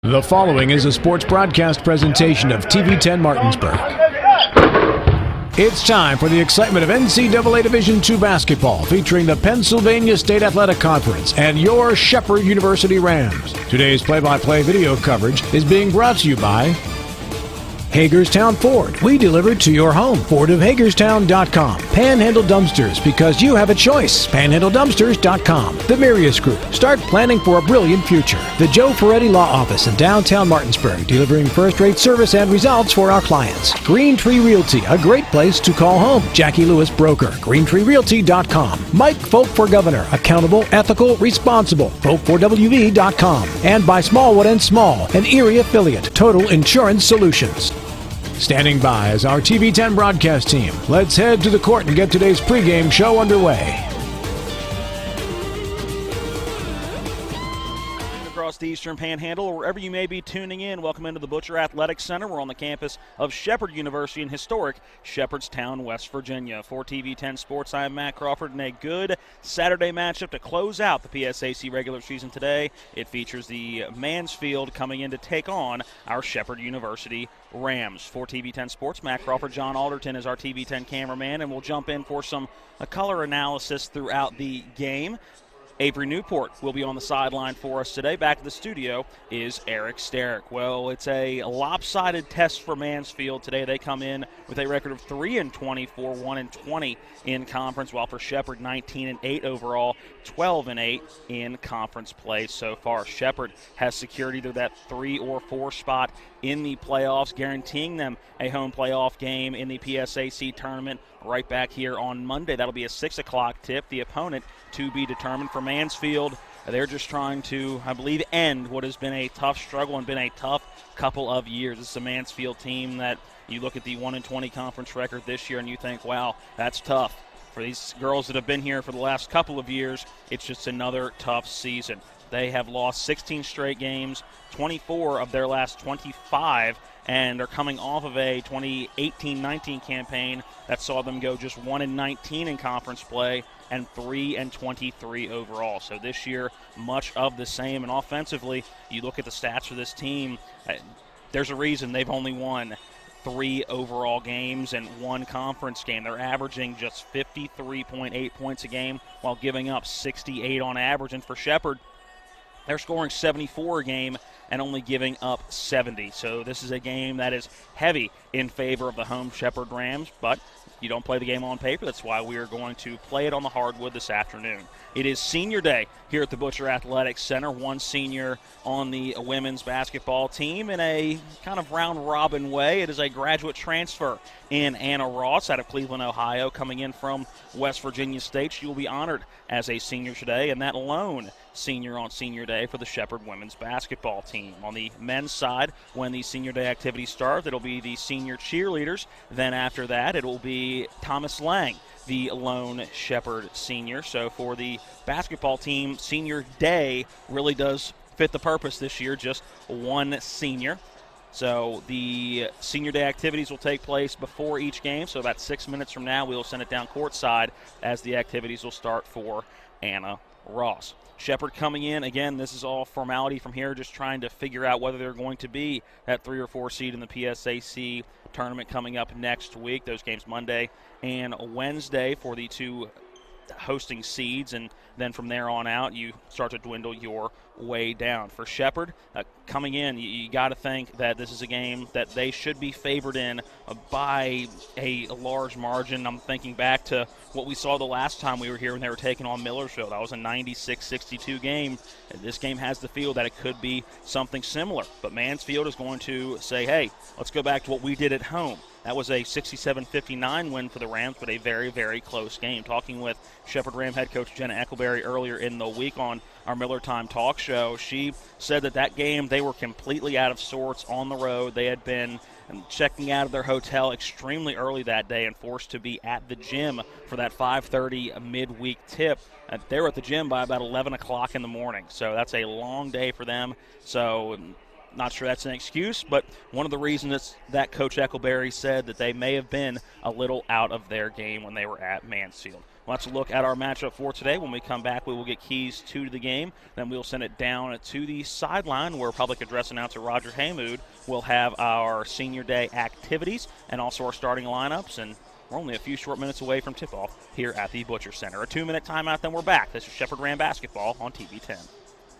The following is a sports broadcast presentation of TV 10 Martinsburg. It's time for the excitement of NCAA Division II basketball featuring the Pennsylvania State Athletic Conference and your Shepherd University Rams. Today's play-by-play video coverage is being brought to you by Hagerstown Ford. We deliver to your home. Ford of Hagerstown.com. Panhandle Dumpsters, because you have a choice. PanhandleDumpsters.com. The Mirius Group. Start planning for a brilliant future. The Joe Ferretti Law Office in downtown Martinsburg, delivering first-rate service and results for our clients. Green Tree Realty, a great place to call home. Jackie Lewis Broker. GreenTreeRealty.com. Mike Folk for Governor. Accountable, ethical, responsible. Folk4WV.com. And by Smallwood & Small, an Erie affiliate. Total Insurance Solutions. Standing by is our TV 10 broadcast team. Let's head to the court and get today's pregame show underway. Across the Eastern Panhandle, or wherever you may be tuning in, welcome into the Butcher Athletic Center. We're on the campus of Shepherd University in historic Shepherdstown, West Virginia. For TV 10 Sports, I am Matt Crawford, and a good Saturday matchup to close out the PSAC regular season today. It features the Mansfield coming in to take on our Shepherd University Rams. For TV 10 Sports, Matt Crawford, John Alderton is our TV 10 cameraman, and we'll jump in for some color analysis throughout the game. Avery Newport will be on the sideline for us today. Back to the studio is Eric Starrick. Well, it's a lopsided test for Mansfield today. They come in with a record of 3-24, 1-20 in conference, while for Shepherd, 19-8 overall, 12-8 in conference play so far. Shepherd has secured either that 3 or 4 spot in the playoffs, guaranteeing them a home playoff game in the PSAC tournament right back here on Monday. That'll be a 6 o'clock tip. The opponent to be determined. For Mansfield, they're just trying to, I believe, end what has been a tough struggle and been a tough couple of years. This is a Mansfield team that you look at the 1-20 conference record this year and you think, wow, that's tough. For these girls that have been here for the last couple of years, it's just another tough season. They have lost 16 straight games, 24 of their last 25, and are coming off of a 2018-19 campaign that saw them go just 1-19 in conference play and 3-23 overall. So this year, much of the same. And offensively, you look at the stats for this team, there's a reason they've only won 3 overall games and 1 conference game. They're averaging just 53.8 points a game while giving up 68 on average. And for Shepherd, they're scoring 74 a game and only giving up 70. So this is a game that is heavy in favor of the home Shepherd Rams, but you don't play the game on paper. That's why we are going to play it on the hardwood this afternoon. It is senior day here at the Butcher Athletic Center. One senior on the women's basketball team in a kind of round-robin way. It is a graduate transfer in Anna Ross out of Cleveland, Ohio, coming in from West Virginia State. She will be honored as a senior today, and that lone senior on senior day for the Shepherd women's basketball team. On the men's side, when the senior day activities start, it'll be the senior cheerleaders. Then after that, it will be Thomas Lang, the lone Shepherd senior. So for the basketball team, senior day really does fit the purpose this year, just one senior. So the senior day activities will take place before each game. So about 6 minutes from now, we'll send it down courtside as the activities will start for Anna Ross. Shepherd coming in, again, this is all formality from here, just trying to figure out whether they're going to be that 3 or 4 seed in the PSAC tournament coming up next week. Those games Monday and Wednesday for the 2 hosting seeds, and then from there on out, you start to dwindle your way down. For Shepherd, coming in, you got to think that this is a game that they should be favored in by a large margin. I'm thinking back to what we saw the last time we were here when they were taking on Millersville. That was a 96-62 game. And this game has the feel that it could be something similar. But Mansfield is going to say, hey, let's go back to what we did at home. That was a 67-59 win for the Rams, but a very, very close game. Talking with Shepherd Ram head coach Jenna Eckleberry earlier in the week on our Miller Time talk show, she said that game they were completely out of sorts on the road. They had been checking out of their hotel extremely early that day and forced to be at the gym for that 5:30 midweek tip. They were at the gym by about 11 o'clock in the morning, so that's a long day for them. So Not sure that's an excuse, but one of the reasons that Coach Eckleberry said that they may have been a little out of their game when they were at Mansfield. Let's look at our matchup for today. When we come back, we will get keys to the game. Then we'll send it down to the sideline where public address announcer Roger Haymood will have our senior day activities and also our starting lineups. And we're only a few short minutes away from tip-off here at the Butcher Center. A 2-minute timeout, then we're back. This is Shepherd Ram Basketball on TV 10.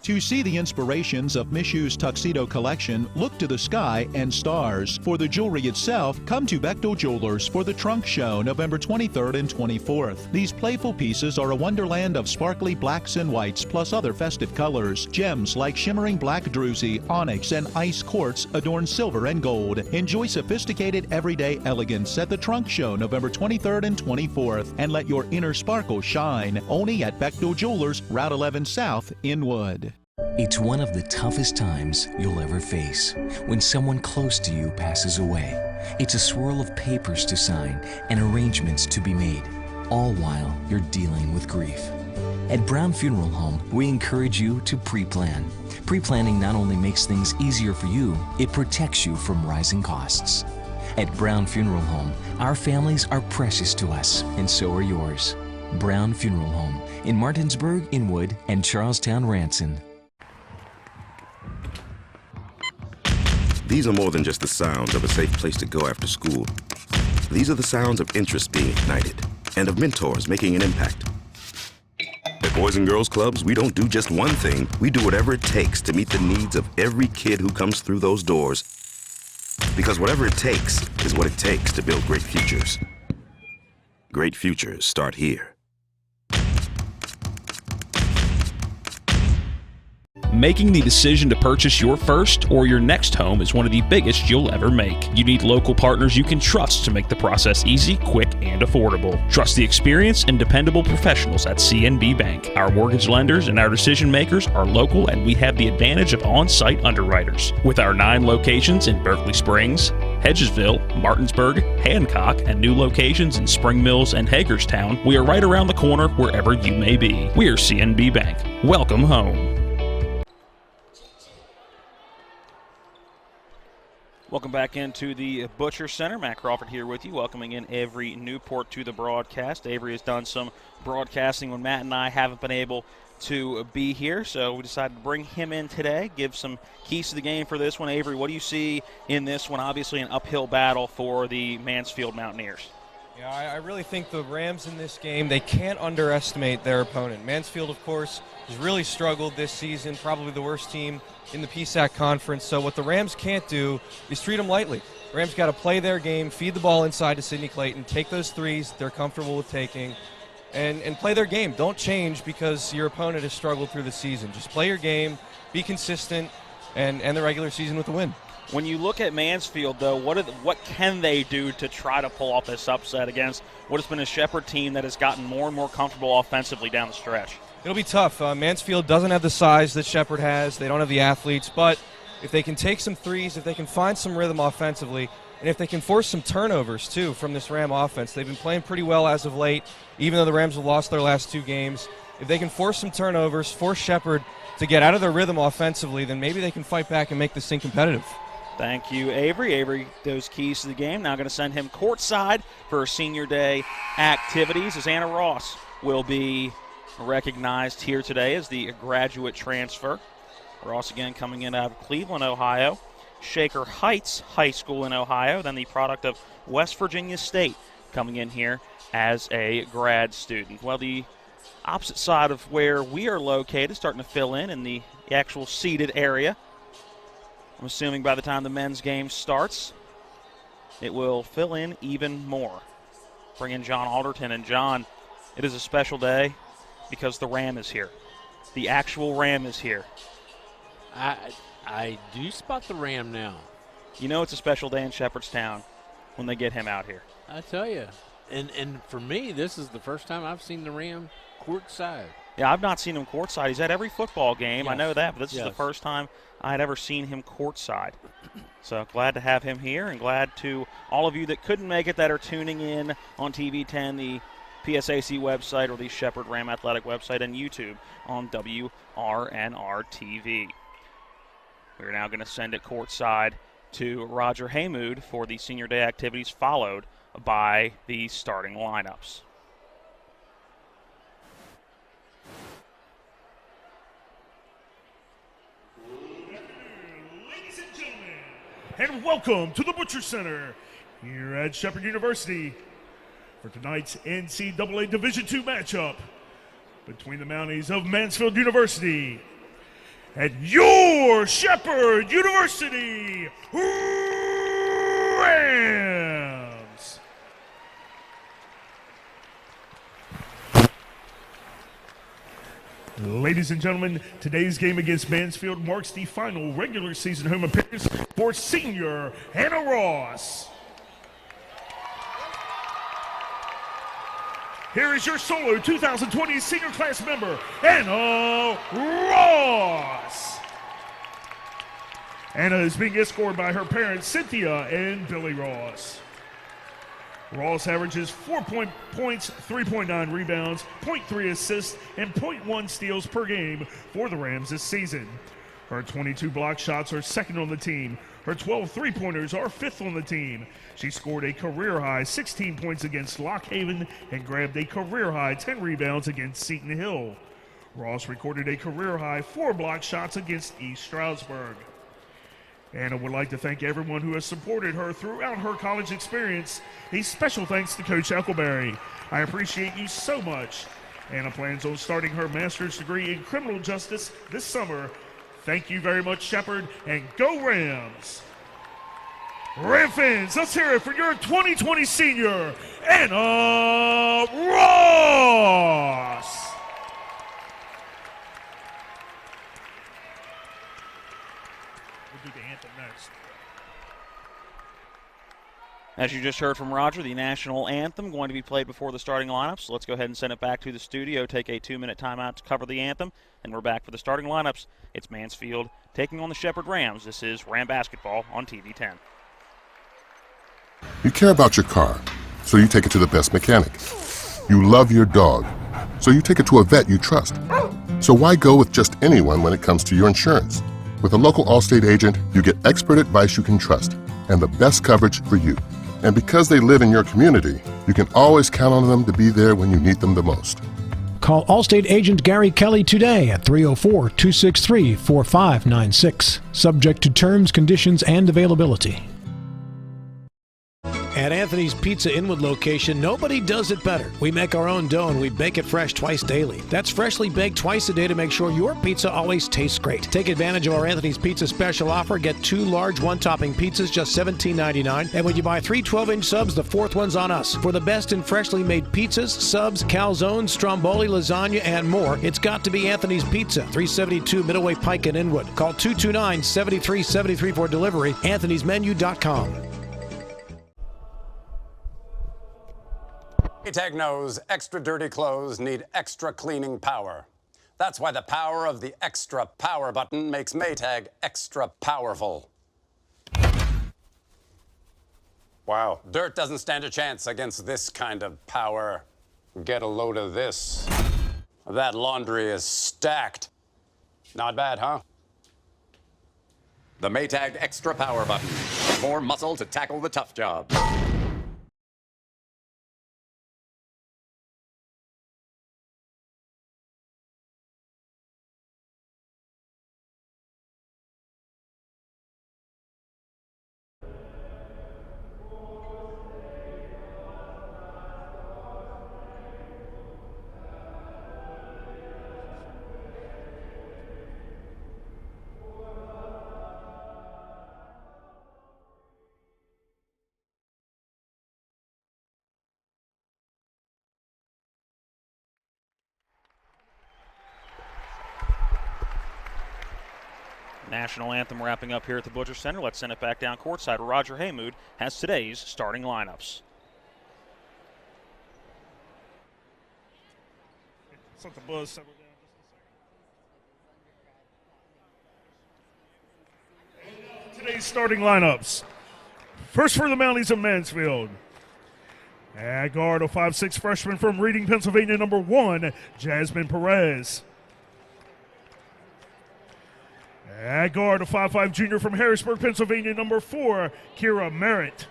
To see the inspirations of Miss Hu's tuxedo collection, look to the sky and stars. For the jewelry itself, come to Bechtel Jewelers for the Trunk Show, November 23rd and 24th. These playful pieces are a wonderland of sparkly blacks and whites, plus other festive colors. Gems like shimmering black druzy, onyx, and ice quartz adorn silver and gold. Enjoy sophisticated everyday elegance at the Trunk Show, November 23rd and 24th, and let your inner sparkle shine. Only at Bechtel Jewelers, Route 11 South, Inwood. It's one of the toughest times you'll ever face when someone close to you passes away. It's a swirl of papers to sign and arrangements to be made, all while you're dealing with grief. At Brown Funeral Home, we encourage you to pre-plan. Pre-planning not only makes things easier for you, it protects you from rising costs. At Brown Funeral Home, our families are precious to us, and so are yours. Brown Funeral Home in Martinsburg, Inwood, and Charlestown, Ranson. These are more than just the sounds of a safe place to go after school. These are the sounds of interest being ignited and of mentors making an impact. At Boys and Girls Clubs, we don't do just one thing. We do whatever it takes to meet the needs of every kid who comes through those doors. Because whatever it takes is what it takes to build great futures. Great futures start here. Making the decision to purchase your first or your next home is one of the biggest you'll ever make. You need local partners you can trust to make the process easy, quick, and affordable. Trust the experience and dependable professionals at CNB Bank. Our mortgage lenders and our decision makers are local, and we have the advantage of on-site underwriters. With our 9 locations in Berkeley Springs, Hedgesville, Martinsburg, Hancock, and new locations in Spring Mills and Hagerstown, we are right around the corner wherever you may be. We are CNB Bank. Welcome home. Welcome back into the Butcher Center. Matt Crawford here with you, welcoming in Avery Newport to the broadcast. Avery has done some broadcasting when Matt and I haven't been able to be here, so we decided to bring him in today, give some keys to the game for this one. Avery, what do you see in this one? Obviously an uphill battle for the Mansfield Mountaineers. Yeah, I really think the Rams in this game, they can't underestimate their opponent. Mansfield, of course, has really struggled this season, probably the worst team in the PSAC conference. So what the Rams can't do is treat them lightly. The Rams got to play their game, feed the ball inside to Sidney Clayton, take those threes they're comfortable with taking, and play their game. Don't change because your opponent has struggled through the season. Just play your game, be consistent, and end the regular season with a win. When you look at Mansfield, though, what can they do to try to pull off this upset against what has been a Shepherd team that has gotten more and more comfortable offensively down the stretch? It'll be tough. Mansfield doesn't have the size that Shepherd has. They don't have the athletes. But if they can take some threes, if they can find some rhythm offensively, and if they can force some turnovers, too, from this Ram offense, they've been playing pretty well as of late, even though the Rams have lost their last 2 games. If they can force some turnovers, force Shepherd to get out of their rhythm offensively, then maybe they can fight back and make this thing competitive. Thank you, Avery. Avery, those keys to the game. Now going to send him courtside for senior day activities as Anna Ross will be recognized here today as the graduate transfer. Ross again coming in out of Cleveland, Ohio. Shaker Heights High School in Ohio, then the product of West Virginia State coming in here as a grad student. Well, the opposite side of where we are located, starting to fill in the actual seated area. I'm assuming by the time the men's game starts, it will fill in even more. Bring in John Alderton. And, John, it is a special day because the Ram is here. The actual Ram is here. I do spot the Ram now. You know it's a special day in Shepherdstown when they get him out here. I tell you. And for me, this is the first time I've seen the Ram courtside. Yeah, I've not seen him courtside. He's at every football game. Yes. I know that, but this is the first time I had ever seen him courtside. So glad to have him here, and glad to all of you that couldn't make it that are tuning in on TV 10, the PSAC website, or the Shepherd Ram Athletic website, and YouTube on WRNR TV. We're now going to send it courtside to Roger Haymood for the senior day activities, followed by the starting lineups. Ladies and gentlemen, and welcome to the Butcher Center here at Shepherd University for tonight's NCAA Division II matchup between the Mounties of Mansfield University and your Shepherd University Rams. Ladies and gentlemen, today's game against Mansfield marks the final regular season home appearance for senior Hannah Ross. Here is your solo 2020 senior class member, Hannah Ross. Hannah is being escorted by her parents, Cynthia and Billy Ross. Ross averages 4 points, 3.9 rebounds, 0.3 assists, and 0.1 steals per game for the Rams this season. Her 22 block shots are second on the team. Her 12 three-pointers are fifth on the team. She scored a career-high 16 points against Lock Haven and grabbed a career-high 10 rebounds against Seton Hill. Ross recorded a career-high 4 block shots against East Stroudsburg. Anna would like to thank everyone who has supported her throughout her college experience. A special thanks to Coach Huckleberry. I appreciate you so much. Anna plans on starting her master's degree in criminal justice this summer. Thank you very much, Shepherd, and go Rams! Ram fans, let's hear it for your 2020 senior, Anna Ross! We'll do the anthem next. As you just heard from Roger, the national anthem going to be played before the starting lineups. So let's go ahead and send it back to the studio, take a 2-minute timeout to cover the anthem, and we're back for the starting lineups. It's Mansfield taking on the Shepherd Rams. This is Ram Basketball on TV 10. You care about your car, so you take it to the best mechanic. You love your dog, so you take it to a vet you trust. So why go with just anyone when it comes to your insurance? With a local Allstate agent, you get expert advice you can trust and the best coverage for you. And because they live in your community, you can always count on them to be there when you need them the most. Call Allstate agent Gary Kelly today at 304-263-4596. Subject to terms, conditions, and availability. At Anthony's Pizza Inwood location, nobody does it better. We make our own dough and we bake it fresh twice daily. That's freshly baked twice a day to make sure your pizza always tastes great. Take advantage of our Anthony's Pizza special offer. Get 2 large one-topping pizzas, just $17.99. And when you buy 3 12-inch subs, the 4th one's on us. For the best in freshly made pizzas, subs, calzones, stromboli, lasagna, and more, it's got to be Anthony's Pizza, 372 Middleway Pike in Inwood. Call 229-7373 for delivery. Anthony'sMenu.com. Maytag knows extra dirty clothes need extra cleaning power. That's why the power of the extra power button makes Maytag extra powerful. Wow, dirt doesn't stand a chance against this kind of power. Get a load of this. That laundry is stacked. Not bad, huh? The Maytag extra power button. More muscle to tackle the tough job. National anthem wrapping up here at the Butcher Center. Let's send it back down courtside. Roger Haymood has today's starting lineups. Let's let the buzz settle down just a second. Today's starting lineups. First for the Mounties of Mansfield. At guard, a 5'6" freshman from Reading, Pennsylvania, number 1, Jasmine Perez. At guard, a 5'5" junior from Harrisburg, Pennsylvania, number 4, Kira Merritt.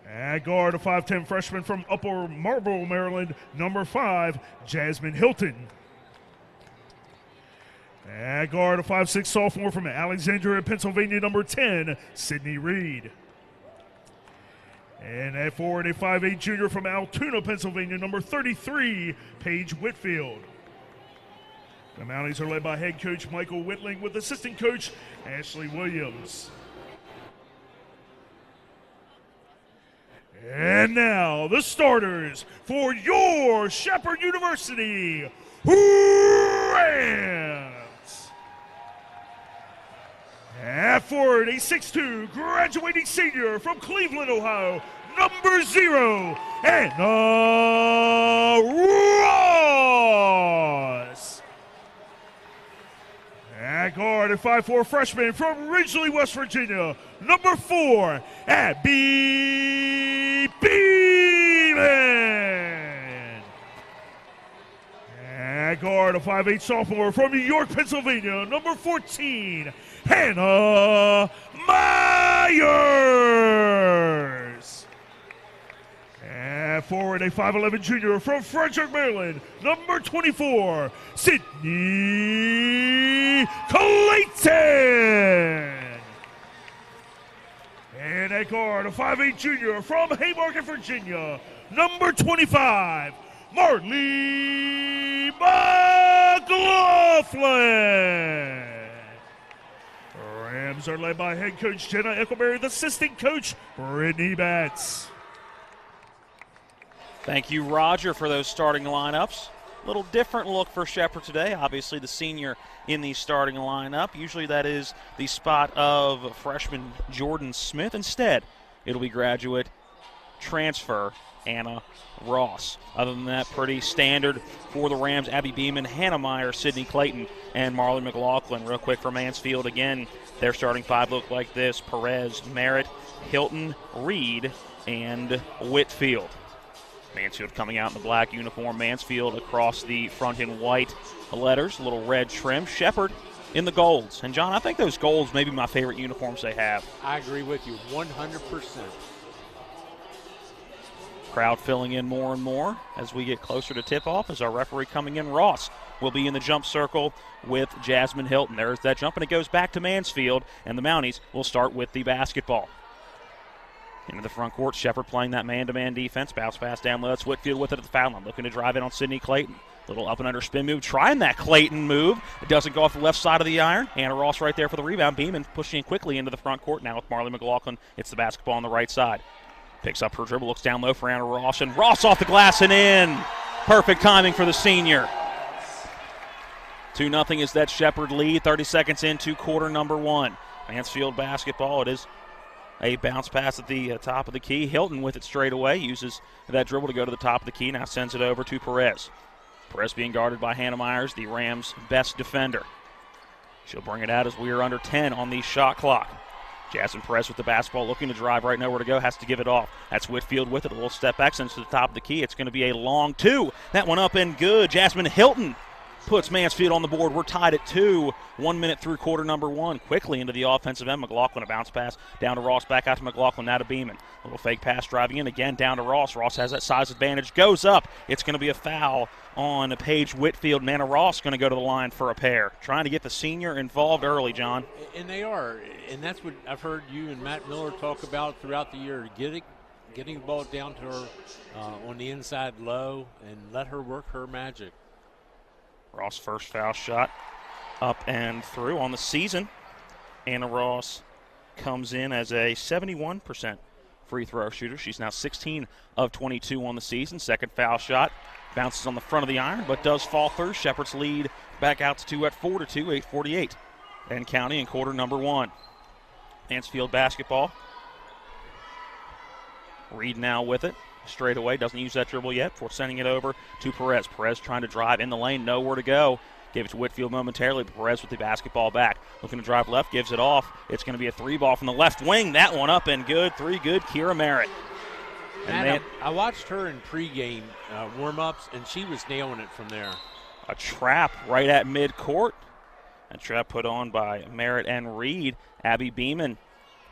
At guard, a 5'10" freshman from Upper Marlboro, Maryland, number 5, Jasmine Hilton. At guard, a 5'6" sophomore from Alexandria, Pennsylvania, number 10, Sydney Reed. And at forward, a 5'8" junior from Altoona, Pennsylvania, number 33, Paige Whitfield. The Mounties are led by head coach Michael Whitling with assistant coach Ashley Williams. And now, the starters for your Shepherd University Rams. At forward, a 6'2", graduating senior from Cleveland, Ohio, number 0, Anna Ross. At guard, a 5'4" freshman from Ridgely, West Virginia, number 4, Abby Beeman. At guard, a 5'8" sophomore from New York, Pennsylvania, number 14, Hannah Myers. And forward, a 5'11" junior from Frederick, Maryland, number 24, Sydney Clayton. And at guard, a 5'8" junior from Haymarket, Virginia, number 25, Marley McLaughlin. Rams are led by head coach Jenna Eckleberry with assistant coach Brittany Betts. Thank you, Roger, for those starting lineups. A little different look for Shepherd today. Obviously, the senior in the starting lineup. Usually that is the spot of freshman Jordan Smith. Instead, it'll be graduate transfer Anna Ross. Other than that, pretty standard for the Rams. Abby Beeman, Hannah Meyer, Sydney Clayton, and Marley McLaughlin. Real quick for Mansfield again, their starting 5 look like this: Perez, Merritt, Hilton, Reed, and Whitfield. Mansfield coming out in the black uniform. Mansfield across the front in white letters, a little red trim. Shepherd in the golds. And, John, I think those golds may be my favorite uniforms they have. I agree with you 100%. Crowd filling in more and more as we get closer to tip-off. As our referee coming in, Ross will be in the jump circle with Jasmine Hilton. There's that jump, and it goes back to Mansfield, and the Mounties will start with the basketball. Into the front court, Shepherd playing that man-to-man defense. Bounce pass down low. It's Whitfield with it at the foul line, looking to drive in on Sydney Clayton. Little up and under spin move, trying that Clayton move. It doesn't go off the left side of the iron. Anna Ross right there for the rebound. Beeman pushing quickly into the front court now with Marley McLaughlin. It's the basketball on the right side. Picks up her dribble, looks down low for Anna Ross, and Ross off the glass and in. Perfect timing for the senior. 2-0 is that Shepherd lead. 30 seconds into quarter number 1. Mansfield basketball. It is a bounce pass at the top of the key. Hilton with it straight away. Uses that dribble to go to the top of the key. Now sends it over to Perez. Perez being guarded by Hannah Myers, the Rams' best defender. She'll bring it out as we are under 10 on the shot clock. Jasmine Perez with the basketball, looking to drive right nowhere to go, has to give it off. That's Whitfield with it, a little step back, sends to the top of the key. It's going to be a long 2. That one up and good. Jasmine Hilton puts Mansfield on the board. We're tied at 2. 1 minute through quarter number 1. Quickly into the offensive end. McLaughlin, a bounce pass down to Ross, back out to McLaughlin, now to Beeman. A little fake pass driving in, again down to Ross. Ross has that size advantage, goes up. It's going to be a foul on Paige Whitfield, and Anna Ross going to go to the line for a pair. Trying to get the senior involved early, John. And they are, and that's what I've heard you and Matt Miller talk about throughout the year, getting the ball down to her on the inside low and let her work her magic. Ross' first foul shot up and through on the season. Anna Ross comes in as a 71% free throw shooter. She's now 16 of 22 on the season. Second foul shot bounces on the front of the iron, but does fall through. Shepherd's lead back out to 2 at 4-2, 8:48. And County in quarter number 1. Mansfield basketball. Reed now with it. Straight away, doesn't use that dribble yet before sending it over to Perez. Perez trying to drive in the lane, nowhere to go. Gave it to Whitfield momentarily, but Perez with the basketball back. Looking to drive left, gives it off. It's going to be a 3 ball from the left wing. That one up and good. 3 good, Kira Merritt. And I watched her in pregame warm-ups, and she was nailing it from there. A trap right at midcourt. A trap put on by Merritt and Reed. Abby Beeman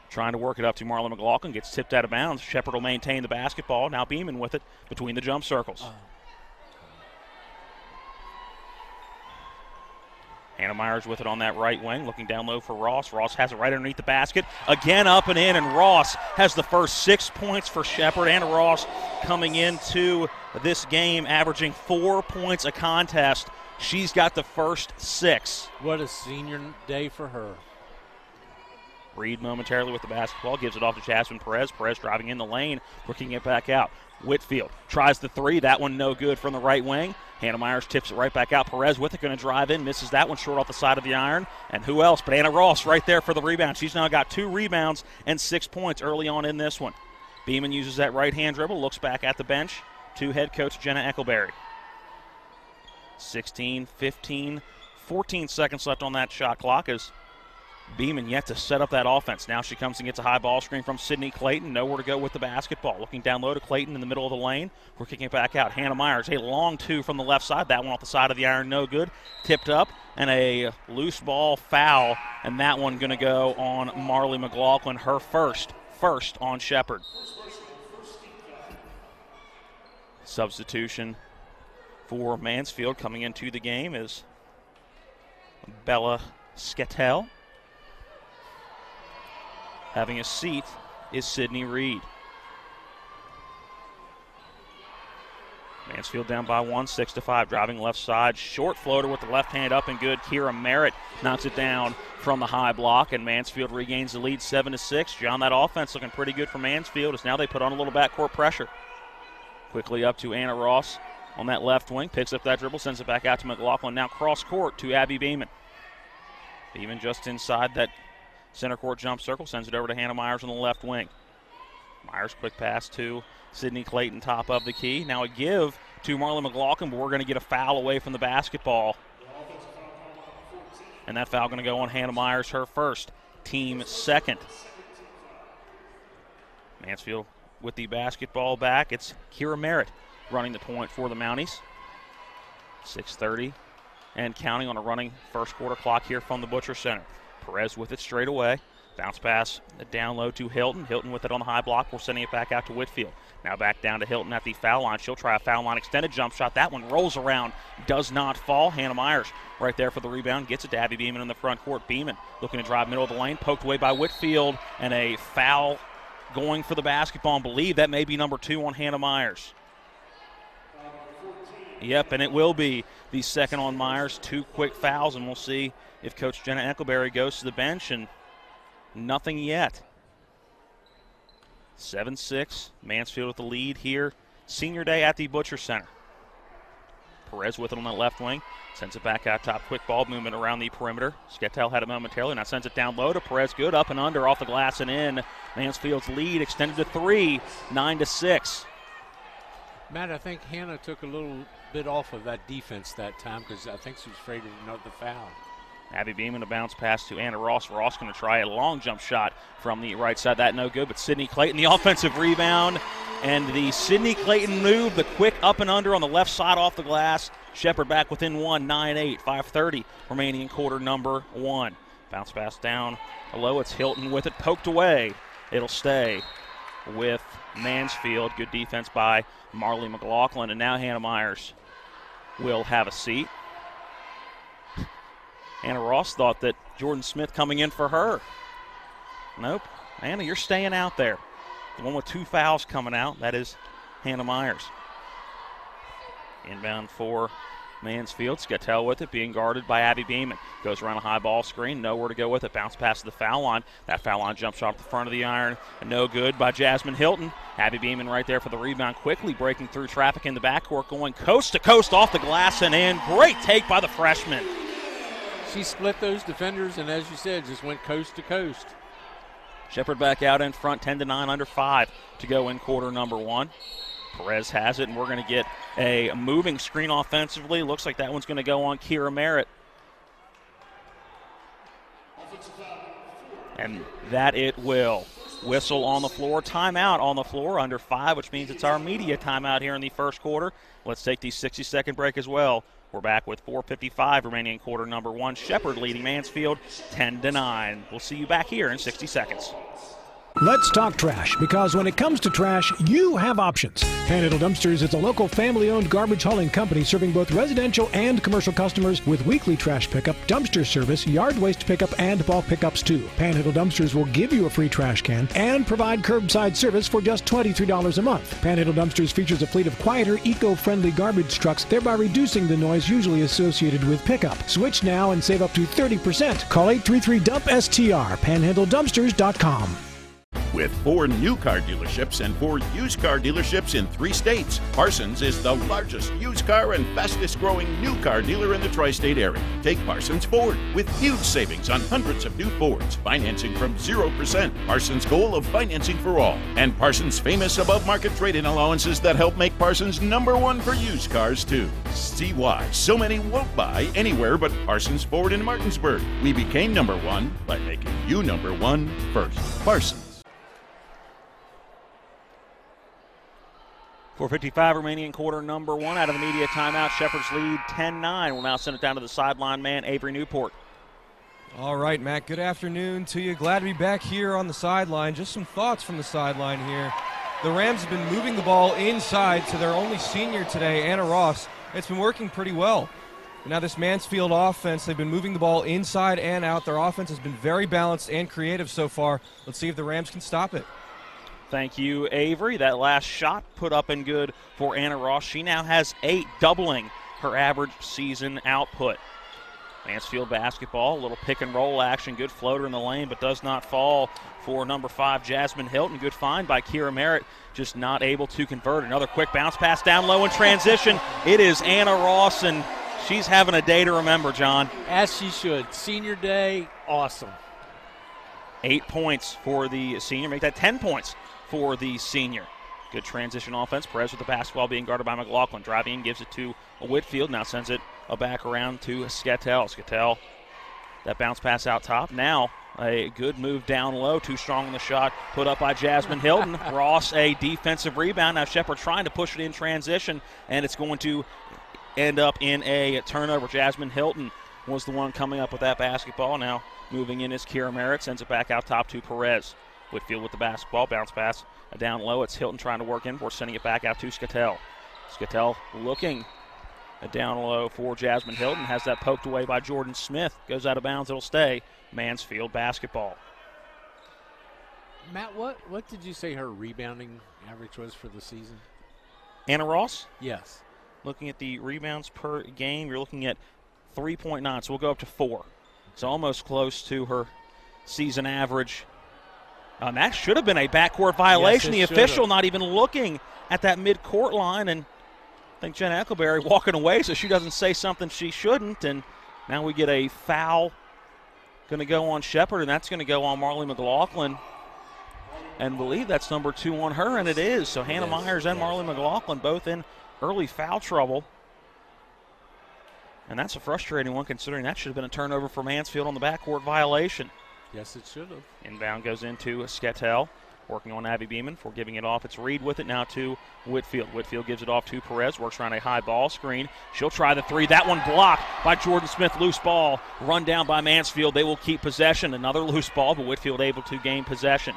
trying to work it up to Marlon McLaughlin. Gets tipped out of bounds. Shepherd will maintain the basketball. Now Beeman with it between the jump circles. Hannah Myers with it on that right wing, looking down low for Ross. Ross has it right underneath the basket. Again up and in, and Ross has the first 6 points for Shepherd. Anna Ross coming into this game averaging 4 points a contest. She's got the first 6. What a senior day for her. Reed momentarily with the basketball, gives it off to Jasmine Perez. Perez driving in the lane, working it back out. Whitfield tries the 3. That one no good from the right wing. Hannah Myers tips it right back out. Perez with it, going to drive in, misses that one short off the side of the iron. And who else but Anna Ross right there for the rebound. She's now got 2 rebounds and 6 points early on in this one. Beeman uses that right-hand dribble, looks back at the bench to head coach Jenna Eckelberry. 16, 15, 14 seconds left on that shot clock as Beeman yet to set up that offense. Now she comes and gets a high ball screen from Sydney Clayton. Nowhere to go with the basketball. Looking down low to Clayton in the middle of the lane. We're kicking it back out. Hannah Myers, a long 2 from the left side. That one off the side of the iron, no good. Tipped up, and a loose ball foul. And that one going to go on Marley McLaughlin, her first on Shepherd. Substitution for Mansfield coming into the game is Bella Skettel. Having a seat is Sydney Reed. Mansfield down by 1, 6-5, driving left side. Short floater with the left hand up and good. Kira Merritt knocks it down from the high block, and Mansfield regains the lead 7-6. John, that offense looking pretty good for Mansfield as now they put on a little backcourt pressure. Quickly up to Anna Ross on that left wing. Picks up that dribble, sends it back out to McLaughlin. Now cross court to Abby Beeman. Beeman just inside that center court jump circle, sends it over to Hannah Myers on the left wing. Myers quick pass to Sydney Clayton, top of the key. Now a give to Marlon McLaughlin, but we're going to get a foul away from the basketball. And that foul going to go on Hannah Myers, her first, team second. Mansfield with the basketball back. It's Kira Merritt running the point for the Mounties. 6:30 and counting on a running first quarter clock here from the Butcher Center. Perez with it straight away. Bounce pass down low to Hilton. Hilton with it on the high block. We're sending it back out to Whitfield. Now back down to Hilton at the foul line. She'll try a foul line extended jump shot. That one rolls around, does not fall. Hannah Myers right there for the rebound. Gets it to Abby Beeman in the front court. Beeman looking to drive middle of the lane. Poked away by Whitfield. And a foul going for the basketball. And believe that may be number 2 on Hannah Myers. Yep, and it will be the second on Myers. 2 quick fouls, and we'll see if Coach Jenna Eckelberry goes to the bench, and nothing yet. 7-6, Mansfield with the lead here. Senior day at the Butcher Center. Perez with it on the left wing. Sends it back out top. Quick ball movement around the perimeter. Skettel had it momentarily. Now sends it down low to Perez. Good up and under off the glass and in. Mansfield's lead extended to 3, 9-6. Matt, I think Hannah took a little bit off of that defense that time because I think she was afraid of another foul. Abby Beeman, a bounce pass to Anna Ross. Ross going to try a long jump shot from the right side. That no good, but Sydney Clayton, the offensive rebound. And the Sydney Clayton move, the quick up and under on the left side off the glass. Shepherd back within 1, 9-8, 5:30 remaining in quarter number 1. Bounce pass down low. It's Hilton with it, poked away. It'll stay with Mansfield. Good defense by Marley McLaughlin. And now Hannah Myers will have a seat. Anna Ross thought that Jordan Smith coming in for her. Nope. Anna, you're staying out there. The one with 2 fouls coming out, that is Hannah Myers. Inbound for Mansfield. Skettel with it, being guarded by Abby Beeman. Goes around a high ball screen, nowhere to go with it. Bounce pass to the foul line. That foul line jump shot at the front of the iron. No good by Jasmine Hilton. Abby Beeman right there for the rebound, quickly breaking through traffic in the backcourt, going coast to coast off the glass and in. Great take by the freshman. She split those defenders and, as you said, just went coast to coast. Shepherd back out in front, 10-9, under 5 to go in quarter number 1. Perez has it, and we're going to get a moving screen offensively. Looks like that one's going to go on Kira Merritt. And that it will. Whistle on the floor, timeout on the floor, under 5, which means it's our media timeout here in the first quarter. Let's take the 60-second break as well. We're back with 4:55 remaining in quarter number 1. Shepherd leading Mansfield 10-9. We'll see you back here in 60 seconds. Let's talk trash, because when it comes to trash, you have options. Panhandle Dumpsters is a local family-owned garbage hauling company serving both residential and commercial customers with weekly trash pickup, dumpster service, yard waste pickup, and bulk pickups too. Panhandle Dumpsters will give you a free trash can and provide curbside service for just $23 a month. Panhandle Dumpsters features a fleet of quieter, eco-friendly garbage trucks, thereby reducing the noise usually associated with pickup. Switch now and save up to 30%. Call 833-DUMP-STR, panhandledumpsters.com. With 4 new car dealerships and 4 used car dealerships in 3 states, Parsons is the largest used car and fastest growing new car dealer in the tri-state area. Take Parsons Ford with huge savings on hundreds of new Fords, financing from 0%. Parsons' goal of financing for all, and Parsons' famous above-market trade-in allowances that help make Parsons #1 for used cars too. See why so many won't buy anywhere but Parsons Ford in Martinsburg. We became #1 by making you #1 first. Parsons. 4:55 remaining in quarter number 1. Out of the media timeout, Shepherd's lead 10-9. We'll now send it down to the sideline man, Avery Newport. All right, Matt, good afternoon to you. Glad to be back here on the sideline. Just some thoughts from the sideline here. The Rams have been moving the ball inside to their only senior today, Anna Ross. It's been working pretty well. Now this Mansfield offense, they've been moving the ball inside and out. Their offense has been very balanced and creative so far. Let's see if the Rams can stop it. Thank you, Avery. That last shot put up and good for Anna Ross. She now has 8, doubling her average season output. Mansfield basketball, a little pick and roll action. Good floater in the lane, but does not fall for number 5, Jasmine Hilton. Good find by Kira Merritt, just not able to convert. Another quick bounce pass down low in transition. It is Anna Ross, and she's having a day to remember, John. As she should. Senior day, awesome. 8 points for the senior. Make that 10 points for the senior. Good transition offense. Perez with the basketball being guarded by McLaughlin. Driving in, gives it to Whitfield. Now sends it back around to Skattel. Skattel, that bounce pass out top. Now a good move down low. Too strong on the shot. Put up by Jasmine Hilton. Ross, a defensive rebound. Now Shepherd trying to push it in transition, and it's going to end up in a turnover. Jasmine Hilton was the one coming up with that basketball. Now moving in is Kira Merritt. Sends it back out top to Perez. Whitfield with the basketball. Bounce pass down low. It's Hilton trying to work in. We're sending it back out to Skattel. Skattel looking down low for Jasmine Hilton. Has that poked away by Jordan Smith. Goes out of bounds. It'll stay Mansfield basketball. Matt, what did you say her rebounding average was for the season? Anna Ross? Yes. Looking at the rebounds per game, you're looking at 3.9, so we'll go up to 4. It's almost close to her season average. That should have been a backcourt violation. Yes, the official not even looking at that mid-court line, and I think Jen Eckleberry walking away so she doesn't say something she shouldn't, and now we get a foul going to go on Shepherd, and that's going to go on Marley McLaughlin. And believe that's number 2 on her, and it is. So Hannah Myers and Marley McLaughlin both in early foul trouble. And that's a frustrating one, considering that should have been a turnover for Mansfield on the backcourt violation. Yes, it should have. Inbound goes into Skattel, working on Abby Beeman for giving it off. It's Reed with it now to Whitfield. Whitfield gives it off to Perez, works around a high ball screen. She'll try the 3. That one blocked by Jordan Smith. Loose ball run down by Mansfield. They will keep possession. Another loose ball, but Whitfield able to gain possession.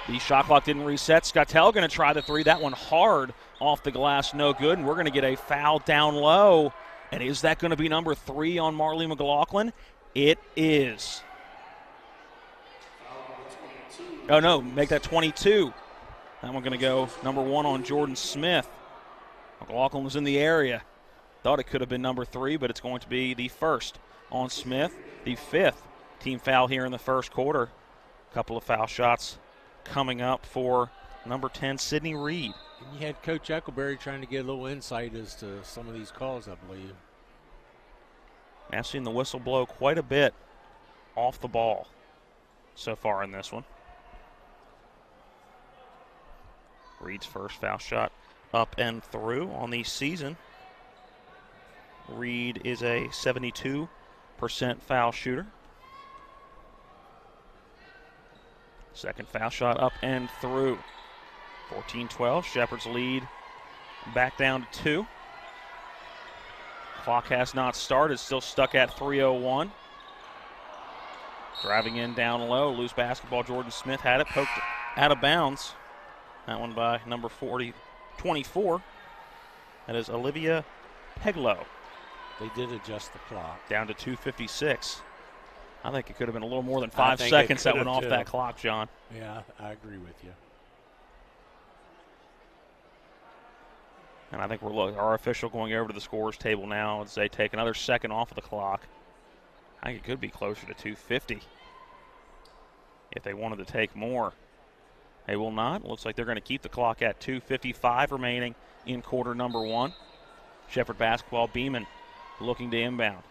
The shot clock didn't reset. Skattel going to try the 3. That one hard off the glass, no good. And we're going to get a foul down low. And is that going to be number 3 on Marley McLaughlin? It is. Oh, no, make that 22. That one going to go number 1 on Jordan Smith. McLaughlin was in the area. Thought it could have been number 3, but it's going to be the first on Smith. The 5th team foul here in the first quarter. A couple of foul shots coming up for number 10, Sydney Reed. And you had Coach Eckleberry trying to get a little insight as to some of these calls, I believe. I've seen the whistle blow quite a bit off the ball so far in this one. Reed's first foul shot up and through on the season. Reed is a 72% foul shooter. Second foul shot up and through. 14-12. Shepherd's lead back down to 2. Clock has not started. Still stuck at 3:01. Driving in down low. Loose basketball. Jordan Smith had it. Poked out of bounds. That one by number 24. That is Olivia Peglow. They did adjust the clock. Down to 2:56. I think it could have been a little more than 5 seconds that went off that clock, John. Yeah, I agree with you. And I think our official going over to the scores table now as they take another second off of the clock. I think it could be closer to 2:50 if they wanted to take more. They will not. Looks like they're going to keep the clock at 2:55 remaining in quarter number 1. Shepherd basketball. Beeman looking to inbound.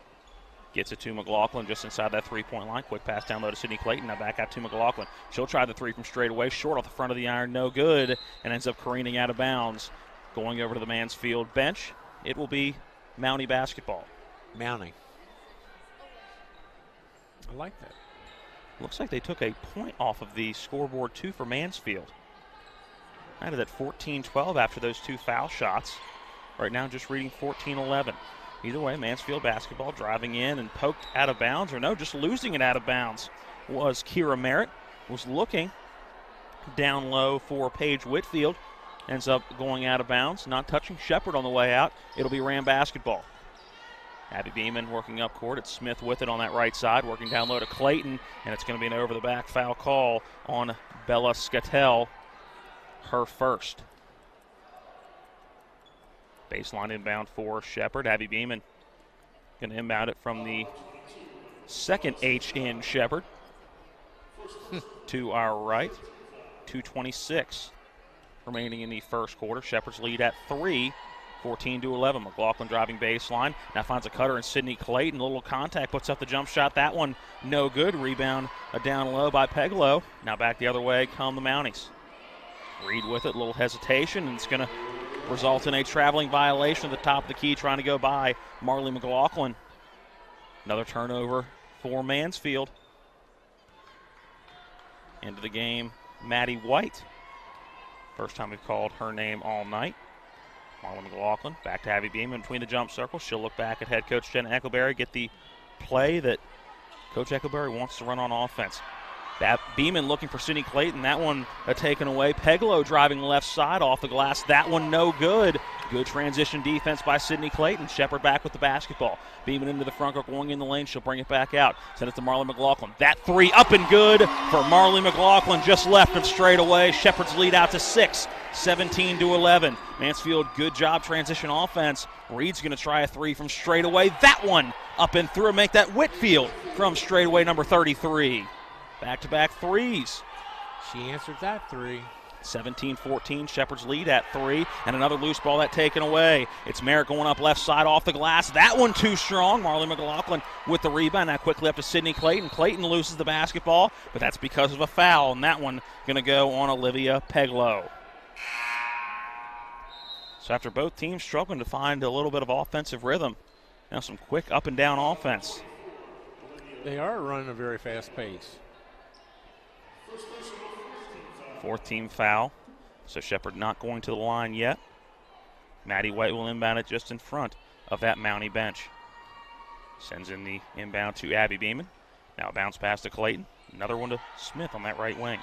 Gets it to McLaughlin just inside that three-point line. Quick pass down low to Sydney Clayton. Now back out to McLaughlin. She'll try the three from straight away. Short off the front of the iron. No good. And ends up careening out of bounds. Going over to the Mansfield bench, it will be Mountie basketball. Mountie. I like that. Looks like they took a point off of the scoreboard, too, for Mansfield. Added at 14-12 after those 2 foul shots. Right now just reading 14-11. Either way, Mansfield basketball driving in and poked out of bounds, or no, just losing it out of bounds was Kira Merritt. Was looking down low for Paige Whitfield. Ends up going out of bounds, not touching Shepherd on the way out. It'll be Ram basketball. Abby Beeman working up court. It's Smith with it on that right side, working down low to Clayton, and it's going to be an over-the-back foul call on Bella Scatell, her first. Baseline inbound for Shepherd. Abby Beeman going to inbound it from the second H in Shepherd to our right. 2:26 remaining in the first quarter. Shepherd's lead at 3, 14-11. McLaughlin driving baseline. Now finds a cutter in Sydney Clayton. A little contact, puts up the jump shot. That one no good. Rebound down low by Peglow. Now back the other way come the Mounties. Reed with it, a little hesitation, and it's going to result in a traveling violation at the top of the key, trying to go by Marley McLaughlin. Another turnover for Mansfield. Into the game, Maddie White. First time we've called her name all night. Marlon McLaughlin back to Abby Beeman between the jump circles. She'll look back at head coach Jen Eckleberry, get the play that Coach Eckleberry wants to run on offense. That Beeman looking for Sydney Clayton. That one taken away. Peglow driving left side off the glass. That one no good. Good transition defense by Sydney Clayton. Shepherd back with the basketball. Beeman into the front court, going in the lane. She'll bring it back out. Send it to Marley McLaughlin. That three up and good for Marley McLaughlin. Just left of straight away. Shepherd's lead out to 6, 17-11. Mansfield, good job transition offense. Reed's going to try a three from straight away. That one up and through. Make that Whitfield from straight away number 33. Back-to-back threes. She answered that three. 17-14, Shepherd's lead at 3, and another loose ball that taken away. It's Merritt going up left side off the glass. That one too strong. Marley McLaughlin with the rebound. Now quickly up to Sydney Clayton. Clayton loses the basketball, but that's because of a foul, and that one going to go on Olivia Peglow. So after both teams struggling to find a little bit of offensive rhythm, now some quick up and down offense. They are running a very fast pace. Fourth team foul. So Shepherd not going to the line yet. Maddie White will inbound it just in front of that Mountie bench. Sends in the inbound to Abby Beeman. Now a bounce pass to Clayton. Another one to Smith on that right wing.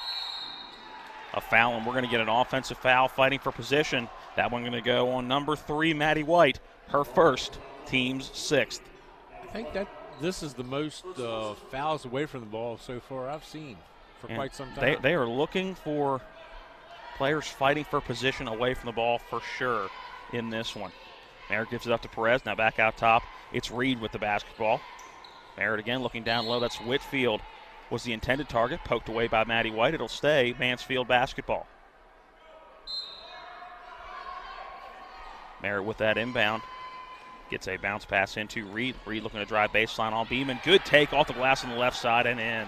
A foul, and we're going to get an offensive foul fighting for position. That one going to go on number 3, Maddie White, her first, team's 6th. I think that this is the most fouls away from the ball so far I've seen for quite some time. They are looking for players fighting for position away from the ball for sure in this one. Merritt gives it up to Perez. Now back out top. It's Reed with the basketball. Merritt again looking down low. That's Whitfield was the intended target. Poked away by Maddie White. It'll stay Mansfield basketball. Merritt with that inbound. Gets a bounce pass into Reed. Reed looking to drive baseline on Beeman. Good take off the glass on the left side and in.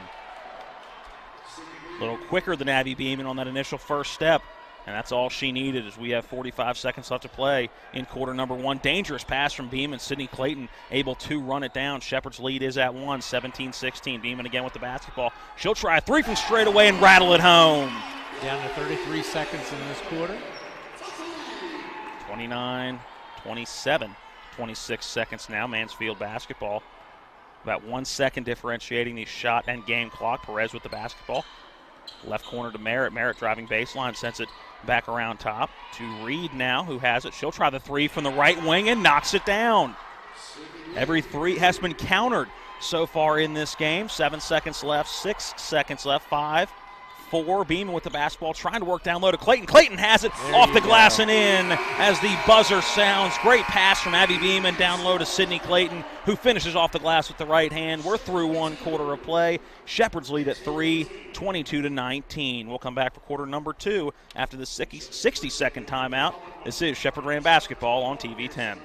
A little quicker than Abby Beeman on that initial first step. And that's all she needed as we have 45 seconds left to play in quarter number 1. Dangerous pass from Beeman. Sydney Clayton able to run it down. Shepherd's lead is at 1, 17-16. Beeman again with the basketball. She'll try a 3 from straight away and rattle it home. Down to 33 seconds in this quarter. 29, 27, 26 seconds now. Mansfield basketball. About 1 second differentiating the shot and game clock. Perez with the basketball. Left corner to Merritt. Merritt driving baseline, sends it back around top to Reed now, who has it. She'll try the 3 from the right wing and knocks it down. Every 3 has been countered so far in this game. 7 seconds left, 6 seconds left, 5, 4. Beeman with the basketball, trying to work down low to Clayton. Clayton has it off the glass and in as the buzzer sounds. Great pass from Abby Beeman down low to Sydney Clayton, who finishes off the glass with the right hand. We're through 1 quarter of play. Shepherd's lead at 3, 22-19. We'll come back for quarter number 2 after the 60-second timeout. This is Shepherd Ram basketball on TV 10.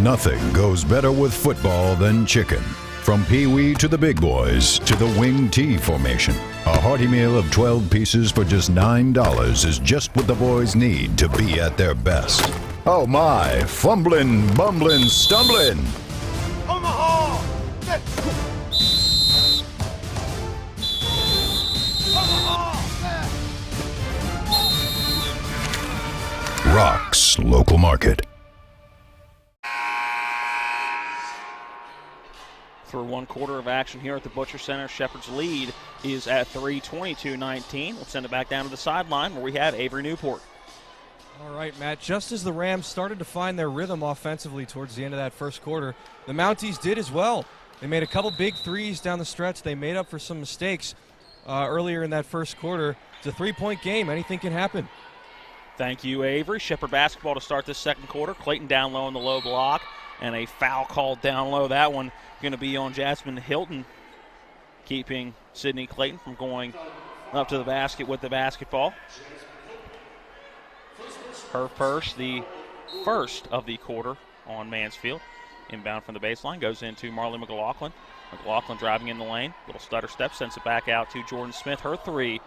Nothing goes better with football than chicken. From Pee-wee to the big boys to the wing T formation, a hearty meal of 12 pieces for just $9 is just what the boys need to be at their best. Oh my, fumbling, bumbling, stumbling. Omaha! Rocks Local Market. Through 1 quarter of action here at the Butcher Center. Shepherd's lead is at 3, 22-19. We'll send it back down to the sideline where we have Avery Newport. All right, Matt, just as the Rams started to find their rhythm offensively towards the end of that first quarter, the Mounties did as well. They made a couple big threes down the stretch. They made up for some mistakes earlier in that first quarter. It's a 3-point game. Anything can happen. Thank you, Avery. Shepherd basketball to start this second quarter. Clayton down low on the low block, and a foul called down low. That one going to be on Jasmine Hilton, keeping Sydney Clayton from going up to the basket with the basketball. Her first, the first of the quarter on Mansfield. Inbound from the baseline, goes into Marley McLaughlin. McLaughlin driving in the lane. Little stutter step, sends it back out to Jordan Smith. Her 3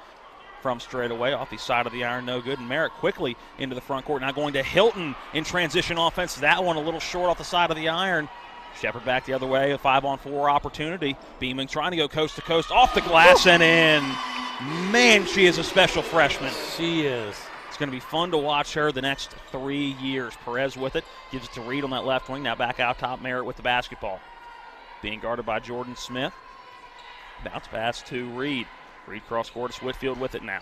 from straight away off the side of the iron, no good. And Merritt quickly into the front court. Now going to Hilton in transition offense. That one a little short off the side of the iron. Shepherd back the other way, a 5-on-4 opportunity. Beeman trying to go coast to coast, off the glass and in. Man, she is a special freshman. She is. It's going to be fun to watch her the next 3 years. Perez with it, gives it to Reed on that left wing. Now back out top, Merritt with the basketball. Being guarded by Jordan Smith. Bounce pass to Reed. Reed cross court to Whitfield with it now.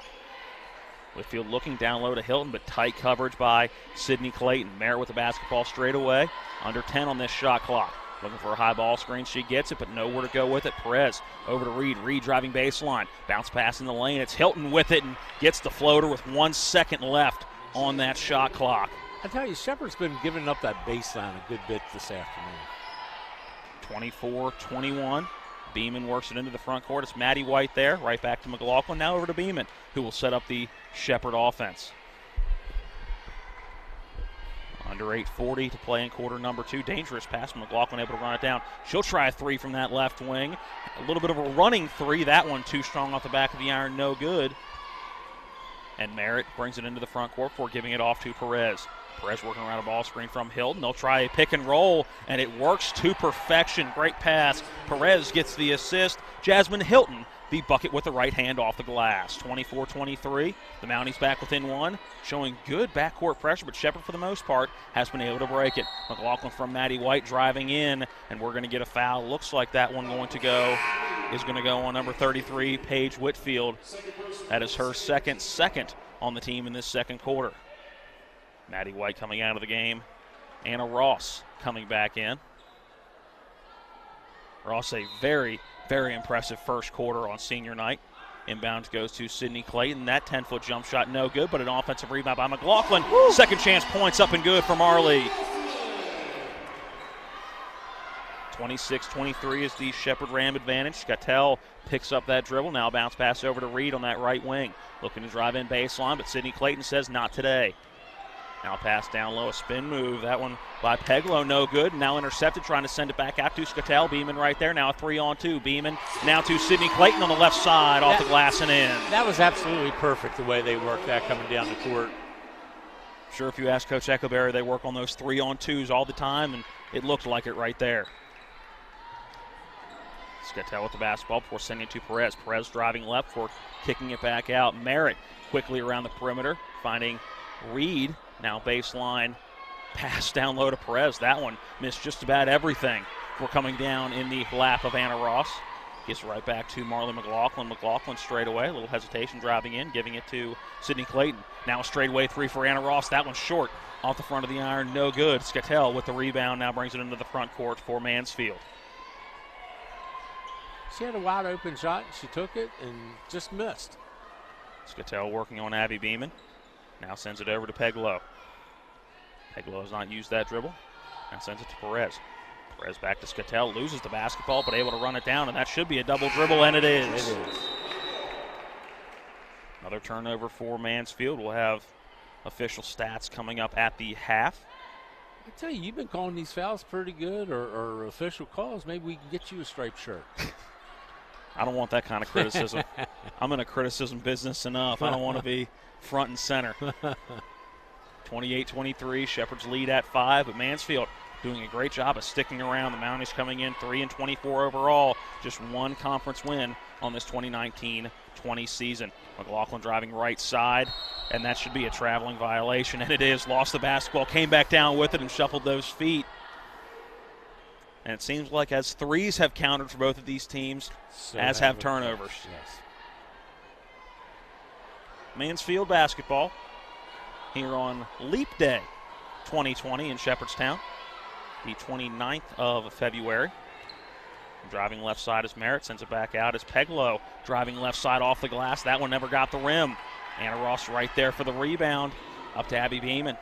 Whitfield looking down low to Hilton, but tight coverage by Sydney Clayton. Merritt with the basketball straight away. Under 10 on this shot clock. Looking for a high ball screen. She gets it, but nowhere to go with it. Perez over to Reed. Reed driving baseline. Bounce pass in the lane. It's Hilton with it and gets the floater with 1 second left on that shot clock. I tell you, Shepherd's been giving up that baseline a good bit this afternoon. 24-21. Beeman works it into the front court. It's Maddie White there. Right back to McLaughlin. Now over to Beeman, who will set up the Shepherd offense. Under 8:40 to play in quarter number 2. Dangerous pass from McLaughlin, able to run it down. She'll try a 3 from that left wing. A little bit of a running 3. That one too strong off the back of the iron, no good. And Merritt brings it into the front court before giving it off to Perez. Perez working around a ball screen from Hilton. They'll try a pick and roll, and it works to perfection. Great pass. Perez gets the assist. Jasmine Hilton, the bucket with the right hand off the glass. 24-23. The Mounties back within 1, showing good backcourt pressure, but Shepherd, for the most part, has been able to break it. McLaughlin from Maddie White driving in, and we're going to get a foul. Looks like that one is going to go on number 33, Paige Whitfield. That is her second on the team in this second quarter. Maddie White coming out of the game. Anna Ross coming back in. Ross, a very, very impressive first quarter on senior night. Inbounds goes to Sidney Clayton. That 10-foot jump shot no good, but an offensive rebound by McLaughlin. Second chance points up and good for Marley. 26-23 is the Shepherd Ram advantage. Scattell picks up that dribble. Now bounce pass over to Reed on that right wing. Looking to drive in baseline, but Sidney Clayton says not today. Now pass down low, a spin move. That one by Peglow, no good. Now intercepted, trying to send it back out to Scattell. Beeman right there, now a 3-on-2. Beeman now to Sidney Clayton on the left side, off the glass and in. That was absolutely perfect the way they worked that coming down the court. Sure, if you ask Coach Echoberry, they work on those 3-on-2s all the time, and it looked like it right there. Scattell with the basketball before sending it to Perez. Perez driving left for kicking it back out. Merritt quickly around the perimeter, finding Reed. Now baseline pass down low to Perez. That one missed just about everything. We're coming down in the lap of Anna Ross. Gets right back to Marley McLaughlin. McLaughlin straight away. A little hesitation driving in, giving it to Sidney Clayton. Now a straightaway three for Anna Ross. That one's short. Off the front of the iron, no good. Scattell with the rebound now brings it into the front court for Mansfield. She had a wide open shot. She took it and just missed. Scattell working on Abby Beeman. Now sends it over to Peglow. Peglow has not used that dribble. Now sends it to Perez. Perez back to Scattell. Loses the basketball, but able to run it down, and that should be a double dribble, and it is. It is. Another turnover for Mansfield. We'll have official stats coming up at the half. I tell you, you've been calling these fouls pretty good, or official calls. Maybe we can get you a striped shirt. I don't want that kind of criticism. I'm in a criticism business enough. I don't want to be front and center. 28-23, Shepherd's lead at 5, but Mansfield doing a great job of sticking around. The Mounties coming in 3-24 overall, just one conference win on this 2019-20 season. McLaughlin driving right side, and that should be a traveling violation, and it is. Lost the basketball, came back down with it, and shuffled those feet. And it seems like as threes have counted for both of these teams, So as have turnovers. Yes. Mansfield basketball here on Leap Day 2020 in Shepherdstown, the 29th of February. Driving left side is Merritt, sends it back out as Peglow. Driving left side off the glass. That one never got the rim. Anna Ross right there for the rebound. Up to Abby Beeman.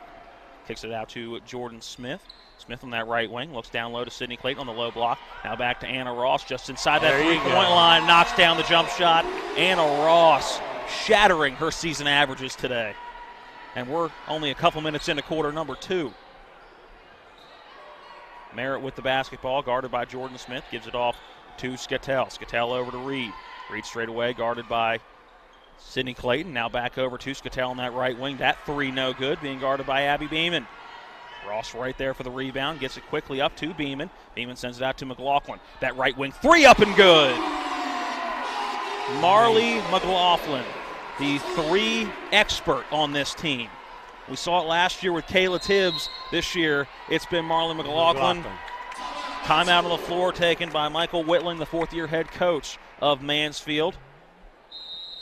Kicks it out to Jordan Smith. Smith on that right wing, looks down low to Sidney Clayton on the low block. Now back to Anna Ross just inside that three-point line. Knocks down the jump shot. Anna Ross shattering her season averages today. And we're only a couple minutes into quarter number 2. Merritt with the basketball, guarded by Jordan Smith. Gives it off to Scattell. Scattell over to Reed. Reed straight away, guarded by Sidney Clayton. Now back over to Scattell on that right wing. That three no good, being guarded by Abby Beeman. Ross right there for the rebound, gets it quickly up to Beeman. Beeman sends it out to McLaughlin. That right wing three up and good. Marley McLaughlin, the three expert on this team. We saw it last year with Kayla Tibbs. This year, it's been Marley McLaughlin. Timeout on the floor taken by Michael Whitling, the fourth-year head coach of Mansfield.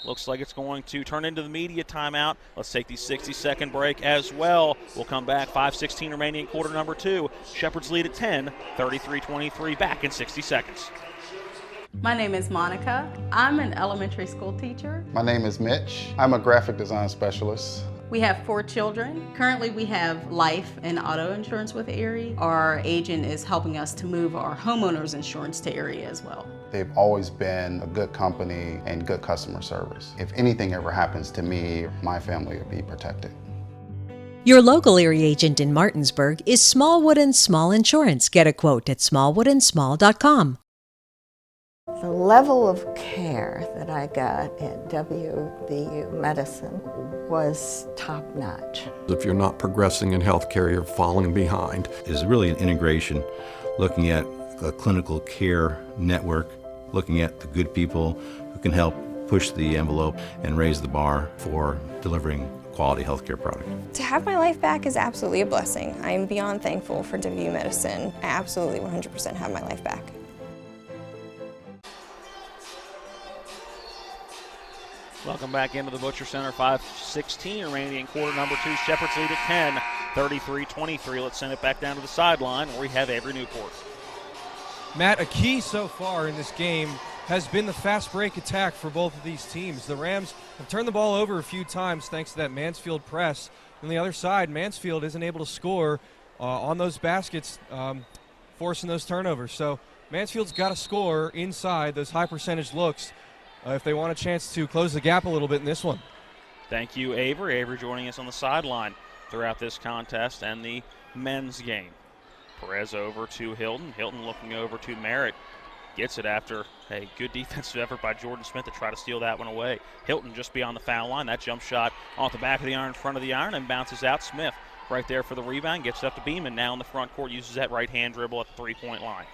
Looks like it's going to turn into the media timeout. Let's take the 60-second break as well. We'll come back. 5:16 remaining in quarter number 2. Shepherd's lead at 10, 33-23, back in 60 seconds. My name is Monica. I'm an elementary school teacher. My name is Mitch. I'm a graphic design specialist. We have 4 children. Currently we have life and auto insurance with Erie. Our agent is helping us to move our homeowners insurance to Erie as well. They've always been a good company and good customer service. If anything ever happens to me, my family will be protected. Your local Erie agent in Martinsburg is Smallwood & Small Insurance. Get a quote at smallwoodandsmall.com. The level of care that I got at WVU Medicine was top-notch. If you're not progressing in healthcare, you're falling behind. It's really an integration, looking at a clinical care network, looking at the good people who can help push the envelope and raise the bar for delivering quality healthcare product. To have my life back is absolutely a blessing. I am beyond thankful for WVU Medicine. I absolutely 100% have my life back. Welcome back into the Butcher Center. 5:16 remaining in quarter number 2. Shepherd's lead at 10, 33-23. Let's send it back down to the sideline where we have Avery Newport. Matt, a key so far in this game has been the fast break attack for both of these teams. The Rams have turned the ball over a few times thanks to that Mansfield press. On the other side, Mansfield isn't able to score on those baskets, forcing those turnovers. So Mansfield's got to score inside those high percentage looks if they want a chance to close the gap a little bit in this one. Thank you, Avery. Avery joining us on the sideline throughout this contest and the men's game. Perez over to Hilton. Hilton looking over to Merritt. Gets it after a good defensive effort by Jordan Smith to try to steal that one away. Hilton just beyond the foul line. That jump shot off the back of the iron in front of the iron and bounces out. Smith right there for the rebound. Gets it up to Beeman. Now in the front court, uses that right-hand dribble at the three-point line.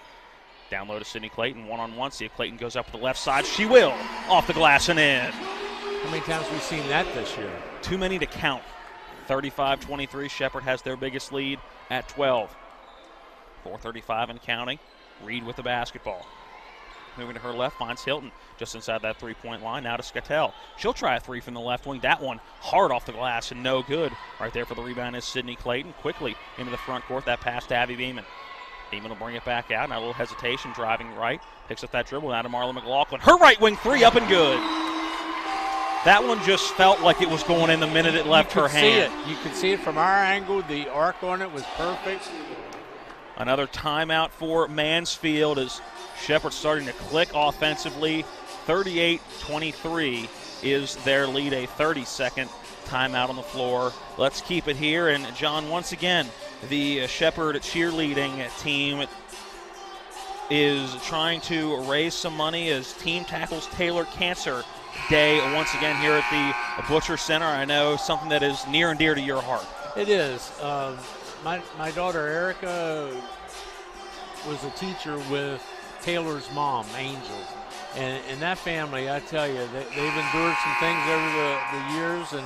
Down low to Sydney Clayton. One-on-one. See if Clayton goes up to the left side. She will. Off the glass and in. How many times have we seen that this year? Too many to count. 35-23. Shepherd has their biggest lead at 12. 4:35 and counting. Reed with the basketball. Moving to her left, finds Hilton just inside that three-point line. Now to Skattel. She'll try a three from the left wing. That one hard off the glass and no good. Right there for the rebound is Sydney Clayton. Quickly into the front court. That pass to Abby Beeman. Beeman will bring it back out. Now a little hesitation, driving right. Picks up that dribble. Now to Marla McLaughlin. Her right wing three up and good. That one just felt like it was going in the minute it left her hand. You could see it from our angle. The arc on it was perfect. Another timeout for Mansfield as Shepherd starting to click offensively. 38-23 is their lead, a 30-second timeout on the floor. Let's keep it here. And, John, once again, the Shepherd cheerleading team is trying to raise some money as team tackles Taylor Cancer Day once again here at the Butcher Center. I know something that is near and dear to your heart. It is. My daughter Erica was a teacher with Taylor's mom, Angel. And that family, I tell you, they've endured some things over the years, and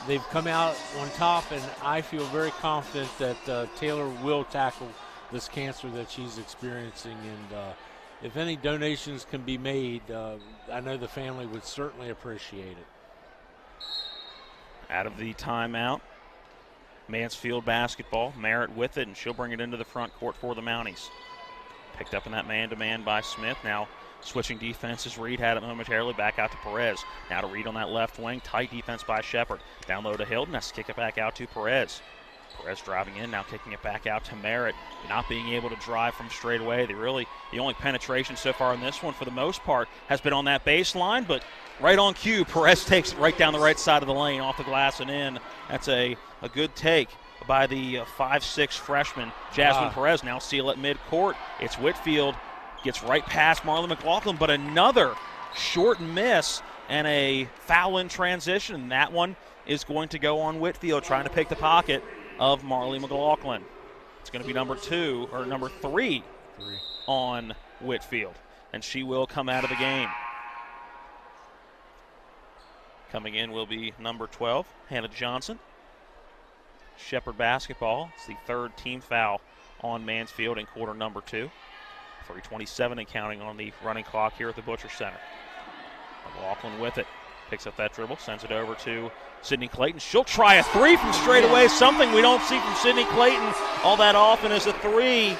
they've come out on top, and I feel very confident that Taylor will tackle this cancer that she's experiencing. And if any donations can be made, I know the family would certainly appreciate it. Out of the timeout, Mansfield basketball. Merritt with it, and she'll bring it into the front court for the Mounties. Picked up in that man-to-man by Smith. Now switching defenses. Reed had it momentarily. Back out to Perez. Now to Reed on that left wing. Tight defense by Shepherd. Down low to Hilton. Has to kick it back out to Perez. Perez driving in, now kicking it back out to Merritt. Not being able to drive from straight away. The only penetration so far in this one, for the most part, has been on that baseline, but right on cue, Perez takes it right down the right side of the lane, off the glass and in. That's a good take by the 5'6" freshman, Jasmine Perez. Now seal at midcourt. It's Whitfield. Gets right past Marlon McLaughlin, but another short miss and a foul in transition. And that one is going to go on Whitfield, trying to pick the pocket of Marley McLaughlin. It's going to be number 3 on Whitfield, and she will come out of the game. Coming in will be number 12, Hannah Johnson. Shepherd basketball. It's the third team foul on Mansfield in quarter number 2. 3:27 and counting on the running clock here at the Butcher Center. McLaughlin with it. Picks up that dribble, sends it over to Sydney Clayton. She'll try a three from straight away, something we don't see from Sydney Clayton all that often is a three,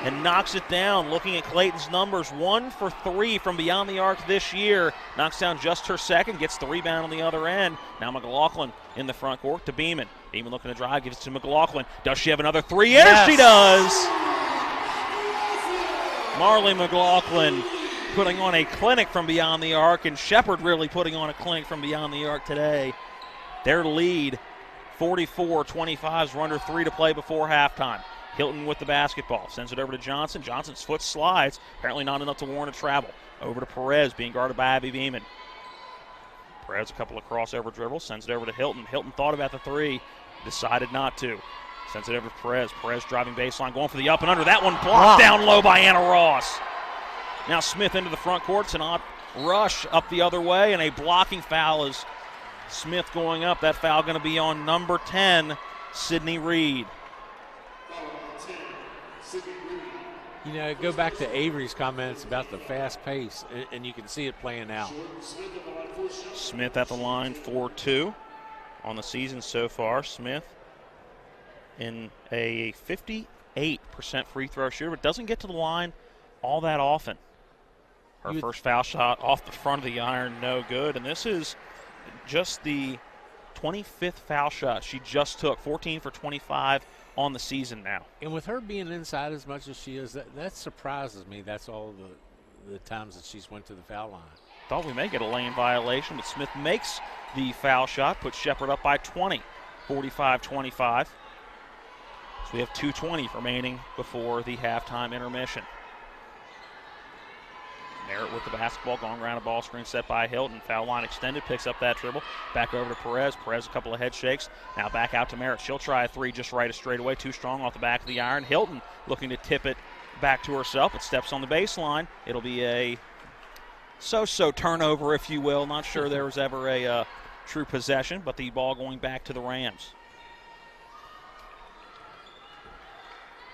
and knocks it down. Looking at Clayton's numbers, 1 for 3 from beyond the arc this year. Knocks down just her second, gets the rebound on the other end. Now McLaughlin in the front court to Beeman. Beeman looking to drive, gives it to McLaughlin. Does she have another three? Yes, she does! Marley McLaughlin putting on a clinic from beyond the arc, and Shepherd really putting on a clinic from beyond the arc today. Their lead, 44-25, we're under 3 to play before halftime. Hilton with the basketball, sends it over to Johnson. Johnson's foot slides, apparently not enough to warrant a travel. Over to Perez, being guarded by Abby Beeman. Perez, a couple of crossover dribbles, sends it over to Hilton. Hilton thought about the three, decided not to. Sends it over to Perez. Perez driving baseline, going for the up and under. That one blocked down low by Anna Ross. Now Smith into the front court. It's an odd rush up the other way, and a blocking foul is Smith going up. That foul going to be on number 10, Sydney Reed. You know, go back to Avery's comments about the fast pace, and you can see it playing out. Smith at the line for 2 on the season so far. Smith in a 58% free throw shooter, but doesn't get to the line all that often. Her first foul shot off the front of the iron, no good. And this is just the 25th foul shot she just took, 14 for 25 on the season now. And with her being inside as much as she is, that surprises me. That's all the times that she's went to the foul line. Thought we may get a lane violation, but Smith makes the foul shot, puts Shepherd up by 20, 45-25. So we have 2:20 remaining before the halftime intermission. Merritt with the basketball, going around a ball screen set by Hilton. Foul line extended, picks up that dribble. Back over to Perez. Perez a couple of head shakes. Now back out to Merritt. She'll try a three just right, a straightaway. Too strong off the back of the iron. Hilton looking to tip it back to herself. It steps on the baseline. It'll be a so-so turnover, if you will. Not sure there was ever a true possession, but the ball going back to the Rams.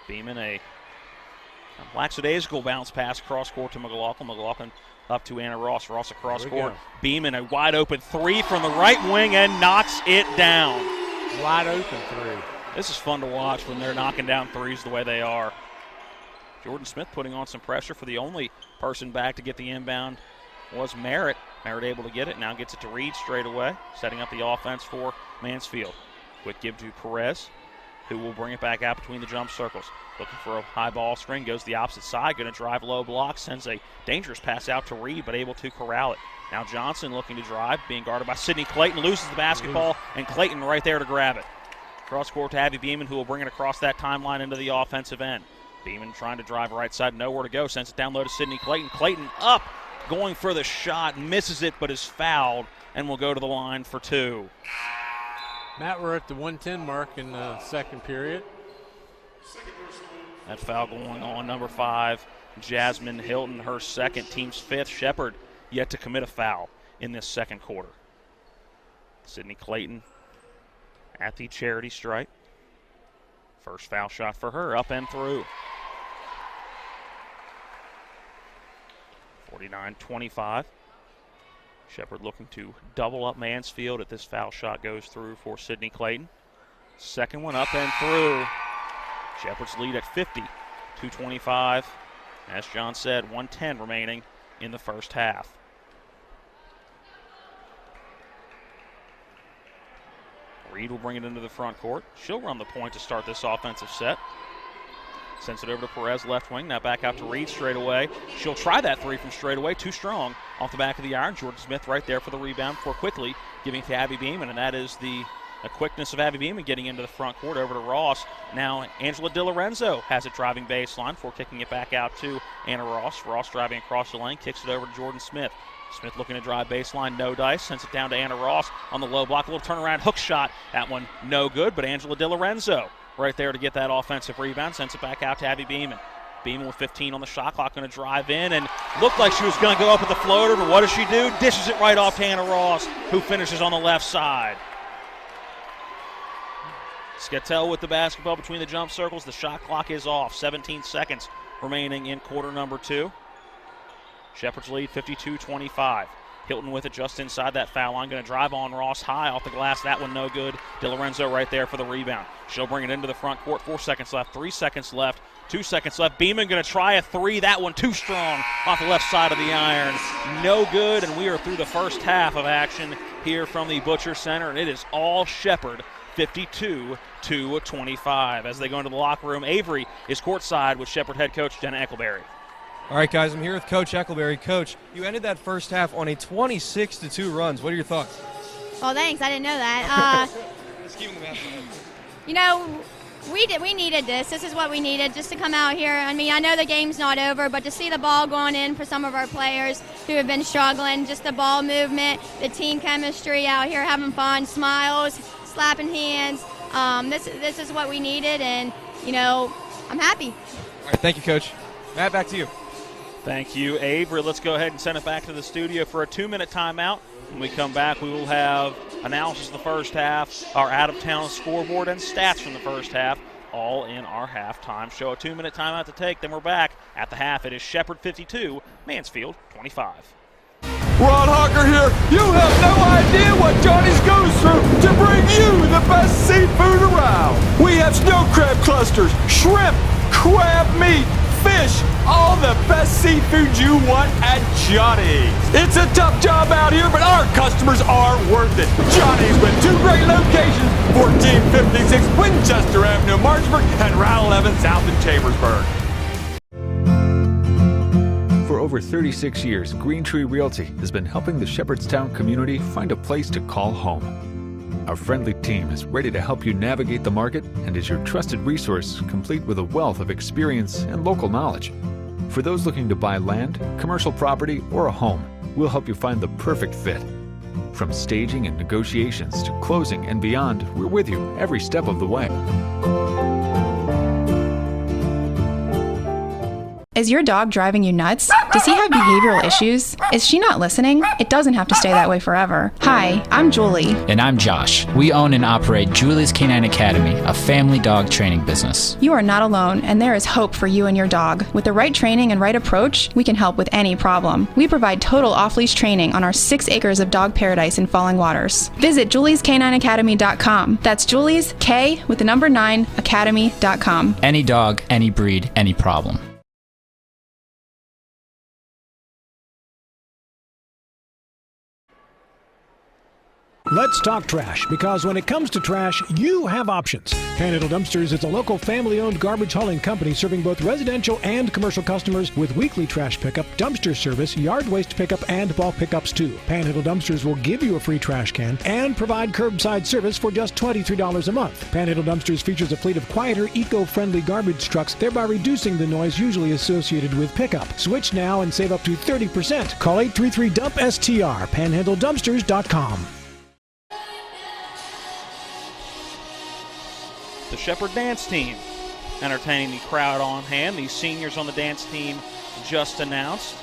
Beeman, a lackadaisical bounce pass cross court to McLaughlin. McLaughlin up to Anna Ross. Ross across court. Beeman, a wide open three from the right wing and knocks it down. Wide open three. This is fun to watch when they're knocking down threes the way they are. Jordan Smith putting on some pressure. For the only person back to get the inbound was Merritt. Merritt able to get it. Now gets it to Reed straight away, setting up the offense for Mansfield. Quick give to Perez, who will bring it back out between the jump circles. Looking for a high ball screen, goes the opposite side, going to drive low block, sends a dangerous pass out to Reed, but able to corral it. Now Johnson looking to drive, being guarded by Sydney Clayton, loses the basketball, and Clayton right there to grab it. Cross court to Abby Beeman, who will bring it across that timeline into the offensive end. Beeman trying to drive right side, nowhere to go, sends it down low to Sydney Clayton. Clayton up, going for the shot, misses it, but is fouled, and will go to the line for two. Matt, we're at the 1:10 mark in the second period. That foul going on, number 5, Jasmine Hilton, her second, team's 5th. Shepherd yet to commit a foul in this second quarter. Sydney Clayton at the charity stripe. First foul shot for her, up and through. 49-25. Shepherd looking to double up Mansfield if this foul shot goes through for Sydney Clayton. Second one up and through. Shepherd's lead at 50, 2:25. As John said, 1:10 remaining in the first half. Reed will bring it into the front court. She'll run the point to start this offensive set. Sends it over to Perez, left wing. Now back out to Reed straight away. She'll try that three from straight away. Too strong off the back of the iron. Jordan Smith right there for the rebound for quickly giving to Abby Beeman, and that is the quickness of Abby Beeman getting into the front court over to Ross. Now Angela DiLorenzo has it driving baseline for kicking it back out to Anna Ross. Ross driving across the lane, kicks it over to Jordan Smith. Smith looking to drive baseline, no dice, sends it down to Anna Ross on the low block. A little turnaround hook shot. That one no good, but Angela DiLorenzo right there to get that offensive rebound, sends it back out to Abby Beeman. Beeman with 15 on the shot clock, going to drive in and looked like she was going to go up with the floater, but what does she do? Dishes it right off to Anna Ross, who finishes on the left side. Skattel with the basketball between the jump circles. The shot clock is off. 17 seconds remaining in quarter number 2. Shepherd's lead 52-25. Hilton with it just inside that foul line. Going to drive on Ross high off the glass. That one no good. DiLorenzo right there for the rebound. She'll bring it into the front court. 4 seconds left. 3 seconds left. 2 seconds left. Beeman going to try a three. That one too strong off the left side of the iron. No good, and we are through the first half of action here from the Butcher Center, and it is all Shepherd. 52-25. As they go into the locker room, Avery is courtside with Shepherd head coach Jenna Eckleberry. All right, guys, I'm here with Coach Eckleberry. Coach, you ended that first half on a 26-2 runs. What are your thoughts? Well, thanks. I didn't know that. Let's keep them you know, we needed this. This is what we needed, just to come out here. I mean, I know the game's not over, but to see the ball going in for some of our players who have been struggling, just the ball movement, the team chemistry out here having fun, smiles, slapping hands. This is what we needed, and, you know, I'm happy. All right, thank you, Coach. Matt, back to you. Thank you, Avery. Let's go ahead and send it back to the studio for a 2-minute timeout. When we come back, we will have analysis of the first half, our out-of-town scoreboard, and stats from the first half, all in our halftime show. A 2-minute timeout to take, then we're back. At the half, it is Shepherd 52, Mansfield 25. Ron Hawker here. You have no idea what Johnny's goes through to bring you the best seafood around. We have snow crab clusters, shrimp, crab meat, fish, all the best seafood you want at Johnny's. It's a tough job out here, but our customers are worth it. Johnny's with 2 great locations, 1456 Winchester Avenue, Martinsburg, and Route 11 South in Chambersburg. For over 36 years, Green Tree Realty has been helping the Shepherdstown community find a place to call home. Our friendly team is ready to help you navigate the market and is your trusted resource, complete with a wealth of experience and local knowledge. For those looking to buy land, commercial property, or a home, we'll help you find the perfect fit. From staging and negotiations to closing and beyond, we're with you every step of the way. Is your dog driving you nuts? Does he have behavioral issues? Is she not listening? It doesn't have to stay that way forever. Hi, I'm Julie. And I'm Josh. We own and operate Julie's Canine Academy, a family dog training business. You are not alone, and there is hope for you and your dog. With the right training and right approach, we can help with any problem. We provide total off-leash training on our 6 acres of dog paradise in Falling Waters. Visit juliescanineacademy.com. That's Julie's, K with the number 9, academy.com. Any dog, any breed, any problem. Let's talk trash, because when it comes to trash, you have options. Panhandle Dumpsters is a local family-owned garbage hauling company serving both residential and commercial customers with weekly trash pickup, dumpster service, yard waste pickup, and bulk pickups too. Panhandle Dumpsters will give you a free trash can and provide curbside service for just $23 a month. Panhandle Dumpsters features a fleet of quieter, eco-friendly garbage trucks, thereby reducing the noise usually associated with pickup. Switch now and save up to 30%. Call 833-DUMP-STR, panhandledumpsters.com. The Shepherd dance team entertaining the crowd on hand. The seniors on the dance team just announced.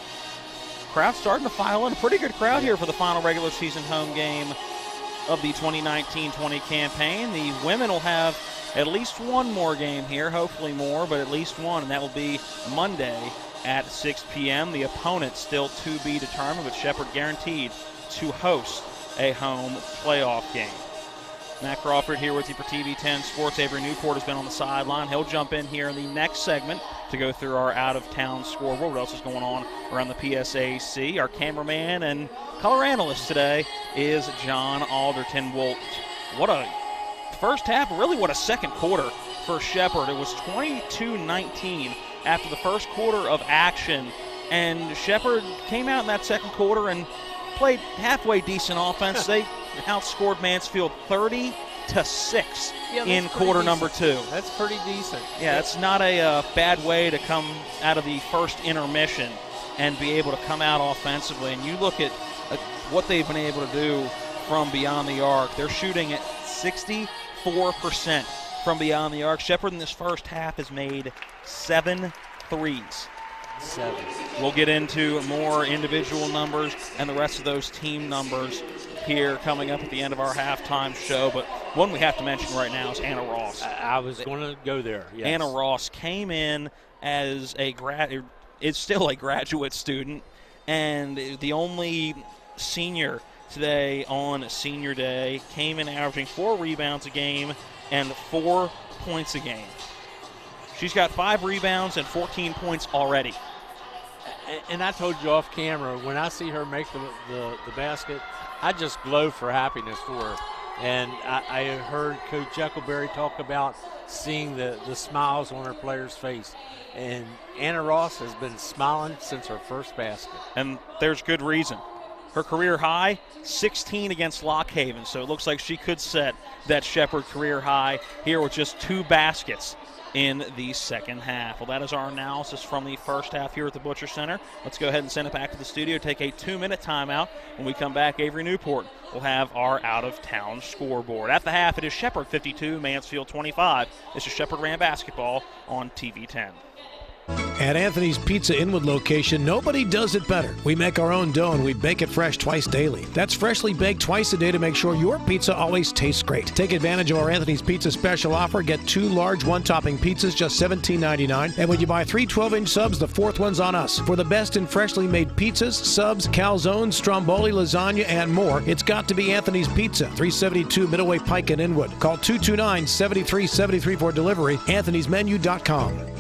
Crowd starting to file in. A pretty good crowd here for the final regular season home game of the 2019-20 campaign. The women will have at least one more game here, hopefully more, but at least one, and that will be Monday at 6 p.m. The opponent still to be determined, but Shepherd guaranteed to host a home playoff game. Matt Crawford here with you for TV10 Sports. Avery Newport has been on the sideline. He'll jump in here in the next segment to go through our out-of-town scoreboard. What else is going on around the PSAC? Our cameraman and color analyst today is John Alderton. Well, what a first half, really what a second quarter for Shepherd. It was 22-19 after the first quarter of action, and Shepherd came out in that second quarter and played halfway decent offense. They outscored Mansfield 30-6 in quarter number 2. That's pretty decent. Yeah, that's not a bad way to come out of the first intermission and be able to come out offensively. And you look at what they've been able to do from beyond the arc. They're shooting at 64% from beyond the arc. Shepherd in this first half has made 7 threes. 7. We'll get into more individual numbers and the rest of those team numbers here coming up at the end of our halftime show. But one we have to mention right now is Anna Ross. I was going to go there. Yes. Anna Ross came in as is still a graduate student, and the only senior today on senior day, came in averaging 4 rebounds a game and 4 points a game. She's got 5 rebounds and 14 points already. And I told you off camera, when I see her make the basket, I just glow for happiness for her. And I heard Coach Eccleberry talk about seeing the smiles on her players' face. And Anna Ross has been smiling since her first basket. And there's good reason. Her career high, 16 against Lock Haven. So it looks like she could set that Shepherd career high here with just 2 baskets in the second half. Well, that is our analysis from the first half here at the Butcher Center. Let's go ahead and send it back to the studio, take a 2-minute timeout. When we come back, Avery Newport will have our out-of-town scoreboard. At the half, it is Shepherd 52, Mansfield 25. This is Shepherd Ram basketball on TV10. At Anthony's Pizza Inwood location, nobody does it better. We make our own dough and we bake it fresh twice daily. That's freshly baked twice a day to make sure your pizza always tastes great. Take advantage of our Anthony's Pizza special offer. Get 2 large 1-topping pizzas, just $17.99. And when you buy 3 12-inch subs, the 4th one's on us. For the best in freshly made pizzas, subs, calzones, stromboli, lasagna, and more, it's got to be Anthony's Pizza, 372 Middleway Pike in Inwood. Call 229-7373 for delivery, anthonysmenu.com.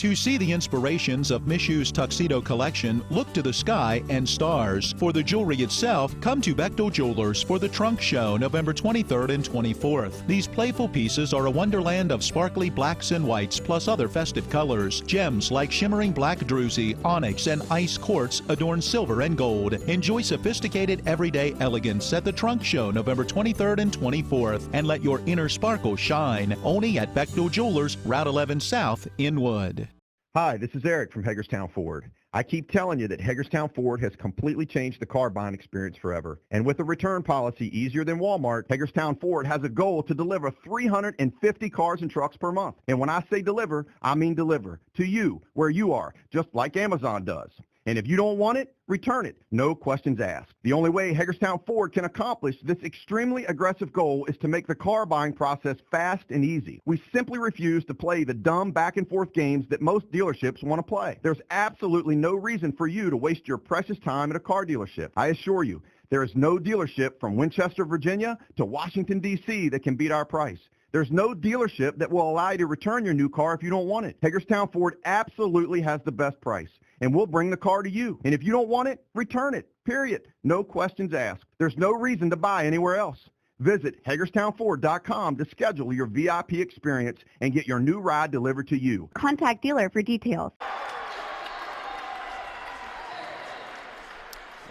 To see the inspirations of Miss Yu's tuxedo collection, look to the sky and stars. For the jewelry itself, come to Bechtel Jewelers for the Trunk Show, November 23rd and 24th. These playful pieces are a wonderland of sparkly blacks and whites, plus other festive colors. Gems like shimmering black druzy, onyx, and ice quartz adorn silver and gold. Enjoy sophisticated everyday elegance at the Trunk Show, November 23rd and 24th, and let your inner sparkle shine. Only at Bechtel Jewelers, Route 11 South, in Wood. Hi, this is Eric from Hagerstown Ford. I keep telling you that Hagerstown Ford has completely changed the car buying experience forever. And with a return policy easier than Walmart, Hagerstown Ford has a goal to deliver 350 cars and trucks per month. And when I say deliver, I mean deliver to you, where you are, just like Amazon does. And if you don't want it, return it. No questions asked. The only way Hagerstown Ford can accomplish this extremely aggressive goal is to make the car buying process fast and easy. We simply refuse to play the dumb back and forth games that most dealerships want to play. There's absolutely no reason for you to waste your precious time at a car dealership. I assure you, there is no dealership from Winchester, Virginia to Washington, D.C. that can beat our price. There's no dealership that will allow you to return your new car if you don't want it. Hagerstown Ford absolutely has the best price, and we'll bring the car to you. And if you don't want it, return it, period. No questions asked. There's no reason to buy anywhere else. Visit HagerstownFord.com to schedule your VIP experience and get your new ride delivered to you. Contact dealer for details.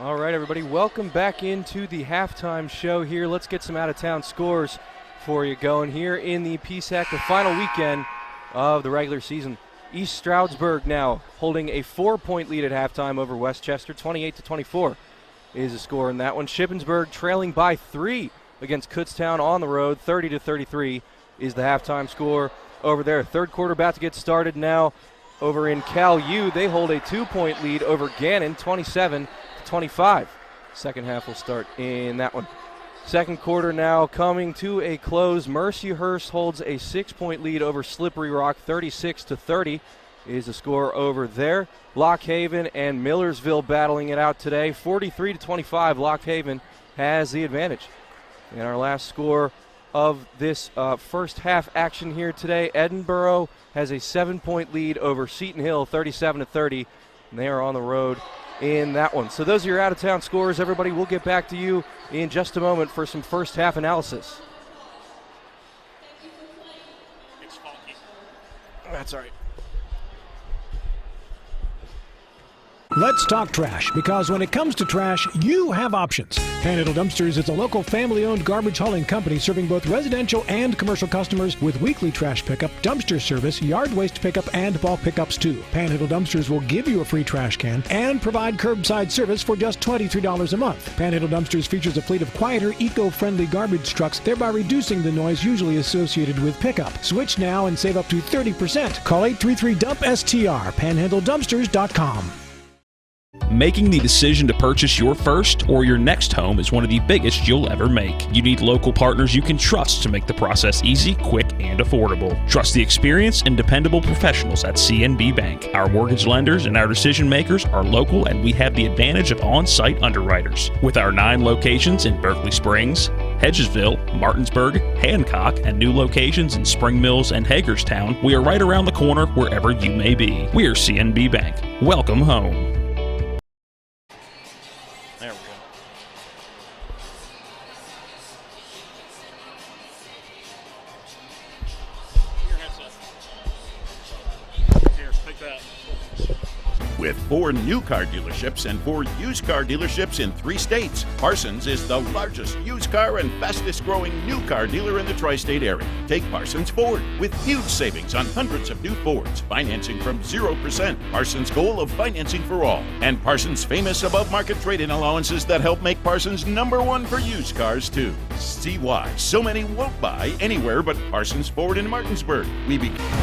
All right, everybody, welcome back into the halftime show here. Let's get some out-of-town scores for you going here in the PSAC, the final weekend of the regular season. East Stroudsburg now holding a 4-point lead at halftime over Westchester. 28-24 is the score in that one. Shippensburg trailing by 3 against Kutztown on the road. 30-33 is the halftime score over there. Third quarter about to get started now over in Cal U. They hold a 2-point lead over Gannon, 27-25. Second half will start in that one. Second quarter now coming to a close. Mercyhurst holds a 6-point lead over Slippery Rock. 36-30 is the score over there. Lock Haven and Millersville battling it out today. 43-25, Lock Haven has the advantage. And our last score of this first half action here today, Edinburgh has a 7-point lead over Seton Hill, 37-30. And they are on the road in that one. So those are your out-of-town scores, everybody. We'll get back to you in just a moment for some first half analysis. It's funky. That's all right. Let's talk trash, because when it comes to trash, you have options. Panhandle Dumpsters is a local family-owned garbage hauling company serving both residential and commercial customers with weekly trash pickup, dumpster service, yard waste pickup, and bulk pickups too. Panhandle Dumpsters will give you a free trash can and provide curbside service for just $23 a month. Panhandle Dumpsters features a fleet of quieter, eco-friendly garbage trucks, thereby reducing the noise usually associated with pickup. Switch now and save up to 30%. Call 833-DUMP-STR, panhandledumpsters.com. Making the decision to purchase your first or your next home is one of the biggest you'll ever make. You need local partners you can trust to make the process easy, quick, and affordable. Trust the experience and dependable professionals at CNB Bank. Our mortgage lenders and our decision makers are local, and we have the advantage of on-site underwriters. With our 9 locations in Berkeley Springs, Hedgesville, Martinsburg, Hancock, and new locations in Spring Mills and Hagerstown, we are right around the corner wherever you may be. We are CNB Bank. Welcome home. There we go. Your headset. Here, take that. With 4 new car dealerships and 4 used car dealerships in 3 states, Parsons is the largest used car and fastest growing new car dealer in the tri-state area. Take Parsons Ford with huge savings on hundreds of new Fords, financing from 0%, Parsons' goal of financing for all, and Parsons' famous above-market trade-in allowances that help make Parsons #1 for used cars too. See why so many won't buy anywhere but Parsons Ford in Martinsburg.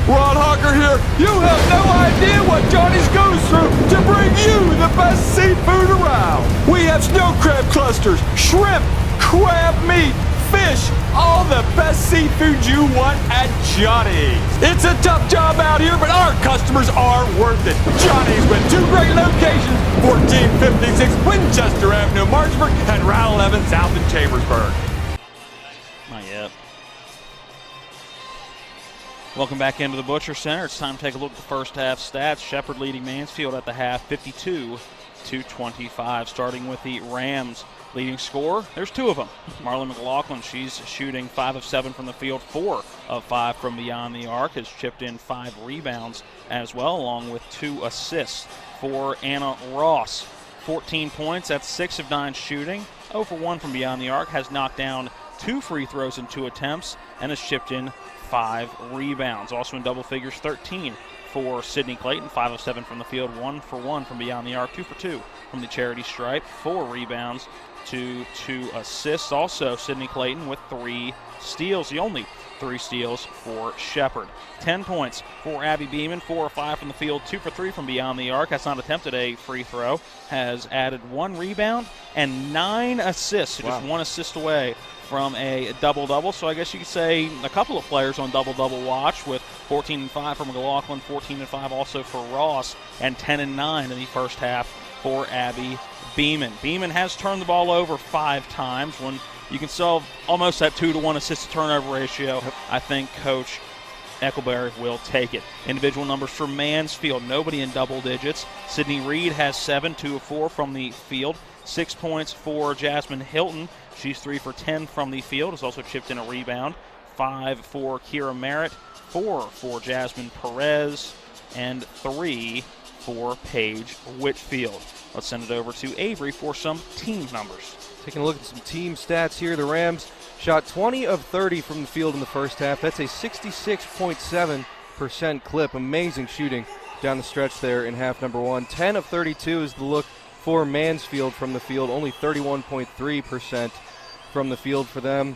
Ron Hawker here. You have no idea what Johnny's goes through to bring you the best seafood around. We have snow crab clusters, shrimp, crab meat, fish, all the best seafood you want at Johnny's. It's a tough job out here, but our customers are worth it. Johnny's with 2 great locations, 1456 Winchester Avenue, Martinsburg, and Route 11 South in Chambersburg. Not yet. Welcome back into the Butcher Center. It's time to take a look at the first half stats. Shepherd leading Mansfield at the half, 52-25. Starting with the Rams leading scorer. There's two of them. Marlon McLaughlin, she's shooting 5 of 7 from the field, 4 of 5 from beyond the arc. Has chipped in 5 rebounds as well, along with 2 assists for Anna Ross. 14 points, that's 6 of 9 shooting. 0 for 1 from beyond the arc. Has knocked down 2 free throws in 2 attempts and has chipped in 5 rebounds. Also in double figures, 13 for Sydney Clayton, 5 of 7 from the field, 1 for 1 from beyond the arc, 2 for 2 from the charity stripe, 4 rebounds to 2 assists. Also Sydney Clayton with 3 steals, the only 3 steals for Shepherd. 10 points for Abby Beeman, 4 or 5 from the field, 2 for 3 from beyond the arc. Has not attempted a free throw. Has added 1 rebound and 9 assists. Wow. Just 1 assist away from a double-double. So I guess you could say a couple of players on double-double watch, with 14 and 5 for McLaughlin, 14 and 5 also for Ross, and 10 and 9 in the first half for Abby Beeman. Beeman has turned the ball over 5 times. When you can solve almost that 2-to-1 assist-to-turnover ratio, I think Coach Eckelberry will take it. Individual numbers for Mansfield, nobody in double digits. Sydney Reed has 7, 2 of 4 from the field. 6 points for Jasmine Hilton. She's 3 for 10 from the field. Has also chipped in a rebound. 5 for Kira Merritt. 4 for Jasmine Perez. And 3 for Paige Whitfield. Let's send it over to Avery for some team numbers. Taking a look at some team stats here. The Rams shot 20 of 30 from the field in the first half. That's a 66.7% clip. Amazing shooting down the stretch there in half number 1. 10 of 32 is the look for Mansfield from the field. Only 31.3% from the field for them.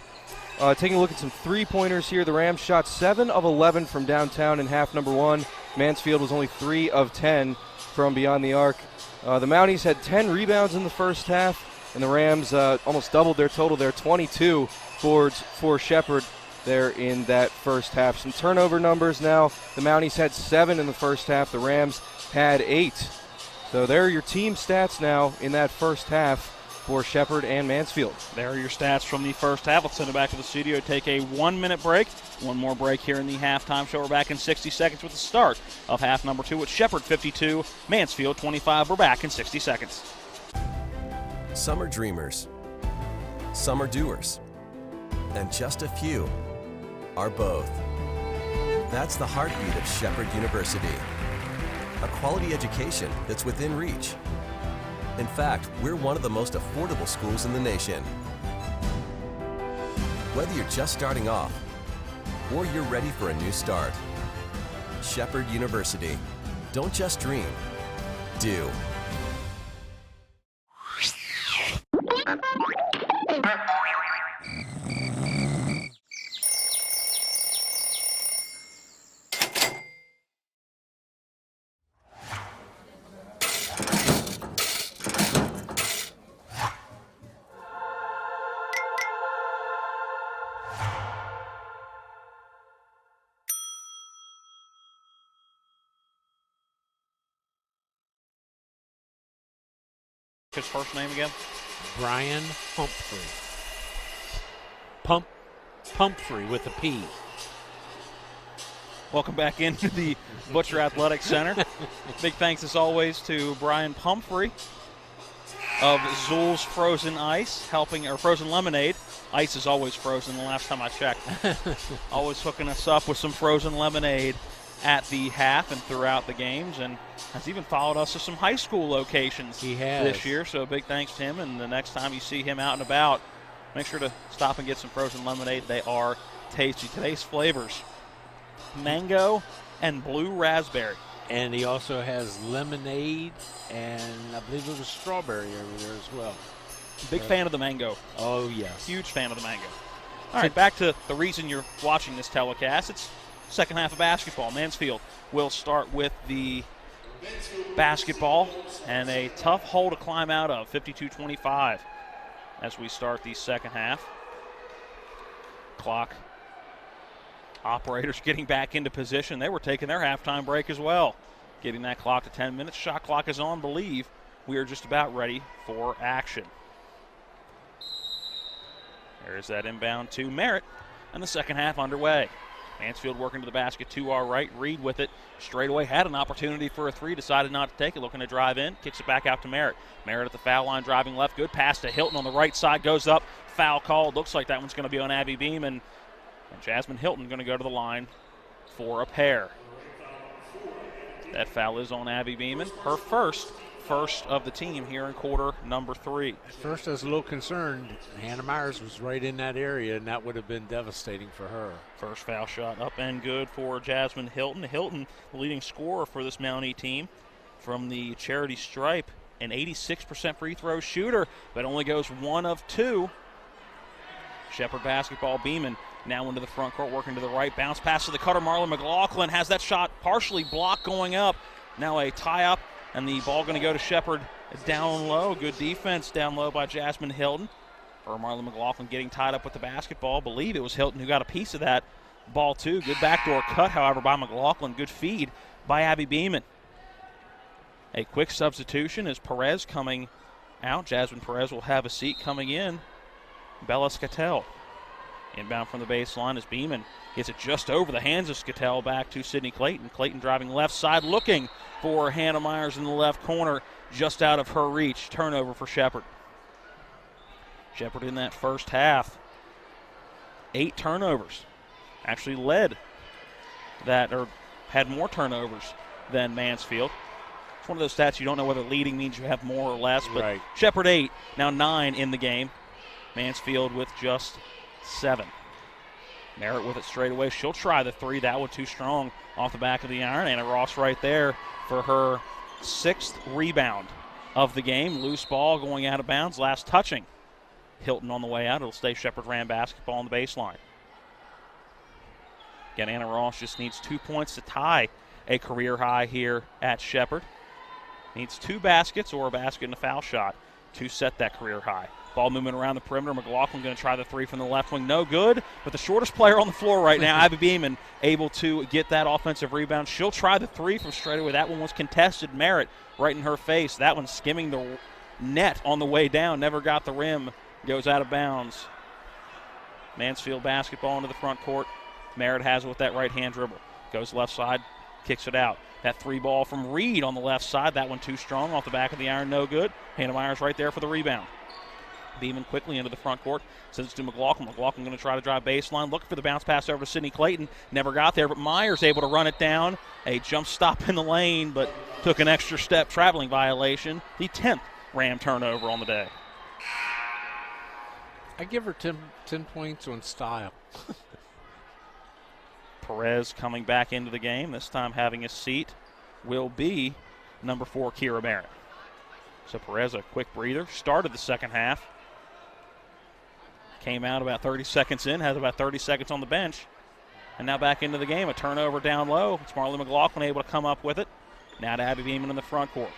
Taking a look at some three-pointers here. The Rams shot 7 of 11 from downtown in half number 1. Mansfield was only 3 of 10 from beyond the arc. The Mounties had 10 rebounds in the first half, and the Rams almost doubled their total there, 22 boards for Shepherd there in that first half. Some turnover numbers now. The Mounties had 7 in the first half. The Rams had 8. So there are your team stats now in that first half for Shepherd and Mansfield. There are your stats from the first half. Let's send it back to the studio, take a 1-minute break. One more break here in the halftime show. We're back in 60 seconds with the start of half number 2 with Shepherd 52, Mansfield 25. We're back in 60 seconds. Some are dreamers, some are doers, and just a few are both. That's the heartbeat of Shepherd University. A quality education that's within reach. In fact, we're one of the most affordable schools in the nation. Whether you're just starting off or you're ready for a new start, Shepherd University. Don't just dream, do. His first name again? Brian Pumphrey. Pumphrey with a P. Welcome back into the Butcher Athletic Center. Big thanks as always to Brian Pumphrey of Zool's Frozen Ice, Frozen Lemonade. Ice is always frozen the last time I checked. Always hooking us up with some frozen lemonade at the half and throughout the games, and has even followed us to some high school locations this year. So a big thanks to him, and the next time you see him out and about, make sure to stop and get some frozen lemonade. They are tasty. Today's flavors, mango and blue raspberry. And he also has lemonade, and I believe it was strawberry over there as well. Big fan of the mango. Oh, yes. Huge fan of the mango. All right, back to the reason you're watching this telecast. It's second half of basketball. Mansfield will start with the basketball, and a tough hole to climb out of, 52-25 as we start the second half. Clock operators getting back into position. They were taking their halftime break as well, getting that clock to 10 minutes. Shot clock is on. Believe we are just about ready for action. There's that inbound to Merritt, and the second half underway. Mansfield working to the basket to our right. Reed with it. Straightaway had an opportunity for a three. Decided not to take it. Looking to drive in. Kicks it back out to Merritt. Merritt at the foul line driving left. Good pass to Hilton on the right side. Goes up. Foul called. Looks like that one's going to be on Abby Beeman. And Jasmine Hilton going to go to the line for a pair. That foul is on Abby Beeman. Her first of the team here in quarter number 3. At first I was a little concerned. Hannah Myers was right in that area, and that would have been devastating for her. First foul shot up and good for Jasmine Hilton. Hilton, the leading scorer for this Mountie team from the charity stripe, an 86% free throw shooter, but only goes 1 of 2. Shepherd basketball. Beeman now into the front court, working to the right. Bounce pass to the cutter. Marlon McLaughlin has that shot partially blocked going up. Now a tie-up, and the ball going to go to Shepherd down low. Good defense down low by Jasmine Hilton. For Marlon McLaughlin getting tied up with the basketball. Believe it was Hilton who got a piece of that ball too. Good backdoor cut, however, by McLaughlin. Good feed by Abby Beeman. A quick substitution is Perez coming out. Jasmine Perez will have a seat coming in. Bella Scattell inbound from the baseline as Beeman gets it just over the hands of Scattell back to Sydney Clayton. Clayton driving left side, looking for Hannah Myers in the left corner, just out of her reach. Turnover for Shepherd. Shepherd in that first half, 8 turnovers. Actually led that, or had more turnovers than Mansfield. It's one of those stats you don't know whether leading means you have more or less, but right. Shepherd 8, now 9 in the game. Mansfield with just 7. Merritt with it straight away. She'll try the 3. That one too strong off the back of the iron. Anna Ross right there for her 6th rebound of the game. Loose ball going out of bounds. Last touching Hilton on the way out. It'll stay Shepherd Ram basketball on the baseline. Again, Anna Ross just needs 2 points to tie a career high here at Shepherd. Needs 2 baskets or a basket and a foul shot to set that career high. Ball movement around the perimeter. McLaughlin going to try the 3 from the left wing. No good, but the shortest player on the floor right now, Abby Beeman, able to get that offensive rebound. She'll try the 3 from straight away. That one was contested. Merritt right in her face. That one skimming the net on the way down. Never got the rim. Goes out of bounds. Mansfield basketball into the front court. Merritt has it with that right-hand dribble. Goes left side, kicks it out. That 3 ball from Reed on the left side. That one too strong off the back of the iron. No good. Hannah Myers right there for the rebound. Beeman quickly into the front court. Sends it to McLaughlin. McLaughlin going to try to drive baseline. Looking for the bounce pass over to Sydney Clayton. Never got there, but Myers able to run it down. A jump stop in the lane, but took an extra step. Traveling violation. The 10th Ram turnover on the day. I give her 10 points on style. Perez coming back into the game. This time having a seat will be number 4, Kira Merritt. So Perez, a quick breather. Started the second half. Came out about 30 seconds in, has about 30 seconds on the bench. And now back into the game. A turnover down low. It's Marley McLaughlin able to come up with it. Now to Abby Beeman in the front court.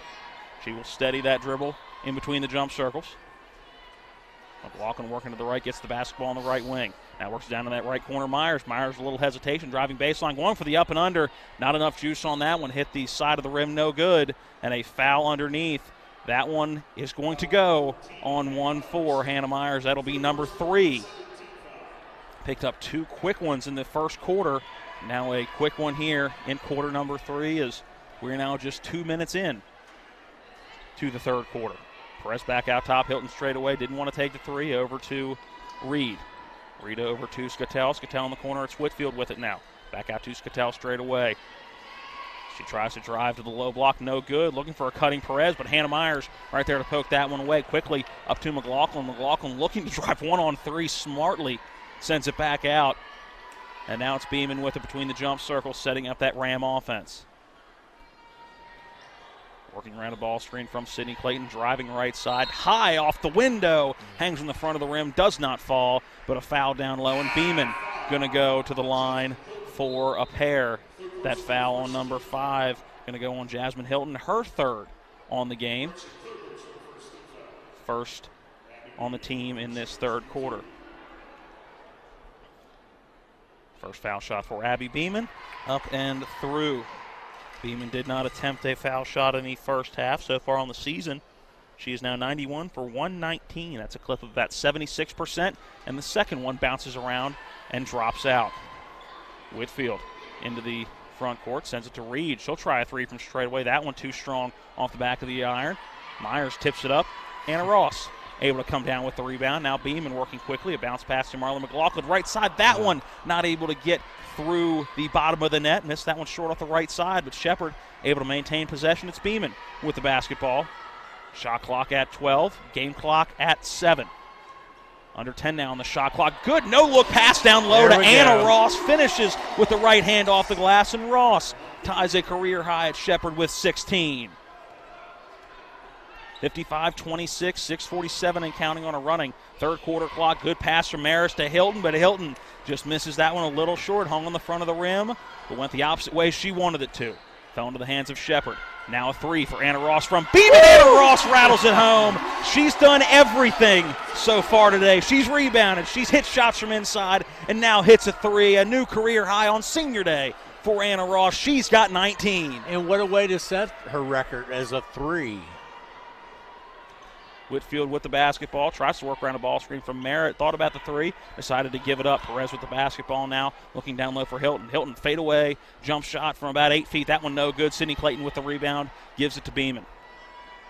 She will steady that dribble in between the jump circles. McLaughlin working to the right, gets the basketball on the right wing. Now works down in that right corner. Myers a little hesitation, driving baseline, going for the up and under. Not enough juice on that one. Hit the side of the rim, no good. And a foul underneath. That one is going to go on 1-4. Hannah Myers, that'll be number 3. Picked up 2 quick ones in the first quarter. Now a quick one here in quarter number 3 as we're now just 2 minutes in to the third quarter. Press back out top. Hilton straight away. Didn't want to take the 3. Over to Reed. Reed over to Scattell. Scattell in the corner. It's Whitfield with it now. Back out to Scattell straight away. She tries to drive to the low block. No good. Looking for a cutting Perez, but Hannah Myers right there to poke that one away. Quickly up to McLaughlin. McLaughlin looking to drive 1-on-3 smartly. Sends it back out. And now it's Beeman with it between the jump circles, setting up that Ram offense. Working around a ball screen from Sydney Clayton, driving right side, high off the window, hangs in the front of the rim, does not fall, but a foul down low, and Beeman going to go to the line for a pair. That foul on number 5 going to go on Jasmine Hilton, her 3rd on the game. First on the team in this third quarter. First foul shot for Abby Beeman, up and through. Beeman did not attempt a foul shot in the first half so far on the season. She is now 91 for 119. That's a clip of about 76%. And the second one bounces around and drops out. Whitfield into the front court, sends it to Reed. She'll try a three from straight away. That one too strong off the back of the iron. Myers tips it up. Anna Ross able to come down with the rebound. Now Beeman working quickly. A bounce pass to Marlon McLaughlin. Right side. That one not able to get through the bottom of the net. Missed that one short off the right side, but Shepherd able to maintain possession. It's Beeman with the basketball. Shot clock at 12. Game clock at 7. Under 10 now on the shot clock. Good no-look pass down low to Anna Ross. Finishes with the right hand off the glass, and Ross ties a career high at Shepherd with 16. 55-26, 6:47 and counting on a running third quarter clock. Good pass from Maris to Hilton, but Hilton just misses that one a little short. Hung on the front of the rim, but went the opposite way she wanted it to. Fell into the hands of Shepherd. Now a three for Anna Ross from Beeman. Anna Ross rattles it home. She's done everything so far today. She's rebounded. She's hit shots from inside and now hits a three. A new career high on senior day for Anna Ross. She's got 19. And what a way to set her record as a three. Whitfield with the basketball, tries to work around a ball screen from Merritt, thought about the three, decided to give it up. Perez with the basketball now, looking down low for Hilton. Hilton fade away, jump shot from about 8 feet. That one no good. Sydney Clayton with the rebound, gives it to Beeman.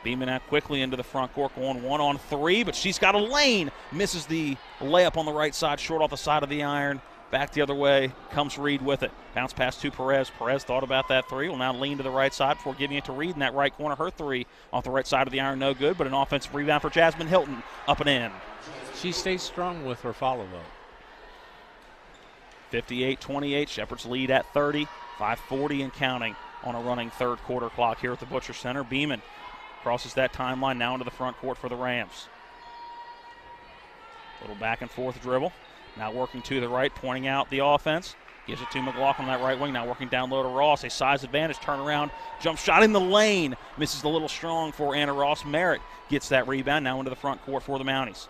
Beeman out quickly into the front court, going 1-on-3, but she's got a lane. Misses the layup on the right side, short off the side of the iron. Back the other way, comes Reed with it. Bounce pass to Perez. Perez thought about that three. Will now lean to the right side before giving it to Reed in that right corner. Her three off the right side of the iron, no good, but an offensive rebound for Jasmine Hilton. Up and in. She stays strong with her follow, though. 58-28, Shepherd's lead at 30. 5:40 and counting on a running third quarter clock here at the Butcher Center. Beeman crosses that timeline now into the front court for the Rams. Little back and forth dribble. Now working to the right, pointing out the offense. Gives it to McLaughlin on that right wing. Now working down low to Ross. A size advantage. Turn around. Jump shot in the lane. Misses a little strong for Anna Ross. Merritt gets that rebound. Now into the front court for the Mounties.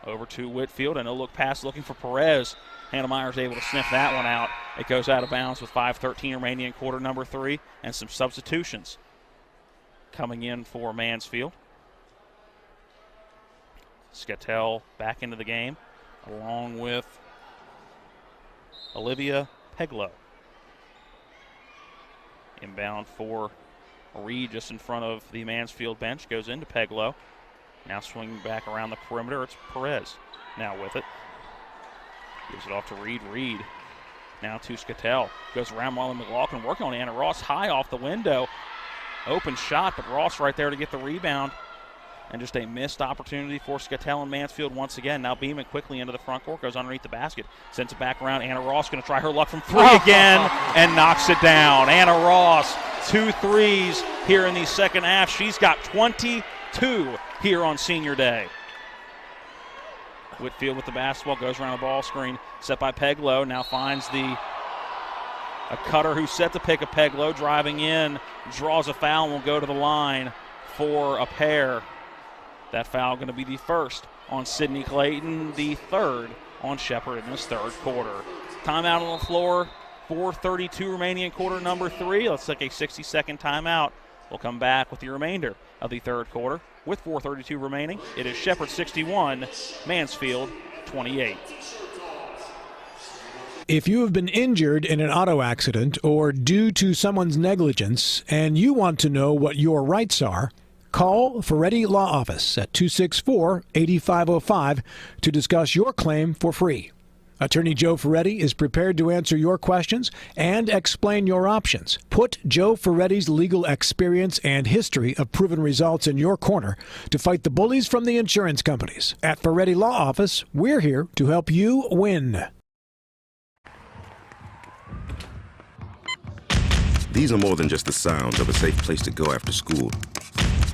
Over to Whitfield. A no-look pass looking for Perez. Hannah Myers able to sniff that one out. It goes out of bounds with 5:13 remaining in quarter number 3. And some substitutions coming in for Mansfield. Skattel back into the game, along with Olivia Peglow. Inbound for Reed just in front of the Mansfield bench. Goes into Peglow. Now swinging back around the perimeter, it's Perez now with it. Gives it off to Reed. Reed now to Skattel. Goes around Marlon McLaughlin, working on Anna Ross. High off the window. Open shot, but Ross right there to get the rebound. And just a missed opportunity for Skattel and Mansfield once again. Now Beeman quickly into the front court, goes underneath the basket, sends it back around. Anna Ross going to try her luck from three again and knocks it down. Anna Ross, 2 threes here in the second half. She's got 22 here on senior day. Whitfield with the basketball, goes around a ball screen, set by Peglow. Now finds a cutter who's set to pick a Peglow, driving in, draws a foul, and will go to the line for a pair. That foul going to be the first on Sydney Clayton, the third on Shepherd in this third quarter. Timeout on the floor, 4:32 remaining in quarter number 3. Let's take a 60-second timeout. We'll come back with the remainder of the third quarter with 4:32 remaining. It is Shepherd 61, Mansfield 28. If you have been injured in an auto accident or due to someone's negligence and you want to know what your rights are, call Ferretti Law Office at 264-8505 to discuss your claim for free. Attorney Joe Ferretti is prepared to answer your questions and explain your options. Put Joe Ferretti's legal experience and history of proven results in your corner to fight the bullies from the insurance companies. At Ferretti Law Office, we're here to help you win. These are more than just the sounds of a safe place to go after school.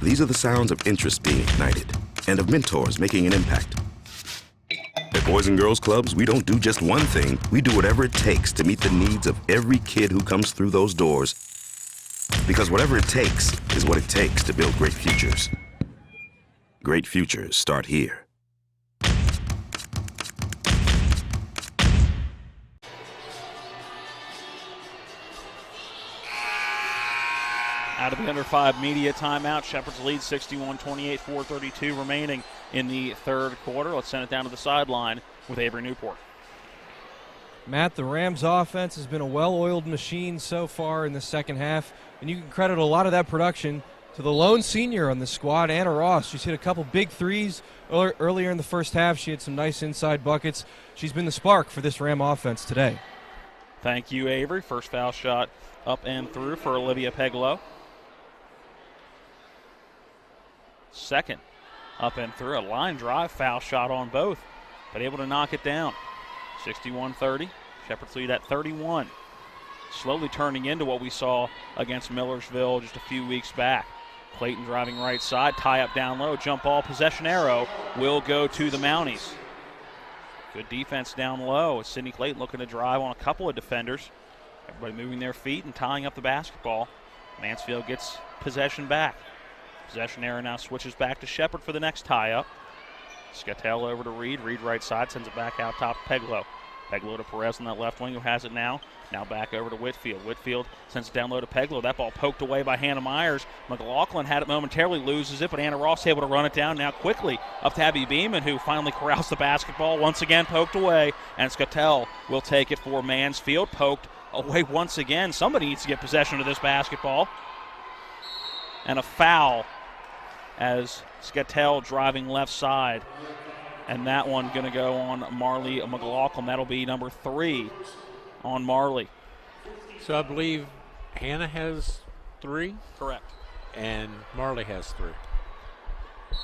These are the sounds of interest being ignited and of mentors making an impact. At Boys and Girls Clubs, we don't do just one thing. We do whatever it takes to meet the needs of every kid who comes through those doors. Because whatever it takes is what it takes to build great futures. Great futures start here. Out of the under 5 media timeout, Shepherd's lead 61-28, 4:32 remaining in the third quarter. Let's send it down to the sideline with Avery Newport. Matt, the Rams offense has been a well-oiled machine so far in the second half, and you can credit a lot of that production to the lone senior on the squad, Anna Ross. She's hit a couple big threes earlier in the first half. She had some nice inside buckets. She's been the spark for this Ram offense today. Thank you, Avery. First foul shot up and through for Olivia Peglow. Second up and through. A line drive foul shot on both, but able to knock it down. 61-30. Shepherd's lead at 31. Slowly turning into what we saw against Millersville just a few weeks back. Clayton driving right side, tie up down low, jump ball, possession arrow will go to the Mounties. Good defense down low. Sydney Clayton looking to drive on a couple of defenders. Everybody moving their feet and tying up the basketball. Mansfield gets possession back. Possession arrow now switches back to Shepherd for the next tie-up. Skattel over to Reed. Reed right side, sends it back out top to Peglow. Peglow to Perez on that left wing, who has it now. Now back over to Whitfield. Whitfield sends it down low to Peglow. That ball poked away by Hannah Myers. McLaughlin had it momentarily, loses it, but Anna Ross able to run it down now quickly up to Abby Beeman, who finally corrals the basketball. Once again poked away, and Skattel will take it for Mansfield. Poked away once again. Somebody needs to get possession of this basketball. And a foul as Skattel driving left side. And that one going to go on Marley McLaughlin. That'll be number 3 on Marley. So I believe Hannah has 3? Correct. And Marley has 3.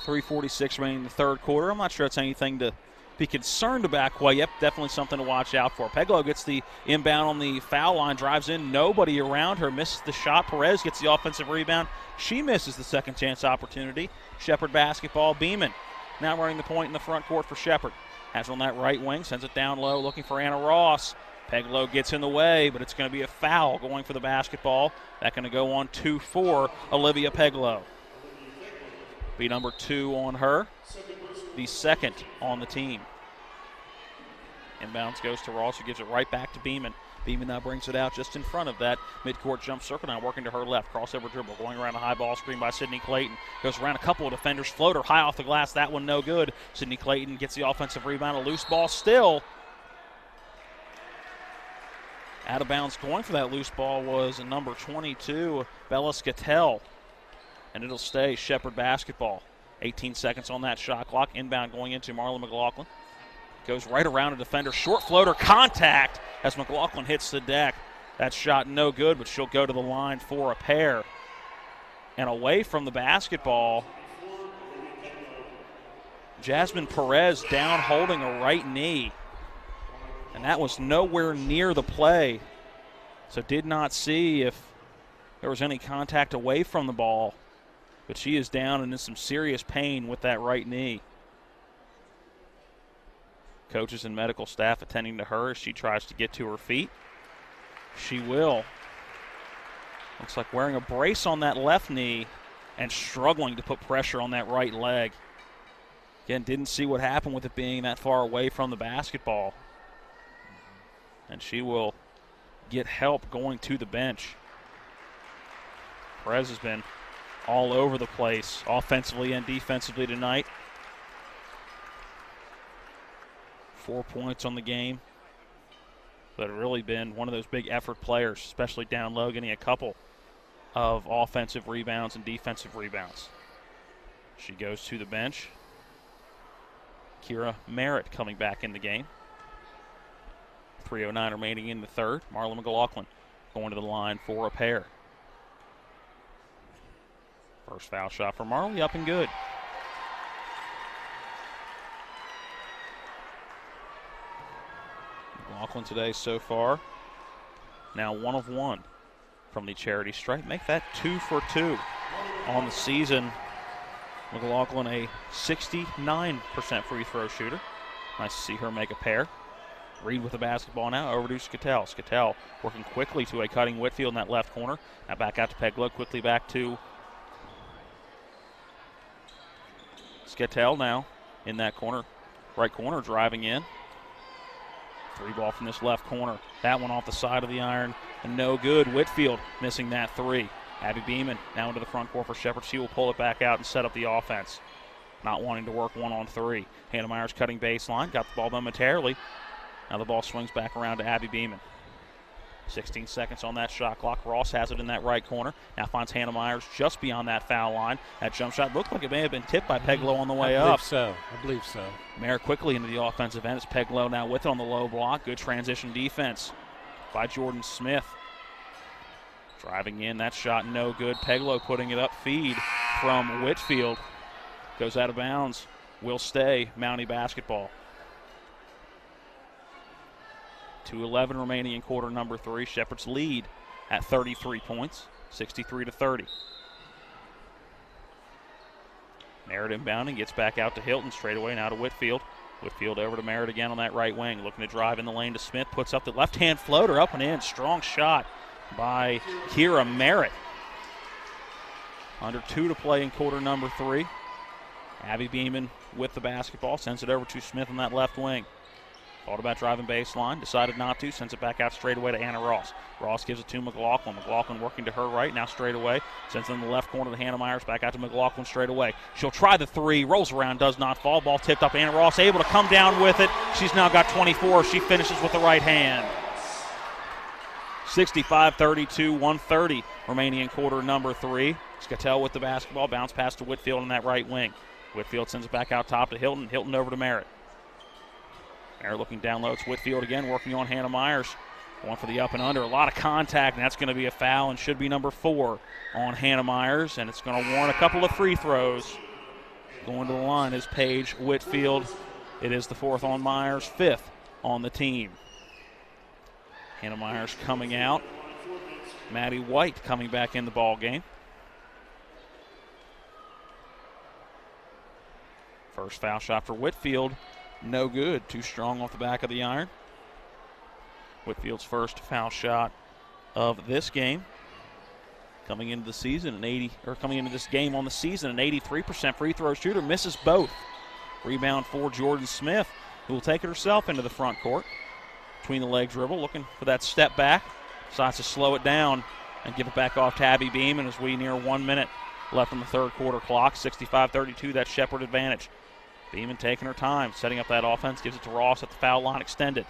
3:46 remaining in the third quarter. I'm not sure it's anything to be concerned about quite yet. Definitely something to watch out for. Peglow gets the inbound on the foul line, drives in, nobody around her, misses the shot. Perez gets the offensive rebound. She misses the second chance opportunity. Shepherd basketball, Beeman. Now running the point in the front court for Shepherd. Has it on that right wing, sends it down low, looking for Anna Ross. Peglow gets in the way, but it's going to be a foul going for the basketball. That's going to go on 2 for Olivia Peglow. Be number 2 on her, the second on the team. Inbounds goes to Ross, who gives it right back to Beeman. Beeman now brings it out just in front of that midcourt jump circle. Now working to her left. Crossover dribble. Going around a high ball screen by Sydney Clayton. Goes around a couple of defenders. Floater high off the glass. That one no good. Sydney Clayton gets the offensive rebound. A loose ball still. Out of bounds going for that loose ball was number 22, Bella Skattel. And it'll stay Shepherd basketball. 18 seconds on that shot clock. Inbound going into Marlon McLaughlin. Goes right around a defender. Short floater, contact as McLaughlin hits the deck. That shot no good, but she'll go to the line for a pair. And away from the basketball, Jasmine Perez down holding a right knee. And that was nowhere near the play. So did not see if there was any contact away from the ball. But she is down and in some serious pain with that right knee. Coaches and medical staff attending to her as she tries to get to her feet. She will. Looks like wearing a brace on that left knee and struggling to put pressure on that right leg. Again, didn't see what happened with it being that far away from the basketball. And she will get help going to the bench. Perez has been all over the place offensively and defensively tonight. 4 points on the game, but really been one of those big effort players, especially down low, getting a couple of offensive rebounds and defensive rebounds. She goes to the bench. Kira Merritt coming back in the game. 3:09 remaining in the third. Marla McLaughlin going to the line for a pair. First foul shot for Marley, up and good. McLaughlin today so far, now 1 of 1 from the charity stripe. Make that 2 for 2 on the season. McLaughlin a 69% free throw shooter. Nice to see her make a pair. Reed with the basketball now, over to Skattel. Skattel working quickly to a cutting Whitfield in that left corner. Now back out to Peglow, quickly back to Skattel now in that corner. Right corner driving in. 3 ball from this left corner. That one off the side of the iron and no good. Whitfield missing that 3. Abby Beeman now into the front court for Shepherd. She will pull it back out and set up the offense. Not wanting to work 1-on-3. Hannah Myers cutting baseline. Got the ball momentarily. Now the ball swings back around to Abby Beeman. 16 seconds on that shot clock. Ross has it in that right corner. Now finds Hannah Myers just beyond that foul line. That jump shot looked like it may have been tipped by Peglow on the way up. I believe so. Merritt quickly into the offensive end. It's Peglow now with it on the low block. Good transition defense by Jordan Smith. Driving in, that shot no good. Peglow putting it up. Feed from Whitfield. Goes out of bounds. Will stay. Mountie basketball. 2:11 remaining in quarter number 3. Shepherd's lead at 33 points, 63-30. Merritt inbounding, gets back out to Hilton straight away, now to Whitfield. Whitfield over to Merritt again on that right wing, looking to drive in the lane to Smith, puts up the left-hand floater, up and in. Strong shot by Kira Merritt. Under 2 to play in quarter number 3. Abby Beeman with the basketball, sends it over to Smith on that left wing. Thought about driving baseline, decided not to, sends it back out straight away to Anna Ross. Ross gives it to McLaughlin. McLaughlin working to her right, now straight away. Sends it in the left corner to Hannah Myers, back out to McLaughlin straight away. She'll try the 3, rolls around, does not fall. Ball tipped up, Anna Ross able to come down with it. She's now got 24. She finishes with the right hand. 65-32, 1:30 remaining in quarter number 3. Skatel with the basketball, bounce pass to Whitfield on that right wing. Whitfield sends it back out top to Hilton. Hilton over to Merritt. Merritt looking down low. It's Whitfield again, working on Hannah Myers. Going for the up and under. A lot of contact, and that's going to be a foul and should be number 4 on Hannah Myers, and it's going to warrant a couple of free throws. Going to the line is Paige Whitfield. It is the 4th on Myers, 5th on the team. Hannah Myers coming out. Maddie White coming back in the ball game. First foul shot for Whitfield. No good. Too strong off the back of the iron. Whitfield's first foul shot of this game. Coming into the season coming into this game on the season, an 83% free throw shooter, misses both. Rebound for Jordan Smith, who will take it herself into the front court. Between the leg dribble, looking for that step back. Decides to slow it down and give it back off to Abby Beeman as we near 1 minute left on the third quarter clock. 65-32, that Shepherd advantage. Beeman taking her time, setting up that offense, gives it to Ross at the foul line extended.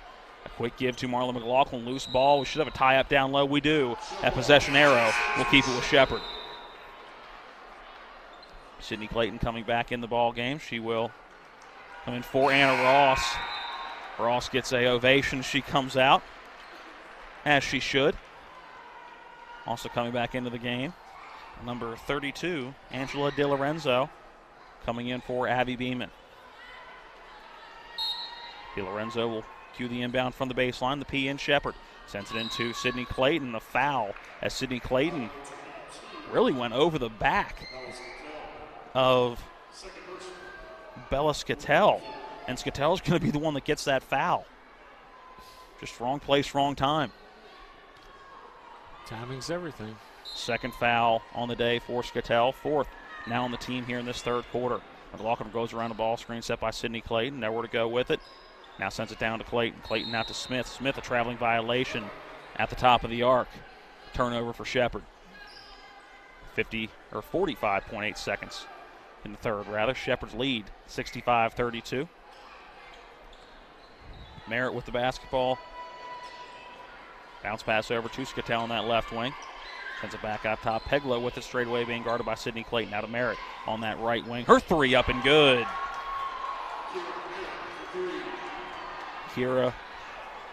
A quick give to Marla McLaughlin, loose ball. We should have a tie-up down low. We do. That possession arrow will keep it with Shepherd. Sydney Clayton coming back in the ball game. She will come in for Anna Ross. Ross gets a ovation. She comes out, as she should. Also coming back into the game, number 32, Angela DiLorenzo, coming in for Abby Beeman. DiLorenzo will cue the inbound from the baseline. The P in Shepherd. Sends it into Sydney Clayton. A foul as Sydney Clayton really went over the back of Bella Skatel. And Skatel's going to be the one that gets that foul. Just wrong place, wrong time. Timing's everything. Second foul on the day for Skatel. 4th now on the team here in this third quarter. McLaughlin goes around the ball screen set by Sydney Clayton. Nowhere to go with it. Now sends it down to Clayton. Clayton out to Smith. Smith, a traveling violation at the top of the arc. Turnover for Shepherd. 45.8 seconds in the third, rather. Shepherd's lead, 65-32. Merritt with the basketball. Bounce pass over to Skatel on that left wing. Sends it back up top. Peglow with it straight away, being guarded by Sydney Clayton. Now to Merritt on that right wing. Her 3 up and good. Kira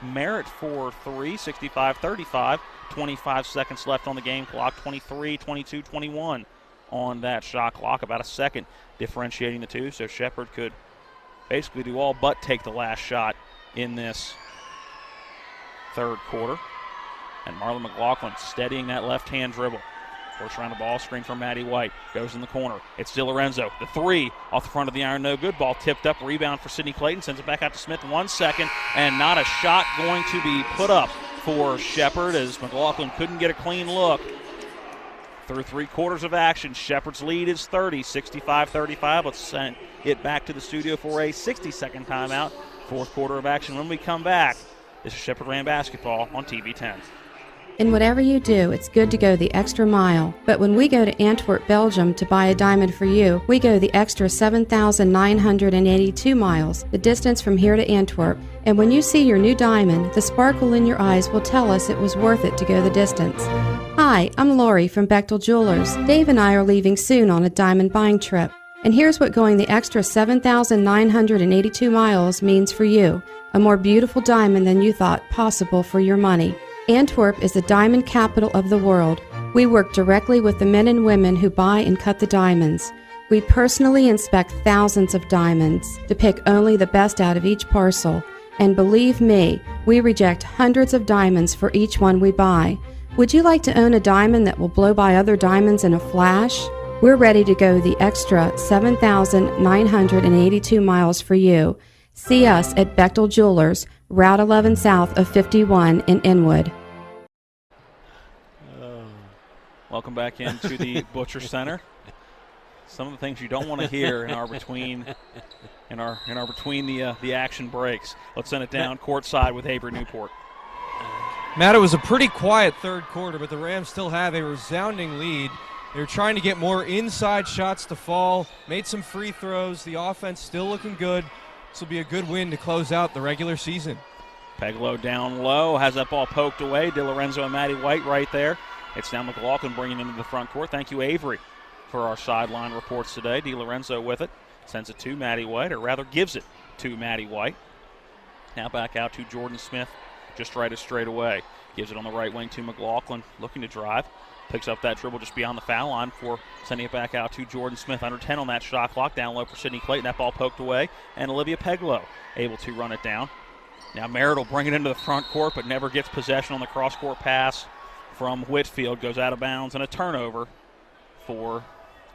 Merritt for 3, 65-35. 25 seconds left on the game clock. 23, 22, 21 on that shot clock. About a second differentiating the two, so Shepherd could basically do all but take the last shot in this third quarter. And Marla McLaughlin steadying that left-hand dribble. Works around the ball screen from Maddie White. Goes in the corner. It's DiLorenzo. The 3 off the front of the iron. No good. Ball tipped up. Rebound for Sydney Clayton. Sends it back out to Smith. 1 second. And not a shot going to be put up for Shepherd as McLaughlin couldn't get a clean look. Through 3 quarters of action, Shepherd's lead is 30, 65-35. Let's send it back to the studio for a 60-second timeout. Fourth quarter of action when we come back. This is Shepherd Ram Basketball on TV 10. In whatever you do, it's good to go the extra mile. But when we go to Antwerp, Belgium to buy a diamond for you, we go the extra 7,982 miles, the distance from here to Antwerp. And when you see your new diamond, the sparkle in your eyes will tell us it was worth it to go the distance. Hi, I'm Lori from Bechtel Jewelers. Dave and I are leaving soon on a diamond buying trip. And here's what going the extra 7,982 miles means for you. A more beautiful diamond than you thought possible for your money. Antwerp is the diamond capital of the world. We work directly with the men and women who buy and cut the diamonds. We personally inspect thousands of diamonds to pick only the best out of each parcel. And believe me, we reject hundreds of diamonds for each one we buy. Would you like to own a diamond that will blow by other diamonds in a flash? We're ready to go the extra 7,982 miles for you. See us at Bechtel Jewelers, Route 11 south of 51 in Inwood. Welcome back into the Butcher Center. Some of the things you don't want to hear in our between the action breaks. Let's send it down courtside with Avery Newport. Matt, it was a pretty quiet third quarter, but the Rams still have a resounding lead. They were trying to get more inside shots to fall, made some free throws. The offense still looking good. This will be a good win to close out the regular season. Peglow down low, has that ball poked away. DiLorenzo and Matty White right there. It's now McLaughlin bringing it into the front court. Thank you, Avery, for our sideline reports today. DiLorenzo with it. Sends it to Matty White, or rather gives it to Matty White. Now back out to Jordan Smith, just right as straight away. Gives it on the right wing to McLaughlin, looking to drive. Picks up that dribble just beyond the foul line for sending it back out to Jordan Smith. Under 10 on that shot clock. Down low for Sidney Clayton. That ball poked away. And Olivia Peglow able to run it down. Now Merritt will bring it into the front court, but never gets possession on the cross-court pass from Whitfield. Goes out of bounds, and a turnover for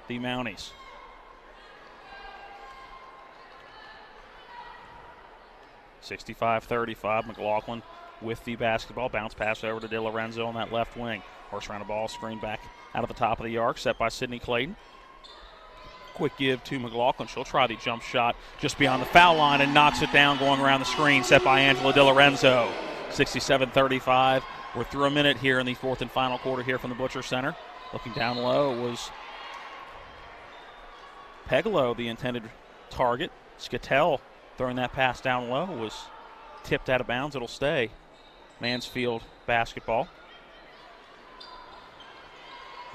the Mounties. (65-35). McLaughlin with the basketball. Bounce pass over to DiLorenzo on that left wing. Horse around a ball screen back out of the top of the arc, set by Sidney Clayton. Quick give to McLaughlin. She'll try the jump shot just beyond the foul line and knocks it down going around the screen, set by Angela DiLorenzo. 67-35. We're through a minute here in the fourth and final quarter here from the Butcher Center. Looking down low was Peglow, the intended target. Skatell throwing that pass down low was tipped out of bounds. It'll stay Mansfield basketball.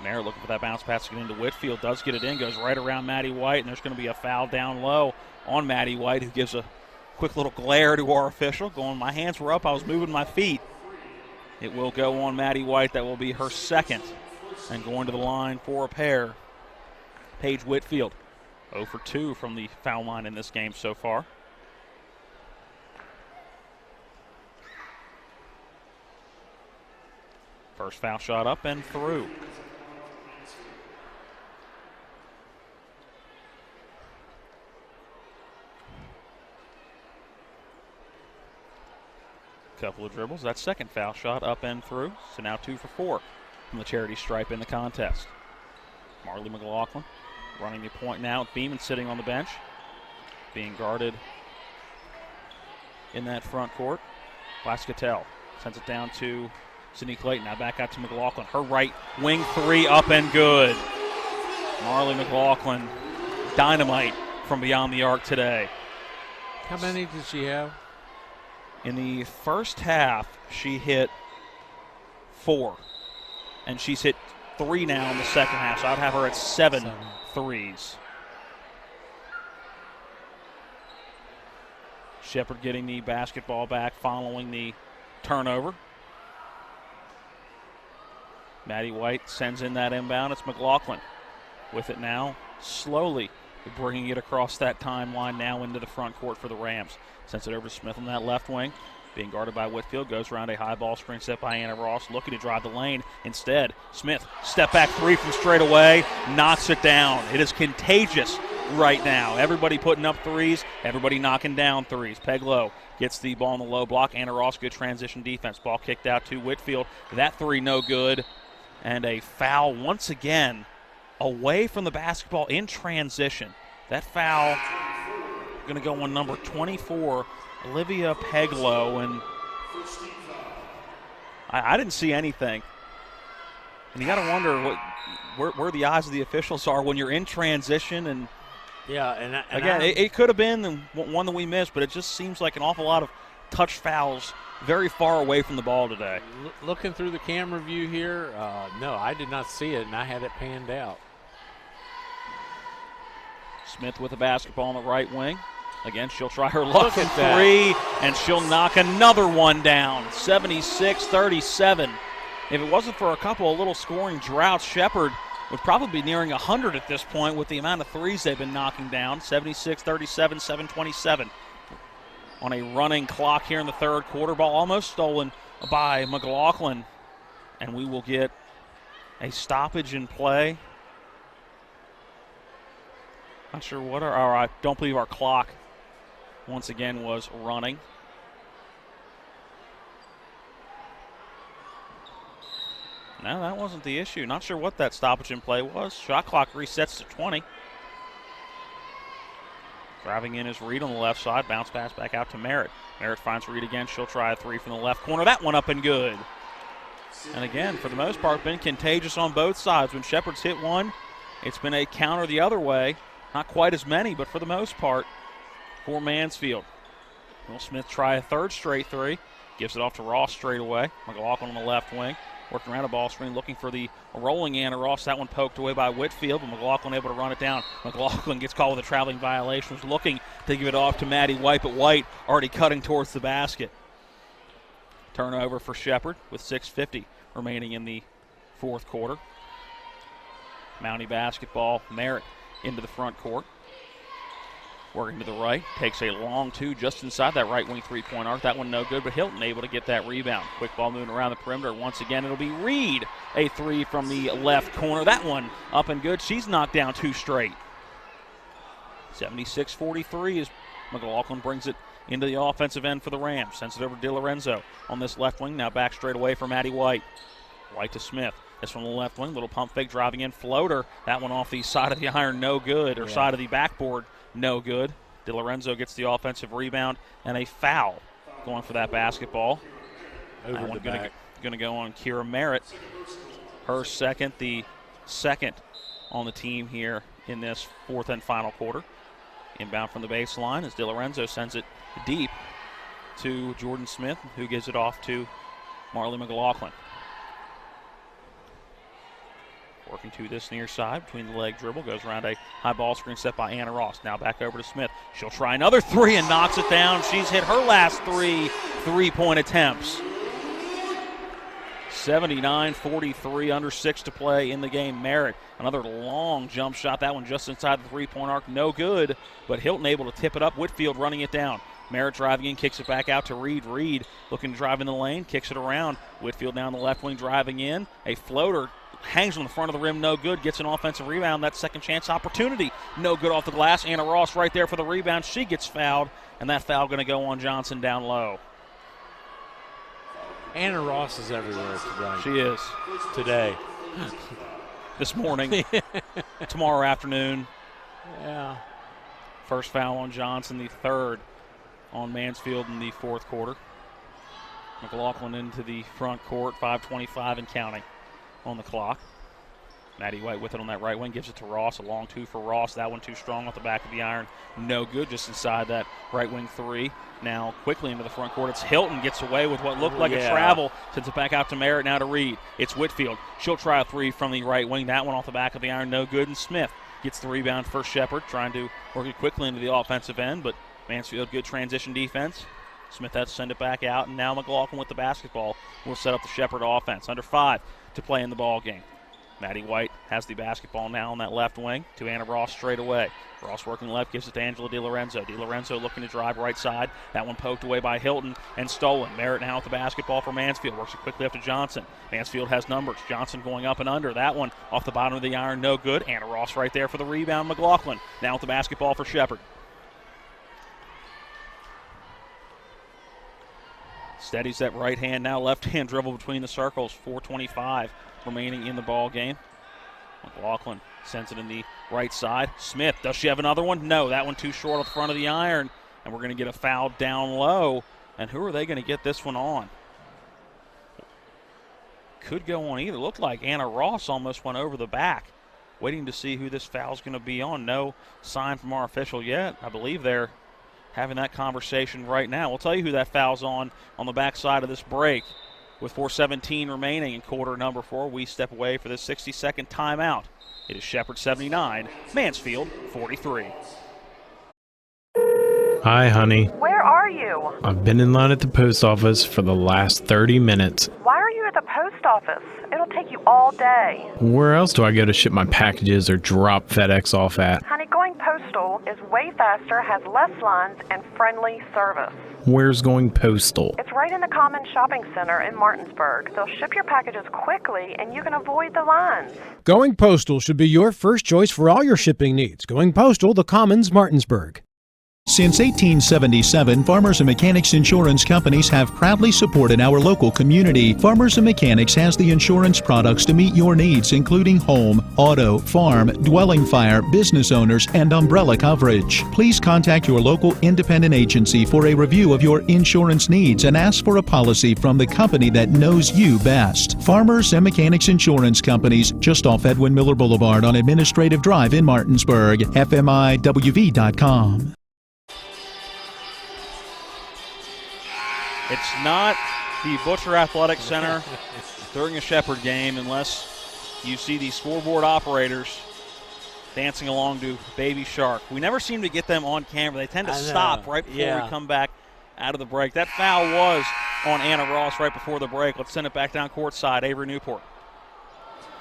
Merritt looking for that bounce pass to get into Whitfield. Does get it in, goes right around Matty White, and there's going to be a foul down low on Matty White, who gives a quick little glare to our official, going, my hands were up, I was moving my feet. It will go on Matty White. That will be her second. And going to the line for a pair, Paige Whitfield. 0 for 2 from the foul line in this game so far. First foul shot up and through. Couple of dribbles. That second foul shot up and through. So now 2 for 4 from the charity stripe in the contest. Marley McLaughlin running the point now. Beeman sitting on the bench, being guarded in that front court. Lascatel sends it down to Sidney Clayton. Now back out to McLaughlin. Her right wing three up and good. Marley McLaughlin, dynamite from beyond the arc today. How many did she have? In the first half, she hit 4. And she's hit 3 now in the second half. So I'd have her at 7 threes. Shepherd getting the basketball back following the turnover. Matty White sends in that inbound. It's McLaughlin with it now, slowly bringing it across that timeline now into the front court for the Rams. Sends it over to Smith on that left wing. Being guarded by Whitfield. Goes around a high ball screen set by Anna Ross. Looking to drive the lane. Instead, Smith, step back 3 from straight away. Knocks it down. It is contagious right now. Everybody putting up threes. Everybody knocking down threes. Peglow gets the ball on the low block. Anna Ross, good transition defense. Ball kicked out to Whitfield. That three no good. And a foul once again away from the basketball in transition. That foul going to go on number 24, Olivia Peglow. And I didn't see anything. And you got to wonder where the eyes of the officials are when you're in transition. And yeah, and again, it could have been one that we missed, but it just seems like an awful lot of touch fouls very far away from the ball today. Looking through the camera view here, no, I did not see it, and I had it panned out. Smith with the basketball on the right wing. Again, she'll try her luck at three, and she'll knock another one down, 76-37. If it wasn't for a couple of little scoring droughts, Shepherd would probably be nearing 100 at this point with the amount of threes they've been knocking down, 76-37, 7:27. On a running clock here in the third quarter. Ball almost stolen by McLaughlin, and we will get a stoppage in play. Not sure what I don't believe our clock once again was running. No, that wasn't the issue. Not sure what that stoppage in play was. Shot clock resets to 20. Driving in is Reed on the left side. Bounce pass back out to Merritt. Merritt finds Reed again. She'll try a three from the left corner. That one up and good. And again, for the most part, been contagious on both sides. When Shepherd's hit one, it's been a counter the other way. Not quite as many, but for the most part, for Mansfield. Will Smith try a third straight three. Gives it off to Ross straight away. McLaughlin on the left wing. Working around a ball screen, looking for the rolling Anna Ross. That one poked away by Whitfield, but McLaughlin able to run it down. McLaughlin gets called with a traveling violation. Was looking to give it off to Maddie White, but White already cutting towards the basket. Turnover for Shepherd with 6:50 remaining in the fourth quarter. Mountie basketball. Merritt into the front court. Working to the right. Takes a long two just inside that right wing three-point arc. That one no good, but Hilton able to get that rebound. Quick ball moving around the perimeter. Once again, it'll be Reed. A three from the left corner. That one up and good. She's knocked down two straight. 76-43 as McLaughlin brings it into the offensive end for the Rams. Sends it over to DiLorenzo on this left wing. Now back straight away for Maddie White. White to Smith. This from the left wing. Little pump fake driving in. Floater. That one off the side of the iron. No good. Or side of the backboard. No good. DiLorenzo gets the offensive rebound and a foul going for that basketball. That one going to go on Kira Merritt. Her second, the second on the team here in this fourth and final quarter. Inbound from the baseline as DiLorenzo sends it deep to Jordan Smith, who gives it off to Marley McLaughlin. Working to this near side between the leg dribble. Goes around a high ball screen set by Anna Ross. Now back over to Smith. She'll try another three and knocks it down. She's hit her last three-point attempts. 79-43, under 6 to play in the game. Merritt, another long jump shot. That one just inside the three-point arc. No good, but Hilton able to tip it up. Whitfield running it down. Merritt driving in, kicks it back out to Reed. Reed looking to drive in the lane, kicks it around. Whitfield down the left wing driving in. A floater. Hangs on the front of the rim, no good. Gets an offensive rebound. That second chance opportunity, no good off the glass. Anna Ross right there for the rebound. She gets fouled, and that foul going to go on Johnson down low. Anna Ross is everywhere today. She is. Today. This morning. Tomorrow afternoon. Yeah. First foul on Johnson, the third on Mansfield in the fourth quarter. McLaughlin into the front court, 5:25 and counting on the clock. Maddie White with it on that right wing, gives it to Ross. A long two for Ross. That one too strong off the back of the iron. No good, just inside that right wing three. Now quickly into the front court. It's Hilton gets away with what looked like a travel. Sends it back out to Merritt, now to Reed. It's Whitfield. She'll try a three from the right wing. That one off the back of the iron, no good. And Smith gets the rebound for Shepherd, trying to work it quickly into the offensive end, but Mansfield, good transition defense. Smith has to send it back out, and now McLaughlin with the basketball will set up the Shepherd offense. Under 5 to play in the ball game. Maddie White has the basketball now on that left wing to Anna Ross straight away. Ross working left, gives it to Angela DiLorenzo. DiLorenzo looking to drive right side. That one poked away by Hilton and stolen. Merritt now with the basketball for Mansfield. Works it quickly up to Johnson. Mansfield has numbers. Johnson going up and under. That one off the bottom of the iron, no good. Anna Ross right there for the rebound. McLaughlin now with the basketball for Shepherd. Steadies that right hand, now left hand dribble between the circles. 4:25 remaining in the ball game. McLaughlin sends it in the right side. Smith, does she have another one? No, that one too short off the front of the iron. And we're going to get a foul down low. And who are they going to get this one on? could go on either. Looked like Anna Ross almost went over the back. Waiting to see who this foul's going to be on. No sign from our official yet. I believe they're having that conversation right now. We'll tell you who that foul's on the backside of this break. With 4:17 remaining in quarter number 4, we step away for this 60-second timeout. It is Shepherd 79, Mansfield 43. Hi, honey. Where are you? I've been in line at the post office for the last 30 minutes. Why are you at the post office? It'll take you all day. Where else do I go to ship my packages or drop FedEx off at? Honey, going postal is way faster, has less lines, and friendly service. Where's going postal? It's right in the Common Shopping Center in Martinsburg. They'll ship your packages quickly, and you can avoid the lines. Going postal should be your first choice for all your shipping needs. Going postal, the Commons, Martinsburg. Since 1877, Farmers and Mechanics insurance companies have proudly supported our local community. Farmers and Mechanics has the insurance products to meet your needs, including home, auto, farm, dwelling fire, business owners, and umbrella coverage. Please contact your local independent agency for a review of your insurance needs and ask for a policy from the company that knows you best. Farmers and Mechanics insurance companies, just off Edwin Miller Boulevard on Administrative Drive in Martinsburg. FMIWV.com. It's not the Butcher Athletic Center during a Shepherd game unless you see these scoreboard operators dancing along to Baby Shark. We never seem to get them on camera. They tend to stop right before we come back out of the break. That foul was on Anna Ross right before the break. Let's send it back down courtside. Avery Newport.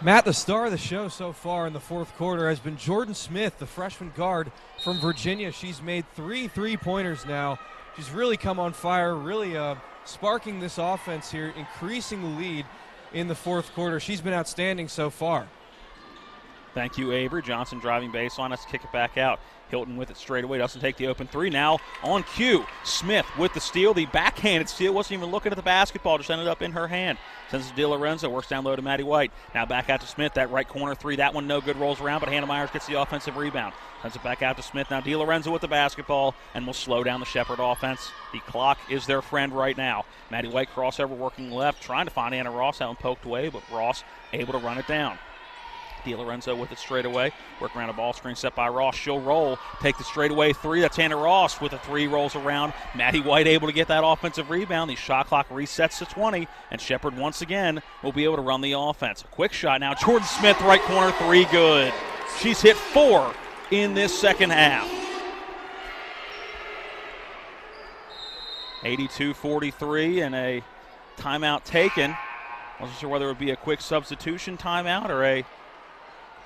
Matt, the star of the show so far in the fourth quarter has been Jordan Smith, the freshman guard from Virginia. She's made 3 3-pointers now. She's really come on fire, really sparking this offense here, increasing the lead in the fourth quarter. She's been outstanding so far. Thank you, Avery. Johnson driving baseline. Let's kick it back out. Hilton with it straight away. Doesn't take the open three. Now on cue. Smith with the steal. The backhanded steal. Wasn't even looking at the basketball. Just ended up in her hand. Sends it to DiLorenzo. Works down low to Maddie White. Now back out to Smith. That right corner three. That one no good. Rolls around, but Hannah Myers gets the offensive rebound. Sends it back out to Smith. Now DiLorenzo with the basketball, and will slow down the Shepherd offense. The clock is their friend right now. Maddie White crossover working left. Trying to find Anna Ross. That one poked away, but Ross able to run it down. DiLorenzo with it straight away. Work around a ball screen set by Ross. She'll roll. Take the straightaway three. That's Anna Ross with a three. Rolls around. Maddie White able to get that offensive rebound. The shot clock resets to 20. And Shepherd once again will be able to run the offense. A quick shot now. Jordan Smith, right corner, three good. She's hit 4 in this second half. 82-43 and a timeout taken. Wasn't sure whether it would be a quick substitution timeout or a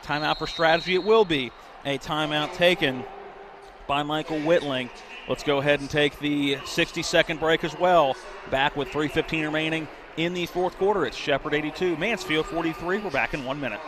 timeout for strategy. It will be a timeout taken by Michael Whitling. Let's go ahead and take the 60-second break as well. Back with 3:15 remaining in the fourth quarter. It's Shepherd 82, Mansfield 43. We're back in 1 minute.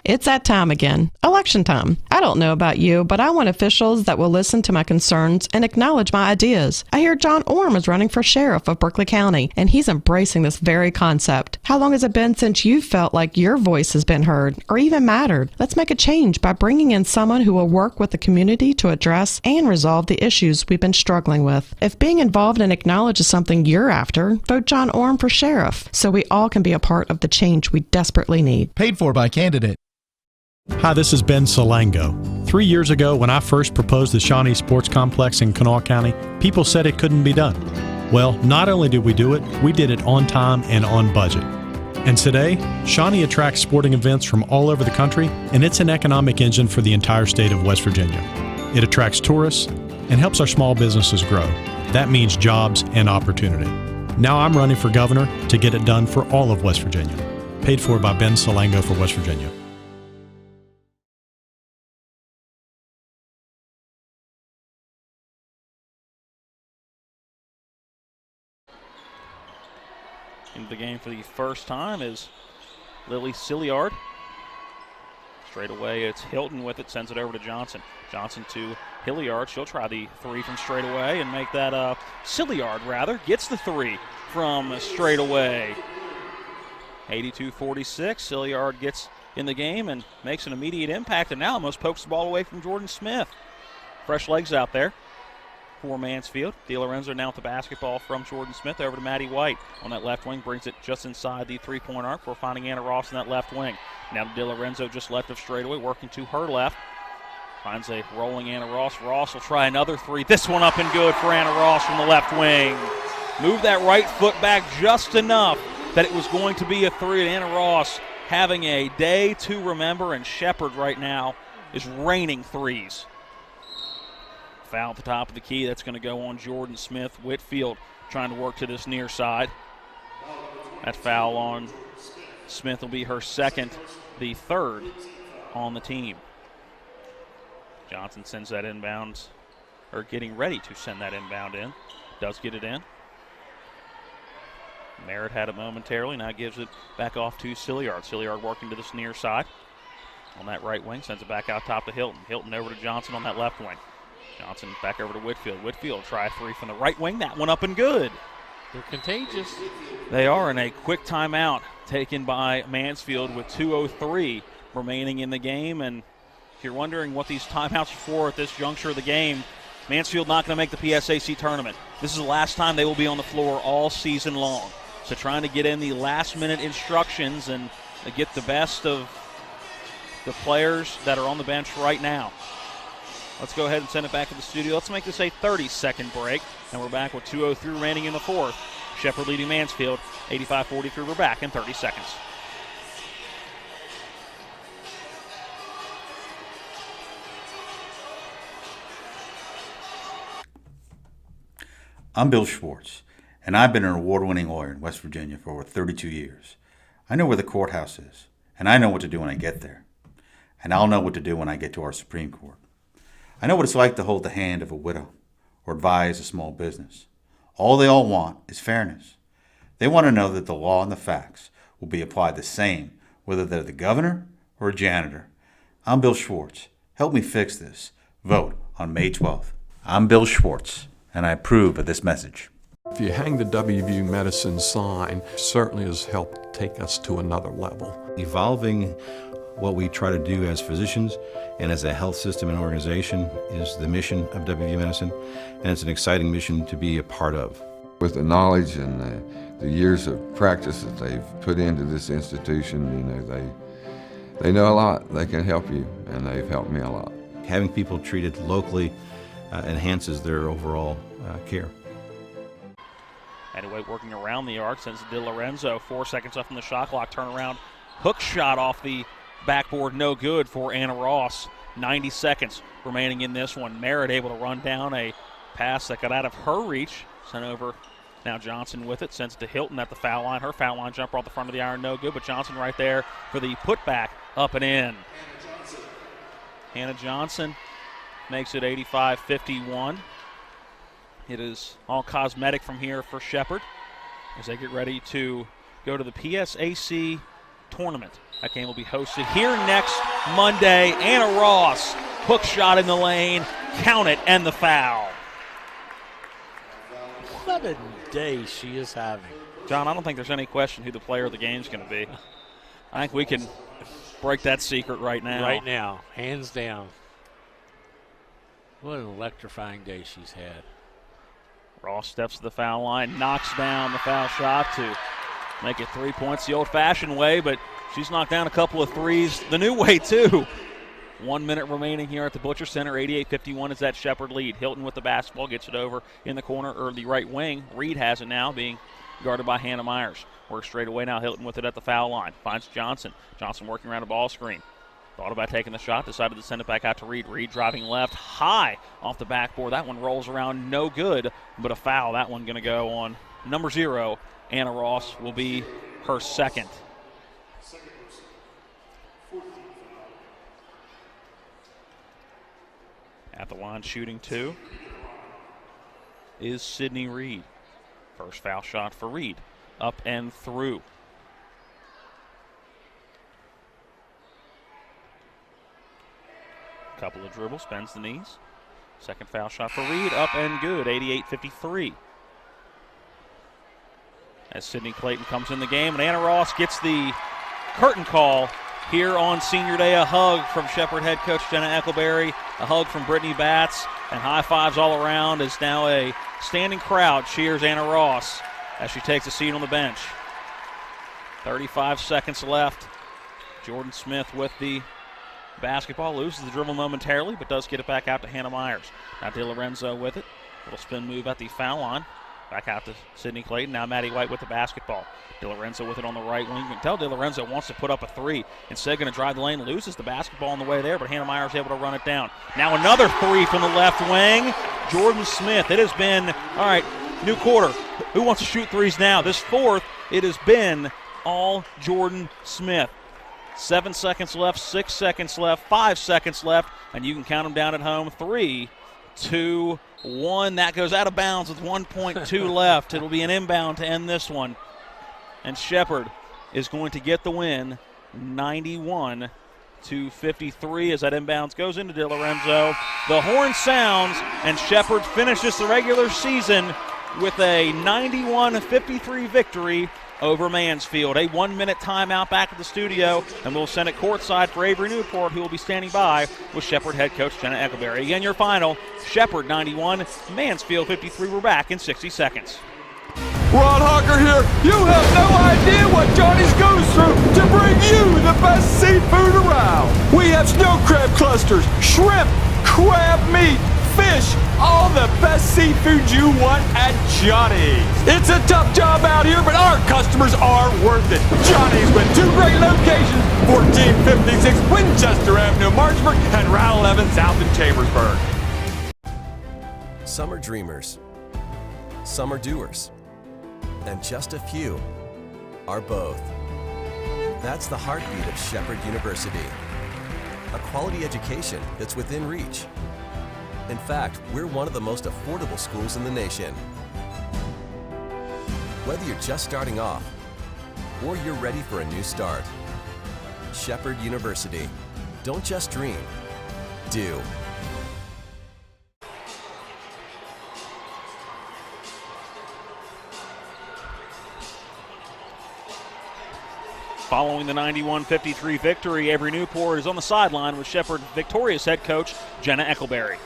It's that time again, election time. I don't know about you, but I want officials that will listen to my concerns and acknowledge my ideas. I hear John Orm is running for sheriff of Berkeley County, and he's embracing this very concept. How long has it been since you felt like your voice has been heard or even mattered? Let's make a change by bringing in someone who will work with the community to address and resolve the issues we've been struggling with. If being involved and acknowledged is something you're after, vote John Orm for sheriff so we all can be a part of the change we desperately need. Paid for by candidate. Hi, this is Ben Salango. 3 years ago, when I first proposed the Shawnee Sports Complex in Kanawha County, people said it couldn't be done. Well, not only did we do it, we did it on time and on budget. And today, Shawnee attracts sporting events from all over the country, and it's an economic engine for the entire state of West Virginia. It attracts tourists and helps our small businesses grow. That means jobs and opportunity. Now I'm running for governor to get it done for all of West Virginia. Paid for by Ben Salango for West Virginia. Into the game for the first time is Lily Silliard. Straight away, it's Hilton with it, sends it over to Johnson. Johnson to Hilliard. She'll try the three from straight away and make that Silliard, rather, gets the three from straight away. 82-46. Silliard gets in the game and makes an immediate impact, and now almost pokes the ball away from Jordan Smith. Fresh legs out there for Mansfield. DiLorenzo now with the basketball from Jordan Smith over to Maddie White on that left wing. Brings it just inside the three-point arc. We're finding Anna Ross in that left wing. Now to DiLorenzo just left of straightaway, working to her left. Finds a rolling Anna Ross. Ross will try another three. This one up and good for Anna Ross from the left wing. Moved that right foot back just enough that it was going to be a three. And Anna Ross having a day to remember, and Shepherd right now is raining threes. Foul at the top of the key. That's going to go on Jordan Smith. Whitfield trying to work to this near side. That foul on Smith will be her second, the third on the team. Johnson sends that inbound, or getting ready to send that inbound in. Does get it in. Merritt had it momentarily. Now gives it back off to Silliard. Silliard working to this near side on that right wing. Sends it back out top to Hilton. Hilton over to Johnson on that left wing. Johnson back over to Whitfield. Whitfield try a three from the right wing. That one up and good. They're contagious. They are, in a quick timeout taken by Mansfield with 2:03 remaining in the game. And if you're wondering what these timeouts are for at this juncture of the game, Mansfield not going to make the PSAC tournament. This is the last time they will be on the floor all season long. So trying to get in the last-minute instructions and get the best of the players that are on the bench right now. Let's go ahead and send it back to the studio. Let's make this a 30-second break, and we're back with 2:03 remaining in the fourth. Shepherd leading Mansfield 85-43. We're back in 30 seconds. I'm Bill Schwartz, and I've been an award-winning lawyer in West Virginia for over 32 years. I know where the courthouse is, and I know what to do when I get there. And I'll know what to do when I get to our Supreme Court. I know what it's like to hold the hand of a widow or advise a small business. All they all want is fairness. They want to know that the law and the facts will be applied the same, whether they're the governor or a janitor. I'm Bill Schwartz. Help me fix this. Vote on May 12th. I'm Bill Schwartz, and I approve of this message. If you hang the WVU Medicine sign, certainly has helped take us to another level. Evolving what we try to do as physicians and as a health system and organization is the mission of WVU Medicine, and it's an exciting mission to be a part of. With the knowledge and the years of practice that they've put into this institution, you know, they know a lot. They can help you, and they've helped me a lot. Having people treated locally enhances their overall care. Anyway, working around the arc, sends DiLorenzo. 4 seconds left on the shot clock. Turnaround hook shot off the backboard, no good for Anna Ross. 90 seconds remaining in this one. Merritt able to run down a pass that got out of her reach. Sent over. Now Johnson with it. Sends it to Hilton at the foul line. Her foul line jumper off the front of the iron, no good. But Johnson right there for the putback, up and in. Hannah Johnson makes it 85-51. It is all cosmetic from here for Shepherd as they get ready to go to the PSAC tournament. That game will be hosted here next Monday. Anna Ross, hook shot in the lane, count it, and the foul. What a day she is having. John, I don't think there's any question who the player of the game is going to be. I think we can break that secret right now. Right now, hands down. What an electrifying day she's had. Ross steps to the foul line, knocks down the foul shot to make it 3 points the old-fashioned way, but she's knocked down a couple of threes the new way, too. 1 minute remaining here at the Butcher Center. 88-51 is that Shepherd lead. Hilton with the basketball gets it over in the corner, or the right wing. Reed has it now, being guarded by Hannah Myers. Works straight away now. Hilton with it at the foul line. Finds Johnson. Johnson working around a ball screen. Thought about taking the shot, decided to send it back out to Reed. Reed driving left, high off the backboard. That one rolls around, no good, but a foul. That one going to go on number 0. Anna Ross will be her second. At the line shooting 2 is Sydney Reed. First foul shot for Reed. Up and through. Couple of dribbles, bends the knees. Second foul shot for Reed, up and good, 88-53. As Sydney Clayton comes in the game, and Anna Ross gets the curtain call here on Senior Day. A hug from Shepherd head coach Jenna Eckleberry, a hug from Brittany Batts, and high fives all around as now a standing crowd cheers Anna Ross as she takes a seat on the bench. 35 seconds left. Jordan Smith with the basketball, loses the dribble momentarily, but does get it back out to Hannah Myers. Now DiLorenzo with it. Little spin move at the foul line. Back out to Sydney Clayton. Now Maddie White with the basketball. DiLorenzo with it on the right wing. You can tell DiLorenzo wants to put up a three. Instead, going to drive the lane, loses the basketball on the way there, but Hannah Myers able to run it down. Now another three from the left wing. Jordan Smith. It has been, all right, new quarter. Who wants to shoot threes now? This fourth, it has been all Jordan Smith. 7 seconds left, 6 seconds left, 5 seconds left, and you can count them down at home. 3, 2, 1. That goes out of bounds with 1.2 left. It'll be an inbound to end this one. And Shepherd is going to get the win, 91-53 as that inbounds goes into DiLorenzo. The horn sounds, and Shepherd finishes the regular season with a 91-53 victory over Mansfield. A 1-minute timeout back at the studio, and we'll send it courtside for Avery Newport, who will be standing by with Shepherd head coach Jenna Eckleberry. Again, your final, Shepherd 91, Mansfield 53. We're back in 60 seconds. Ron Hawker here. You have no idea what Johnny's goes through to bring you the best seafood around. We have snow crab clusters, shrimp, crab meat, fish, all the best seafood you want at Johnny's. It's a tough job out here, but our customers are worth it. Johnny's with 2 great locations, 1456 Winchester Avenue, Martinsburg, and Route 11 south in Chambersburg. Some are dreamers, some are doers, and just a few are both. That's the heartbeat of Shepherd University. A quality education that's within reach. In fact, we're one of the most affordable schools in the nation. Whether you're just starting off or you're ready for a new start, Shepherd University. Don't just dream, do. Following the 91-53 victory, Avery Newport is on the sideline with Shepherd victorious head coach Jenna Eckleberry.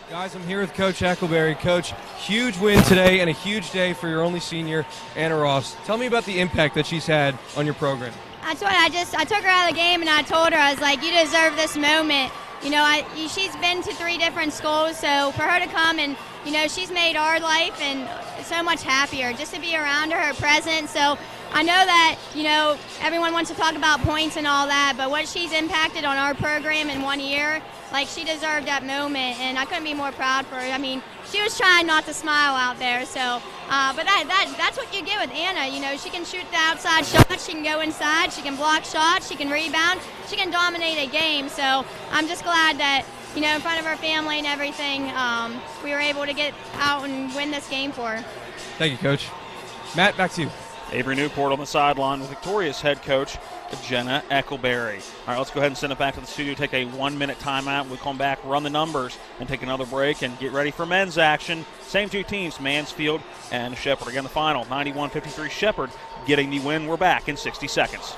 Guys, I'm here with Coach Eckleberry. Coach, huge win today and a huge day for your only senior, Anna Ross. Tell me about the impact that she's had on your program. That's what I took her out of the game and I told her, I was like, you deserve this moment. You know, she's been to 3 different schools, so for her to come and, you know, she's made our life and so much happier just to be around her presence. So I know that, you know, everyone wants to talk about points and all that, but what she's impacted on our program in 1 year, like, she deserved that moment, and I couldn't be more proud for her. I mean, she was trying not to smile out there, so, but that's what you get with Anna. You know, she can shoot the outside shot, she can go inside, she can block shots, she can rebound, she can dominate a game. So I'm just glad that, you know, in front of her family and everything, we were able to get out and win this game for her. Thank you, Coach. Matt, back to you. Avery Newport on the sideline with victorious head coach Jenna Eckleberry. All right, let's go ahead and send it back to the studio, take a 1-minute timeout. We'll come back, run the numbers, and take another break and get ready for men's action. Same 2 teams, Mansfield and Shepherd. Again, the final, 91-53 Shepherd getting the win. We're back in 60 seconds.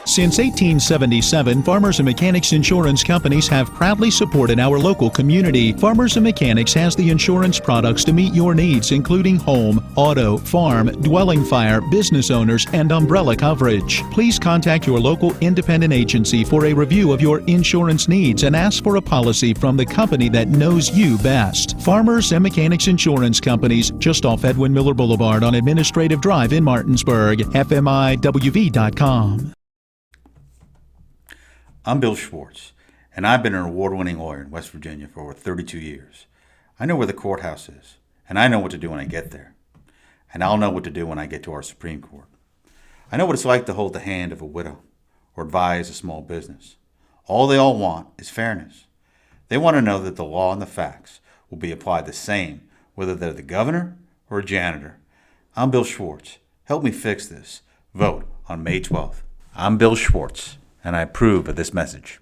Since 1877, Farmers and Mechanics insurance companies have proudly supported our local community. Farmers and Mechanics has the insurance products to meet your needs, including home, auto, farm, dwelling fire, business owners, and umbrella coverage. Please contact your local independent agency for a review of your insurance needs and ask for a policy from the company that knows you best. Farmers and Mechanics Insurance Companies, just off Edwin Miller Boulevard on Administrative Drive in Martinsburg. FMIWV.com. I'm Bill Schwartz, and I've been an award-winning lawyer in West Virginia for over 32 years. I know where the courthouse is, and I know what to do when I get there. And I'll know what to do when I get to our Supreme Court. I know what it's like to hold the hand of a widow or advise a small business. All they all want is fairness. They want to know that the law and the facts will be applied the same, whether they're the governor or a janitor. I'm Bill Schwartz. Help me fix this. Vote on May 12th. I'm Bill Schwartz, and I approve of this message.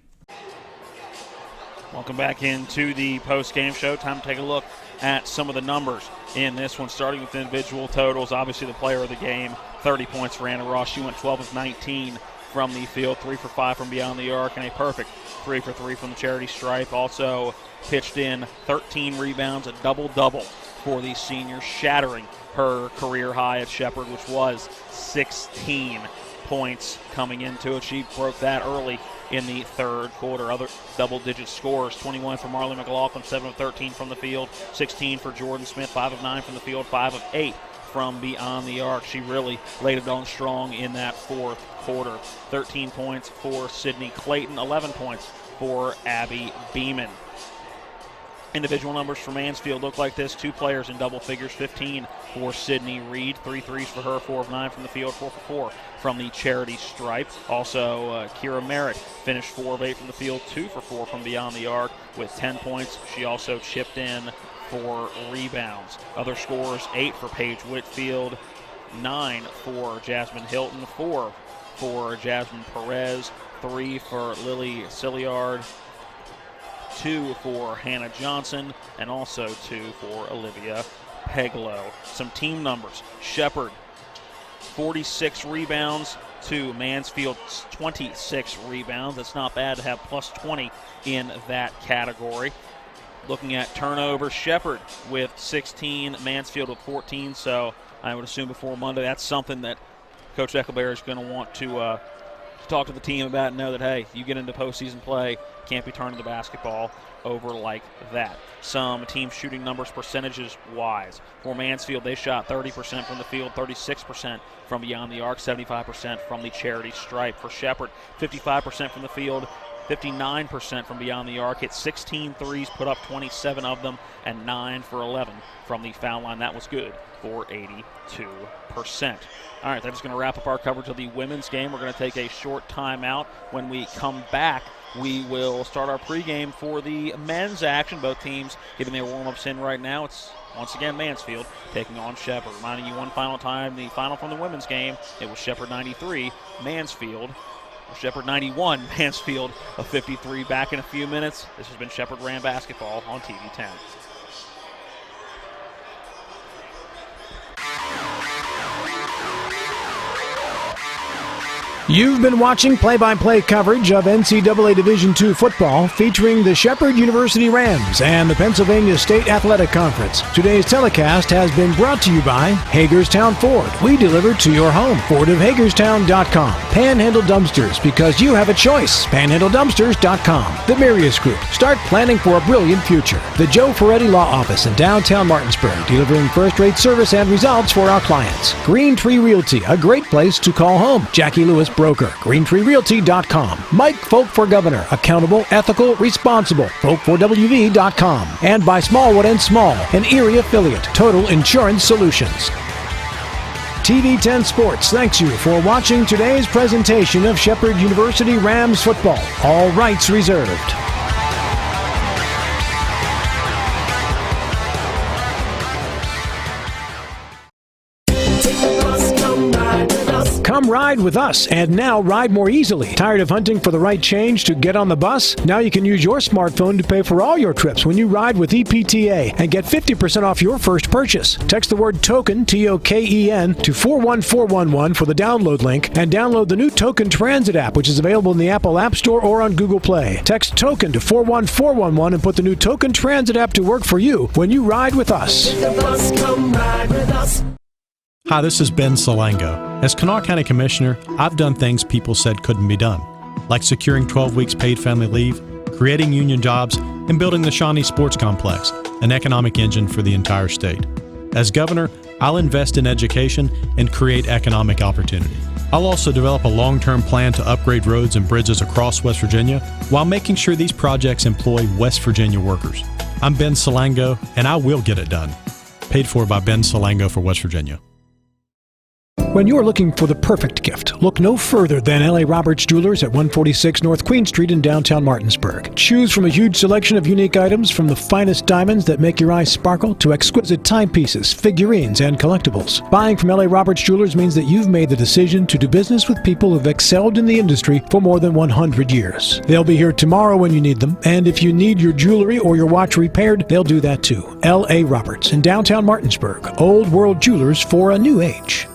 Welcome back into the post-game show. Time to take a look at some of the numbers in this one, starting with individual totals. Obviously, the player of the game, 30 points for Anna Ross. She went 12 of 19 from the field, 3 for 5 from beyond the arc, and a perfect 3 for 3 from the charity stripe. Also pitched in 13 rebounds, a double-double for the senior, shattering her career high at Shepherd, which was 16 points coming into it. She broke that early in the third quarter. Other double-digit scores, 21 for Marley McLaughlin, 7 of 13 from the field, 16 for Jordan Smith, 5 of 9 from the field, 5 of 8 from beyond the arc. She really laid it on strong in that fourth quarter. 13 points for Sydney Clayton, 11 points for Abby Beeman. Individual numbers for Mansfield look like this. 2 players in double figures, 15 for Sydney Reed, 3 threes for her, 4 of 9 from the field, 4 for 4 from the charity stripe. Also, Kira Merritt finished 4 of 8 from the field, 2 for 4 from beyond the arc with 10 points. She also chipped in for rebounds. Other scores, 8 for Paige Whitfield, 9 for Jasmine Hilton, 4 for Jasmine Perez, 3 for Lily Silliard, 2 for Hannah Johnson, and also 2 for Olivia Peglow. Some team numbers. Shepherd, 46 rebounds to Mansfield's 26 rebounds. That's not bad to have plus 20 in that category. Looking at turnovers, Shepherd with 16, Mansfield with 14, so I would assume before Monday that's something that Coach Eckelberry is going to want to talk to the team about and know that, hey, you get into postseason play, can't be turning the basketball over like that. Some team shooting numbers percentages-wise. For Mansfield, they shot 30% from the field, 36% from beyond the arc, 75% from the charity stripe. For Shepherd, 55% from the field, 59% from beyond the arc, hit 16 threes, put up 27 of them, and 9 for 11 from the foul line. That was good for 82%. All right, that's going to wrap up our coverage of the women's game. We're going to take a short timeout. When we come back, we will start our pregame for the men's action. Both teams getting their warm-ups in right now. It's once again Mansfield taking on Shepherd. Reminding you one final time, the final from the women's game, it was Shepherd 93, Shepherd 91, Mansfield of 53. Back in a few minutes. This has been Shepherd Ram Basketball on TV 10. You've been watching play-by-play coverage of NCAA Division II football featuring the Shepherd University Rams and the Pennsylvania State Athletic Conference. Today's telecast has been brought to you by Hagerstown Ford. We deliver to your home. FordofHagerstown.com. Panhandle Dumpsters, because you have a choice. PanhandleDumpsters.com. The Marius Group. Start planning for a brilliant future. The Joe Ferretti Law Office in downtown Martinsburg, delivering first-rate service and results for our clients. Green Tree Realty, a great place to call home. Jackie Lewis Broker, GreenTreeRealty.com. Mike Folk for Governor, accountable, ethical, responsible. Folk4WV.com. And by Smallwood and Small, an Erie affiliate, Total Insurance Solutions. TV 10 Sports thanks you for watching today's presentation of Shepherd University Rams football. All rights reserved. Come ride with us, and now ride more easily. Tired of hunting for the right change to get on the bus? Now you can use your smartphone to pay for all your trips when you ride with EPTA and get 50% off your first purchase. Text the word TOKEN, T-O-K-E-N, to 41411 for the download link, and download the new Token Transit app, which is available in the Apple App Store or on Google Play. Text TOKEN to 41411 and put the new Token Transit app to work for you when you ride with us. Take the bus, come ride with us. Hi, this is Ben Salango. As Kanawha County Commissioner, I've done things people said couldn't be done, like securing 12 weeks paid family leave, creating union jobs, and building the Shawnee Sports Complex, an economic engine for the entire state. As governor, I'll invest in education and create economic opportunity. I'll also develop a long-term plan to upgrade roads and bridges across West Virginia while making sure these projects employ West Virginia workers. I'm Ben Salango, and I will get it done. Paid for by Ben Salango for West Virginia. When you're looking for the perfect gift, look no further than L.A. Roberts Jewelers at 146 North Queen Street in downtown Martinsburg. Choose from a huge selection of unique items, from the finest diamonds that make your eyes sparkle to exquisite timepieces, figurines, and collectibles. Buying from L.A. Roberts Jewelers means that you've made the decision to do business with people who've excelled in the industry for more than 100 years. They'll be here tomorrow when you need them, and if you need your jewelry or your watch repaired, they'll do that too. L.A. Roberts in downtown Martinsburg. Old World Jewelers for a new age.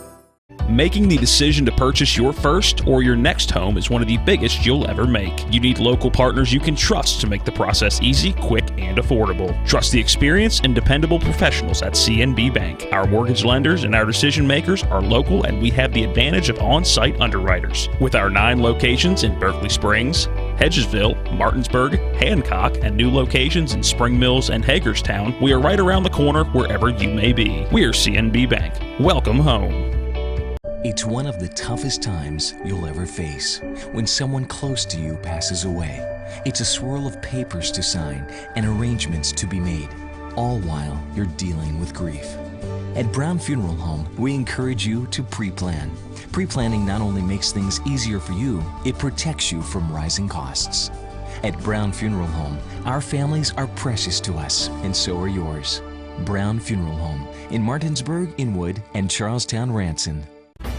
Making the decision to purchase your first or your next home is one of the biggest you'll ever make. You need local partners you can trust to make the process easy, quick, and affordable. Trust the experience and dependable professionals at CNB Bank. Our mortgage lenders and our decision makers are local, and we have the advantage of on-site underwriters. With our 9 locations in Berkeley Springs, Hedgesville, Martinsburg, Hancock, and new locations in Spring Mills and Hagerstown, we are right around the corner wherever you may be. We are CNB Bank. Welcome home. It's one of the toughest times you'll ever face when someone close to you passes away. It's a swirl of papers to sign and arrangements to be made, all while you're dealing with grief. At Brown Funeral Home, we encourage you to pre-plan. Pre-planning not only makes things easier for you, it protects you from rising costs. At Brown Funeral Home, our families are precious to us, and so are yours. Brown Funeral Home in Martinsburg, Inwood, and Charlestown, Ranson.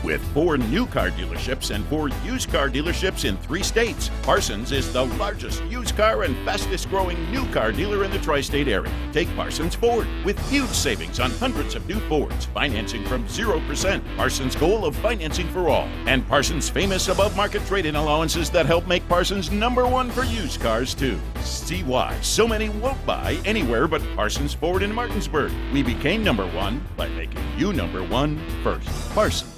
With 4 new car dealerships and 4 used car dealerships in 3 states, Parsons is the largest used car and fastest growing new car dealer in the tri-state area. Take Parsons Ford with huge savings on hundreds of new Fords, financing from 0%. Parsons' goal of financing for all, and Parsons' famous above-market trade-in allowances that help make Parsons #1 for used cars too. See why so many won't buy anywhere but Parsons Ford in Martinsburg. We became #1 by making you #1 first. Parsons.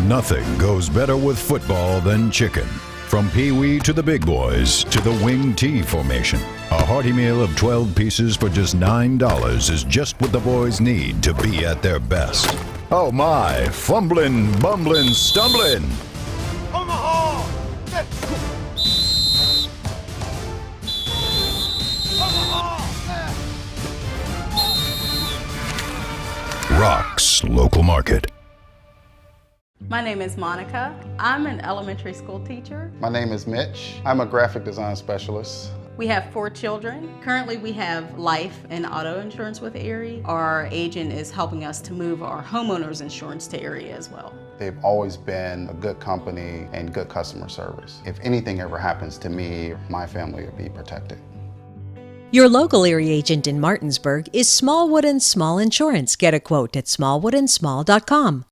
Nothing goes better with football than chicken. From Pee-wee to the big boys to the wing T formation. A hearty meal of 12 pieces for just $9 is just what the boys need to be at their best. Oh my, fumbling, bumbling, stumbling. Omaha! Rock's Local Market. My name is Monica. I'm an elementary school teacher. My name is Mitch. I'm a graphic design specialist. We have 4 children. Currently we have life and auto insurance with Erie. Our agent is helping us to move our homeowners insurance to Erie as well. They've always been a good company and good customer service. If anything ever happens to me, my family will be protected. Your local Erie agent in Martinsburg is Smallwood & Small Insurance. Get a quote at smallwoodandsmall.com.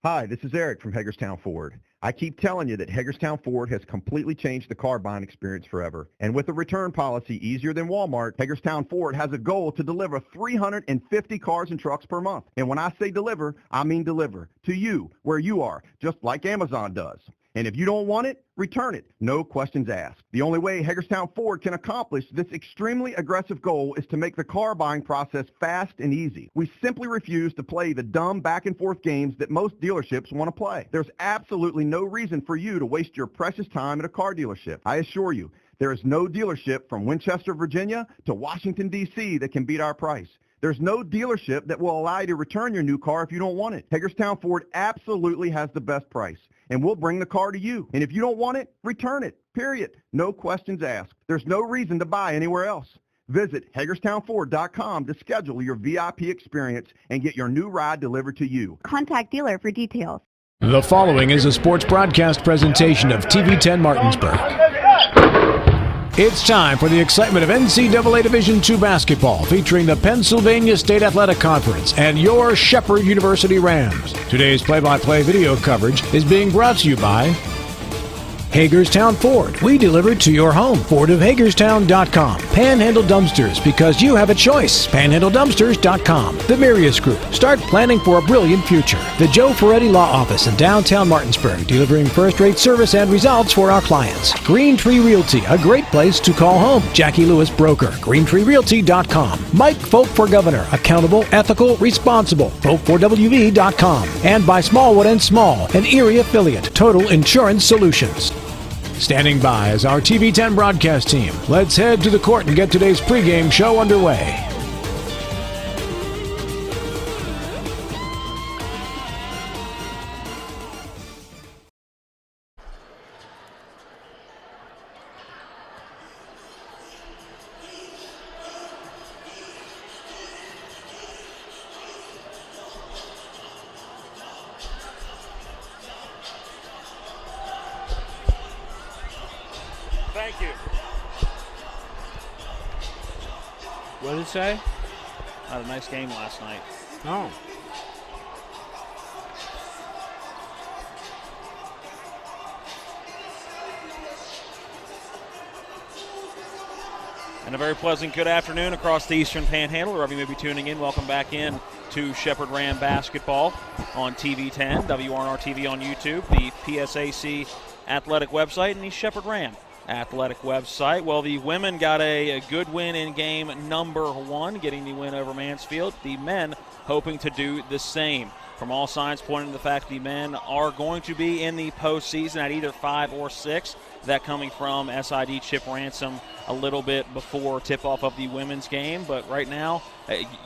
Hi, this is Eric from Hagerstown Ford. I keep telling you that Hagerstown Ford has completely changed the car buying experience forever. And with a return policy easier than Walmart, Hagerstown Ford has a goal to deliver 350 cars and trucks per month. And when I say deliver, I mean deliver to you, where you are, just like Amazon does. And if you don't want it, return it. No questions asked. The only way Hagerstown Ford can accomplish this extremely aggressive goal is to make the car buying process fast and easy. We simply refuse to play the dumb back and forth games that most dealerships want to play. There's absolutely no reason for you to waste your precious time at a car dealership. I assure you, there is no dealership from Winchester, Virginia to Washington, D.C. that can beat our price. There's no dealership that will allow you to return your new car if you don't want it. Hagerstown Ford absolutely has the best price, and we'll bring the car to you. And if you don't want it, return it, period. No questions asked. There's no reason to buy anywhere else. Visit HagerstownFord.com to schedule your VIP experience and get your new ride delivered to you. Contact dealer for details. The following is a sports broadcast presentation of TV10 Martinsburg. It's time for the excitement of NCAA Division II basketball, featuring the Pennsylvania State Athletic Conference and your Shepherd University Rams. Today's play-by-play video coverage is being brought to you by Hagerstown Ford. We deliver to your home. FordofHagerstown.com. Panhandle Dumpsters, because you have a choice. PanhandleDumpsters.com. The Mirius Group. Start planning for a brilliant future. The Joe Ferretti Law Office in downtown Martinsburg, delivering first-rate service and results for our clients. Green Tree Realty, a great place to call home. Jackie Lewis Broker. GreenTreeRealty.com. Mike Folk for Governor. Accountable, ethical, responsible. Folk4WV.com. And by Smallwood & Small, an Erie affiliate. Total Insurance Solutions. Standing by is our TV10 broadcast team. Let's head to the court and get today's pregame show underway. Thank you. What did it say? Had a nice game last night. Oh. And a very pleasant good afternoon across the Eastern Panhandle. Wherever you may be tuning in, welcome back in to Shepherd Ram basketball on TV 10, WRNR TV on YouTube, the PSAC athletic website, and the Shepherd Ram athletic website. Well, the women got a good win in game number 1, getting the win over Mansfield. The men hoping to do the same. From all signs pointing to the fact the men are going to be in the postseason at either 5 or 6. That coming from SID Chip Ransom a little bit before tip-off of the women's game. But right now,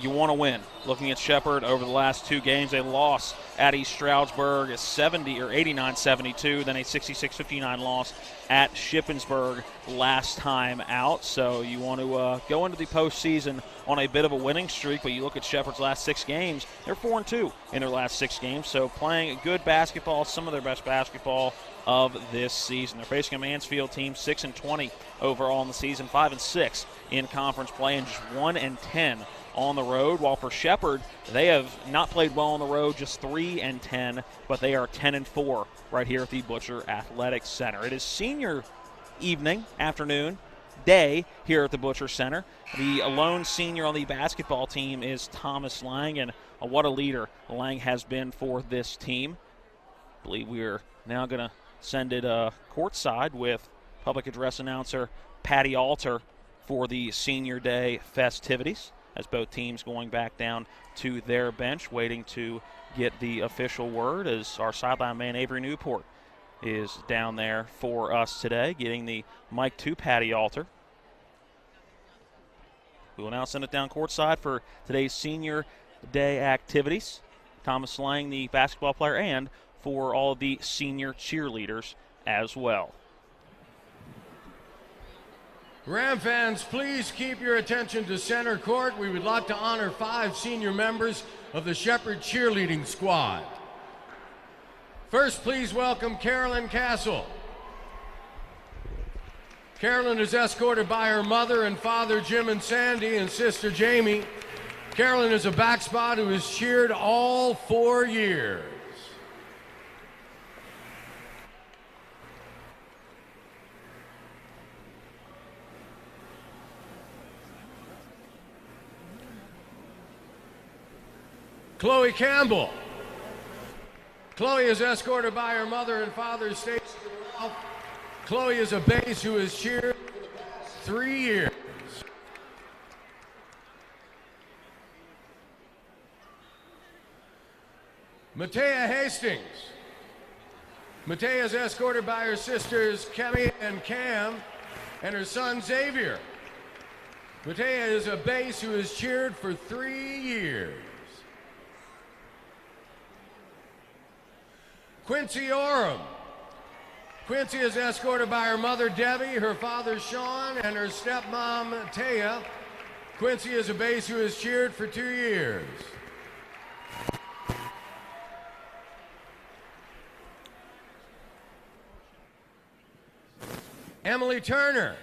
you want to win. Looking at Shepherd over the last 2 games, they lost at East Stroudsburg 89-72, then a 66-59 loss at Shippensburg last time out. So you want to go into the postseason on a bit of a winning streak, but you look at Shepherd's last 6 games, they're 4-2 in their last 6 games. So playing good basketball, some of their best basketball of this season. They're facing a Mansfield team 6-20 overall in the season, 5-6 in conference play, and just 1-10 on the road. While for Shepherd, they have not played well on the road, just 3-10, but they are 10-4 right here at the Butcher Athletic Center. It is senior evening, afternoon, day here at the Butcher Center. The lone senior on the basketball team is Thomas Lang, and what a leader Lang has been for this team. I believe we're now going to send it courtside with public address announcer Patty Alter for the senior day festivities, as both teams going back down to their bench, waiting to get the official word, as our sideline man Avery Newport is down there for us today, getting the mic to Patty Alter. We will now send it down courtside for today's senior day activities. Thomas Lang, the basketball player, and for all of the senior cheerleaders as well. Ram fans, please keep your attention to center court. We would like to honor 5 senior members of the Shepherd cheerleading squad. First, please welcome Carolyn Castle. Carolyn is escorted by her mother and father, Jim and Sandy, and sister Jamie. Carolyn is a back spot who has cheered all 4 years. Chloe Campbell. Chloe is escorted by her mother and father, Stacey and Ralph. Chloe is a base who has cheered for the past 3 years. Matea Hastings. Matea is escorted by her sisters, Kemi and Cam, and her son, Xavier. Matea is a base who has cheered for 3 years. Quincy Oram. Quincy is escorted by her mother, Debbie, her father, Sean, and her stepmom, Taya. Quincy is a base who has cheered for 2 years. Emily Turner.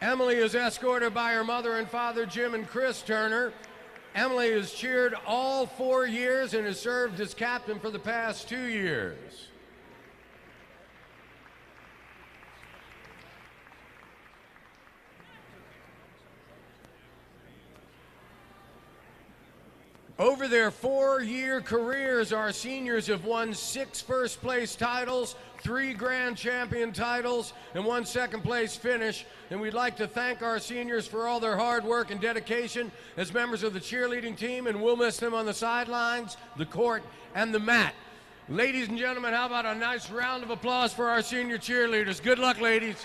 Emily is escorted by her mother and father, Jim and Chris Turner. Emily has cheered all 4 years and has served as captain for the past 2 years. Over their 4-year careers, our seniors have won 6 first-place titles, 3 grand champion titles, and 1 second-place finish. And we'd like to thank our seniors for all their hard work and dedication as members of the cheerleading team, and we'll miss them on the sidelines, the court, and the mat. Ladies and gentlemen, how about a nice round of applause for our senior cheerleaders? Good luck, ladies.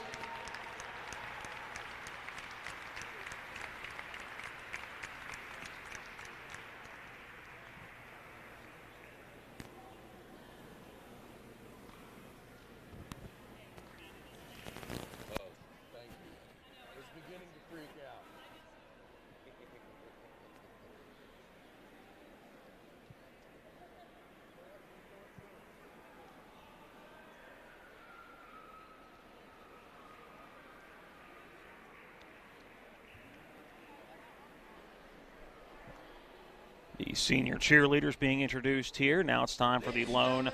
The senior cheerleaders being introduced here. Now it's time for the lone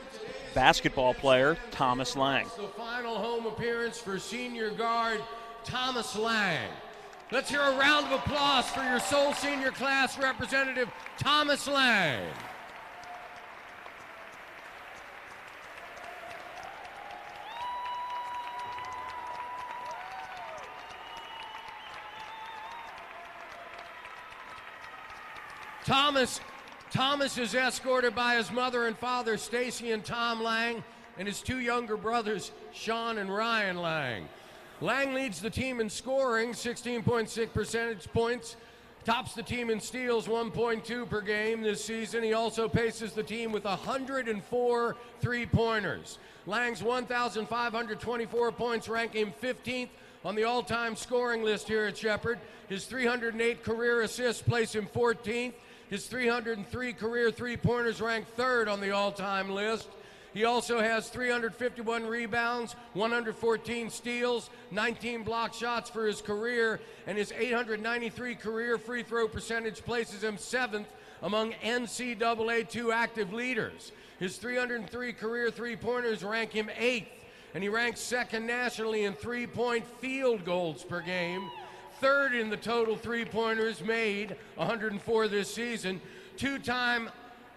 basketball player Thomas Lang. The final home appearance for senior guard Thomas Lang. Let's hear a round of applause for your sole senior class representative, Thomas Lang. Thomas is escorted by his mother and father, Stacy and Tom Lang, and his two younger brothers, Sean and Ryan Lang. Lang leads the team in scoring, 16.6 percentage points, tops the team in steals, 1.2 per game this season. He also paces the team with 104 three-pointers. Lang's 1,524 points rank him 15th on the all-time scoring list here at Shepherd. His 308 career assists place him 14th. His 303 career three-pointers rank 3rd on the all-time list. He also has 351 rebounds, 114 steals, 19 block shots for his career, and his 893 career free throw percentage places him 7th among NCAA 2 active leaders. His 303 career three-pointers rank him 8th, and he ranks 2nd nationally in three-point field goals per game, 3rd in the total three-pointers made, 104 this season, 2-time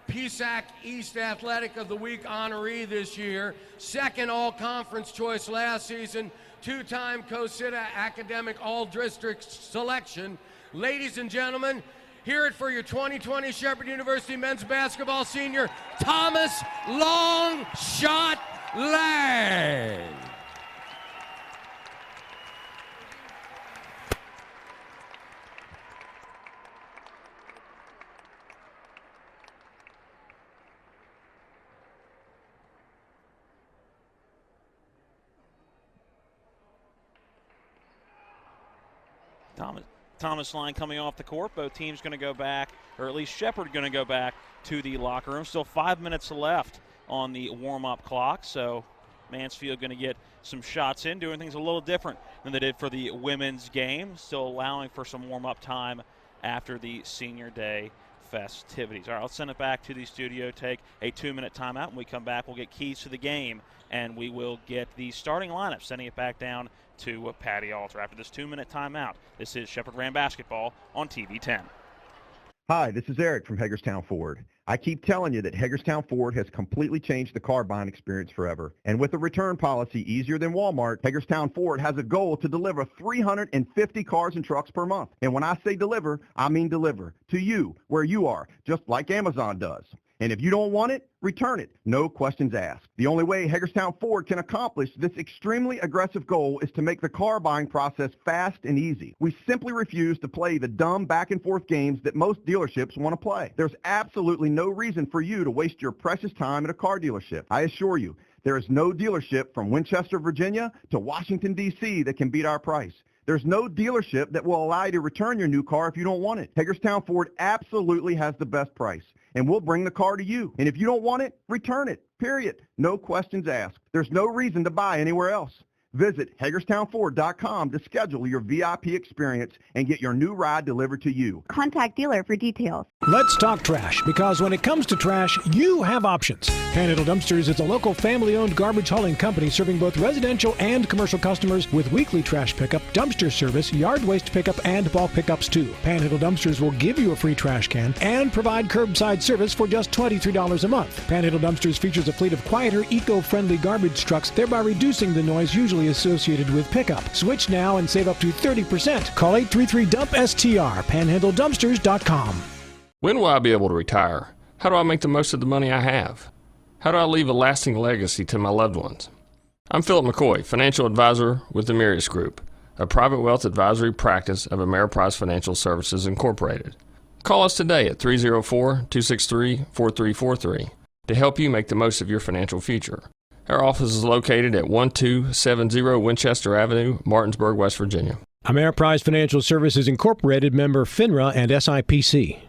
PSAC East Athletic of the Week honoree this year, 2nd all-conference choice last season, 2-time COSITA Academic All-District selection. Ladies and gentlemen, hear it for your 2020 Shepherd University men's basketball senior, Thomas Long Shot Lang. Thomas Lang coming off the court. Both teams going to go back, or at least Shepherd going to go back to the locker room. Still 5 minutes left on the warm-up clock, so Mansfield going to get some shots in, doing things a little different than they did for the women's game, still allowing for some warm-up time after the senior day festivities. All right, I'll send it back to the studio, take a 2-minute timeout. When we come back, we'll get keys to the game, and we will get the starting lineup, sending it back down to Patty Alter. After this 2-minute timeout, this is Shepherd Ram Basketball on TV 10. Hi, this is Eric from Hagerstown Ford. I keep telling you that Hagerstown Ford has completely changed the car buying experience forever. And with a return policy easier than Walmart, Hagerstown Ford has a goal to deliver 350 cars and trucks per month. And when I say deliver, I mean deliver to you, where you are, just like Amazon does. And if you don't want it, return it. No questions asked. The only way Hagerstown Ford can accomplish this extremely aggressive goal is to make the car buying process fast and easy. We simply refuse to play the dumb back and forth games that most dealerships want to play. There's absolutely no reason for you to waste your precious time at a car dealership. I assure you, there is no dealership from Winchester, Virginia to Washington, D.C. that can beat our price. There's no dealership that will allow you to return your new car if you don't want it. Hagerstown Ford absolutely has the best price, and we'll bring the car to you. And if you don't want it, return it, period. No questions asked. There's no reason to buy anywhere else. Visit HagerstownFord.com to schedule your VIP experience and get your new ride delivered to you. Contact dealer for details. Let's talk trash, because when it comes to trash, you have options. Panhandle Dumpsters is a local family-owned garbage hauling company serving both residential and commercial customers with weekly trash pickup, dumpster service, yard waste pickup, and bulk pickups too. Panhandle Dumpsters will give you a free trash can and provide curbside service for just $23 a month. Panhandle Dumpsters features a fleet of quieter, eco-friendly garbage trucks, thereby reducing the noise usually associated with pickup. Switch now and save up to 30%. Call 833-DUMP-STR, panhandledumpsters.com. When will I be able to retire? How do I make the most of the money I have? How do I leave a lasting legacy to my loved ones? I'm Philip McCoy, financial advisor with the Mirius Group, a private wealth advisory practice of Ameriprise Financial Services Incorporated. Call us today at 304-263-4343 to help you make the most of your financial future. Our office is located at 1270 Winchester Avenue, Martinsburg, West Virginia. Ameriprise Financial Services Incorporated, member FINRA and SIPC.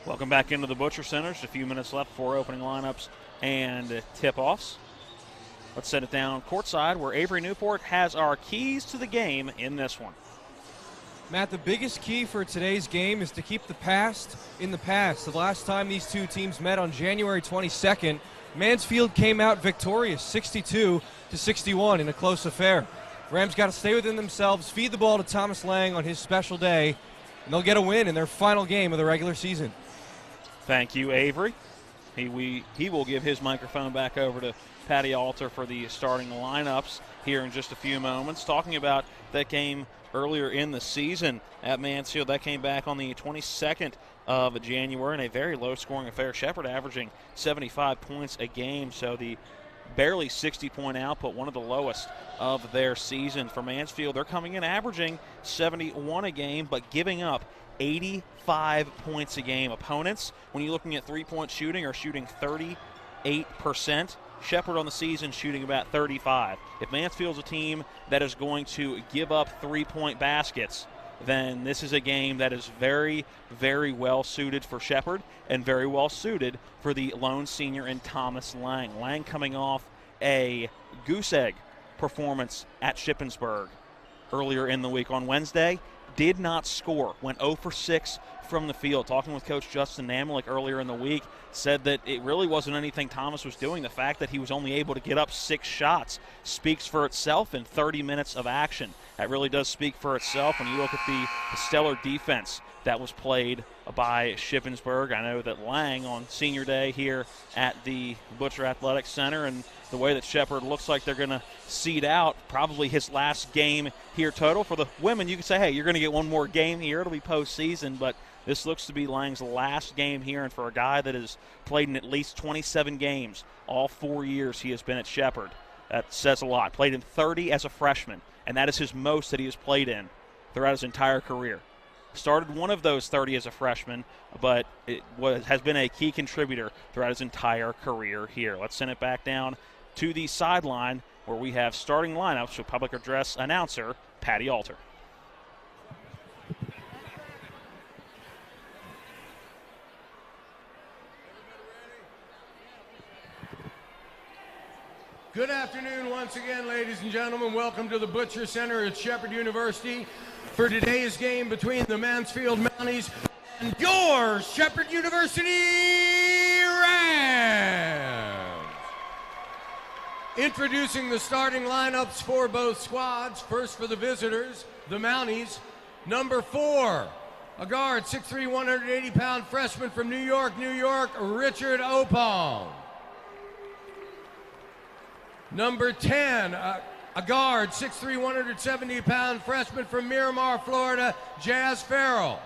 Welcome back into the Butcher Center. Just a few minutes left for opening lineups and tip-offs. Let's set it down courtside where Avery Newport has our keys to the game in this one. Matt, the biggest key for today's game is to keep the past in the past. The last time these two teams met on January 22nd, Mansfield came out victorious 62-61 in a close affair. Rams got to stay within themselves, feed the ball to Thomas Lang on his special day, and they'll get a win in their final game of the regular season. Thank you, Avery. He will give his microphone back over to Patty Alter for the starting lineups here in just a few moments. Talking about that game earlier in the season at Mansfield, that came back on the 22nd of January in a very low-scoring affair. Shepherd averaging 75 points a game, so the barely 60-point output, one of the lowest of their season. For Mansfield, they're coming in averaging 71 a game, but giving up 85 points a game. Opponents, when you're looking at three-point shooting, are shooting 38%. Shepherd on the season shooting about 35. If Mansfield's a team that is going to give up three-point baskets, then this is a game that is very, very well suited for Shepherd and very well suited for the lone senior in Thomas Lang. Lang coming off a goose egg performance at Shippensburg earlier in the week. On Wednesday, did not score, went 0 for 6 from the field. Talking with Coach Justin Namalik earlier in the week, said that it really wasn't anything Thomas was doing. The fact that he was only able to get up 6 shots speaks for itself in 30 minutes of action. That really does speak for itself when you look at the stellar defense that was played by Shippensburg. I know that Lang on senior day here at the Butcher Athletic Center, and the way that Shepherd looks like they're going to seed out, probably his last game here total. For the women, you can say, hey, you're going to get one more game here. It'll be postseason, but this looks to be Lang's last game here, and for a guy that has played in at least 27 games all 4 years he has been at Shepherd, that says a lot. Played in 30 as a freshman, and that is his most that he has played in throughout his entire career. Started one of those 30 as a freshman, but has been a key contributor throughout his entire career here. Let's send it back down to the sideline where we have starting lineups with public address announcer Patty Alter. Good afternoon once again, ladies and gentlemen. Welcome to the Butcher Center at Shepherd University for today's game between the Mansfield Mounties and your Shepherd University Rams. Introducing the starting lineups for both squads. First for the visitors, the Mounties. Number 4, a guard, 6'3", 180-pound freshman from New York, Richard Opalm. Number 10, a guard, 6'3", 170-pound freshman from Miramar, Florida, Jazz Farrell.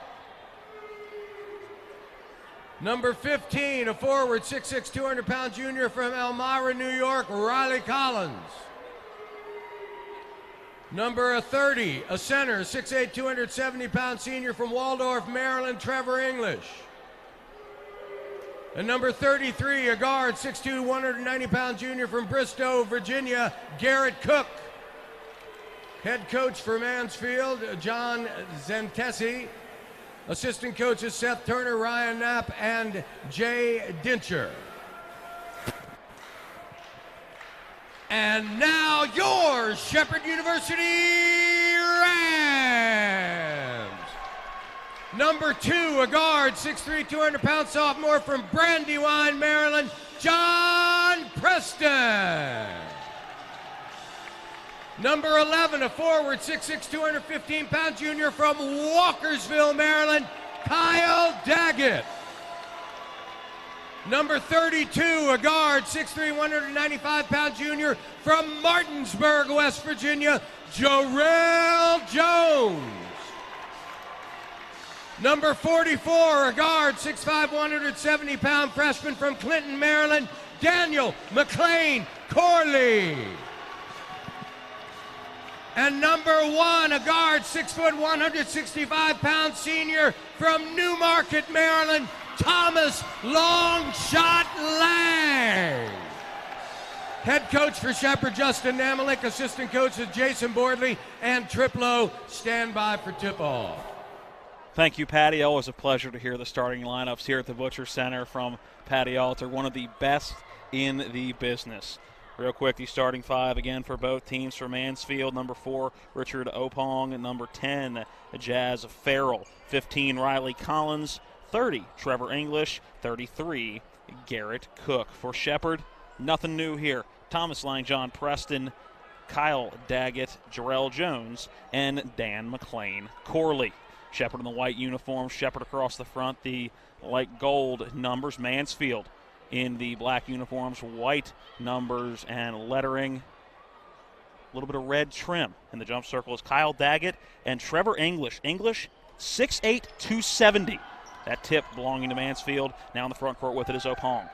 Number 15, a forward, 6'6", 200-pound junior from Elmira, New York, Riley Collins. Number 30, a center, 6'8", 270-pound senior from Waldorf, Maryland, Trevor English. And number 33, a guard, 6'2", 190-pound junior from Bristow, Virginia, Garrett Cook. Head coach for Mansfield, John Zentesi. Assistant coaches Seth Turner, Ryan Knapp, and Jay Dincher. And now your Shepherd University Rams. Number 2, a guard, 6'3", 200-pound sophomore from Brandywine, Maryland, John Preston. Number 11, a forward, 6'6", 215-pound junior from Walkersville, Maryland, Kyle Daggett. Number 32, a guard, 6'3", 195-pound junior from Martinsburg, West Virginia, Jarrell Jones. Number 44, a guard, 6'5", 170-pound freshman from Clinton, Maryland, Daniel McLean Corley. And number 1, a guard, 6', 165-pound senior from Newmarket, Maryland, Thomas Longshot Lang. Head coach for Shepherd, Justin Namalik. Assistant coaches Jason Bordley and Triplo. Stand by for tip-off. Thank you, Patty. Always a pleasure to hear the starting lineups here at the Butcher Center from Patty Alter, one of the best in the business. Real quick, the starting five again for both teams. For Mansfield, number 4, Richard Opong, and number 10, Jazz Farrell. 15, Riley Collins. 30, Trevor English. 33, Garrett Cook. For Shepherd, nothing new here. Thomas Lang, John Preston, Kyle Daggett, Jarrell Jones, and Dan McLean Corley. Shepherd in the white uniform, Shepherd across the front, the light gold numbers. Mansfield in the black uniforms, white numbers and lettering. A little bit of red trim. In the jump circle is Kyle Daggett and Trevor English. English, 6'8", 270. That tip belonging to Mansfield. Now in the front court with it is Opong.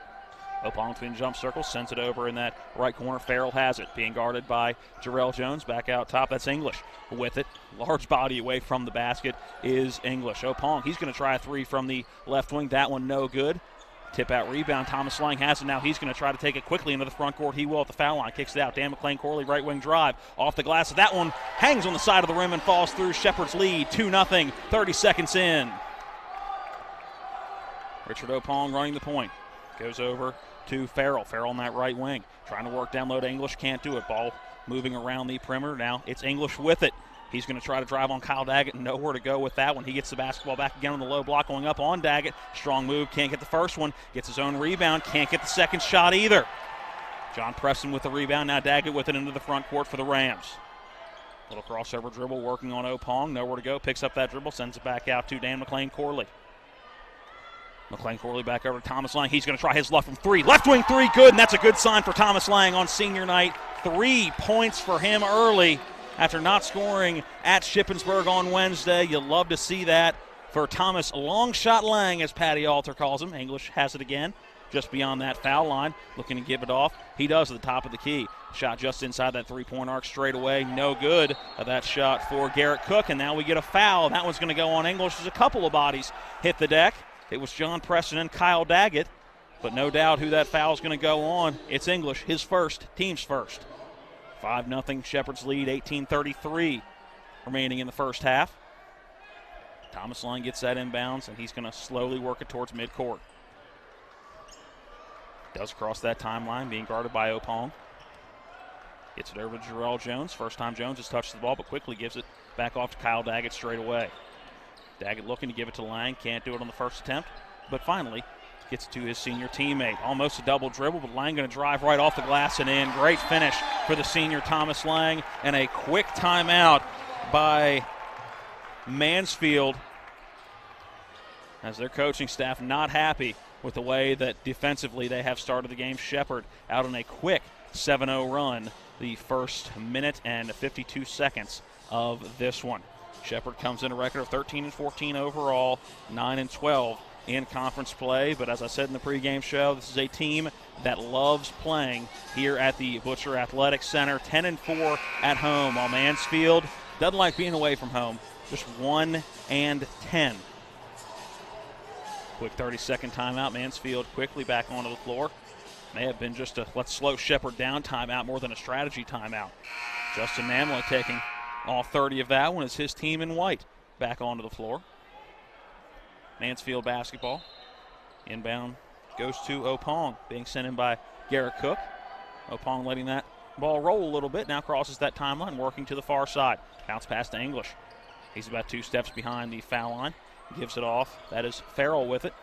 Opong between the jump circle, sends it over in that right corner. Farrell has it, being guarded by Jarrell Jones. Back out top, that's English with it. Large body away from the basket is English. Opong, he's going to try a three from the left wing. That one no good. Tip out rebound. Thomas Lang has it now. He's going to try to take it quickly into the front court. He will at the foul line. Kicks it out. Dan McLean Corley, right wing drive. Off the glass. That one hangs on the side of the rim and falls through. Shepherd's lead, 2-0, 30 seconds in. Richard Opong running the point. Goes over to Farrell. Farrell on that right wing. Trying to work down low to English. Can't do it. Ball moving around the perimeter. Now it's English with it. He's going to try to drive on Kyle Daggett. Nowhere to go with that one. He gets the basketball back again on the low block, going up on Daggett. Strong move. Can't get the first one. Gets his own rebound. Can't get the second shot either. John Preston with the rebound. Now Daggett with it into the front court for the Rams. Little crossover dribble working on Opong. Nowhere to go. Picks up that dribble. Sends it back out to Dan McLean Corley. McLean Corley back over to Thomas Lang. He's going to try his left from three. Left wing three, good, and that's a good sign for Thomas Lang on senior night. 3 points for him early after not scoring at Shippensburg on Wednesday. You'll love to see that for Thomas Long Shot Lang, as Patty Alter calls him. English has it again, just beyond that foul line, looking to give it off. He does at the top of the key. Shot just inside that three-point arc straight away. No good. That shot for Garrett Cook, and now we get a foul. That one's going to go on English. There's a couple of bodies hit the deck. It was John Preston and Kyle Daggett, but no doubt who that foul is going to go on. It's English, his first, team's first. 5-0 Shepherd's lead, 18:33 remaining in the first half. Thomas Lang gets that inbounds, and he's going to slowly work it towards midcourt. Does cross that timeline, being guarded by Opong. Gets it over to Jarrell Jones. First time Jones has touched the ball, but quickly gives it back off to Kyle Daggett straight away. Daggett looking to give it to Lang. Can't do it on the first attempt, but finally gets it to his senior teammate. Almost a double dribble, but Lang going to drive right off the glass and in. Great finish for the senior Thomas Lang, and a quick timeout by Mansfield, as their coaching staff not happy with the way that defensively they have started the game. Shepherd out on a quick 7-0 run the first minute and 52 seconds of this one. Shepherd comes in a record of 13-14 overall, 9-12 in conference play. But as I said in the pregame show, this is a team that loves playing here at the Butcher Athletic Center. 10-4 at home, while Mansfield doesn't like being away from home. Just 1-10. Quick 30-second timeout. Mansfield quickly back onto the floor. May have been just a let's slow Shepherd down timeout more than a strategy timeout. Justin Namlow taking all 30 of that one as his team in white back onto the floor. Mansfield basketball. Inbound goes to Opong, being sent in by Garrett Cook. Opong letting that ball roll a little bit. Now crosses that timeline, working to the far side. Bounce pass to English. He's about 2 steps behind the foul line. Gives it off. That is Farrell with it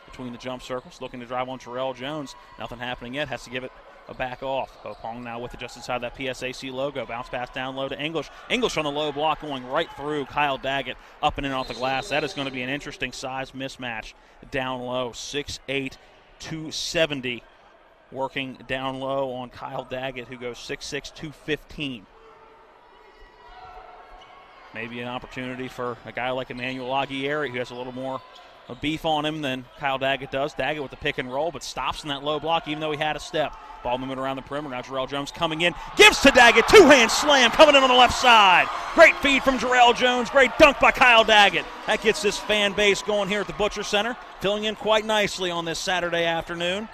between the jump circles, looking to drive on Jarrell Jones. Nothing happening yet. Has to give it a back off. Opong now with it just inside that PSAC logo. Bounce pass down low to English. English on the low block, going right through Kyle Daggett, up and in off the glass. That is going to be an interesting size mismatch down low. 6'8", 270. Working down low on Kyle Daggett, who goes 6'6", 215. Maybe an opportunity for a guy like Emmanuel Aguirre, who has a little more beef on him than Kyle Daggett does. Daggett with the pick and roll, but stops in that low block even though he had a step. Ball moving around the perimeter. Now Jarrell Jones coming in. Gives to Daggett. Two-hand slam coming in on the left side. Great feed from Jarrell Jones. Great dunk by Kyle Daggett. That gets this fan base going here at the Butcher Center. Filling in quite nicely on this Saturday afternoon.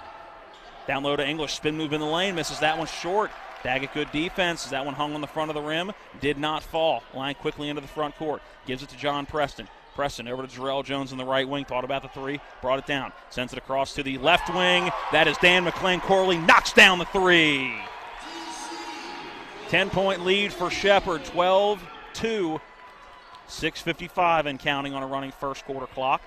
Down low to English. Spin move in the lane. Misses that one short. Daggett, good defense. As that one hung on the front of the rim. Did not fall. Line quickly into the front court. Gives it to John Preston. Preston over to Jarrell Jones in the right wing. Thought about the three. Brought it down. Sends it across to the left wing. That is Dan McLean Corley. Knocks down the three. 10-point lead for Shepherd, 12-2, 6:55 and counting on a running first quarter clock.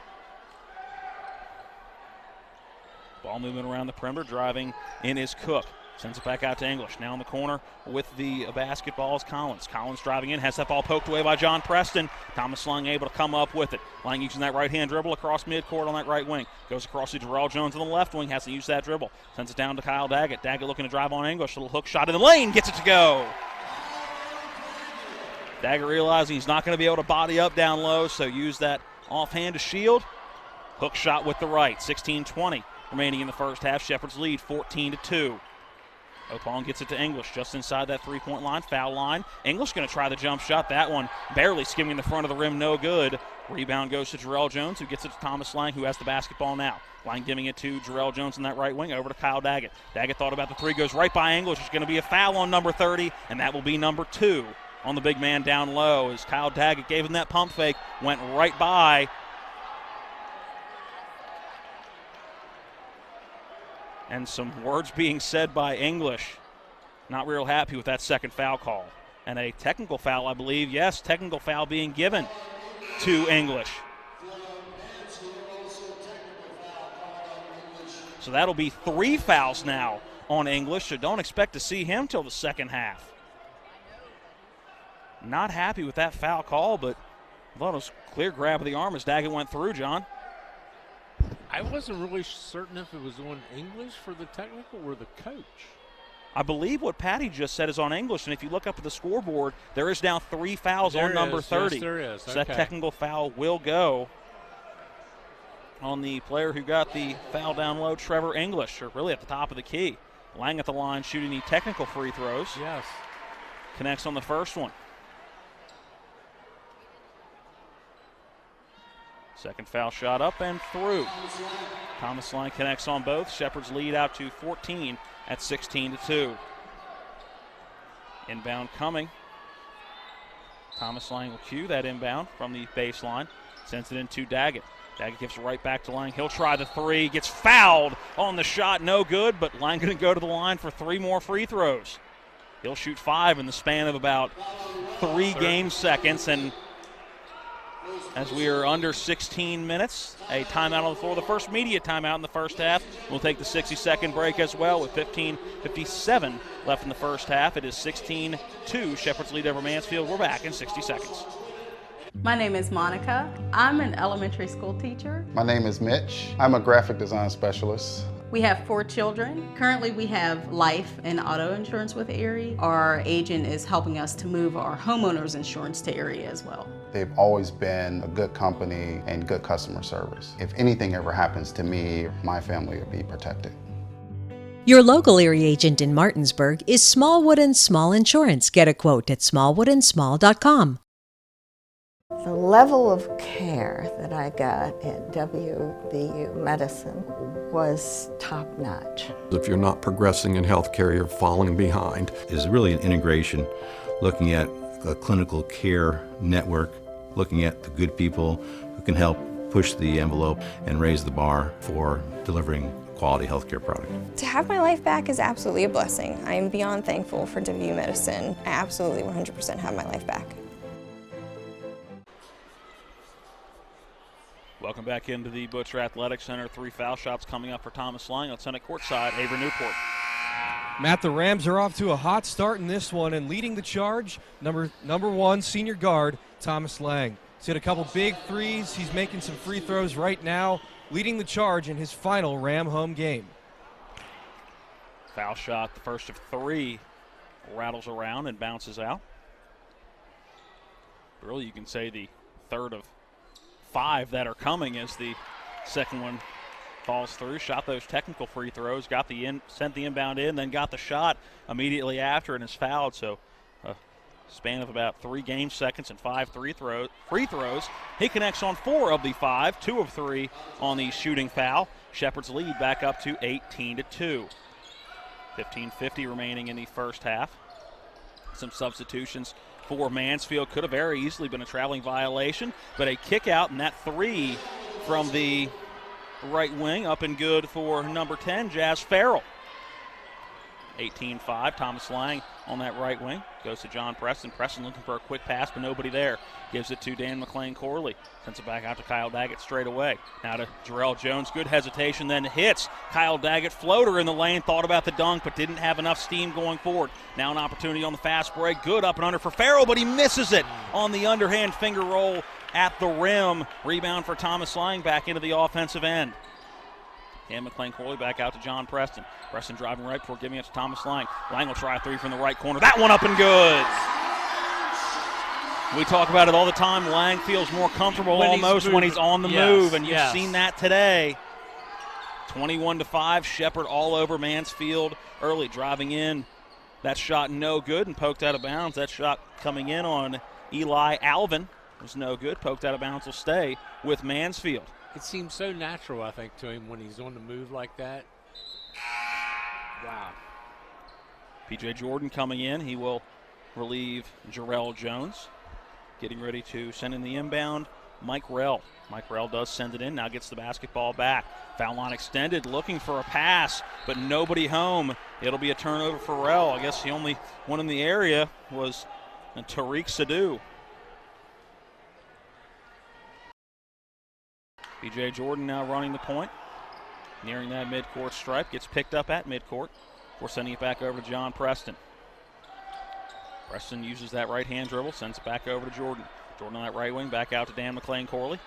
Ball movement around the perimeter, driving in is Cook. Sends it back out to English. Now in the corner with the basketball is Collins. Collins driving in, has that ball poked away by John Preston. Thomas Lang able to come up with it. Lang using that right-hand dribble across midcourt on that right wing. Goes across to Jarrell Jones on the left wing, hasn't used that dribble. Sends it down to Kyle Daggett. Daggett looking to drive on English. Little hook shot in the lane, gets it to go. Daggett realizing he's not going to be able to body up down low, so use that offhand to shield. Hook shot with the right, 16-20 remaining in the first half. Shepherd's lead, 14-2. Opong gets it to English just inside that three-point line, foul line. English going to try the jump shot. That one barely skimming the front of the rim, no good. Rebound goes to Jarrell Jones, who gets it to Thomas Lang, who has the basketball now. Lang giving it to Jarrell Jones in that right wing, over to Kyle Daggett. Daggett thought about the three, goes right by English. It's going to be a foul on number 30, and that will be number 2 on the big man down low. As Kyle Daggett gave him that pump fake, went right by. And some words being said by English. Not real happy with that second foul call. And a technical foul, I believe. Yes, technical foul being given to English. So that'll be 3 fouls now on English, so don't expect to see him till the second half. Not happy with that foul call, but I thought it was a clear grab of the arm as Daggett went through, John. I wasn't really certain if it was on English for the technical or the coach. I believe what Patty just said is on English, and if you look up at the scoreboard, there is now 3 fouls on number 30. Yes, there is. So that technical foul will go on the player who got the foul down low, Trevor English, or really at the top of the key. Lang at the line shooting the technical free throws. Yes. Connects on the first one. Second foul shot up and through. Thomas Lang connects on both. Shepherd's lead out to 14 at 16-2. Inbound coming. Thomas Lang will cue that inbound from the baseline. Sends it into Daggett. Daggett gives it right back to Lang. He'll try the three. Gets fouled on the shot. No good, but Lang going to go to the line for 3 more free throws. He'll shoot 5 in the span of about 3 game seconds, and as we are under 16 minutes, a timeout on the floor. The first media timeout in the first half. We'll take the 60-second break as well with 15:57 left in the first half. It is 16-2, Shepherd's lead over Mansfield. We're back in 60 seconds. My name is Monica. I'm an elementary school teacher. My name is Mitch. I'm a graphic design specialist. We have 4 children. Currently we have life and auto insurance with Erie. Our agent is helping us to move our homeowners insurance to Erie as well. They've always been a good company and good customer service. If anything ever happens to me, my family will be protected. Your local Erie agent in Martinsburg is Smallwood & Small Insurance. Get a quote at smallwoodandsmall.com. The level of care that I got at WVU Medicine was top-notch. If you're not progressing in healthcare, you're falling behind. Is really an integration, looking at a clinical care network, looking at the good people who can help push the envelope and raise the bar for delivering a quality healthcare product. To have my life back is absolutely a blessing. I am beyond thankful for WVU Medicine. I absolutely 100% have my life back. Welcome back into the Butcher Athletic Center. 3 foul shots coming up for Thomas Lang. Let's send it courtside, Avery Newport. Matt, the Rams are off to a hot start in this one, and leading the charge, number 1 senior guard, Thomas Lang. He's hit a couple big threes. He's making some free throws right now, leading the charge in his final Ram home game. Foul shot, the first of 3, rattles around and bounces out. Really, you can say the third of 5 that are coming as the second one falls through. Shot those technical free throws, sent the inbound in, then got the shot immediately after and is fouled. So a span of about 3 game seconds and 5 free throws. He connects on 4 of the 5, 2 of 3 on the shooting foul. Shepherd's lead back up to 18-2. 15:50 remaining in the first half. Some substitutions for Mansfield. Could have very easily been a traveling violation, but a kick out, and that 3 from the right wing up and good for number 10, Jazz Farrell. 18-5. Thomas Lang on that right wing. Goes to John Preston. Preston looking for a quick pass, but nobody there. Gives it to Dan McLean-Corley. Sends it back out to Kyle Daggett straight away. Now to Jarrell Jones. Good hesitation, then hits. Kyle Daggett, floater in the lane. Thought about the dunk, but didn't have enough steam going forward. Now an opportunity on the fast break. Good up and under for Farrell, but he misses it on the underhand finger roll at the rim. Rebound for Thomas Lang back into the offensive end. And McLean-Corley back out to John Preston. Preston driving right before giving it to Thomas Lang. Lang will try a three from the right corner. That one up and good. We talk about it all the time. Lang feels more comfortable when he's on the move, and you've seen that today. 21-5, Shepherd all over Mansfield early, driving in. That shot no good and poked out of bounds. That shot coming in on Eli Alvin was no good. Poked out of bounds, will stay with Mansfield. It seems so natural, I think, to him when he's on the move like that. Wow. P.J. Jordan coming in. He will relieve Jarrell Jones. Getting ready to send in the inbound, Mike Rell. Mike Rell does send it in, now gets the basketball back. Foul line extended, looking for a pass, but nobody home. It'll be a turnover for Rell. I guess the only one in the area was Tariq Sadhu. P.J. Jordan now running the point. Nearing that midcourt stripe, gets picked up at midcourt. We're sending it back over to John Preston. Preston uses that right-hand dribble, sends it back over to Jordan. Jordan on that right wing, back out to Dan McLean-Corley.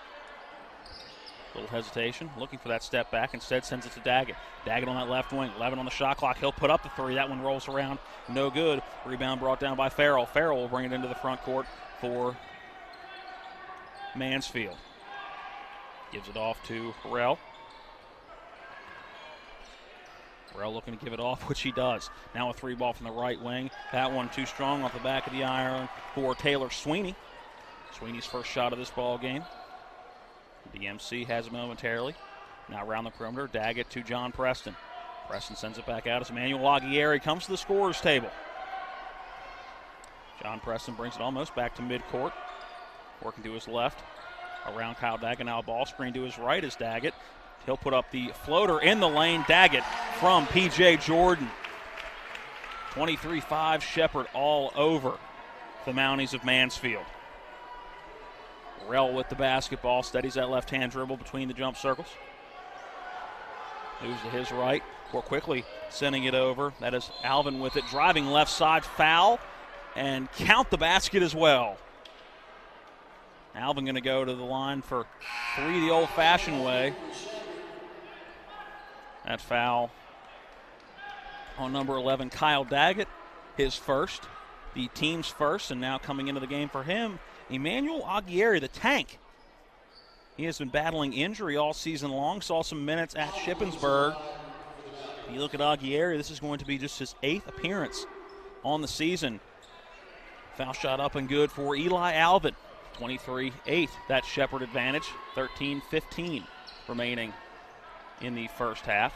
Little hesitation, looking for that step back. Instead sends it to Daggett. Daggett on that left wing, 11 on the shot clock. He'll put up the three. That one rolls around, no good. Rebound brought down by Farrell. Farrell will bring it into the front court for Mansfield. Gives it off to Harrell. Harrell looking to give it off, which he does. Now a three ball from the right wing. That one too strong off the back of the iron for Taylor Sweeney. Sweeney's first shot of this ball game. DMC has it momentarily. Now around the perimeter, Daggett to John Preston. Preston sends it back out as Emmanuel Aguirre comes to the scorer's table. John Preston brings it almost back to midcourt. Working to his left. Around Kyle Daggett, now a ball screen to his right is Daggett. He'll put up the floater in the lane. Daggett from P.J. Jordan. 23-5, Shepherd all over the Mounties of Mansfield. Rell with the basketball, steadies that left-hand dribble between the jump circles. Moves to his right, more quickly sending it over. That is Alvin with it, driving left side, foul, and count the basket as well. Alvin going to go to the line for three the old-fashioned way. That foul on number 11, Kyle Daggett, his first, the team's first, and now coming into the game for him, Emmanuel Aguirre, the tank. He has been battling injury all season long, saw some minutes at Shippensburg. You look at Aguirre, this is going to be just his 8th appearance on the season. Foul shot up and good for Eli Alvin. 23-8, that Shepherd advantage. 13-15 remaining in the first half.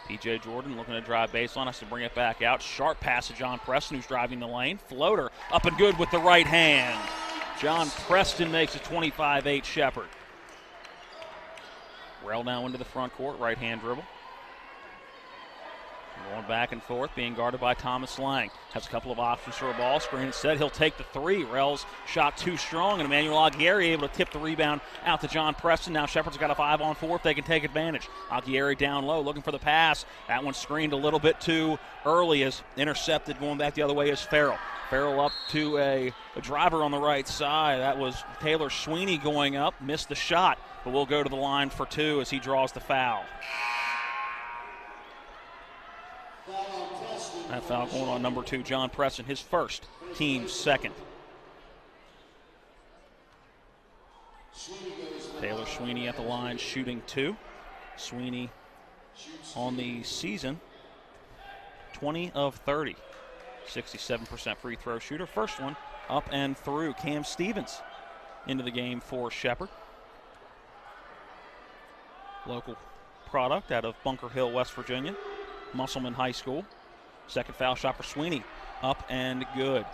P.J. Jordan looking to drive baseline, has to bring it back out. Sharp pass to John Preston, who's driving the lane. Floater up and good with the right hand. John Preston makes a 25-8 Shepherd. Rell now into the front court, right-hand dribble. Going back and forth, being guarded by Thomas Lang. Has a couple of options for a ball screen. Instead, he'll take the three. Rell's shot too strong, and Emmanuel Aguirre able to tip the rebound out to John Preston. Now Shepherd's got a 5-on-4 if they can take advantage. Aguirre down low, looking for the pass. That one screened a little bit too early, as intercepted going back the other way is Farrell. Farrell up to a driver on the right side. That was Taylor Sweeney going up, missed the shot, but will go to the line for two as he draws the foul. That foul going on number 2, John Preston, his first, team's second. Taylor Sweeney at the line shooting 2. Sweeney on the season, 20 of 30. 67% free throw shooter. First one up and through. Cam Stevens into the game for Shepherd. Local product out of Bunker Hill, West Virginia. Musselman High School. Second foul shot for Sweeney. Up and good.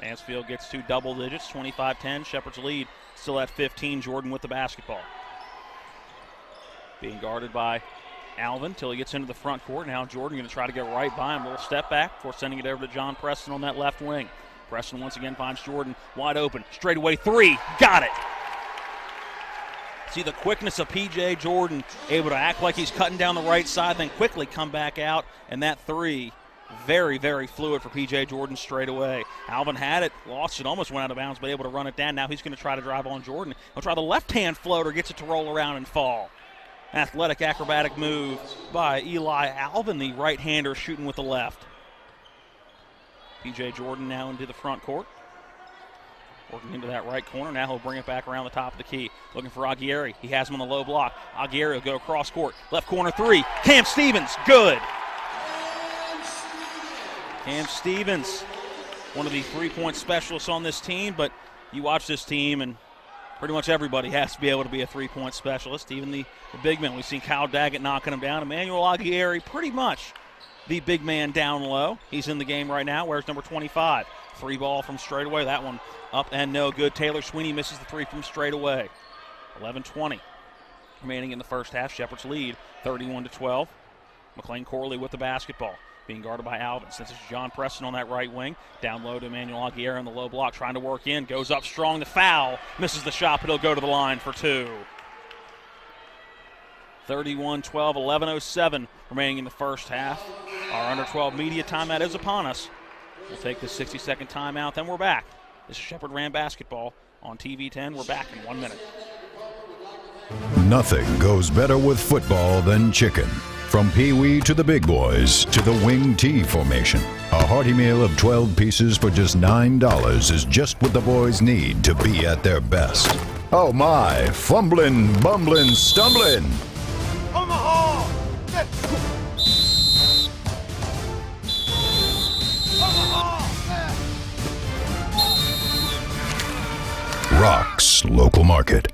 Mansfield gets to double digits, 25-10. Shepherd's lead still at 15. Jordan with the basketball. Being guarded by Alvin till he gets into the front court. Now Jordan going to try to get right by him. A little step back before sending it over to John Preston on that left wing. Preston once again finds Jordan wide open. Straightaway three. Got it. See the quickness of P.J. Jordan, able to act like he's cutting down the right side, then quickly come back out. And that three, very, very fluid for P.J. Jordan straight away. Alvin had it, lost it, almost went out of bounds, but able to run it down. Now he's going to try to drive on Jordan. He'll try the left-hand floater, gets it to roll around and fall. Athletic, acrobatic move by Eli Alvin, the right-hander shooting with the left. P.J. Jordan now into the front court. Working into that right corner. Now he'll bring it back around the top of the key. Looking for Aguirre. He has him on the low block. Aguirre will go across court. Left corner three. Cam Stevens. Good. Cam Stevens, one of the three-point specialists on this team, but you watch this team and pretty much everybody has to be able to be a three-point specialist, even the big men. We've seen Kyle Daggett knocking him down. Emmanuel Aguirre, pretty much the big man down low. He's in the game right now. Where's number 25? Free ball from straight away. That one up and no good. Taylor Sweeney misses the three from straight away. 11:20 remaining in the first half. Shepherd's lead 31-12. McLean Corley with the basketball, being guarded by Alvin. Since it's John Preston on that right wing. Down low to Emmanuel Aguirre on the low block, trying to work in. Goes up strong. The foul. Misses the shot, but he'll go to the line for two. 31-12, 11:07 remaining in the first half. Our under 12 media timeout is upon us. We'll take this 60-second timeout, then we're back. This is Shepherd Ram basketball on TV 10. We're back in 1 minute. Nothing goes better with football than chicken. From Pee Wee to the big boys to the wing T formation, a hearty meal of 12 pieces for just $9 is just what the boys need to be at their best. Oh my, fumbling, bumbling, stumbling. Omaha! Rock's local market.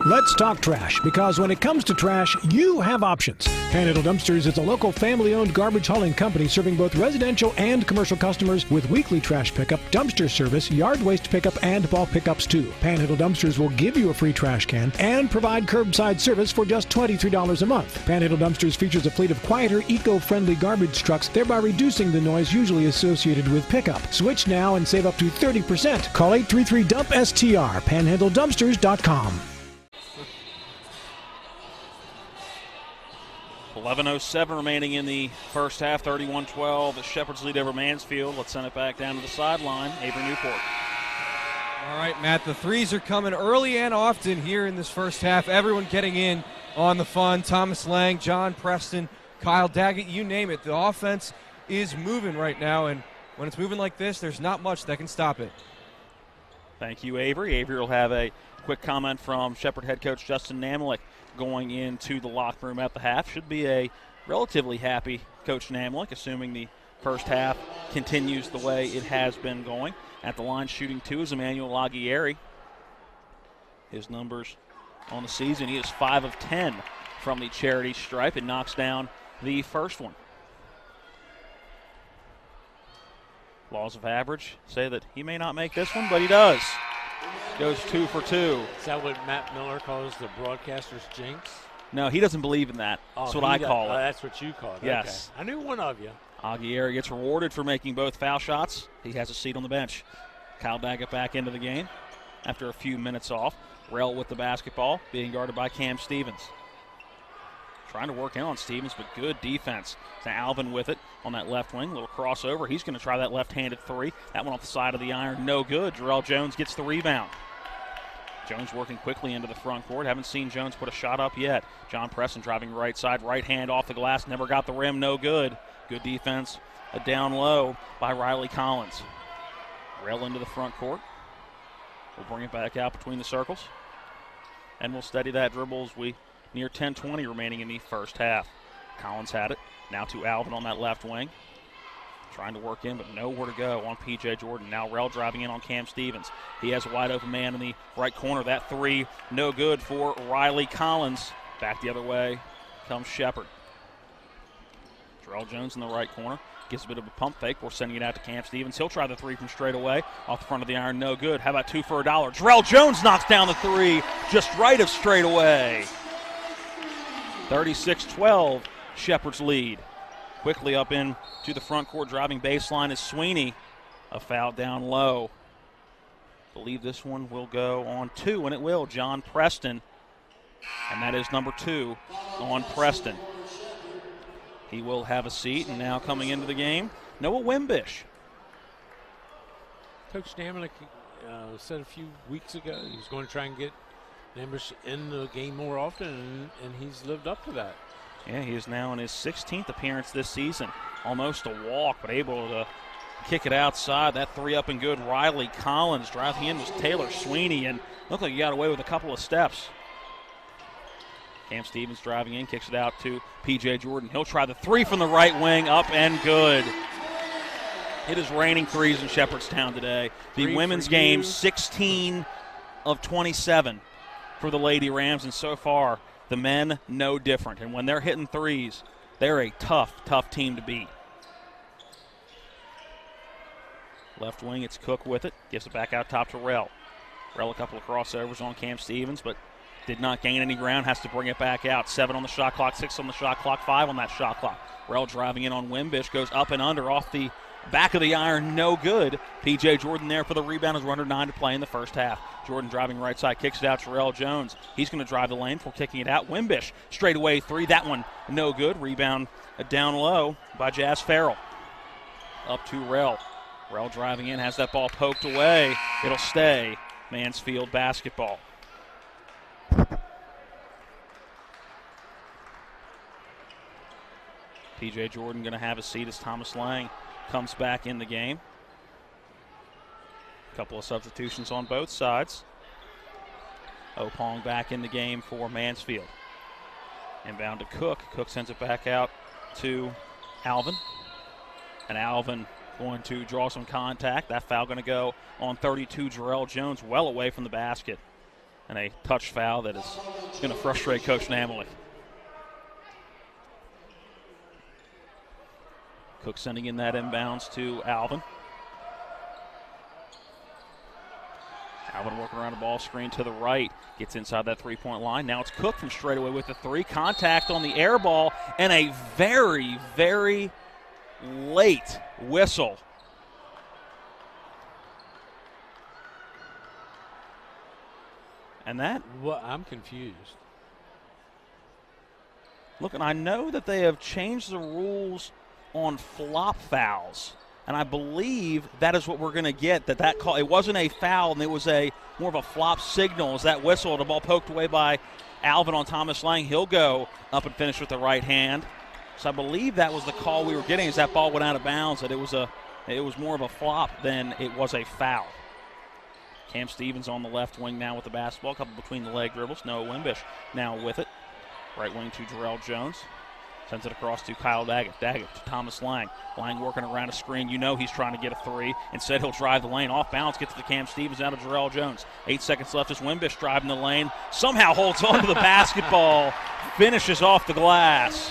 Let's talk trash, because when it comes to trash, you have options. Panhandle Dumpsters is a local family-owned garbage hauling company serving both residential and commercial customers with weekly trash pickup, dumpster service, yard waste pickup, and bulk pickups too. Panhandle Dumpsters will give you a free trash can and provide curbside service for just $23 a month. Panhandle Dumpsters features a fleet of quieter, eco-friendly garbage trucks, thereby reducing the noise usually associated with pickup. Switch now and save up to 30%. Call 833-DUMP-STR, panhandledumpsters.com. 11:07 remaining in the first half, 31-12. The Shepherds lead over Mansfield. Let's send it back down to the sideline. Avery Newport. All right, Matt, the threes are coming early and often here in this first half. Everyone getting in on the fun. Thomas Lang, John Preston, Kyle Daggett, you name it. The offense is moving right now, and when it's moving like this, there's not much that can stop it. Thank you, Avery. Avery will have a quick comment from Shepherd head coach Justin Namlick going into the locker room at the half. Should be a relatively happy Coach Namlick, assuming the first half continues the way it has been going. At the line shooting two is Emmanuel Aguirre. His numbers on the season, he is 5 of 10 from the charity stripe and knocks down the first one. Laws of average say that he may not make this one, but he does. Goes 2 for 2. Is that what Matt Miller calls the broadcaster's jinx? No, he doesn't believe in that. That's what I call it. That's what you call it. Yes. Okay. I knew one of you. Aguirre gets rewarded for making both foul shots. He has a seat on the bench. Kyle Daggett back into the game after a few minutes off. Rell with the basketball, being guarded by Cam Stevens. Trying to work in on Stevens, but good defense. Now Alvin with it on that left wing. Little crossover. He's going to try that left-handed three. That one off the side of the iron. No good. Jarrell Jones gets the rebound. Jones working quickly into the front court. Haven't seen Jones put a shot up yet. John Preston driving right side. Right hand off the glass. Never got the rim. No good. Good defense. A down low by Riley Collins. Rail into the front court. We'll bring it back out between the circles. And we'll steady that dribble as we near 10:20 remaining in the first half. Collins had it. Now to Alvin on that left wing. Trying to work in, but nowhere to go on P.J. Jordan. Now Rell driving in on Cam Stevens. He has a wide open man in the right corner. That three, no good for Riley Collins. Back the other way comes Shepherd. Jarrell Jones in the right corner. Gives a bit of a pump fake. We're sending it out to Cam Stevens. He'll try the three from straight away. Off the front of the iron, no good. How about 2 for $1? Jarrell Jones knocks down the three just right of straight away. 36-12, Shepherd's lead. Quickly up in to the front court, driving baseline is Sweeney. A foul down low. Believe this one will go on 2, and it will. John Preston, and that is number 2 on Preston. He will have a seat, and now coming into the game, Noah Wimbish. Coach Damick said a few weeks ago he was going to try and get Wimbish in the game more often, and he's lived up to that. Yeah, he is now in his 16th appearance this season. Almost a walk, but able to kick it outside. That 3 up and good. Riley Collins driving in was Taylor Sweeney, and looked like he got away with a couple of steps. Cam Stevens driving in, kicks it out to P.J. Jordan. He'll try the 3 from the right wing, up and good. It is raining threes in Shepherdstown today. The women's game, 16 of 27 for the Lady Rams, and so far the men no different. And when they're hitting threes, they're a tough, tough team to beat. Left wing, it's Cook with it. Gives it back out top to Rell. Rell a couple of crossovers on Cam Stevens, but did not gain any ground. Has to bring it back out. 7 on the shot clock, 6 on the shot clock, 5 on that shot clock. Rell driving in on Wimbish, goes up and under off the back of the iron, no good. P.J. Jordan there for the rebound as we're under 9 to play in the first half. Jordan driving right side, kicks it out to Terrell Jones. He's going to drive the lane for kicking it out. Wimbish, straight away 3. That one no good. Rebound down low by Jazz Farrell. Up to Rell. Rell driving in, has that ball poked away. It'll stay Mansfield basketball. P.J. Jordan going to have a seat as Thomas Lang comes back in the game. A couple of substitutions on both sides. Opong back in the game for Mansfield. Inbound to Cook. Cook sends it back out to Alvin. And Alvin going to draw some contact. That foul going to go on 32, Jarrell Jones, well away from the basket. And a touch foul that is going to frustrate Coach Namely. Cook sending in that inbounds to Alvin. Alvin working around a ball screen to the right. Gets inside that three-point line. Now it's Cook from straightaway with the 3. Contact on the air ball and a very, very late whistle. And that? Well, I'm confused. Look, and I know that they have changed the rules on flop fouls, and I believe that is what we're going to get, that call. It wasn't a foul, and it was a more of a flop signal as that whistle. The ball poked away by Alvin on Thomas Lang. He'll go up and finish with the right hand. So I believe that was the call we were getting as that ball went out of bounds, that it was more of a flop than it was a foul. Cam Stevens on the left wing now with the basketball. A couple between the leg dribbles. Noah Wimbish now with it. Right wing to Jarrell Jones. Sends it across to Kyle Daggett. Daggett to Thomas Lang. Lang working around a screen. You know he's trying to get a 3. Instead, he'll drive the lane off bounds, get to the Cam Stevens out of Jarrell Jones. 8 seconds left as Wimbish driving the lane. Somehow holds on to the basketball. Finishes off the glass.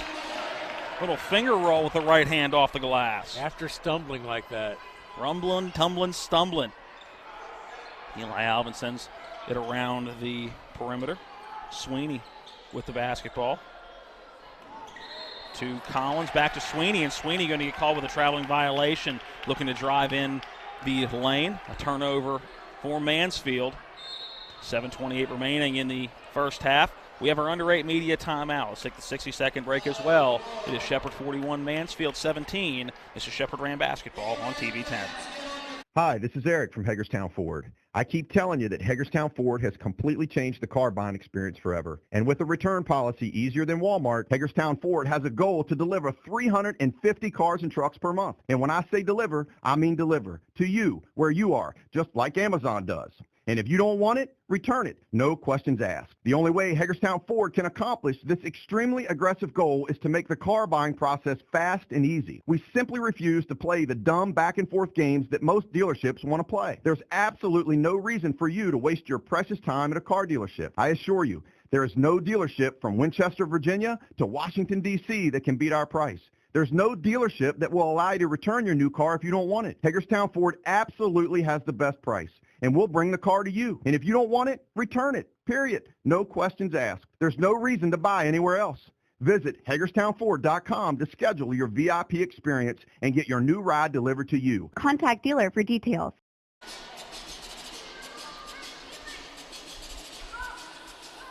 Little finger roll with the right hand off the glass. After stumbling like that. Rumbling, tumbling, stumbling. Eli Alvin sends it around the perimeter. Sweeney with the basketball. To Collins, back to Sweeney, and Sweeney going to get called with a traveling violation, looking to drive in the lane. A turnover for Mansfield. 7:28 remaining in the first half. We have our under 8 media timeout. Let's take the 60-second break as well. It is Shepherd 41, Mansfield 17. This is Shepherd Ram basketball on TV 10. Hi, this is Eric from Hagerstown Ford. I keep telling you that Hagerstown Ford has completely changed the car buying experience forever. And with a return policy easier than Walmart, Hagerstown Ford has a goal to deliver 350 cars and trucks per month. And when I say deliver, I mean deliver to you, where you are, just like Amazon does. And if you don't want it, return it. No questions asked. The only way Hagerstown Ford can accomplish this extremely aggressive goal is to make the car buying process fast and easy. We simply refuse to play the dumb back and forth games that most dealerships want to play. There's absolutely no reason for you to waste your precious time at a car dealership. I assure you, there is no dealership from Winchester, Virginia to Washington, D.C. that can beat our price. There's no dealership that will allow you to return your new car if you don't want it. Hagerstown Ford absolutely has the best price, and we'll bring the car to you. And if you don't want it, return it, period. No questions asked. There's no reason to buy anywhere else. Visit HagerstownFord.com to schedule your VIP experience and get your new ride delivered to you. Contact dealer for details.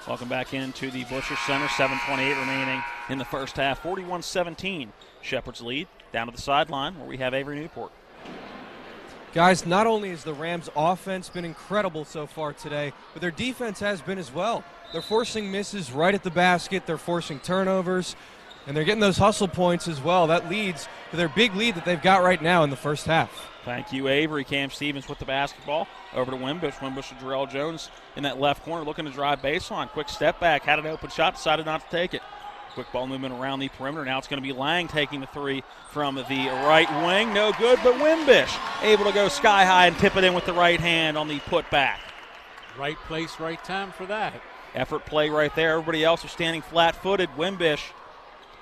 Welcome back into the Butcher Center. 7:28 remaining in the first half. 41-17. Shepherd's lead. Down to the sideline where we have Avery Newport. Guys, not only has the Rams' offense been incredible so far today, but their defense has been as well. They're forcing misses right at the basket. They're forcing turnovers, and they're getting those hustle points as well. That leads to their big lead that they've got right now in the first half. Thank you, Avery. Cam Stevens with the basketball. Over to Wimbush. Wimbush to Jarrell Jones in that left corner looking to drive baseline. Quick step back. Had an open shot. Decided not to take it. Quick ball movement around the perimeter. Now it's going to be Lang taking the three from the right wing. No good, but Wimbish able to go sky high and tip it in with the right hand on the putback. Right place, right time for that. Effort play right there. Everybody else was standing flat-footed. Wimbish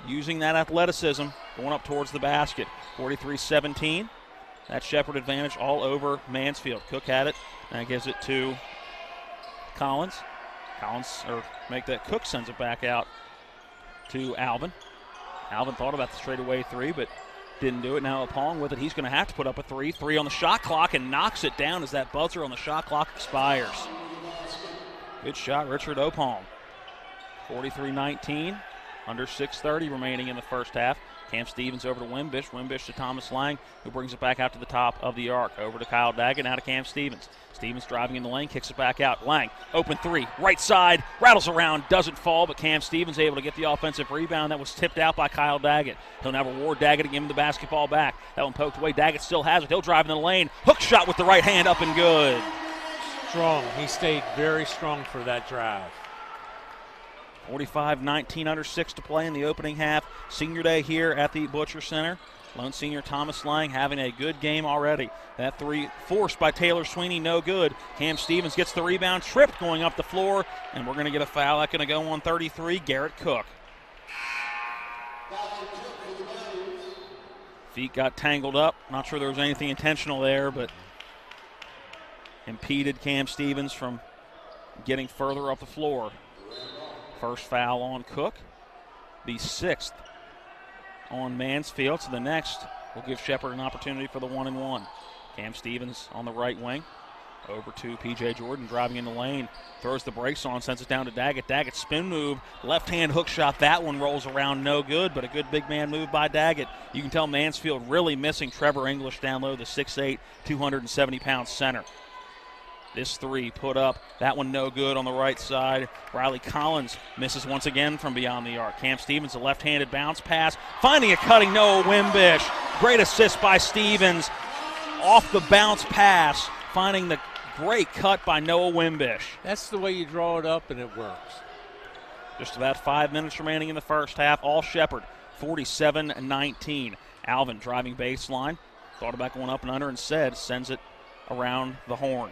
using that athleticism, going up towards the basket. 43-17. That Shepherd advantage all over Mansfield. Cook had it, and gives it to Collins. Cook sends it back out to Alvin. Alvin thought about the straightaway three, but didn't do it. Now Opong with it. He's going to have to put up a three. Three on the shot clock and knocks it down as that buzzer on the shot clock expires. Good shot, Richard Opong. 43-19. Under 6:30 remaining in the first half. Cam Stevens over to Wimbish. Wimbish to Thomas Lang, who brings it back out to the top of the arc. Over to Kyle Daggett, now to Cam Stevens. Stevens driving in the lane, kicks it back out. Lang, open three, right side, rattles around, doesn't fall, but Cam Stevens able to get the offensive rebound. That was tipped out by Kyle Daggett. He'll now reward Daggett and give him the basketball back. That one poked away. Daggett still has it. He'll drive in the lane. Hook shot with the right hand, up and good. Strong. He stayed very strong for that drive. 45-19, under 6 to play in the opening half. Senior day here at the Butcher Center. Lone senior Thomas Lang having a good game already. That three forced by Taylor Sweeney, no good. Cam Stevens gets the rebound, tripped going up the floor, and we're going to get a foul. That's going to go on 33, Garrett Cook. Feet got tangled up. Not sure there was anything intentional there, but impeded Cam Stevens from getting further up the floor. First foul on Cook, the 6th on Mansfield. So the next will give Shepherd an opportunity for the 1-and-1. Cam Stevens on the right wing. Over to P.J. Jordan driving in the lane. Throws the brakes on, sends it down to Daggett. Daggett spin move, left hand hook shot. That one rolls around, no good, but a good big man move by Daggett. You can tell Mansfield really missing Trevor English down low, the 6'8", 270-pound center. This three put up. That one no good on the right side. Riley Collins misses once again from beyond the arc. Cam Stevens, a left-handed bounce pass. Finding a cutting Noah Wimbish. Great assist by Stevens. Off the bounce pass. Finding the great cut by Noah Wimbish. That's the way you draw it up, and it works. Just about 5 minutes remaining in the first half. All Shepherd, 47-19. Alvin driving baseline. Thought about going up and under and sends it around the horn.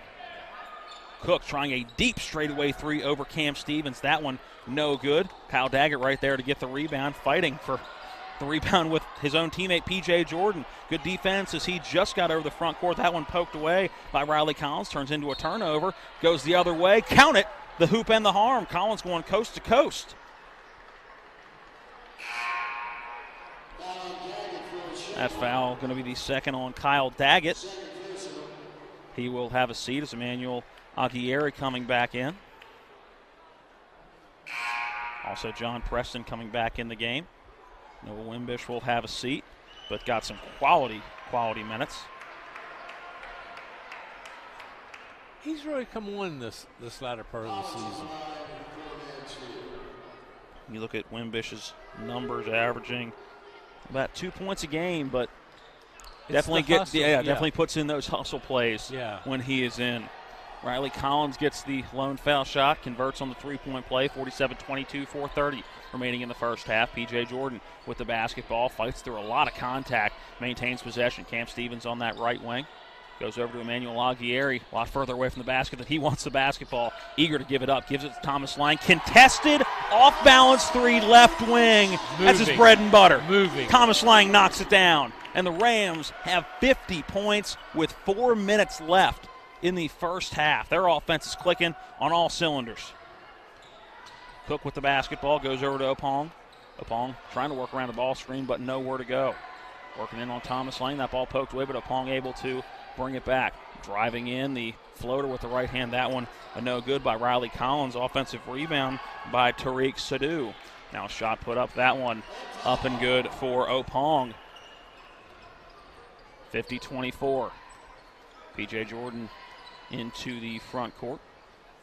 Cook trying a deep straightaway three over Cam Stevens. That one no good. Kyle Daggett right there to get the rebound, fighting for the rebound with his own teammate P.J. Jordan. Good defense as he just got over the front court. That one poked away by Riley Collins. Turns into a turnover. Goes the other way. Count it. The hoop and the harm. Collins going coast to coast. That foul going to be the second on Kyle Daggett. He will have a seat as Emmanuel Aguirre coming back in. Also John Preston coming back in the game. Noah Wimbish will have a seat, but got some quality minutes. He's really come on this latter part of the season. You look at Wimbish's numbers, averaging about 2 points a game, but definitely puts in those hustle plays when he is in. Riley Collins gets the lone foul shot, converts on the three-point play, 47-22, 4:30 remaining in the first half. P.J. Jordan with the basketball, fights through a lot of contact, maintains possession. Cam Stevens on that right wing. Goes over to Emmanuel Aguirre, a lot further away from the basket than he wants the basketball. Eager to give it up, gives it to Thomas Lang. Contested, off-balance three, left wing. That's his bread and butter. Thomas Lang knocks it down. And the Rams have 50 points with 4 minutes left in the first half. Their offense is clicking on all cylinders. Cook with the basketball, goes over to Opong. Opong trying to work around the ball screen, but nowhere to go. Working in on Thomas Lang. That ball poked away, but Opong able to bring it back. Driving in the floater with the right hand. That one a no good by Riley Collins. Offensive rebound by Tariq Sadhu. Now a shot put up. That one up and good for Opong. 50-24. P.J. Jordan into the front court.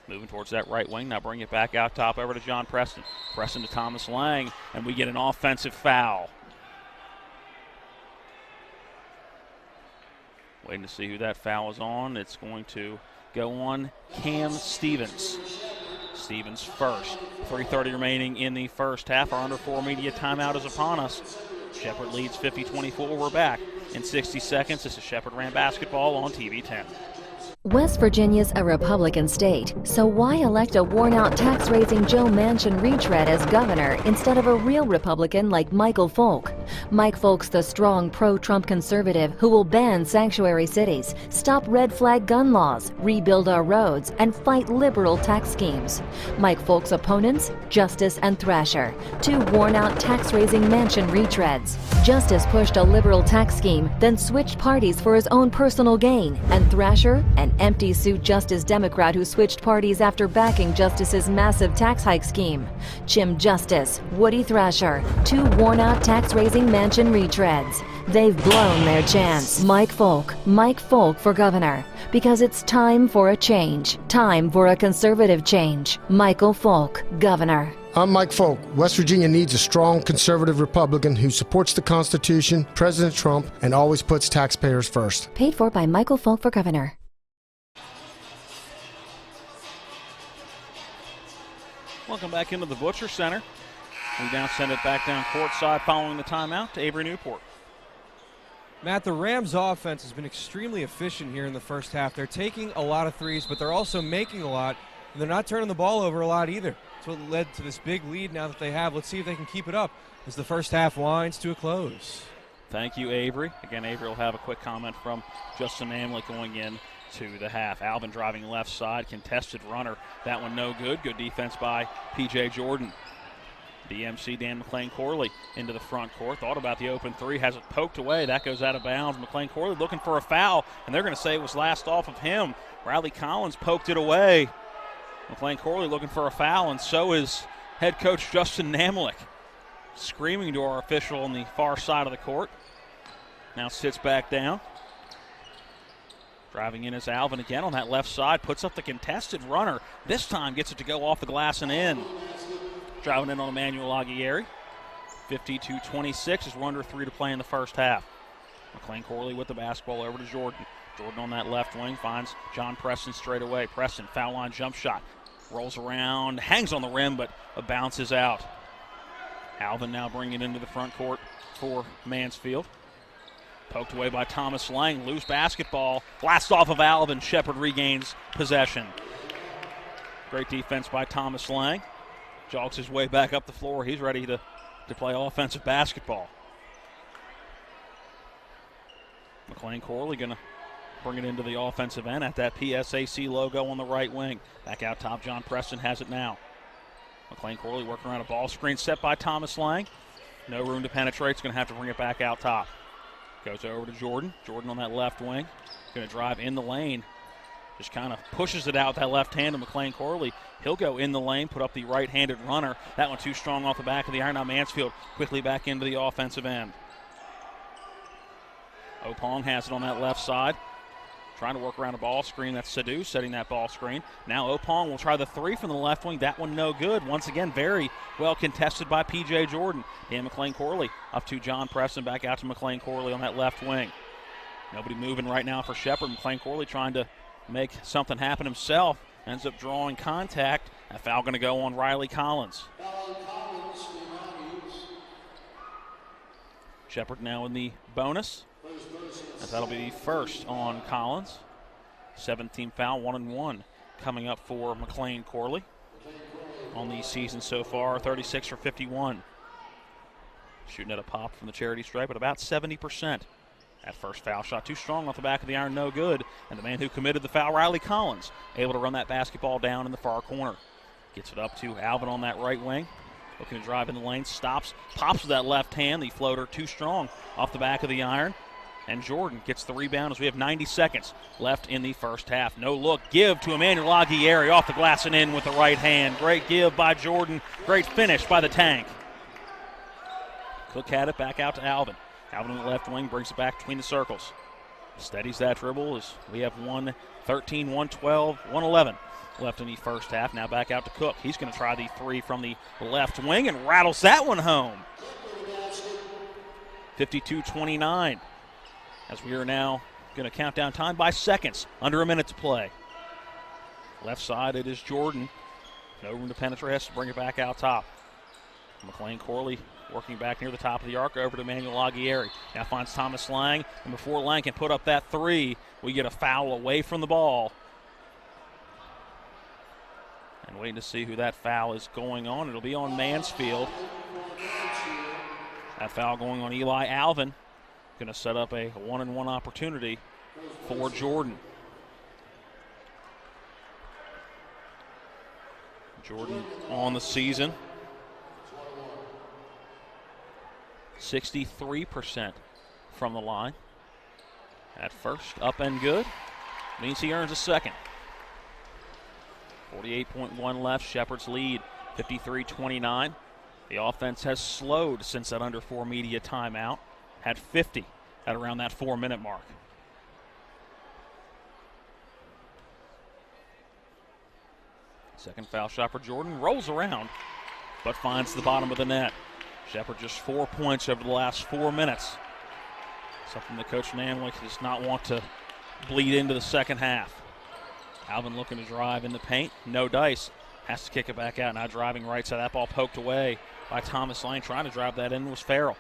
Moving towards that right wing. Now bring it back out top over to John Preston. Preston to Thomas Lang, and we get an offensive foul. Waiting to see who that foul is on. It's going to go on Cam Stevens. Stevens first. 3:30 remaining in the first half. Our under 4 media timeout is upon us. Shepherd leads 50-24. We're back in 60 seconds. This is Shepherd Ram Basketball on TV 10. West Virginia's a Republican state, so why elect a worn-out tax-raising Joe Manchin retread as governor instead of a real Republican like Michael Folk? Mike Folk's the strong pro-Trump conservative who will ban sanctuary cities, stop red flag gun laws, rebuild our roads, and fight liberal tax schemes. Mike Folk's opponents, Justice and Thrasher, two worn-out tax-raising Manchin retreads. Justice pushed a liberal tax scheme, then switched parties for his own personal gain, and Thrasher, an empty-suit Justice Democrat who switched parties after backing Justice's massive tax hike scheme. Jim Justice, Woody Thrasher, two worn-out tax-raising Manchin retreads. They've blown their chance. Mike Folk for governor. Because it's time for a change. Time for a conservative change. Michael Folk, governor. I'm Mike Folk. West Virginia needs a strong conservative Republican who supports the Constitution, President Trump, and always puts taxpayers first. Paid for by Michael Folk for governor. Welcome back into the Butcher Center. We now send it back down courtside following the timeout to Avery Newport. Matt, the Rams offense has been extremely efficient here in the first half. They're taking a lot of threes, but they're also making a lot, and they're not turning the ball over a lot either. That's what led to this big lead now that they have. Let's see if they can keep it up as the first half winds to a close. Thank you, Avery. Again, Avery will have a quick comment from Justin Amlick going in to the half. Alvin driving left side, contested runner. That one no good. Good defense by P.J. Jordan. DMC Dan McLean-Corley into the front court. Thought about the open three, has it poked away. That goes out of bounds. McLean-Corley looking for a foul, and they're going to say it was last off of him. Riley Collins poked it away. McLean-Corley looking for a foul, and so is head coach Justin Namlick. Screaming to our official on the far side of the court. Now sits back down. Driving in is Alvin again on that left side. Puts up the contested runner. This time gets it to go off the glass and in. Driving in on Emmanuel Aguirre. 52-26 as we're under 3 to play in the first half. McLean-Corley with the basketball over to Jordan. Jordan on that left wing finds John Preston straight away. Preston, foul line jump shot. Rolls around, hangs on the rim, but bounces out. Alvin now bringing it into the front court for Mansfield. Poked away by Thomas Lang. Loose basketball. Blast off of Alvin. Shepherd regains possession. Great defense by Thomas Lang. Jogs his way back up the floor. He's ready to play offensive basketball. McLean-Corley going to bring it into the offensive end at that PSAC logo on the right wing. Back out top, John Preston has it now. McLean-Corley working around a ball screen set by Thomas Lang. No room to penetrate. He's going to have to bring it back out top. Goes over to Jordan. Jordan on that left wing. Going to drive in the lane. Just kind of pushes it out that left hand to McLean-Corley. He'll go in the lane, put up the right-handed runner. That one too strong off the back of the iron. Now Mansfield quickly back into the offensive end. Opong has it on that left side. Trying to work around a ball screen. That's Sadhu setting that ball screen. Now Opong will try the three from the left wing. That one no good. Once again, very well contested by P.J. Jordan. And McLean-Corley up to John Preston. Back out to McLean-Corley on that left wing. Nobody moving right now for Shepherd. McLean-Corley trying to make something happen himself. Ends up drawing contact. That foul going to go on Riley Collins. Shepherd now in the bonus. And that'll be the first on Collins. 17 foul, 1-1 coming up for McLean-Corley on the season so far, 36 for 51. Shooting at a pop from the charity stripe at about 70%. That first foul shot too strong off the back of the iron, no good. And the man who committed the foul, Riley Collins, able to run that basketball down in the far corner. Gets it up to Alvin on that right wing. Looking to drive in the lane, stops, pops with that left hand. The floater too strong off the back of the iron. And Jordan gets the rebound as we have 90 seconds left in the first half. No look, give to Emmanuel Aguirre off the glass and in with the right hand. Great give by Jordan, great finish by the Tank. Cook had it back out to Alvin. Alvin on the left wing brings it back between the circles. Steadies that dribble as we have 1:13, 1:12, 1:11 left in the first half. Now back out to Cook. He's going to try the three from the left wing and rattles that one home. 52-29. As we are now going to count down time by seconds, under a minute to play. Left side, it is Jordan. No room to penetrate, has to bring it back out top. McLean Corley working back near the top of the arc over to Emmanuel Aguirre. Now finds Thomas Lang, and before Lang can put up that three, we get a foul away from the ball. And waiting to see who that foul is going on. It'll be on Mansfield. That foul going on Eli Alvin. Going to set up a one-and-one opportunity for Jordan. Jordan on the season. 63% from the line. At first, up and good. Means he earns a second. 48.1 left. Shepherd's lead, 53-29. The offense has slowed since that under 4 media timeout. Had 50 at around that 4-minute mark. Second foul shot for Jordan. Rolls around, but finds the bottom of the net. Shepherd just 4 points over the last 4 minutes. Something that Coach Namlick does not want to bleed into the second half. Alvin looking to drive in the paint. No dice. Has to kick it back out. Now driving right side. That ball poked away by Thomas Lane. Trying to drive that in was Farrell.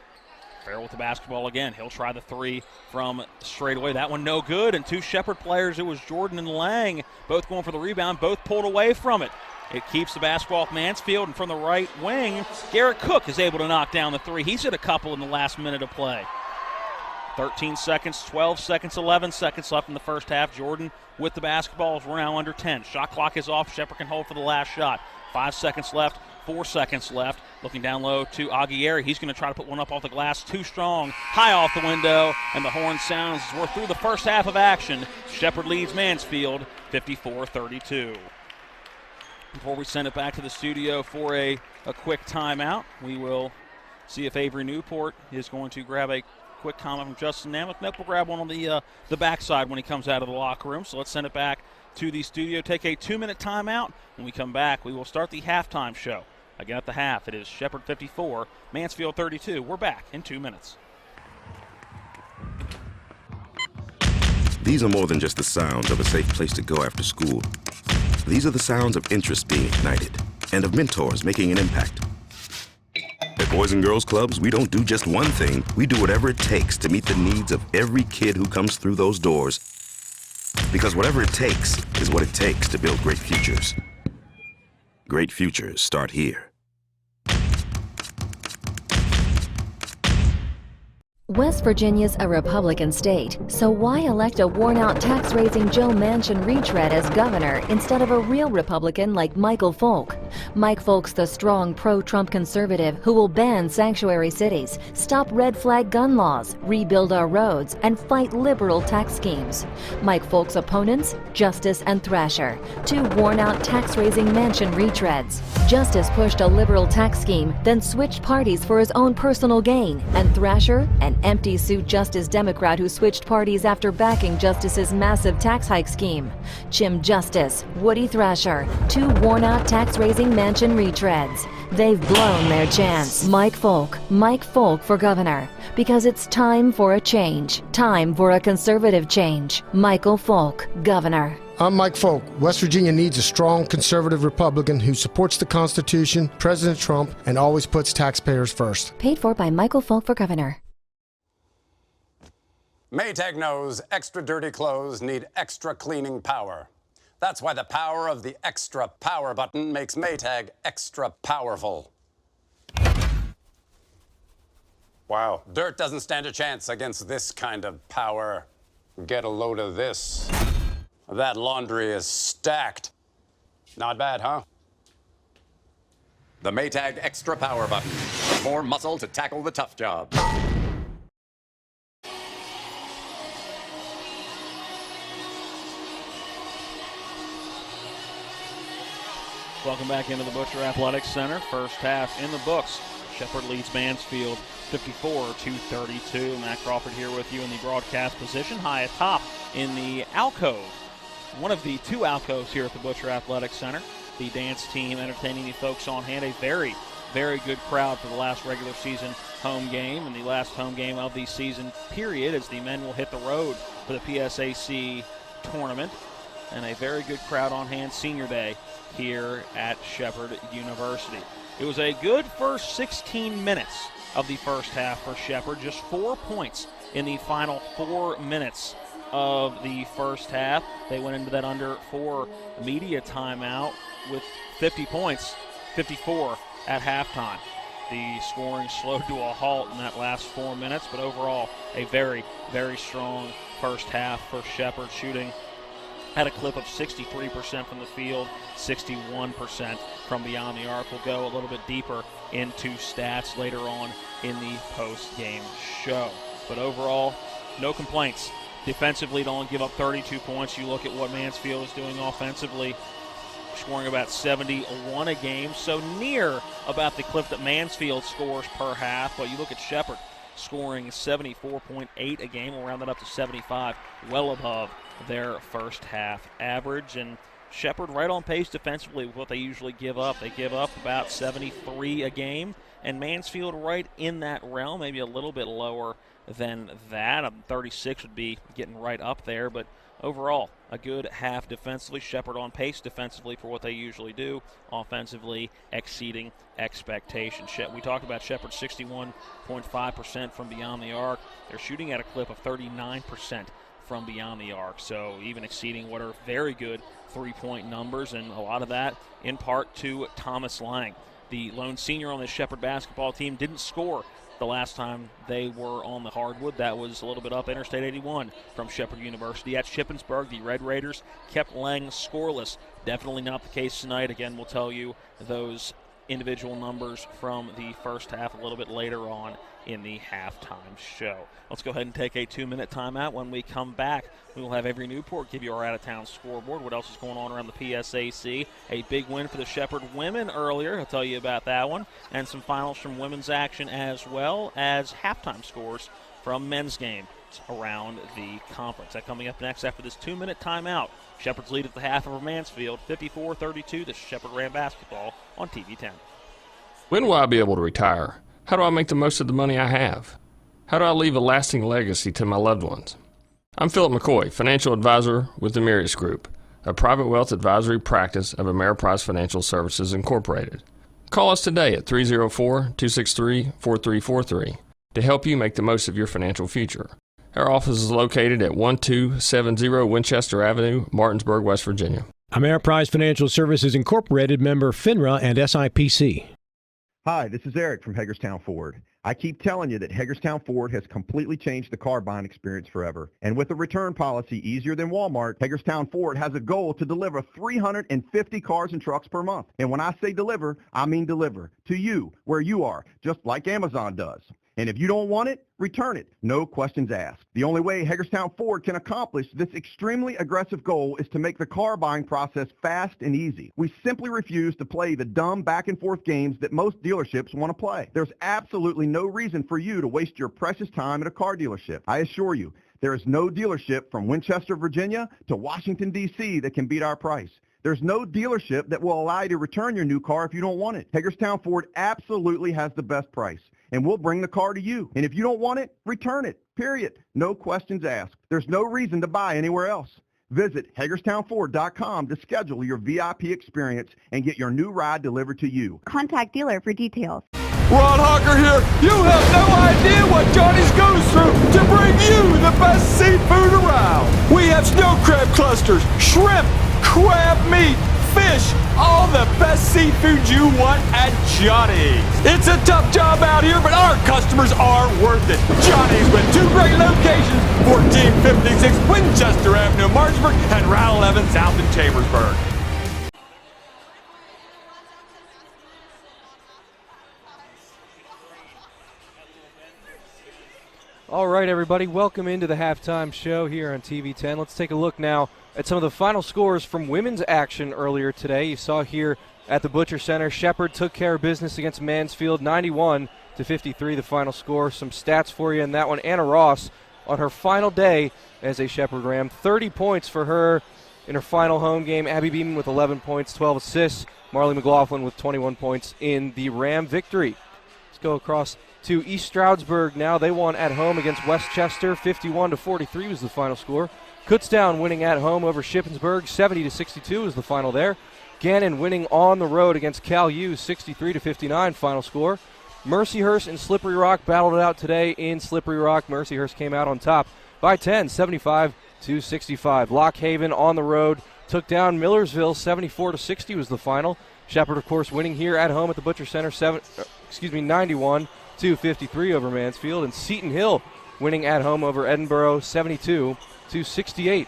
Farrell with the basketball again. He'll try the three from straight away. That one no good. And two Shepherd players, it was Jordan and Lang, both going for the rebound, both pulled away from it. It keeps the basketball off Mansfield, and from the right wing, Garrett Cook is able to knock down the three. He's hit a couple in the last minute of play. 13 seconds, 12 seconds, 11 seconds left in the first half. Jordan with the basketball as we're now under 10. Shot clock is off. Shepherd can hold for the last shot. 5 seconds left, 4 seconds left. Looking down low to Aguirre. He's going to try to put one up off the glass. Too strong. High off the window. And the horn sounds as we're through the first half of action. Shepherd leads Mansfield 54-32. Before we send it back to the studio for a quick timeout, we will see if Avery Newport is going to grab a quick comment from Justin Namlick. Nope, we'll grab one on the backside when he comes out of the locker room. So let's send it back to the studio. Take a 2-minute timeout. When we come back, we will start the halftime show. Again at the half, it is Shepherd 54, Mansfield 32. We're back in 2 minutes. These are more than just the sounds of a safe place to go after school. These are the sounds of interest being ignited and of mentors making an impact. At Boys and Girls Clubs, we don't do just one thing. We do whatever it takes to meet the needs of every kid who comes through those doors. Because whatever it takes is what it takes to build great futures. Great futures start here. West Virginia's a Republican state, so why elect a worn-out tax-raising Joe Manchin retread as governor instead of a real Republican like Michael Folk? Mike Folk's the strong pro-Trump conservative who will ban sanctuary cities, stop red flag gun laws, rebuild our roads, and fight liberal tax schemes. Mike Folk's opponents, Justice and Thrasher, two worn-out tax-raising Manchin retreads. Justice pushed a liberal tax scheme, then switched parties for his own personal gain, and Thrasher, an empty-suit Justice Democrat who switched parties after backing Justice's massive tax hike scheme. Jim Justice, Woody Thrasher, two worn-out tax-raising Manchin retreads. They've blown their chance. Mike Folk for governor. Because it's time for a change. Time for a conservative change. Michael Folk, governor. I'm Mike Folk. West Virginia needs a strong conservative Republican who supports the Constitution, President Trump, and always puts taxpayers first. Paid for by Michael Folk for governor. Maytag knows extra dirty clothes need extra cleaning power. That's why the power of the extra power button makes Maytag extra powerful. Wow, dirt doesn't stand a chance against this kind of power. Get a load of this. That laundry is stacked. Not bad, huh? The Maytag Extra Power Button. More muscle to tackle the tough job. Welcome back into the Butcher Athletics Center. First half in the books. Shepherd leads Mansfield 54-32. Matt Crawford here with you in the broadcast position, high atop in the alcove. One of the two alcoves here at the Butcher Athletics Center. The dance team entertaining the folks on hand. A very, very good crowd for the last regular season home game and the last home game of the season period, as the men will hit the road for the PSAC tournament. And a very good crowd on hand senior day here at Shepherd University. It was a good first 16 minutes of the first half for Shepherd. Just 4 points in the final 4 minutes of the first half. They went into that under 4 media timeout with 50 points, 54 at halftime. The scoring slowed to a halt in that last 4 minutes, but overall a very, very strong first half for Shepherd, shooting at a clip of 63% from the field, 61% from beyond the arc. We'll go a little bit deeper into stats later on in the post-game show. But overall, no complaints. Defensively, don't give up 32 points. You look at what Mansfield is doing offensively, scoring about 71 a game, so near about the clip that Mansfield scores per half. But you look at Shepherd scoring 74.8 a game. We'll round that up to 75, well above their first half average. And Shepherd right on pace defensively with what they usually give up. They give up about 73 a game, and Mansfield right in that realm, maybe a little bit lower than that. 36 would be getting right up there, but overall, a good half defensively. Shepherd on pace defensively for what they usually do. Offensively, exceeding expectations. We talked about Shepherd 61.5% from beyond the arc. They're shooting at a clip of 39% from beyond the arc, so even exceeding what are very good three-point numbers, and a lot of that in part to Thomas Lang. The lone senior on this Shepherd basketball team didn't score the last time they were on the hardwood. That was a little bit up Interstate 81 from Shepherd University. At Shippensburg, the Red Raiders kept Lang scoreless. Definitely not the case tonight. Again, we'll tell you those individual numbers from the first half a little bit later on in the halftime show. Let's go ahead and take a 2-minute timeout. When we come back, we will have Avery Newport give you our out-of-town scoreboard. What else is going on around the PSAC? A big win for the Shepherd women earlier. I'll tell you about that one. And some finals from women's action, as well as halftime scores from men's games around the conference. That coming up next after this 2-minute timeout. Shepherd's lead at the half over Mansfield, 54-32. This is Shepherd Ram basketball on TV 10. When will I be able to retire? How do I make the most of the money I have? How do I leave a lasting legacy to my loved ones? I'm Philip McCoy, financial advisor with the Mirius Group, a private wealth advisory practice of Ameriprise Financial Services Incorporated. Call us today at 304-263-4343 to help you make the most of your financial future. Our office is located at 1270 Winchester Avenue, Martinsburg, West Virginia. Ameriprise Financial Services Incorporated, member FINRA and SIPC. Hi, this is Eric from Hagerstown Ford. I keep telling you that Hagerstown Ford has completely changed the car buying experience forever. And with a return policy easier than Walmart, Hagerstown Ford has a goal to deliver 350 cars and trucks per month. And when I say deliver, I mean deliver to you, where you are, just like Amazon does. And if you don't want it, return it. No questions asked. The only way Hagerstown Ford can accomplish this extremely aggressive goal is to make the car buying process fast and easy. We simply refuse to play the dumb back and forth games that most dealerships want to play. There's absolutely no reason for you to waste your precious time at a car dealership. I assure you, there is no dealership from Winchester, Virginia to Washington, D.C. that can beat our price. There's no dealership that will allow you to return your new car if you don't want it. Hagerstown Ford absolutely has the best price, and we'll bring the car to you. And if you don't want it, return it, period. No questions asked. There's no reason to buy anywhere else. Visit HagerstownFord.com to schedule your VIP experience and get your new ride delivered to you. Contact dealer for details. Ron Hawker here. You have no idea what Johnny's goes through to bring you the best seafood around. We have snow crab clusters, shrimp, crab meat, fish, all the best seafood you want at Johnny's. It's a tough job out here, but our customers are worth it. Johnny's with two great locations, 1456 Winchester Avenue, Martinsburg, and Route 11 south in Chambersburg. All right, everybody, welcome into the halftime show here on TV 10. Let's take a look now at some of the final scores from women's action earlier today. You saw here at the Butcher Center, Shepherd took care of business against Mansfield, 91-53, the final score. Some stats for you in that one. Anna Ross on her final day as a Shepherd Ram, 30 points for her in her final home game. Abby Beeman with 11 points, 12 assists. Marley McLaughlin with 21 points in the Ram victory. Let's go across to East Stroudsburg now. They won at home against Westchester, 51-43 was the final score. Kutztown winning at home over Shippensburg, 70-62 was the final there. Gannon winning on the road against Cal U, 63-59 final score. Mercyhurst and Slippery Rock battled it out today in Slippery Rock. Mercyhurst came out on top by 10, 75-65. Lock Haven on the road took down Millersville, 74-60 was the final. Shepherd, of course, winning here at home at the Butcher Center, 91-53 over Mansfield. And Seton Hill winning at home over Edinburgh, 72-68.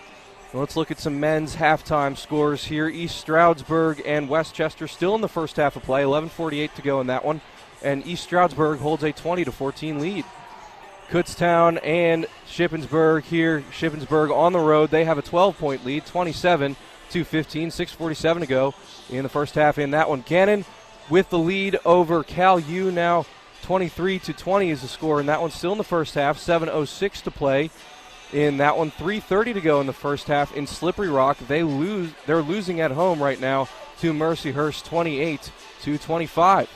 Well, let's look at some men's halftime scores here. East Stroudsburg and Westchester still in the first half of play, 11:48 to go in that one. And East Stroudsburg holds a 20-14 lead. Kutztown and Shippensburg here. Shippensburg on the road. They have a 12-point lead, 27-15, 6:47 to go in the first half in that one. Gannon with the lead over Cal U now, 23-20 is the score in that one. Still in the first half, 7:06 to play in that one. 3:30 to go in the first half in Slippery Rock. They're losing at home right now to Mercyhurst, 28-25.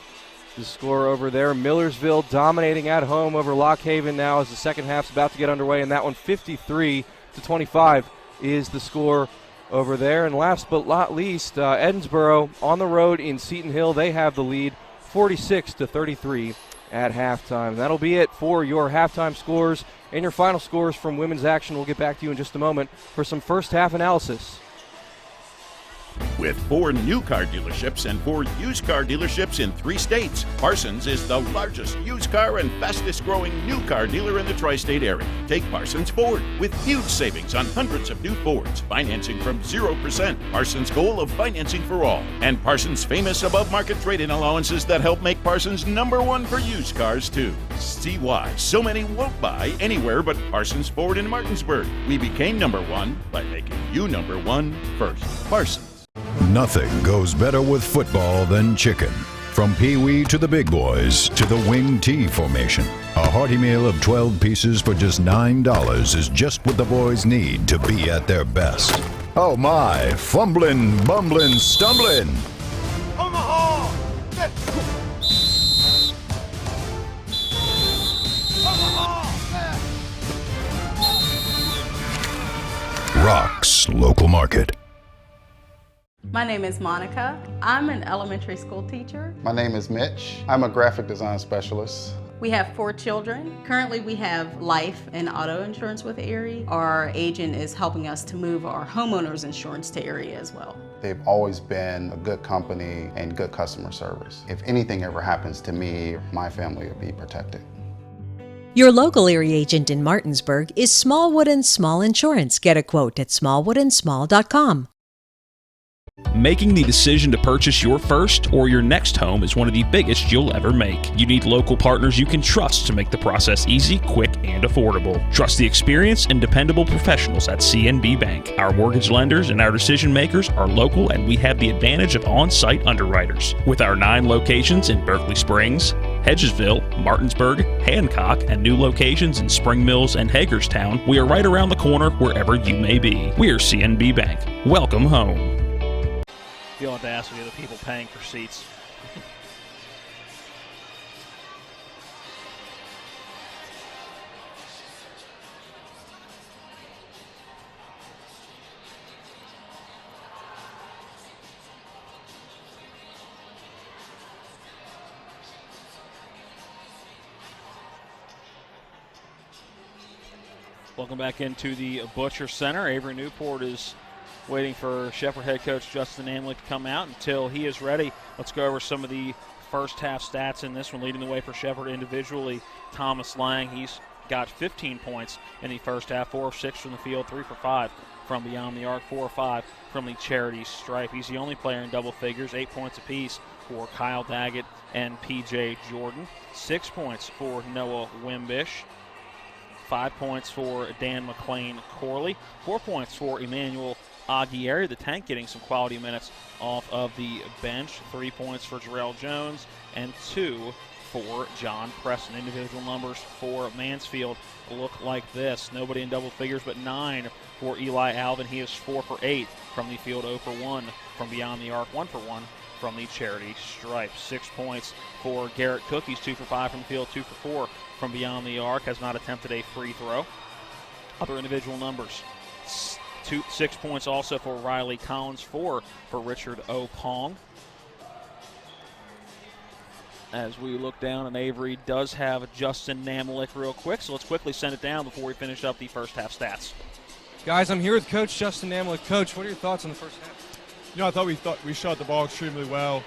The score over there. Millersville dominating at home over Lock Haven now as the second half's about to get underway. And that one, 53-25 is the score over there. And last but not least, Edinburgh on the road in Seton Hill. They have the lead, 46-33 at halftime. That'll be it for your halftime scores and your final scores from women's action. We'll get back to you in just a moment for some first half analysis. With 4 new car dealerships and 4 used car dealerships in 3 states, Parsons is the largest used car and fastest growing new car dealer in the tri-state area. Take Parsons Ford with huge savings on hundreds of new Fords, financing from 0%, Parsons' goal of financing for all, and Parsons' famous above-market trade-in allowances that help make Parsons #1 for used cars too. See why so many won't buy anywhere but Parsons Ford in Martinsburg. We became #1 by making you #1 first. Parsons. Nothing goes better with football than chicken. From Pee Wee to the big boys to the wing T formation, a hearty meal of 12 pieces for just $9 is just what the boys need to be at their best. Oh my, fumbling, bumbling, stumbling. Omaha! Rock's local market. My name is Monica. I'm an elementary school teacher. My name is Mitch. I'm a graphic design specialist. We have 4 children. Currently we have life and auto insurance with Erie. Our agent is helping us to move our homeowners insurance to Erie as well. They've always been a good company and good customer service. If anything ever happens to me, my family will be protected. Your local Erie agent in Martinsburg is Smallwood & Small Insurance. Get a quote at smallwoodandSmall.com. Making the decision to purchase your first or your next home is one of the biggest you'll ever make. You need local partners you can trust to make the process easy, quick, and affordable. Trust the experienced and dependable professionals at CNB Bank. Our mortgage lenders and our decision makers are local, and we have the advantage of on-site underwriters. With our 9 locations in Berkeley Springs, Hedgesville, Martinsburg, Hancock, and new locations in Spring Mills and Hagerstown, we are right around the corner wherever you may be. We are CNB Bank. Welcome home. The audacity of the people paying for seats. Welcome back into the Butcher Center. Avery Newport is waiting for Shepherd head coach Justin Amlick to come out. Until he is ready, let's go over some of the first half stats in this one. Leading the way for Shepherd individually, Thomas Lang. He's got 15 points in the first half, 4 of 6 from the field, 3 for 5 from beyond the arc, 4 or 5 from the charity stripe. He's the only player in double figures, 8 points apiece for Kyle Daggett and P.J. Jordan, 6 points for Noah Wimbish, 5 points for Dan McLean-Corley, 4 points for Emmanuel Aguirre, the tank, getting some quality minutes off of the bench. 3 points for Jarrell Jones and 2 for John Preston. Individual numbers for Mansfield look like this. Nobody in double figures but 9 for Eli Alvin. He is 4 for 8 from the field, 0 for 1 from beyond the arc, 1 for 1 from the charity stripe. 6 points for Garrett Cook. He's 2 for 5 from the field, 2 for 4 from beyond the arc. Has not attempted a free throw. Other individual numbers. 6 points also for Riley Collins, 4 for Richard Opong. As we look down, and Avery does have Justin Namalik real quick, so let's quickly send it down before we finish up the first half stats. Guys, I'm here with Coach Justin Namalik. Coach, what are your thoughts on the first half? I thought we shot the ball extremely well.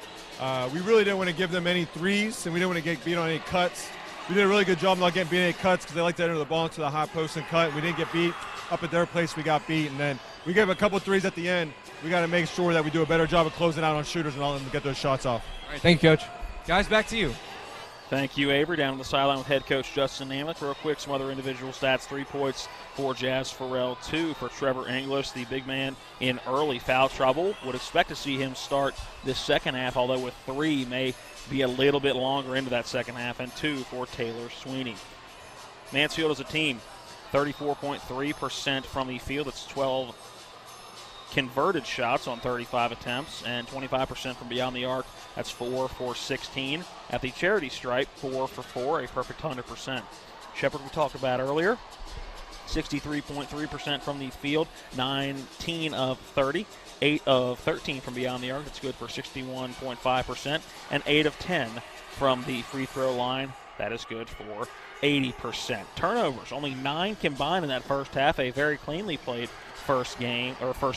We really didn't want to give them any threes, and we didn't want to get beat on any cuts. We did a really good job not getting beat on any cuts because they like to enter the ball into the high post and cut. We didn't get beat. Up at their place, we got beat, and then we gave a couple threes at the end. We got to make sure that we do a better job of closing out on shooters and all them to get those shots off. All right, thank you, Coach. Guys, back to you. Thank you, Avery. Down on the sideline with head coach Justin Namlik. Real quick, some other individual stats. 3 points for Jazz Farrell, 2 for Trevor English, the big man in early foul trouble. Would expect to see him start this second half, although with 3 may be a little bit longer into that second half, and 2 for Taylor Sweeney. Mansfield as a team, 34.3% from the field. That's 12 converted shots on 35 attempts, and 25% from beyond the arc. That's 4 for 16. At the charity stripe, 4 for 4, a perfect 100%. Shepherd we talked about earlier, 63.3% from the field, 19 of 30, 8 of 13 from beyond the arc. That's good for 61.5%, and 8 of 10 from the free throw line. That is good for 80%. Turnovers, only 9 combined in that first half. A very cleanly played first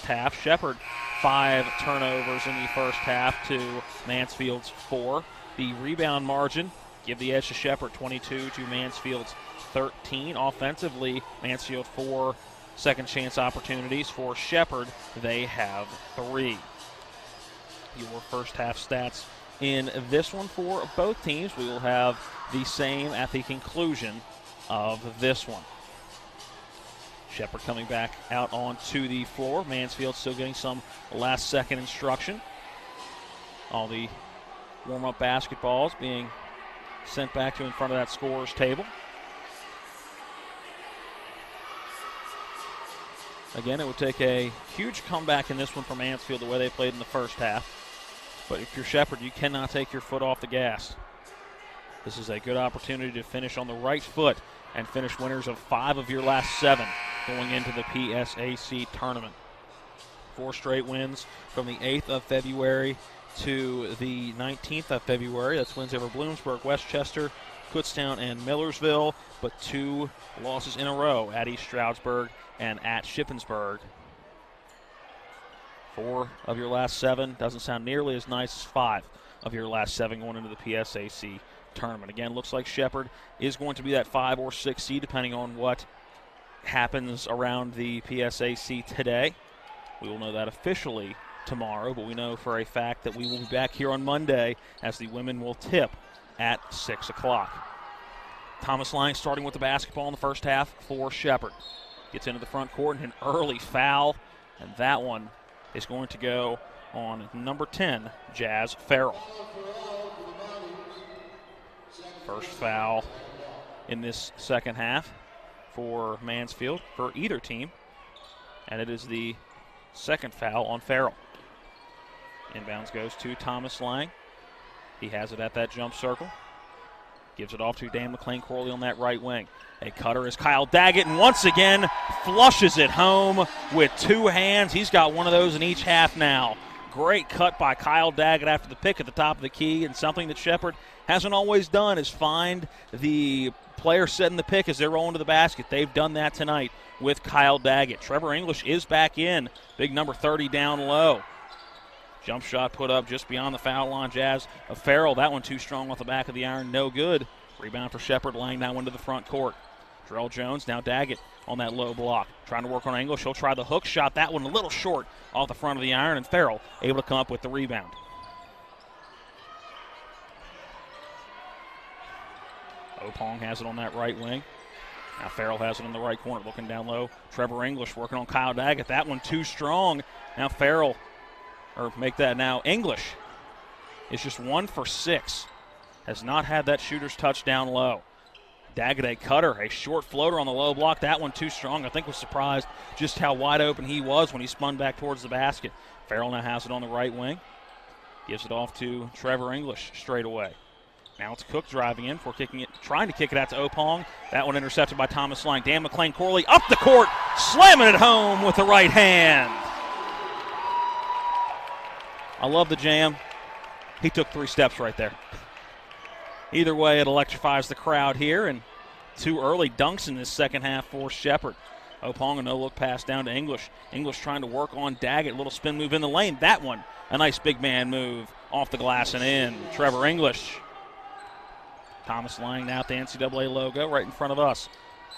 half. Shepherd 5 turnovers in the first half to Mansfield's 4. The rebound margin, give the edge to Shepherd, 22 to Mansfield's 13. Offensively, Mansfield 4 second chance opportunities. For Shepherd, they have 3. Your first half stats in this one for both teams. We will have the same at the conclusion of this one. Shepherd coming back out onto the floor. Mansfield still getting some last-second instruction. All the warm-up basketballs being sent back to in front of that scorer's table. Again, it would take a huge comeback in this one for Mansfield the way they played in the first half. But if you're Shepherd, you cannot take your foot off the gas. This is a good opportunity to finish on the right foot and finish winners of 5 of your last 7 going into the PSAC tournament. 4 straight wins from the 8th of February to the 19th of February. That's wins over Bloomsburg, Westchester, Kutztown, and Millersville, but 2 losses in a row at East Stroudsburg and at Shippensburg. 4 of your last 7 doesn't sound nearly as nice as 5 of your last 7 going into the PSAC tournament. Again, looks like Shepherd is going to be that 5 or 6 seed depending on what happens around the PSAC today. We will know that officially tomorrow, but we know for a fact that we will be back here on Monday as the women will tip at 6 o'clock. Thomas Lang starting with the basketball in the first half for Shepherd. Gets into the front court and an early foul, and that one is going to go on number 10, Jazz Farrell. First foul in this second half for Mansfield, for either team, and it is the second foul on Farrell. Inbounds goes to Thomas Lang. He has it at that jump circle. Gives it off to Dan McLean-Corley on that right wing. A cutter is Kyle Daggett, and once again flushes it home with 2 hands. He's got one of those in each half now. Great cut by Kyle Daggett after the pick at the top of the key, and something that Shepherd hasn't always done is find the player setting the pick as they're rolling to the basket. They've done that tonight with Kyle Daggett. Trevor English is back in. Big number 30 down low. Jump shot put up just beyond the foul line. Jazz of Farrell. That one too strong off the back of the iron. No good. Rebound for Shepherd. Laying that one to the front court. Jarrell Jones, now Daggett on that low block. Trying to work on English. He'll try the hook shot. That one a little short off the front of the iron. And Farrell able to come up with the rebound. Opong has it on that right wing. Now Farrell has it in the right corner, looking down low. Trevor English working on Kyle Daggett. That one too strong. Now Farrell, or make that now English, is just 1 for 6. Has not had that shooter's touch down low. Daggett, a cutter, a short floater on the low block. That one too strong. I think was surprised just how wide open he was when he spun back towards the basket. Farrell now has it on the right wing. Gives it off to Trevor English straight away. Now it's Cook driving in for kicking it, trying to kick it out to Opong. That one intercepted by Thomas Lang. Dan McClain-Corley up the court, slamming it home with the right hand. I love the jam. He took 3 steps right there. Either way, it electrifies the crowd here, and 2 early dunks in this second half for Shepherd. Opong, a no-look pass down to English. English trying to work on Daggett. Little spin move in the lane. That one, a nice big man move off the glass and in. Trevor English. Thomas Lang now at the NCAA logo right in front of us.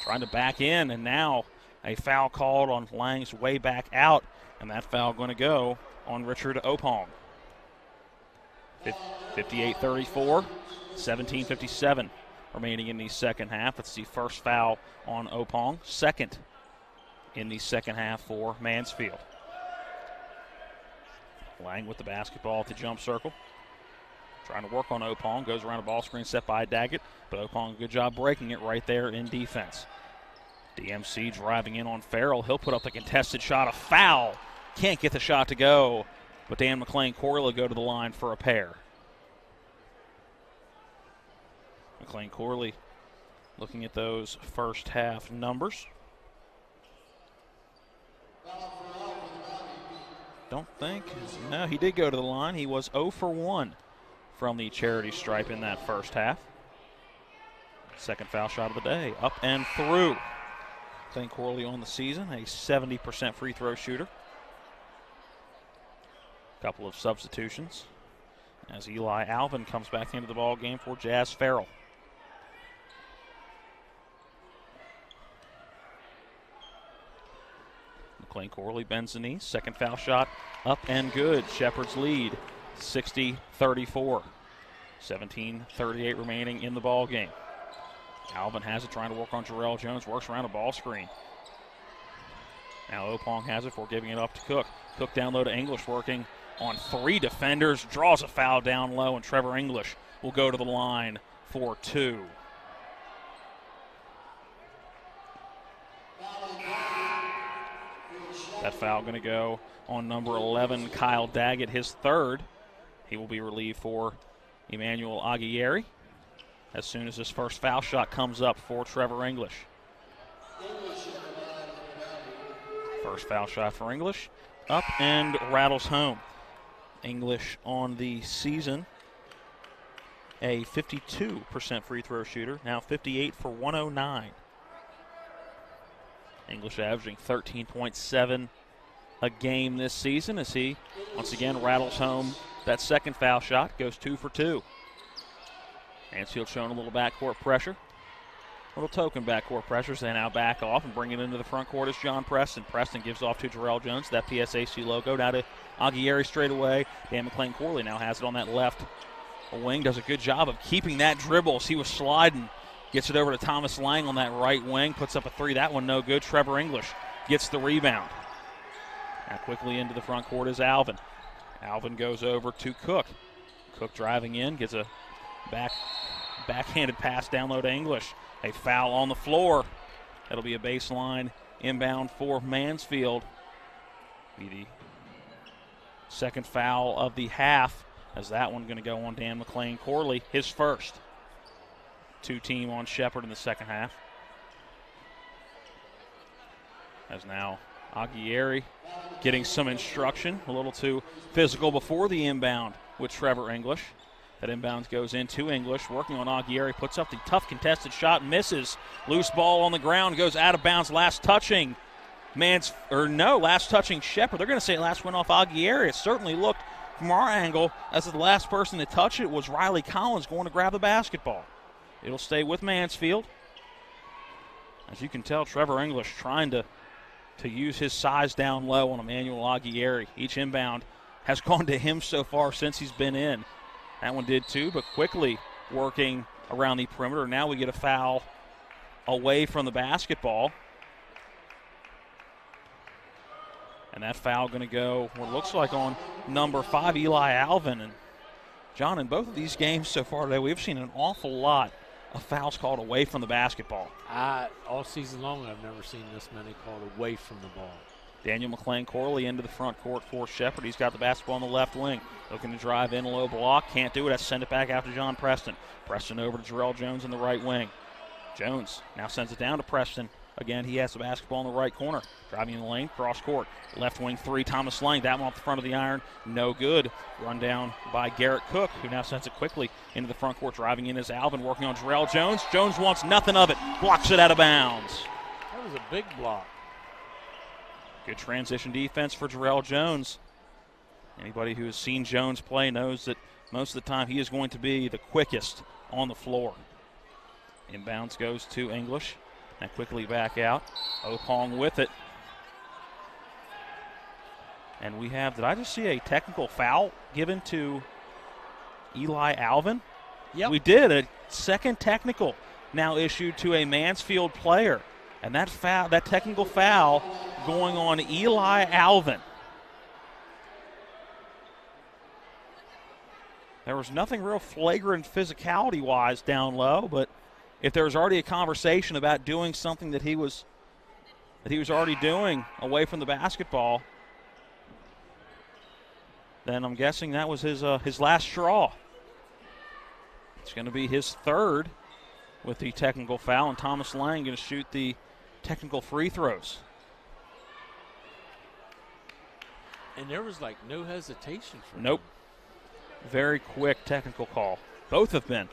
Trying to back in, and now a foul called on Lang's way back out, and that foul going to go on Richard Opong. 58-34, 17:57 remaining in the second half. It's the first foul on Opong, second in the second half for Mansfield. Lang with the basketball at the jump circle. Trying to work on Opong. Goes around a ball screen set by Daggett. But Opong, good job breaking it right there in defense. DMC driving in on Farrell. He'll put up the contested shot. A foul. Can't get the shot to go. But Dan McClain-Corley will go to the line for a pair. McClain-Corley looking at those first half numbers. Don't think. No, he did go to the line. He was 0 for 1 from the charity stripe in that first half. Second foul shot of the day. Up and through. McClain-Corley on the season, a 70% free throw shooter. Couple of substitutions as Eli Alvin comes back into the ball game for Jazz Farrell. McClain-Corley bends the knee. Second foul shot up and good. Shepherd's lead, 60-34. 17:38 remaining in the ball game. Alvin has it, trying to work on Jarrell Jones. Works around a ball screen. Now Opong has it for giving it up to Cook. Cook down low to English, working on 3 defenders. Draws a foul down low, and Trevor English will go to the line for 2. That foul going to go on number 11, Kyle Daggett, his third. He will be relieved for Emmanuel Aguirre as soon as this first foul shot comes up for Trevor English. First foul shot for English, up and rattles home. English on the season, a 52% free throw shooter, now 58 for 109. English averaging 13.7 a game this season as he once again rattles home that second foul shot, goes 2 for 2. Mansfield showing a little backcourt pressure. Little token backcourt pressure, so they now back off and bring it into the front court is John Preston. Preston gives off to Jarrell Jones, that PSAC logo. Now to Aguirre straight away. Dan McClain-Corley now has it on that left wing. Does a good job of keeping that dribble as he was sliding. Gets it over to Thomas Lang on that right wing. Puts up a 3. That one no good. Trevor English gets the rebound. Now quickly into the front court is Alvin. Alvin goes over to Cook. Cook driving in. Gets a backhanded pass down low to English. A foul on the floor. That'll be a baseline inbound for Mansfield. Be the second foul of the half, as that one going to go on Dan McClain-Corley, his first. 2-team on Shepherd in the second half. As now Aguirre getting some instruction, a little too physical before the inbound with Trevor English. That inbound goes into English, working on Aguirre, puts up the tough contested shot, misses. Loose ball on the ground, goes out of bounds, last touching Shepherd. They're going to say last went off Aguirre. It certainly looked from our angle as the last person to touch it was Riley Collins going to grab the basketball. It'll stay with Mansfield. As you can tell, Trevor English trying to use his size down low on Emmanuel Aguirre. Each inbound has gone to him so far since he's been in. That one did too, but quickly working around the perimeter. Now we get a foul away from the basketball. And that foul going to go, what looks like on number 5, Eli Alvin. And John, in both of these games so far today, we've seen an awful lot of fouls called away from the basketball. All season long, I've never seen this many called away from the ball. Daniel McClain-Corley into the front court for Shepherd. He's got the basketball on the left wing. Looking to drive in, low block. Can't do it. Has to send it back out to John Preston. Preston over to Jarrell Jones in the right wing. Jones now sends it down to Preston. Again, he has the basketball in the right corner. Driving in the lane, cross court. Left wing 3, Thomas Lang. That one off the front of the iron. No good. Run down by Garrett Cook, who now sends it quickly into the front court. Driving in is Alvin, working on Jarrell Jones. Jones wants nothing of it. Blocks it out of bounds. That was a big block. Good transition defense for Jarrell Jones. Anybody who has seen Jones play knows that most of the time he is going to be the quickest on the floor. Inbounds goes to English. Now quickly back out. Opong with it. And we have, did I just see a technical foul given to Eli Alvin? Yep. We did. A second technical now issued to a Mansfield player. And that foul, that technical foul going on Eli Alvin. There was nothing real flagrant physicality-wise down low, but if there was already a conversation about doing something that he was already doing away from the basketball, then I'm guessing that was his last straw. It's going to be his third with the technical foul, and Thomas Lang going to shoot the technical free throws. And there was like no hesitation for Nope. him. Very quick technical call. Both have been.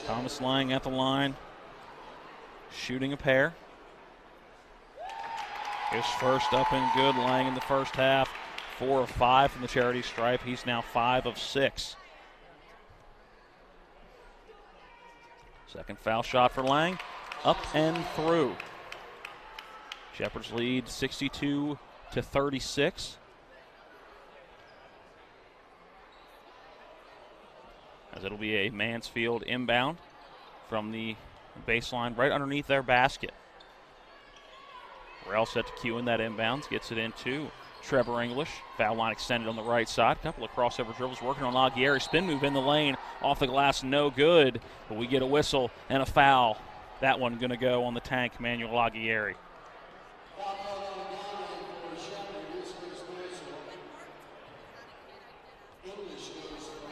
Thomas Lang at the line, shooting a pair. His first up and good. Lang in the first half, 4 of 5 from the charity stripe. He's now 5 of 6. Second foul shot for Lang, up and through. Shepherd's lead 62-36. As it'll be a Mansfield inbound from the baseline right underneath their basket. Rel set to cue in that inbounds, gets it into Trevor English. Foul line extended on the right side. Couple of crossover dribbles working on Aguirre. Spin move in the lane, off the glass, no good. But we get a whistle and a foul. That one going to go on the tank, Manuel Aguirre.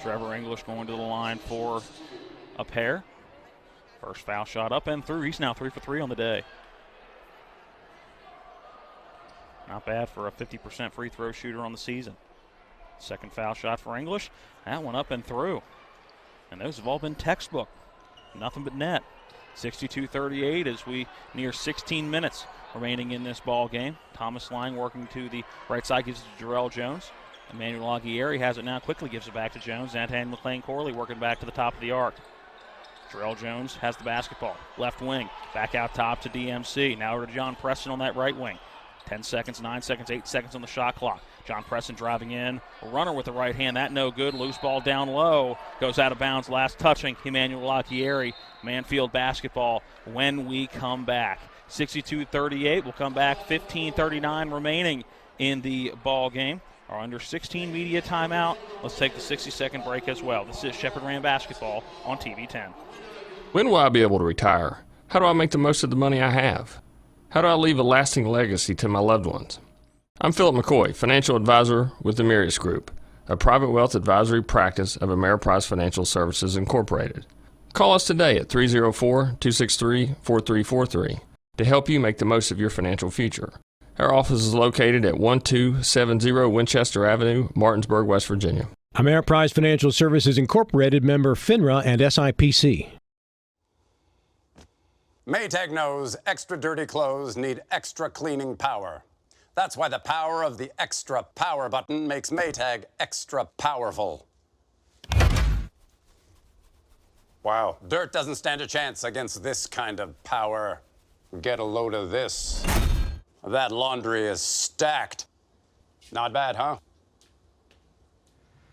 Trevor English going to the line for a pair. First foul shot up and through. He's now 3 for 3 on the day. Not bad for a 50% free throw shooter on the season. Second foul shot for English. That one up and through. And those have all been textbook. Nothing but net. 62-38 as we near 16 minutes remaining in this ball game. Thomas Lang working to the right side, gives it to Jarrell Jones. Emmanuel Aguirre has it now, quickly gives it back to Jones. Daniel McClain-Corley working back to the top of the arc. Jarrell Jones has the basketball. Left wing, back out top to DMC. Now over to John Preston on that right wing. 10 seconds, 9 seconds, 8 seconds on the shot clock. John Preston driving in. A runner with the right hand, that no good. Loose ball down low. Goes out of bounds, last touching Emmanuel Aguirre. Mansfield basketball when we come back. 62-38, we'll come back. 15:39 remaining in the ball game. Our under 16 media timeout. Let's take the 60-second break as well. This is Shepherd Ram basketball on TV 10. When will I be able to retire? How do I make the most of the money I have? How do I leave a lasting legacy to my loved ones? I'm Philip McCoy, financial advisor with the Mirius Group, a private wealth advisory practice of Ameriprise Financial Services Incorporated. Call us today at 304-263-4343 to help you make the most of your financial future. Our office is located at 1270 Winchester Avenue, Martinsburg, West Virginia. Ameriprise Financial Services Incorporated, member FINRA and SIPC. Maytag knows extra dirty clothes need extra cleaning power. That's why the power of the extra power button makes Maytag extra powerful. Wow, dirt doesn't stand a chance against this kind of power. Get a load of this. That laundry is stacked. Not bad, huh?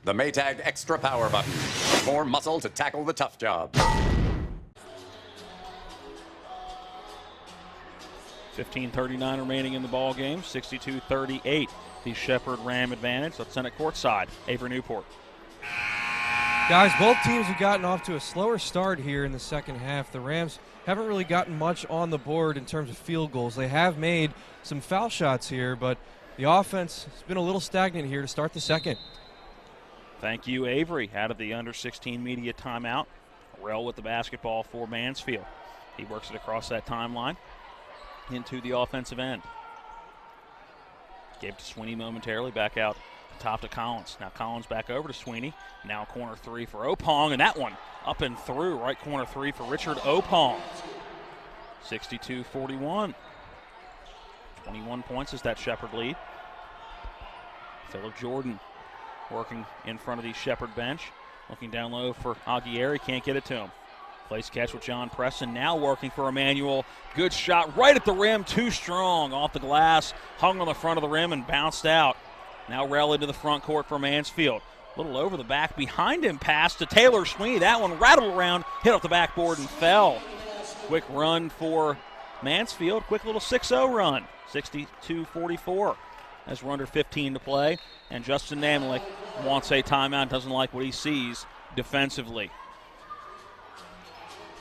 The Maytag extra power button. More muscle to tackle the tough job. 15:39 remaining in the ball game. 62-38, the Shepherd Ram advantage. Let's send it courtside. Avery Newport. Guys, both teams have gotten off to a slower start here in the second half. The Rams haven't really gotten much on the board in terms of field goals. They have made some foul shots here, but the offense has been a little stagnant here to start the second. Thank you, Avery. Out of the under-16 media timeout. Rell with the basketball for Mansfield. He works it across that timeline into the offensive end. Gave it to Sweeney momentarily, back out top to Collins. Now Collins back over to Sweeney. Now corner three for Opong, and that one up and through. Right corner three for Richard Opong. 62-41. 21 points is that Shepherd lead. Phillip Jordan working in front of the Shepherd bench. Looking down low for Aguirre, can't get it to him. Place catch with John Preston, now working for Emmanuel. Good shot right at the rim, too strong. Off the glass, hung on the front of the rim and bounced out. Now Rell into the front court for Mansfield. A little over the back, behind him, pass to Taylor Sweeney. That one rattled around, hit off the backboard and fell. Quick run for Mansfield, quick little 6-0 run. 62-44 as we're under 15 to play. And Justin Namlik wants a timeout, doesn't like what he sees defensively.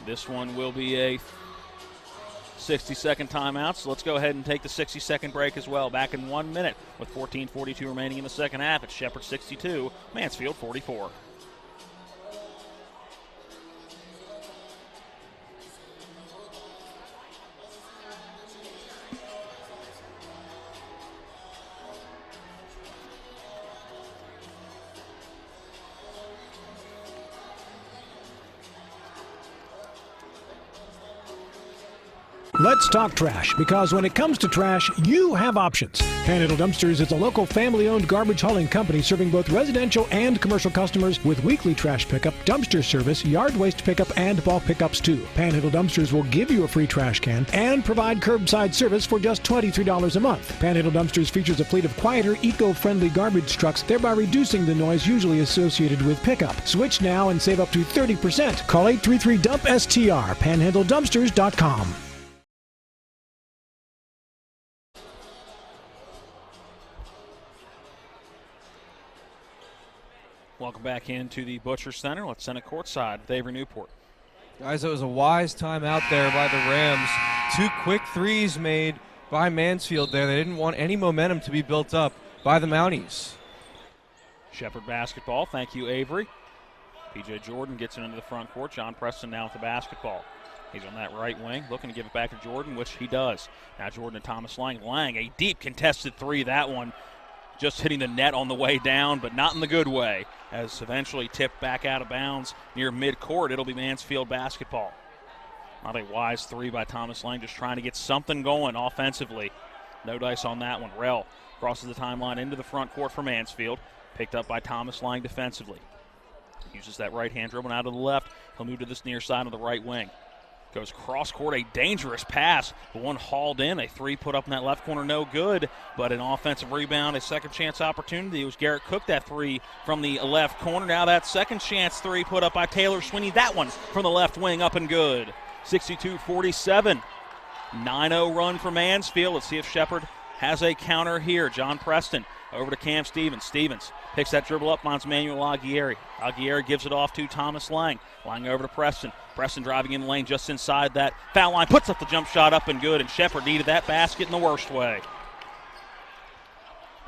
This one will be a 60-second timeout, so let's go ahead and take the 60-second break as well. Back in 1 minute with 14:42 remaining in the second half. It's Shepherd 62, Mansfield 44. Let's talk trash, because when it comes to trash, you have options. Panhandle Dumpsters is a local family-owned garbage hauling company serving both residential and commercial customers with weekly trash pickup, dumpster service, yard waste pickup, and bulk pickups too. Panhandle Dumpsters will give you a free trash can and provide curbside service for just $23 a month. Panhandle Dumpsters features a fleet of quieter, eco-friendly garbage trucks, thereby reducing the noise usually associated with pickup. Switch now and save up to 30%. Call 833-DUMP-STR, panhandledumpsters.com. Welcome back into the Butcher Center. Let's send it courtside with Avery Newport. Guys, it was a wise timeout there by the Rams. 2 quick threes made by Mansfield there. They didn't want any momentum to be built up by the Mounties. Shepherd basketball. Thank you, Avery. P.J. Jordan gets it into the front court. John Preston now with the basketball. He's on that right wing, looking to give it back to Jordan, which he does. Now Jordan and Thomas Lang. Lang, a deep contested three. That one just hitting the net on the way down, but not in the good way, as eventually tipped back out of bounds near midcourt. It'll be Mansfield basketball. Not a wise three by Thomas Lang, just trying to get something going offensively. No dice on that one. Rell crosses the timeline into the front court for Mansfield. Picked up by Thomas Lang defensively. Uses that right-hand dribble out to the left. He'll move to this near side of the right wing. Goes cross-court, a dangerous pass. The one hauled in, a three put up in that left corner, no good. But an offensive rebound, a second-chance opportunity. It was Garrett Cook, that three from the left corner. Now that second-chance three put up by Taylor Sweeney. That one from the left wing, up and good. 62-47. 9-0 run for Mansfield. Let's see if Shepherd has a counter here. John Preston over to Cam Stevens. Stevens picks that dribble up, finds Manuel Aguirre. Aguirre gives it off to Thomas Lang. Lang over to Preston. Preston driving in the lane just inside that foul line. Puts up the jump shot, up and good, and Shepherd needed that basket in the worst way.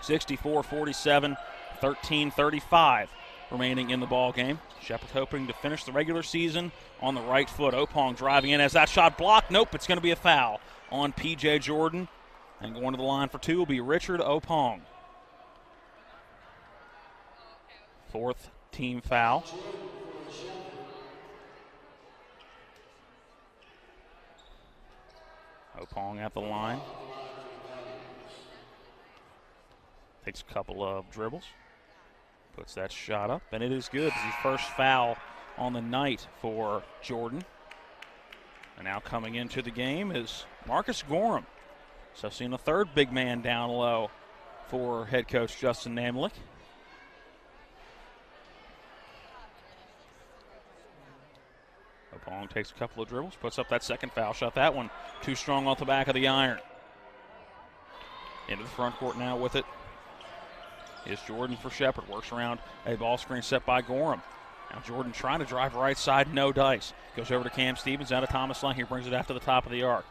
64-47, 13:35 remaining in the ball game. Shepherd hoping to finish the regular season on the right foot. Opong driving in as that shot blocked. Nope, it's going to be a foul on P.J. Jordan. And going to the line for two will be Richard Opong. Fourth team foul. Opong at the line. Takes a couple of dribbles. Puts that shot up, and it is good. It's his first foul on the night for Jordan. And now coming into the game is Marcus Gorham. So seeing a third big man down low for head coach Justin Namlik. Opong takes a couple of dribbles, puts up that second foul shot. That one too strong off the back of the iron. Into the front court now with it is Jordan for Shepherd. Works around a ball screen set by Gorham. Now Jordan trying to drive right side, no dice. Goes over to Cam Stevens out of Thomas Lang. He brings it after the top of the arc.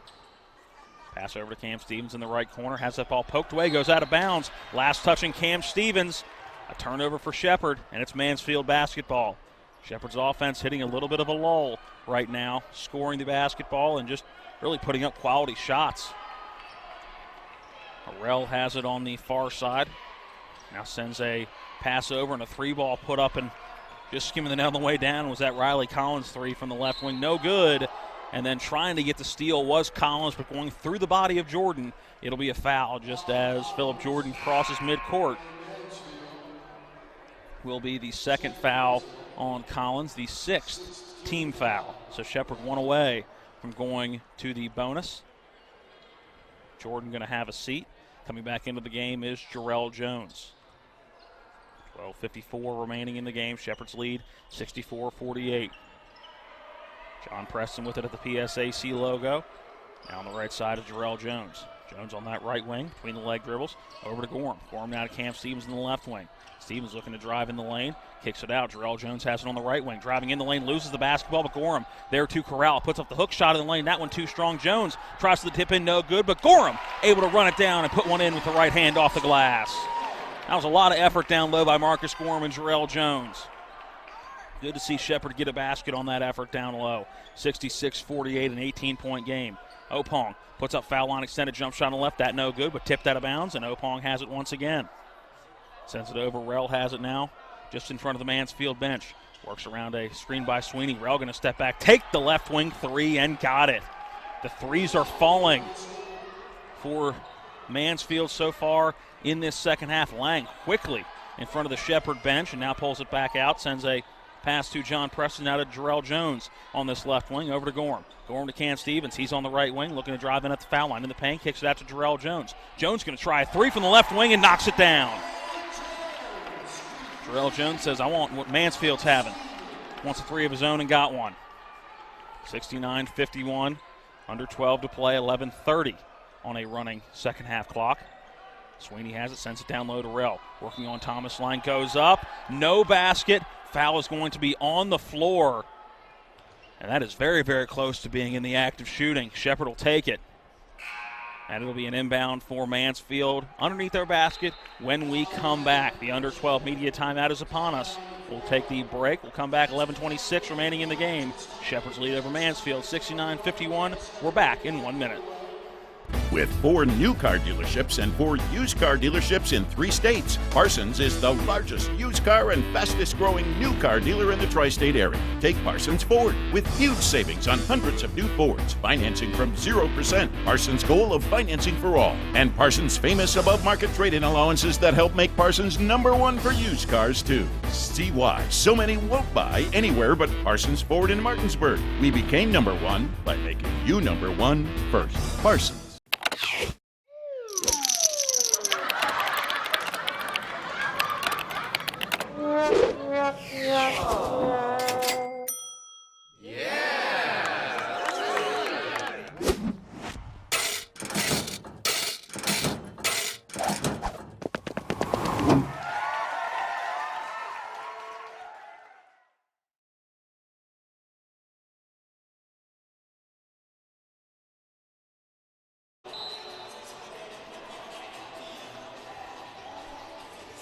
Pass over to Cam Stevens in the right corner. Has that ball poked away, goes out of bounds. Last touching Cam Stevens. A turnover for Shepherd, and it's Mansfield basketball. Shepherd's offense hitting a little bit of a lull right now, scoring the basketball and just really putting up quality shots. Harrell has it on the far side. Now sends a pass over and a three ball put up and just skimming the down the way down was that Riley Collins three from the left wing. No good. And then trying to get the steal was Collins, but going through the body of Jordan, it'll be a foul just as Phillip Jordan crosses midcourt. Will be the second foul on Collins, the sixth team foul. So Shepherd one away from going to the bonus. Jordan going to have a seat. Coming back into the game is Jarrell Jones. 12:54 remaining in the game. Shepherd's lead 64-48. John Preston with it at the PSAC logo. Now on the right side of Jarrell Jones. Jones on that right wing between the leg dribbles. Over to Gorham. Gorham now to Cam Stevens in the left wing. Stevens looking to drive in the lane. Kicks it out. Jarrell Jones has it on the right wing. Driving in the lane, loses the basketball, but Gorham there to corral. Puts up the hook shot in the lane. That one too strong. Jones tries to the tip in, no good, but Gorham able to run it down and put one in with the right hand off the glass. That was a lot of effort down low by Marcus Gorham and Jarrell Jones. Good to see Shepherd get a basket on that effort down low. 66-48, an 18-point game. Opong puts up foul line extended jump shot on the left. That no good, but tipped out of bounds, and Opong has it once again. Sends it over. Rell has it now just in front of the Mansfield bench. Works around a screen by Sweeney. Rell going to step back, take the left wing three, and got it. The threes are falling for Mansfield so far in this second half. Lang quickly in front of the Shepherd bench and now pulls it back out. Sends a pass to John Preston out of Jarrell Jones on this left wing. Over to Gorham. Gorham to Cam Stevens. He's on the right wing looking to drive in at the foul line. In the paint, kicks it out to Jarrell Jones. Jones going to try a three from the left wing and knocks it down. Jarrell Jones says, I want what Mansfield's having. Wants a three of his own and got one. 69-51. Under 12 to play. 11:30 on a running second half clock. Sweeney has it, sends it down low to Rell. Working on Thomas Lang, goes up. No basket. Foul is going to be on the floor. And that is very, very close to being in the act of shooting. Shepherd will take it. And it'll be an inbound for Mansfield underneath their basket when we come back. The under 12 media timeout is upon us. We'll take the break. We'll come back. 11:26 remaining in the game. Shepherd's lead over Mansfield, 69-51. We're back in 1 minute. With 4 new car dealerships and 4 used car dealerships in 3 states, Parsons is the largest used car and fastest growing new car dealer in the tri-state area. Take Parsons Ford with huge savings on hundreds of new Fords, financing from 0%, Parsons' goal of financing for all, and Parsons' famous above market trade-in allowances that help make Parsons #1 for used cars too. See why so many won't buy anywhere but Parsons Ford in Martinsburg. We became #1 by making you #1 first. Parsons.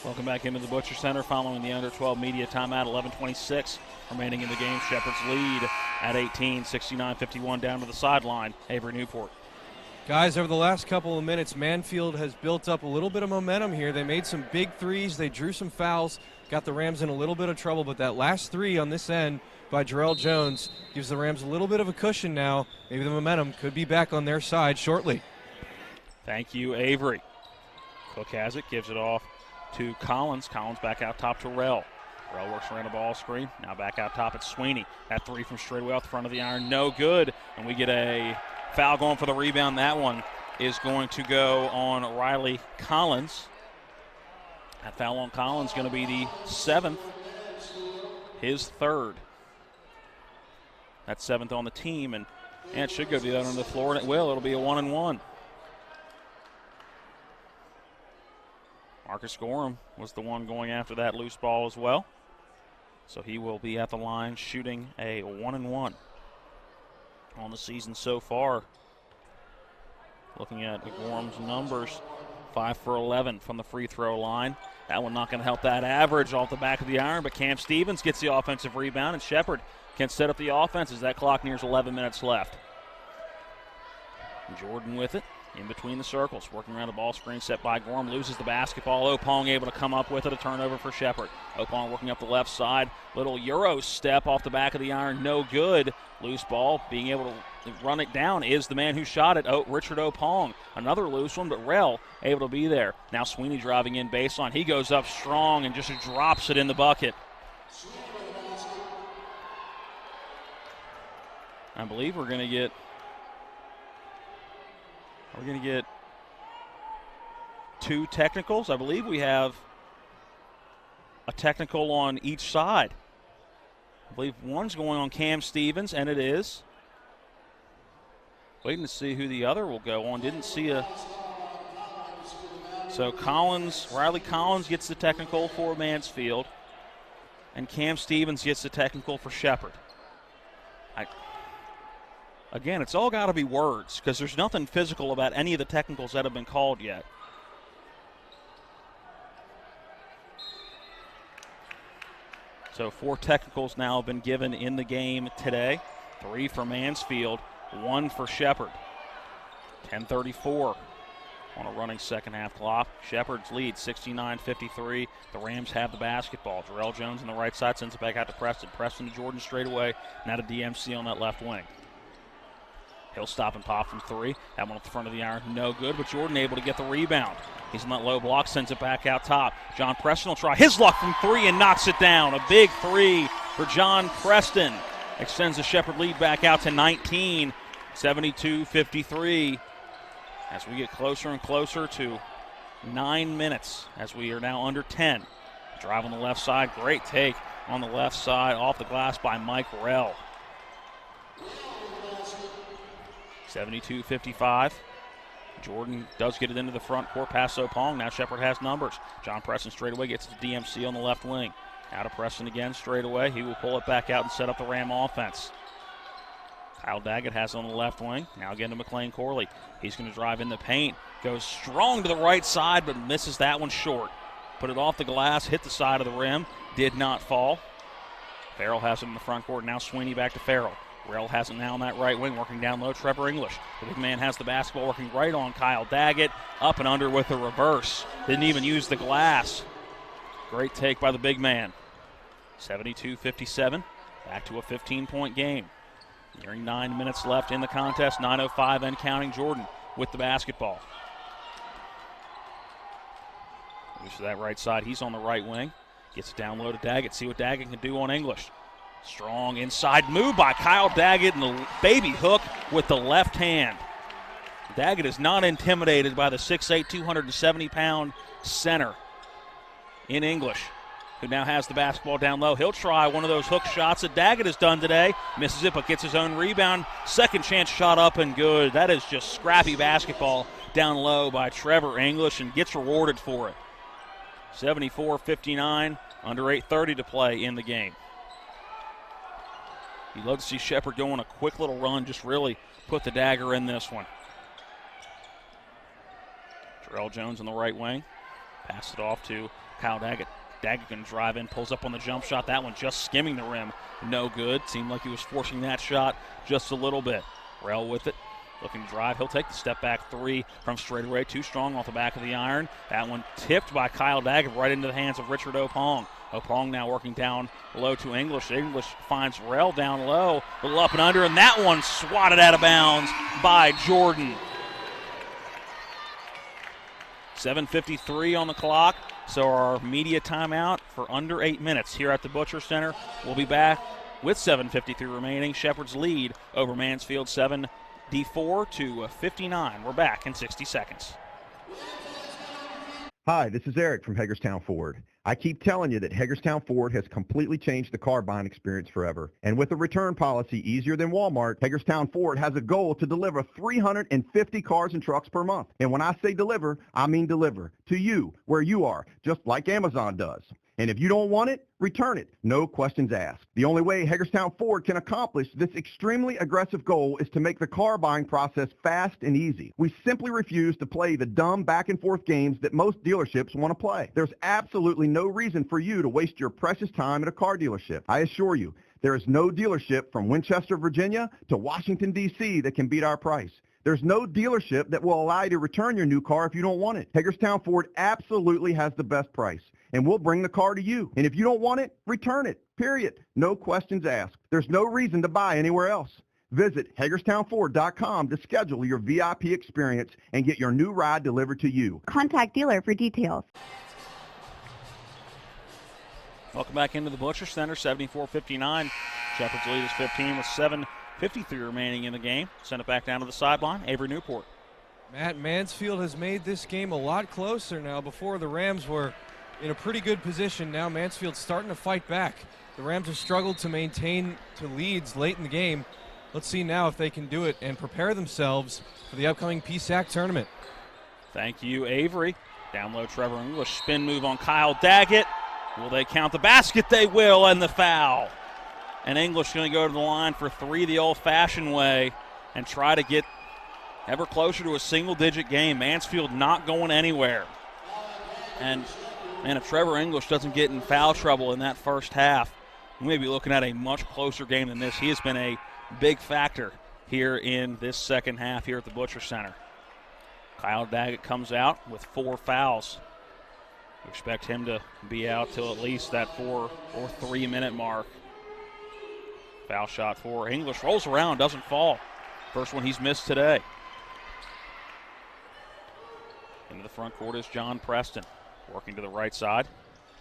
Welcome back into the Butcher Center following the under 12 media timeout. 11:26 remaining in the game. Shepherd's lead at 18, 69-51 down to the sideline. Avery Newport. Guys, over the last couple of minutes, Mansfield has built up a little bit of momentum here. They made some big threes. They drew some fouls, got the Rams in a little bit of trouble, but that last three on this end by Jarrell Jones gives the Rams a little bit of a cushion now. Maybe the momentum could be back on their side shortly. Thank you, Avery. Cook has it, gives it off to Collins. Collins back out top to Rell. Rell works around a ball screen. Now back out top, it's Sweeney. That three from straightaway off the front of the iron, no good. And we get a foul going for the rebound. That one is going to go on Riley Collins. That foul on Collins is going to be the 7th, his 3rd. That's 7th on the team, and it should go to the other end of the floor, and it will. It'll be a 1-and-1. Marcus Gorham was the one going after that loose ball as well. So he will be at the line shooting a 1-1 on the season so far. Looking at Gorham's numbers, 5 for 11 from the free throw line. That one not going to help that average off the back of the iron, but Cam Stevens gets the offensive rebound, and Shepherd can set up the offense as that clock nears 11 minutes left. Jordan with it, in between the circles, working around a ball screen set by Gorham, loses the basketball. Opong able to come up with it, a turnover for Shepherd. Opong working up the left side, little Euro step off the back of the iron, no good. Loose ball, being able to run it down is the man who shot it, Richard Opong. Another loose one, but Rel able to be there. Now Sweeney driving in baseline. He goes up strong and just drops it in the bucket. I believe we're going to get two technicals. I believe we have a technical on each side. I believe one's going on Cam Stevens, and it is. Waiting to see who the other will go on. Didn't see a. So Riley Collins gets the technical for Mansfield, and Cam Stevens gets the technical for Shepherd. Again, it's all got to be words because there's nothing physical about any of the technicals that have been called yet. So 4 technicals now have been given in the game today. 3 for Mansfield, 1 for Shepherd. 10:34 on a running second half clock. Shepherd's lead 69-53. The Rams have the basketball. Jarrell Jones on the right side sends it back out to Preston. Preston to Jordan straight away. Now to DMC on that left wing. He'll stop and pop from 3. That one at the front of the iron, no good, but Jordan able to get the rebound. He's in that low block, sends it back out top. John Preston will try his luck from 3 and knocks it down. A big 3 for John Preston. Extends the Shepherd lead back out to 19, 72-53. As we get closer and closer to 9 minutes, as we are now under 10. Drive on the left side, great take on the left side, off the glass by Mike Rell. 72-55. Jordan does get it into the front court past Opong. Now Shepherd has numbers. John Preston straight away gets to DMC on the left wing. Out of Preston again straight away. He will pull it back out and set up the Ram offense. Kyle Daggett has it on the left wing. Now again to McLean Corley. He's going to drive in the paint. Goes strong to the right side, but misses that one short. Put it off the glass, hit the side of the rim. Did not fall. Farrell has it in the front court. Now Sweeney back to Farrell. Rell has it now on that right wing, working down low. Trevor English. The big man has the basketball, working right on Kyle Daggett. Up and under with a reverse. Didn't even use the glass. Great take by the big man. 72-57. Back to a 15-point game. Nearing 9 minutes left in the contest. 9:05 and counting. Jordan with the basketball. Moves to that right side. He's on the right wing. Gets it down low to Daggett. See what Daggett can do on English. Strong inside move by Kyle Daggett, and the baby hook with the left hand. Daggett is not intimidated by the 6'8", 270-pound center in English, who now has the basketball down low. He'll try one of those hook shots that Daggett has done today. Misses it, but gets his own rebound. Second chance shot up and good. That is just scrappy basketball down low by Trevor English, and gets rewarded for it. 74-59, under 8:30 to play in the game. You'd love to see Shepherd go on a quick little run, just really put the dagger in this one. Jarrell Jones on the right wing. Pass it off to Kyle Daggett. Daggett can drive in, pulls up on the jump shot. That one just skimming the rim. No good. Seemed like he was forcing that shot just a little bit. Rell with it. Looking to drive. He'll take the step back 3 from straight away. Too strong off the back of the iron. That one tipped by Kyle Daggett right into the hands of Richard Opong. Opong now working down low to English. English finds Rell down low. A little up and under, and that one swatted out of bounds by Jordan. 7:53 on the clock. So our media timeout for under 8 minutes here at the Butcher Center. We'll be back with 7:53 remaining. Shepherd's lead over Mansfield 74-59. We're back in 60 seconds. Hi, this is Eric from Hagerstown Ford. I keep telling you that Hagerstown Ford has completely changed the car buying experience forever. And with a return policy easier than Walmart, Hagerstown Ford has a goal to deliver 350 cars and trucks per month. And when I say deliver, I mean deliver to you, where you are, just like Amazon does. And if you don't want it, return it. No questions asked. The only way Hagerstown Ford can accomplish this extremely aggressive goal is to make the car buying process fast and easy. We simply refuse to play the dumb back and forth games that most dealerships want to play. There's absolutely no reason for you to waste your precious time at a car dealership. I assure you, there is no dealership from Winchester, Virginia to Washington, D.C. that can beat our price. There's no dealership that will allow you to return your new car if you don't want it. Hagerstown Ford absolutely has the best price, and we'll bring the car to you. And if you don't want it, return it, period. No questions asked. There's no reason to buy anywhere else. Visit HagerstownFord.com to schedule your VIP experience and get your new ride delivered to you. Contact dealer for details. Welcome back into the Butcher Center, 74-59. Shepherd's lead is 15 with 7:53 remaining in the game. Send it back down to the sideline. Avery Newport. Matt, Mansfield has made this game a lot closer now. Before, the Rams were in a pretty good position. Now Mansfield's starting to fight back. The Rams have struggled to maintain to leads late in the game. Let's see now if they can do it and prepare themselves for the upcoming PSAC tournament. Thank you, Avery. Down low, Trevor English. Spin move on Kyle Daggett. Will they count the basket? They will, and the foul. And English going to go to the line for three the old-fashioned way and try to get ever closer to a single-digit game. Mansfield not going anywhere. And, man, if Trevor English doesn't get in foul trouble in that first half, we may be looking at a much closer game than this. He has been a big factor here in this second half here at the Butcher Center. Kyle Daggett comes out with 4 fouls. We expect him to be out till at least that 4 or 3 minute mark. Foul shot for English. Rolls around, doesn't fall. First one he's missed today. Into the front court is John Preston. Working to the right side.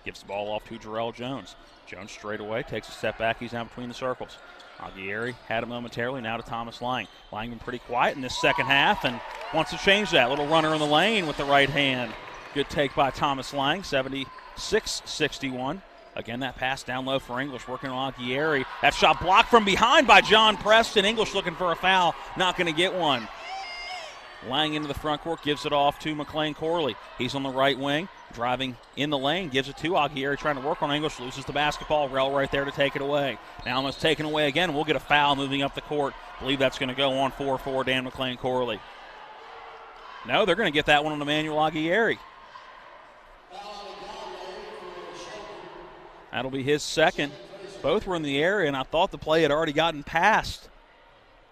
Gives the ball off to Jarrell Jones. Jones straight away, takes a step back. He's now between the circles. Aguirre had it momentarily, now to Thomas Lang. Lang been pretty quiet in this second half and wants to change that. Little runner in the lane with the right hand. Good take by Thomas Lang, 76-61. Again, that pass down low for English, working on Aguirre. That shot blocked from behind by John Preston. English looking for a foul, not going to get one. Lang into the front court, gives it off to McLean Corley. He's on the right wing, driving in the lane, gives it to Aguirre, trying to work on English, loses the basketball. Rell right there to take it away. Now almost taken away again. We'll get a foul moving up the court. I believe that's going to go on 4-4 Dan McLean Corley. No, they're going to get that one on Emmanuel Aguirre. That'll be his second. Both were in the area, and I thought the play had already gotten past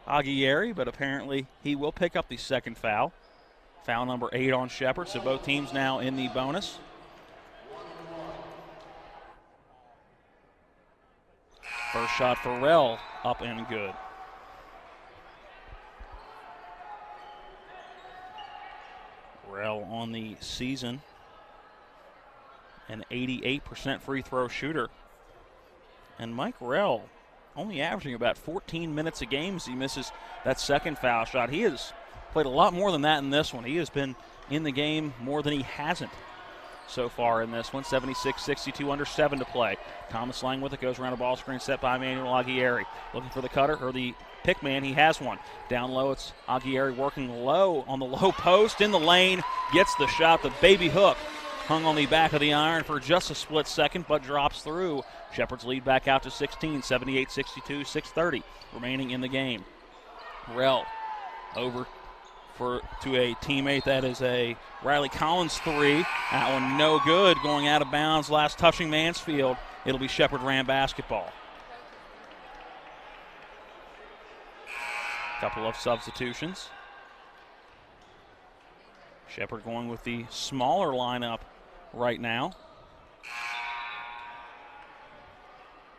Aguirre, but apparently he will pick up the second foul. Foul number 8 on Shepherd, so both teams now in the bonus. First shot for Rell, up and good. Rell on the season, an 88% free throw shooter. And Mike Rell only averaging about 14 minutes a game as he misses that second foul shot. He has played a lot more than that in this one. He has been in the game more than he hasn't so far in this one. 76-62, under 7 to play. Thomas Lang with it, goes around a ball screen set by Emmanuel Aguirre. Looking for the cutter, or the pick man, he has one. Down low, it's Aguirre working low on the low post in the lane. Gets the shot, the baby hook. Hung on the back of the iron for just a split second, but drops through. Shepherd's lead back out to 16, 78-62, 6:30 remaining in the game. Rell over to a teammate. That is a Riley Collins 3. That one no good, going out of bounds. Last touching Mansfield. It'll be Shepherd Ram basketball. Couple of substitutions. Shepherd going with the smaller lineup right now,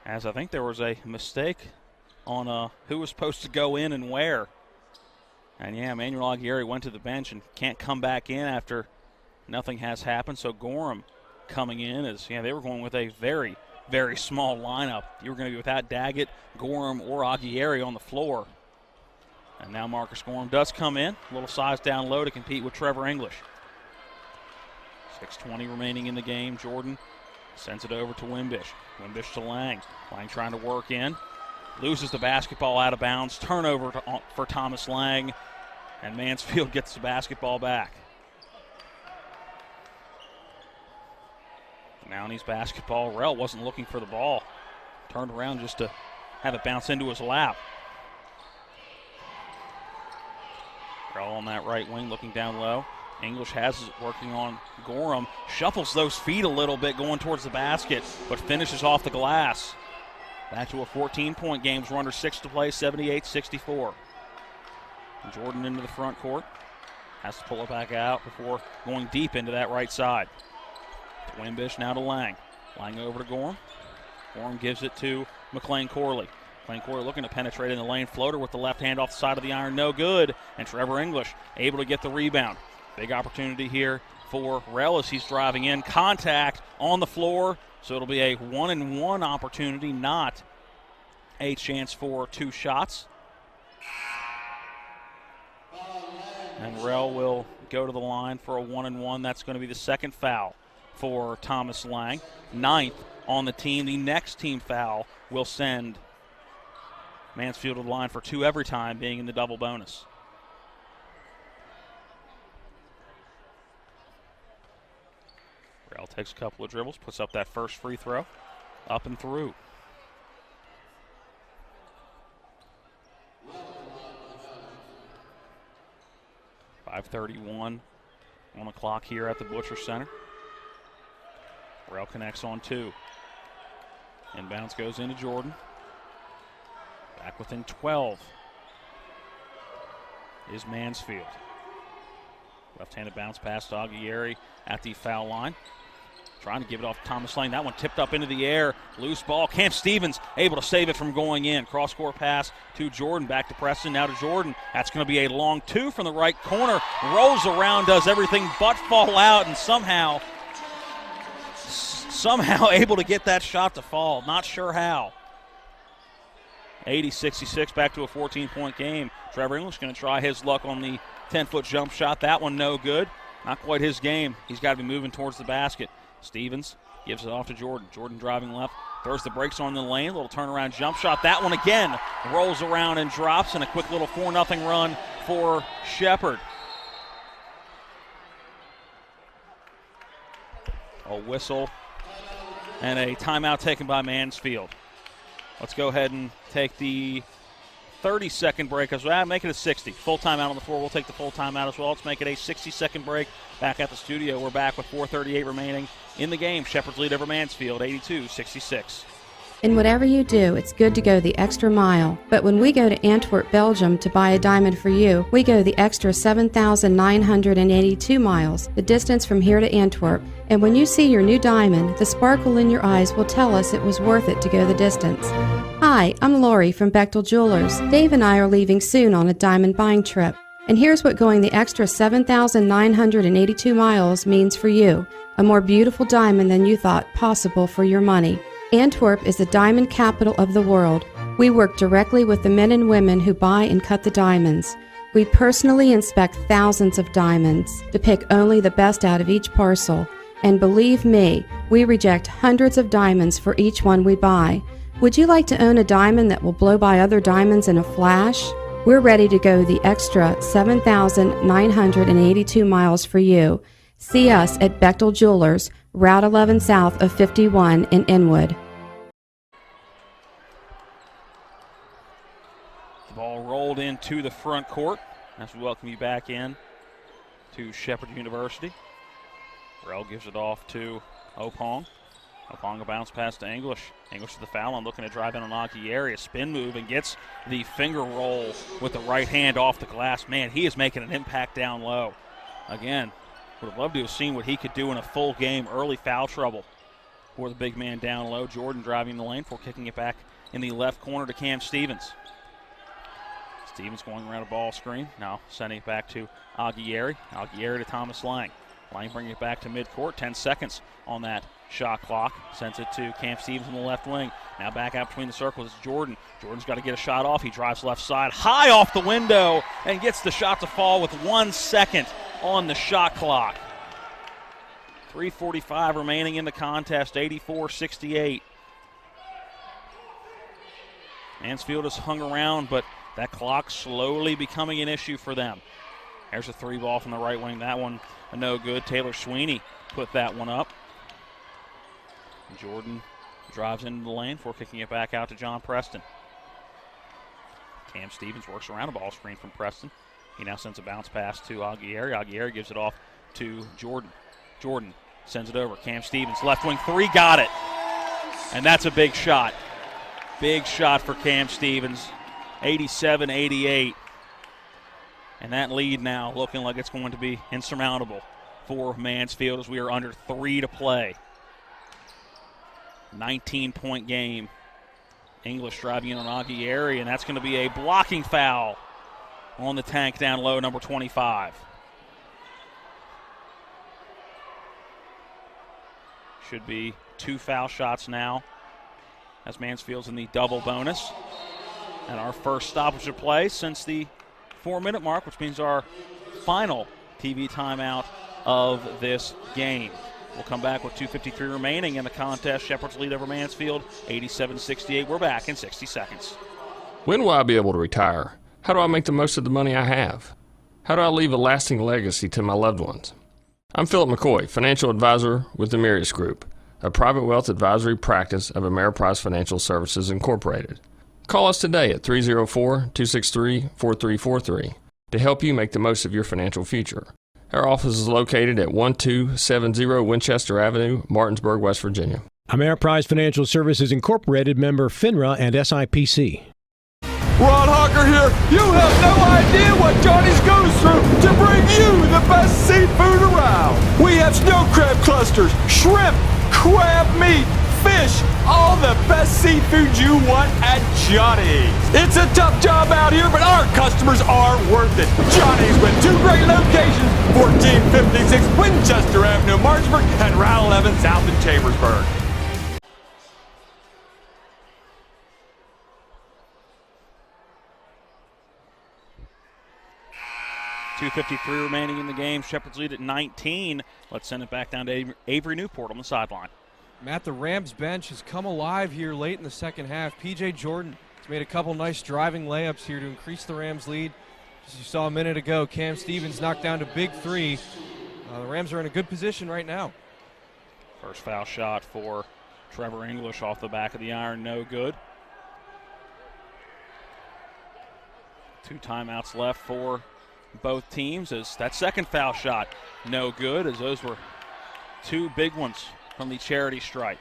as I think there was a mistake on who was supposed to go in and where. And yeah, Emmanuel Aguirre went to the bench and can't come back in after nothing has happened. So Gorham coming in as, they were going with a very, very small lineup. You were going to be without Daggett, Gorham, or Aguirre on the floor. And now Marcus Gorham does come in, a little size down low to compete with Trevor English. 6:20 remaining in the game. Jordan sends it over to Wimbish. Wimbish to Lang. Lang trying to work in. Loses the basketball out of bounds. Turnover for Thomas Lang. And Mansfield gets the basketball back. Mounties basketball. Rell wasn't looking for the ball. Turned around just to have it bounce into his lap. Rell on that right wing looking down low. English has it working on Gorham. Shuffles those feet a little bit going towards the basket, but finishes off the glass. Back to a 14-point game. We're under 6 to play, 78-64. Jordan into the front court. Has to pull it back out before going deep into that right side. Wimbish now to Lang. Lang over to Gorham. Gorham gives it to McLean Corley. McLean Corley looking to penetrate in the lane. Floater with the left hand off the side of the iron. No good. And Trevor English able to get the rebound. Big opportunity here for Rell as he's driving in. Contact on the floor. So it'll be a 1-and-1 opportunity, not a chance for 2 shots. And Rell will go to the line for a 1-and-1. That's going to be the second foul for Thomas Lang. 9th on the team. The next team foul will send Mansfield to the line for 2 every time, being in the double bonus. Rell takes a couple of dribbles, puts up that first free throw, up and through. .531 on the clock here at the Butcher Center. Rell connects on 2. Inbounds goes into Jordan. Back within 12 is Mansfield. Left-handed bounce pass to Aguirre at the foul line. Trying to give it off to Thomas Lang. That one tipped up into the air. Loose ball. Camp Stevens able to save it from going in. Cross-court pass to Jordan. Back to Preston. Now to Jordan. That's going to be a long 2 from the right corner. Rolls around, does everything but fall out, and somehow able to get that shot to fall. Not sure how. 80-66, back to a 14-point game. Trevor English going to try his luck on the 10-foot jump shot. That one no good. Not quite his game. He's got to be moving towards the basket. Stevens gives it off to Jordan. Jordan driving left, throws the brakes on the lane. Little turnaround jump shot. That one again rolls around and drops, and a quick little 4-0 run for Shepherd. A whistle and a timeout taken by Mansfield. Let's go ahead and take the 30-second break as well. Make it a 60. Full timeout on the floor. We'll take the full timeout as well. Let's make it a 60-second break. Back at the studio. We're back with 4:38 remaining in the game. Shepherd's lead over Mansfield, 82-66. In whatever you do, it's good to go the extra mile. But when we go to Antwerp, Belgium to buy a diamond for you, we go the extra 7,982 miles, the distance from here to Antwerp. And when you see your new diamond, the sparkle in your eyes will tell us it was worth it to go the distance. Hi, I'm Lori from Bechtel Jewelers. Dave and I are leaving soon on a diamond buying trip. And here's what going the extra 7,982 miles means for you. A more beautiful diamond than you thought possible for your money. Antwerp is the diamond capital of the world. We work directly with the men and women who buy and cut the diamonds. We personally inspect thousands of diamonds to pick only the best out of each parcel. And believe me, we reject hundreds of diamonds for each one we buy. Would you like to own a diamond that will blow by other diamonds in a flash? We're ready to go the extra 7,982 miles for you. See us at Bechtel Jewelers, Route 11 south of 51 in Inwood. The ball rolled into the front court as we welcome you back in to Shepherd University. Rell gives it off to Opong. Opong a bounce pass to English. English to the foul line, looking to drive in on Aguirre. A spin move and gets the finger roll with the right hand off the glass. Man, he is making an impact down low. Again, would have loved to have seen what he could do in a full game. Early foul trouble for the big man down low. Jordan driving the lane for kicking it back in the left corner to Cam Stevens. Stevens going around a ball screen. Now sending it back to Aguirre. Aguirre to Thomas Lang. Lang bringing it back to midcourt. 10 seconds on that shot clock. Sends it to Cam Stevens on the left wing. Now back out between the circles. It's Jordan. Jordan's got to get a shot off. He drives left side. High off the window and gets the shot to fall with 1 second on the shot clock. 3:45 remaining in the contest, 84-68. Mansfield has hung around, but that clock slowly becoming an issue for them. There's a 3-ball from the right wing. That one no good. Taylor Sweeney put that one up. Jordan drives into the lane before kicking it back out to John Preston. Cam Stevens works around a ball screen from Preston. He now sends a bounce pass to Aguirre. Aguirre gives it off to Jordan. Jordan sends it over. Cam Stevens, left wing 3, got it. And that's a big shot. Big shot for Cam Stevens, 87-88. And that lead now looking like it's going to be insurmountable for Mansfield as we are under 3 to play. 19-point game. English driving in on Aguirre, and that's going to be a blocking foul on the tank down low, number 25. Should be 2 foul shots now as Mansfield's in the double bonus. And our first stoppage of play since the 4-minute mark, which means our final TV timeout of this game. We'll come back with 2:53 remaining in the contest. Shepherd's lead over Mansfield, 87-68. We're back in 60 seconds. When will I be able to retire? How do I make the most of the money I have? How do I leave a lasting legacy to my loved ones? I'm Philip McCoy, financial advisor with the Mirius Group, a private wealth advisory practice of Ameriprise Financial Services Incorporated. Call us today at 304-263-4343 to help you make the most of your financial future. Our office is located at 1270 Winchester Avenue, Martinsburg, West Virginia. Ameriprise Financial Services Incorporated, member FINRA and SIPC. Ron Hawker here. You have no idea what Johnny's goes through to bring you the best seafood around. We have snow crab clusters, shrimp, crab meat, fish, all the best seafood you want at Johnny's. It's a tough job out here, but our customers are worth it. Johnny's with 2 great locations, 1456 Winchester Avenue, Martinsburg, and Route 11 South in Chambersburg. .253 remaining in the game. Shepherd's lead at 19. Let's send it back down to Avery Newport on the sideline. Matt, the Rams bench has come alive here late in the second half. P.J. Jordan has made a couple nice driving layups here to increase the Rams' lead. As you saw a minute ago, Cam Stevens knocked down to big 3. The Rams are in a good position right now. First foul shot for Trevor English off the back of the iron, no good. 2 timeouts left for both teams as that second foul shot, no good, as those were 2 big ones from the charity stripe.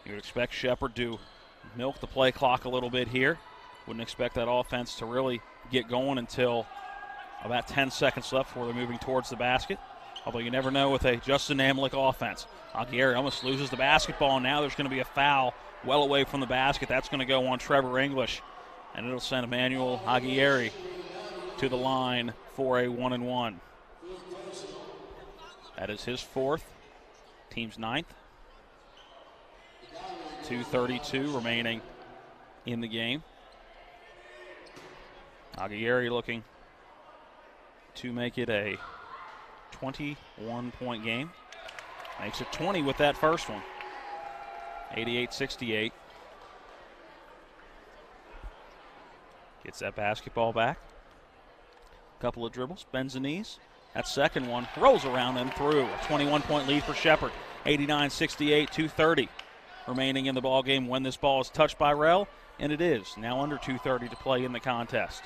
You would expect Shepherd to milk the play clock a little bit here. Wouldn't expect that offense to really get going until about 10 seconds left before they're moving towards the basket. Although you never know with a Justin Amlick offense. Aguirre almost loses the basketball, and now there's going to be a foul well away from the basket. That's going to go on Trevor English, and it'll send Emmanuel Aguirre to the line for a 1-and-1. That is his 4th, team's 9th. 2:32 remaining in the game. Aguirre looking to make it a 21-point game. Makes it 20 with that first one. 88-68. Gets that basketball back. Couple of dribbles, bends the knees. That second one rolls around and through. A 21-point lead for Shepherd. 89-68, 2:30 remaining in the ball game when this ball is touched by Rel, and it is. Now under 2:30 to play in the contest.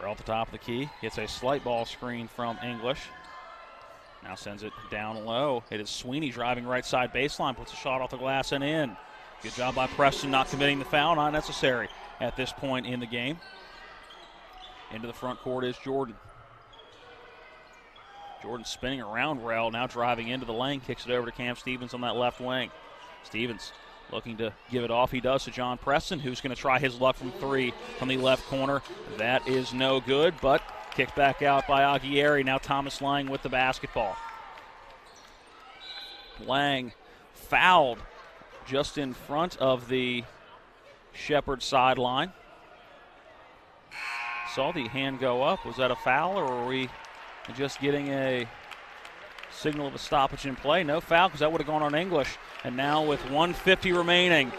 Rel at the top of the key. Gets a slight ball screen from English. Now sends it down low. It is Sweeney driving right side baseline. Puts a shot off the glass and in. Good job by Preston not committing the foul. Not necessary at this point in the game. Into the front court is Jordan. Jordan spinning around Rel, now driving into the lane, kicks it over to Cam Stevens on that left wing. Stevens looking to give it off. He does to John Preston, who's going to try his luck from 3 from the left corner. That is no good, but kicked back out by Aguirre. Now Thomas Lang with the basketball. Lang fouled just in front of the Shepherd sideline. Saw the hand go up. Was that a foul, or were we just getting a Signal of a stoppage in play. No foul because that would have gone on English. And now with 1:50 remaining,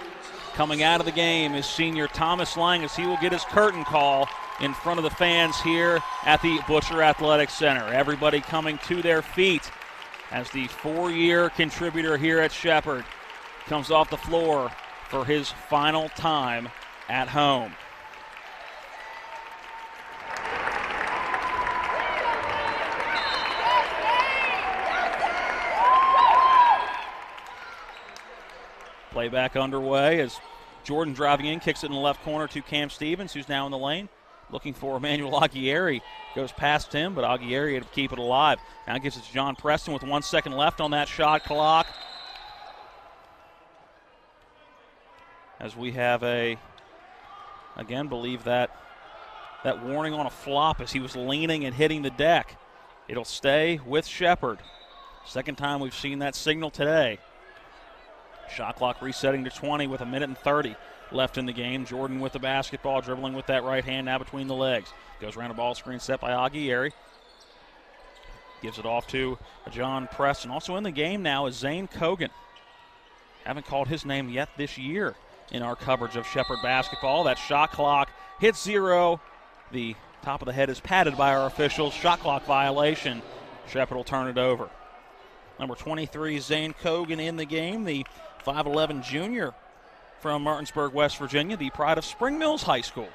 coming out of the game is senior Thomas Lang as he will get his curtain call in front of the fans here at the Butcher Athletic Center. Everybody coming to their feet as the 4-year contributor here at Shepherd comes off the floor for his final time at home. Playback underway as Jordan driving in, kicks it in the left corner to Cam Stevens, who's now in the lane, looking for Emmanuel Aguirre. Goes past him, but Aguirre to keep it alive. Now gives it to John Preston with 1 second left on that shot clock. As we have believe that warning on a flop as he was leaning and hitting the deck. It'll stay with Shepherd. Second time we've seen that signal today. Shot clock resetting to 20 with 1:30 left in the game. Jordan with the basketball, dribbling with that right hand now between the legs. Goes around a ball screen set by Aguirre. Gives it off to John Preston. Also in the game now is Zane Cogan. Haven't called his name yet this year in our coverage of Shepherd basketball. That shot clock hits 0. The top of the head is patted by our officials. Shot clock violation. Shepherd will turn it over. Number 23, Zane Cogan in the game, the 5'11 junior from Martinsburg, West Virginia, the pride of Spring Mills High School.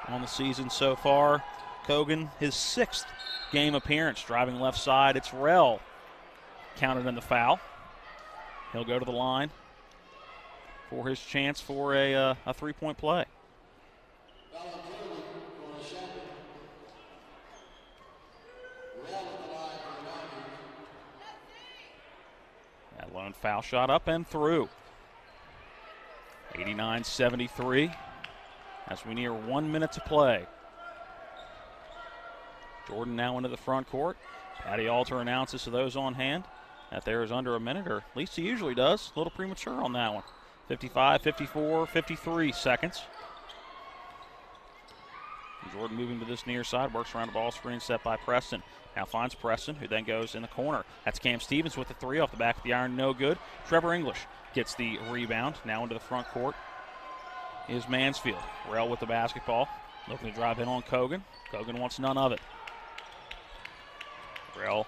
On the season so far, Cogan, his 6th game appearance, driving left side. It's Rell counted in the foul. He'll go to the line for his chance for a three-point play. That lone foul shot up and through. 89-73 as we near 1 minute to play. Jordan now into the front court. Patty Alter announces to those on hand that there is under a minute, or at least he usually does. A little premature on that one. 55, 54, 53 seconds. Jordan moving to this near side, works around the ball screen set by Preston. Now finds Preston, who then goes in the corner. That's Cam Stevens with the 3 off the back of the iron, no good. Trevor English gets the rebound. Now into the front court is Mansfield. Rell with the basketball, looking to drive in on Cogan. Cogan wants none of it. Rell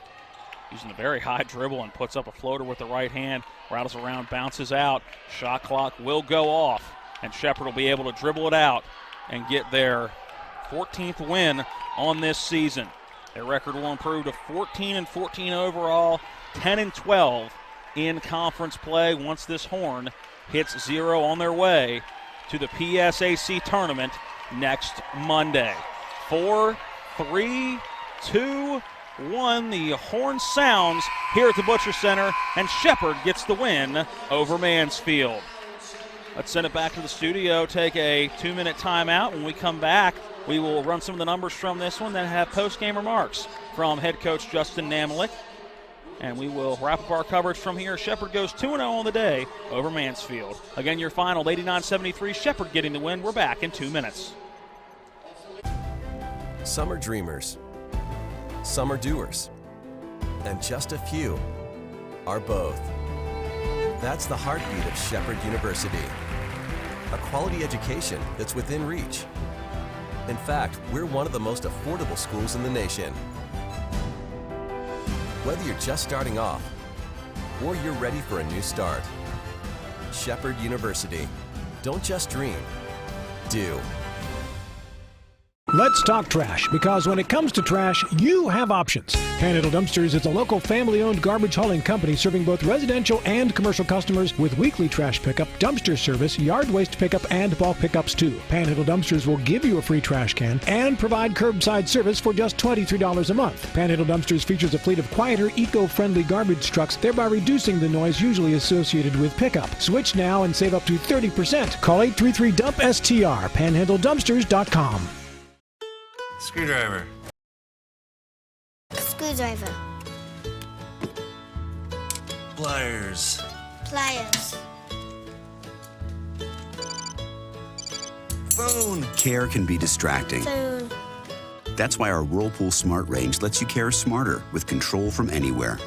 using a very high dribble and puts up a floater with the right hand. Rattles around, bounces out. Shot clock will go off, and Shepherd will be able to dribble it out and get their 14th win on this season. Their record will improve to 14-14 overall, 10-12 in conference play once this horn hits 0 on their way to the PSAC tournament next Monday. 4, 3, 2, 1. The horn sounds here at the Butcher Center, and Shepherd gets the win over Mansfield. Let's send it back to the studio, take a 2-minute timeout. When we come back, we will run some of the numbers from this one, then have post-game remarks from head coach Justin Namalik. And we will wrap up our coverage from here. Shepherd goes 2-0 on the day over Mansfield. Again, your final, 89-73, Shepherd getting the win. We're back in 2 minutes. Some are dreamers, some are doers, and just a few are both. That's the heartbeat of Shepherd University. A quality education that's within reach. In fact, we're one of the most affordable schools in the nation. Whether you're just starting off or you're ready for a new start, Shepherd University. Don't just dream, do. Let's talk trash, because when it comes to trash, you have options. Panhandle Dumpsters is a local family-owned garbage hauling company serving both residential and commercial customers with weekly trash pickup, dumpster service, yard waste pickup, and bulk pickups too. Panhandle Dumpsters will give you a free trash can and provide curbside service for just $23 a month. Panhandle Dumpsters features a fleet of quieter, eco-friendly garbage trucks, thereby reducing the noise usually associated with pickup. Switch now and save up to 30%. Call 833-DUMP-STR, panhandledumpsters.com. Screwdriver. Screwdriver. Pliers. Pliers. Phone. Care can be distracting. Phone. That's why our Whirlpool Smart range lets you care smarter with control from anywhere.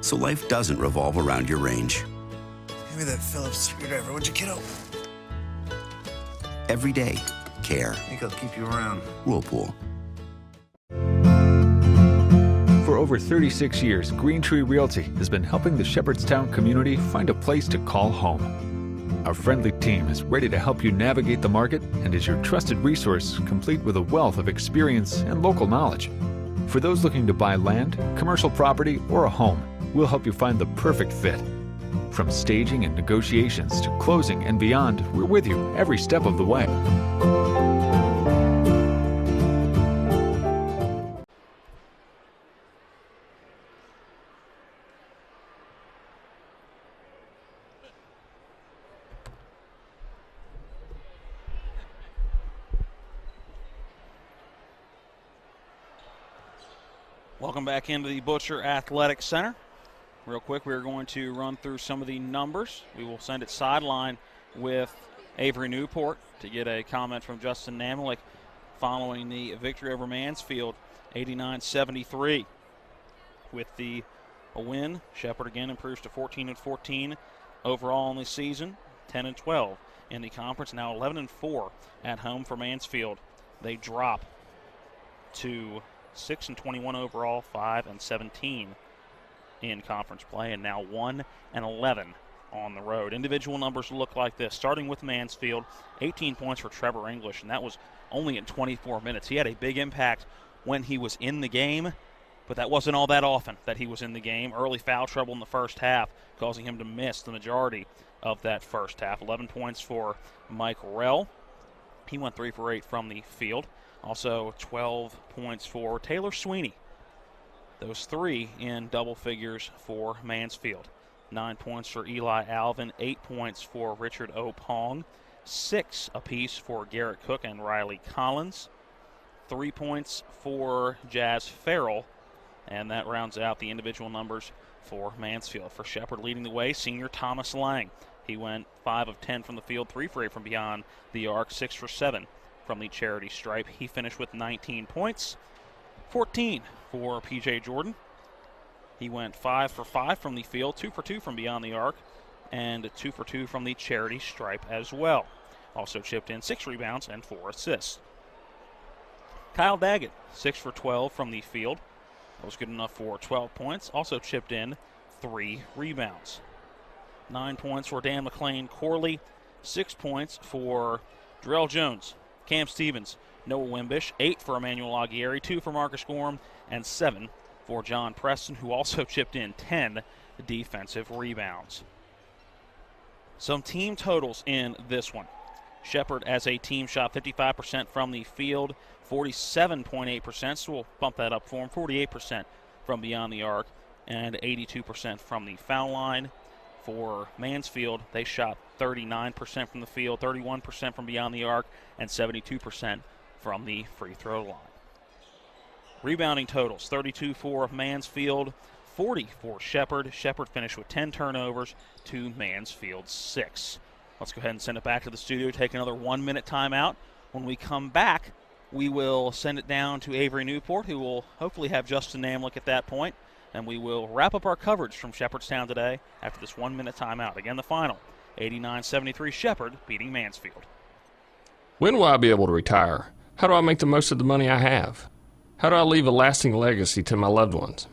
So life doesn't revolve around your range. Give me that Phillips screwdriver, would you, kiddo? Every day, care. I think I'll keep you around. Whirlpool. For over 36 years, Green Tree Realty has been helping the Shepherdstown community find a place to call home. Our friendly team is ready to help you navigate the market and is your trusted resource, complete with a wealth of experience and local knowledge. For those looking to buy land, commercial property, or a home, we'll help you find the perfect fit. From staging and negotiations to closing and beyond, we're with you every step of the way. Welcome back into the Butcher Athletic Center. Real quick, we're going to run through some of the numbers. We will send it sideline with Avery Newport to get a comment from Justin Namalik following the victory over Mansfield, 89-73. With the win, Shepherd again improves to 14-14 overall in the season, 10-12 in the conference, now 11-4 at home for Mansfield. They drop to 6-21 overall, 5-17 in conference play, and now 1-11 on the road. Individual numbers look like this. Starting with Mansfield, 18 points for Trevor English, and that was only in 24 minutes. He had a big impact when he was in the game, but that wasn't all that often that he was in the game. Early foul trouble in the first half, causing him to miss the majority of that first half. 11 points for Mike Rell. He went 3 for 8 from the field. Also 12 points for Taylor Sweeney. Those 3 in double figures for Mansfield. 9 points for Eli Alvin, 8 points for Richard O. Pong, 6 apiece for Garrett Cook and Riley Collins, 3 points for Jazz Farrell, and that rounds out the individual numbers for Mansfield. For Shepherd leading the way, senior Thomas Lang. He went 5 of 10 from the field, 3 for 8 from beyond the arc, 6 for 7 from the charity stripe. He finished with 19 points. 14 for P.J. Jordan. He went 5 for 5 from the field, 2 for 2 from beyond the arc, and 2 for 2 from the charity stripe as well. Also chipped in 6 rebounds and 4 assists. Kyle Daggett, 6 for 12 from the field. That was good enough for 12 points. Also chipped in 3 rebounds. 9 points for Dan McLean Corley, 6 points for Darrell Jones, Cam Stevens, Noah Wimbish, 8 for Emmanuel Aguirre, 2 for Marcus Gorham, and 7 for John Preston, who also chipped in 10 defensive rebounds. Some team totals in this one. Shepherd as a team shot 55% from the field, 47.8%, so we'll bump that up for him, 48% from beyond the arc, and 82% from the foul line. For Mansfield, they shot 39% from the field, 31% from beyond the arc, and 72% from the free throw line. Rebounding totals, 32 for Mansfield, 40 for Shepherd. Shepherd finished with 10 turnovers to Mansfield's 6. Let's go ahead and send it back to the studio, take another 1-minute timeout. When we come back, we will send it down to Avery Newport, who will hopefully have Justin Namlik at that point, and we will wrap up our coverage from Shepherdstown today after this 1-minute timeout. Again, the final, 89-73 Shepherd beating Mansfield. When will I be able to retire? How do I make the most of the money I have? How do I leave a lasting legacy to my loved ones?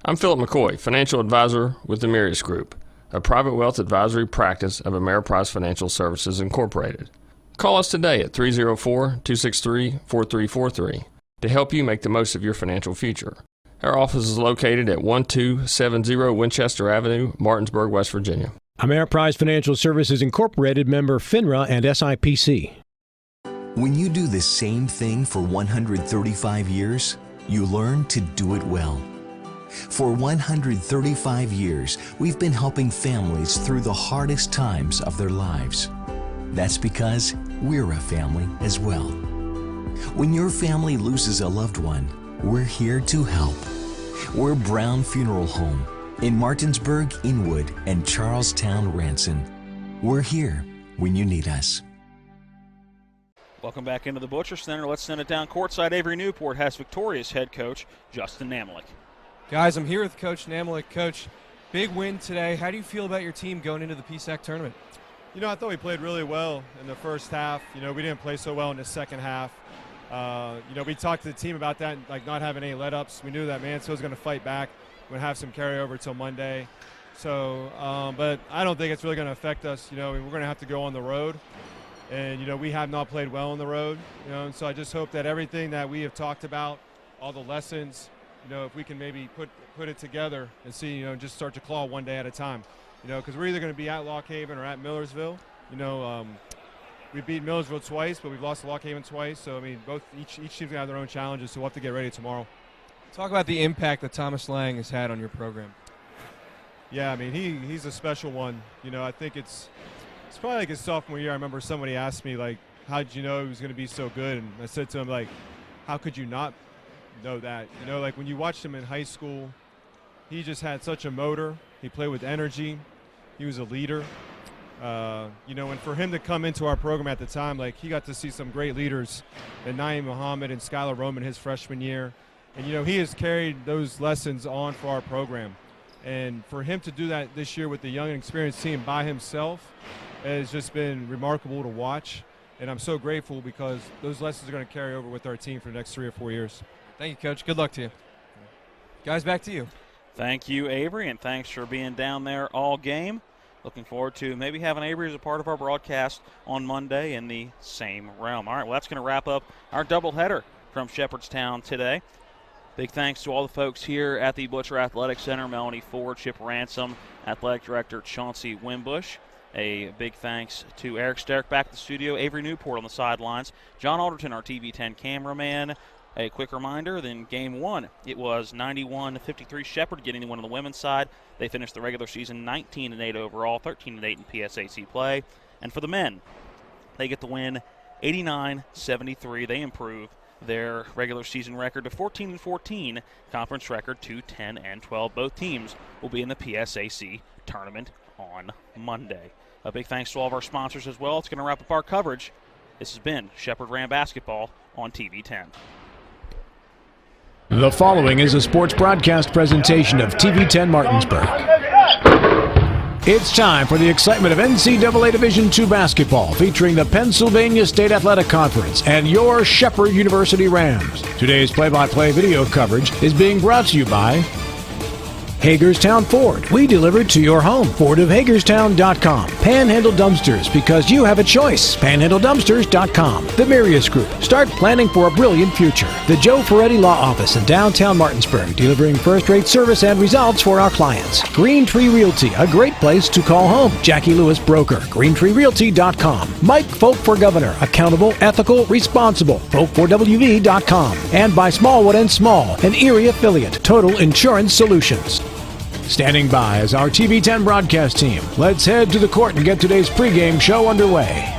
I'm Philip McCoy, financial advisor with the Mirius Group, a private wealth advisory practice of Ameriprise Financial Services Incorporated. Call us today at 304-263-4343 to help you make the most of your financial future. Our office is located at 1270 Winchester Avenue, Martinsburg, West Virginia. Ameriprise Financial Services Incorporated, member FINRA and SIPC. When you do the same thing for 135 years, you learn to do it well. For 135 years, we've been helping families through the hardest times of their lives. That's because we're a family as well. When your family loses a loved one, we're here to help. We're Brown Funeral Home in Martinsburg, Inwood, and Charlestown, Ranson. We're here when you need us. Welcome back into the Butcher Center. Let's send it down courtside. Avery Newport has victorious head coach Justin Namalik. Guys, I'm here with Coach Namalik. Coach, big win today. How do you feel about your team going into the PSAC tournament? You know, I thought we played really well in the first half. You know, we didn't play so well in the second half. You know, we talked to the team about that, like not having any let-ups. We knew that Mansfield was going to fight back. We're going to have some carryover till Monday. So, but I don't think it's really going to affect us. You know, we're going to have to go on the road. And, you know, we have not played well on the road, you know, and so I just hope that everything that we have talked about, all the lessons, you know, if we can maybe put it together and see, you know, just start to claw one day at a time, you know, because we're either going to be at Lock Haven or at Millersville. You know, we beat Millersville twice, but we've lost to Lock Haven twice. So, I mean, each team's going to have their own challenges, so we'll have to get ready tomorrow. Talk about the impact that Thomas Lang has had on your program. Yeah, I mean, he's a special one. You know, I think it's probably like his sophomore year. I remember somebody asked me, like, how did you know he was going to be so good? And I said to him, like, how could you not know that? You know, like when you watched him in high school, he just had such a motor. He played with energy. He was a leader. You know, and for him to come into our program at the time, like he got to see some great leaders in Naeem Muhammad and Skylar Roman his freshman year. And, you know, he has carried those lessons on for our program. And for him to do that this year with the young and experienced team by himself has just been remarkable to watch. And I'm so grateful because those lessons are going to carry over with our team for the next 3 or 4 years. Thank you, Coach. Good luck to you. Guys, back to you. Thank you, Avery, and thanks for being down there all game. Looking forward to maybe having Avery as a part of our broadcast on Monday in the same realm. All right, well, that's going to wrap up our doubleheader from Shepherdstown today. Big thanks to all the folks here at the Butcher Athletic Center, Melanie Ford, Chip Ransom, Athletic Director Chauncey Wimbush. A big thanks to Eric Sterk back at the studio, Avery Newport on the sidelines, John Alderton, our TV10 cameraman. A quick reminder, then game one, it was 91-53 Shepherd getting the win on the women's side. They finished the regular season 19-8 overall, 13-8 in PSAC play. And for the men, they get the win 89-73. They improve their regular season record to 14-14, conference record to 10-12. Both teams will be in the PSAC tournament on Monday. A big thanks to all of our sponsors as well. It's going to wrap up our coverage. This has been Shepherd Ram Basketball on TV10. The following is a sports broadcast presentation of TV10 Martinsburg. It's time for the excitement of NCAA Division II basketball featuring the Pennsylvania State Athletic Conference and your Shepherd University Rams. Today's play-by-play video coverage is being brought to you by Hagerstown Ford. We deliver to your home. FordofHagerstown.com. Panhandle Dumpsters, because you have a choice. PanhandleDumpsters.com. The Mirius Group. Start planning for a brilliant future. The Joe Ferretti Law Office in downtown Martinsburg, delivering first-rate service and results for our clients. Green Tree Realty, a great place to call home. Jackie Lewis Broker. GreenTreeRealty.com. Mike Folk for Governor. Accountable, ethical, responsible. Folk4WV.com. And by Smallwood and Small, an Erie affiliate. Total Insurance Solutions. Standing by is our TV10 broadcast team. Let's head to the court and get today's pregame show underway.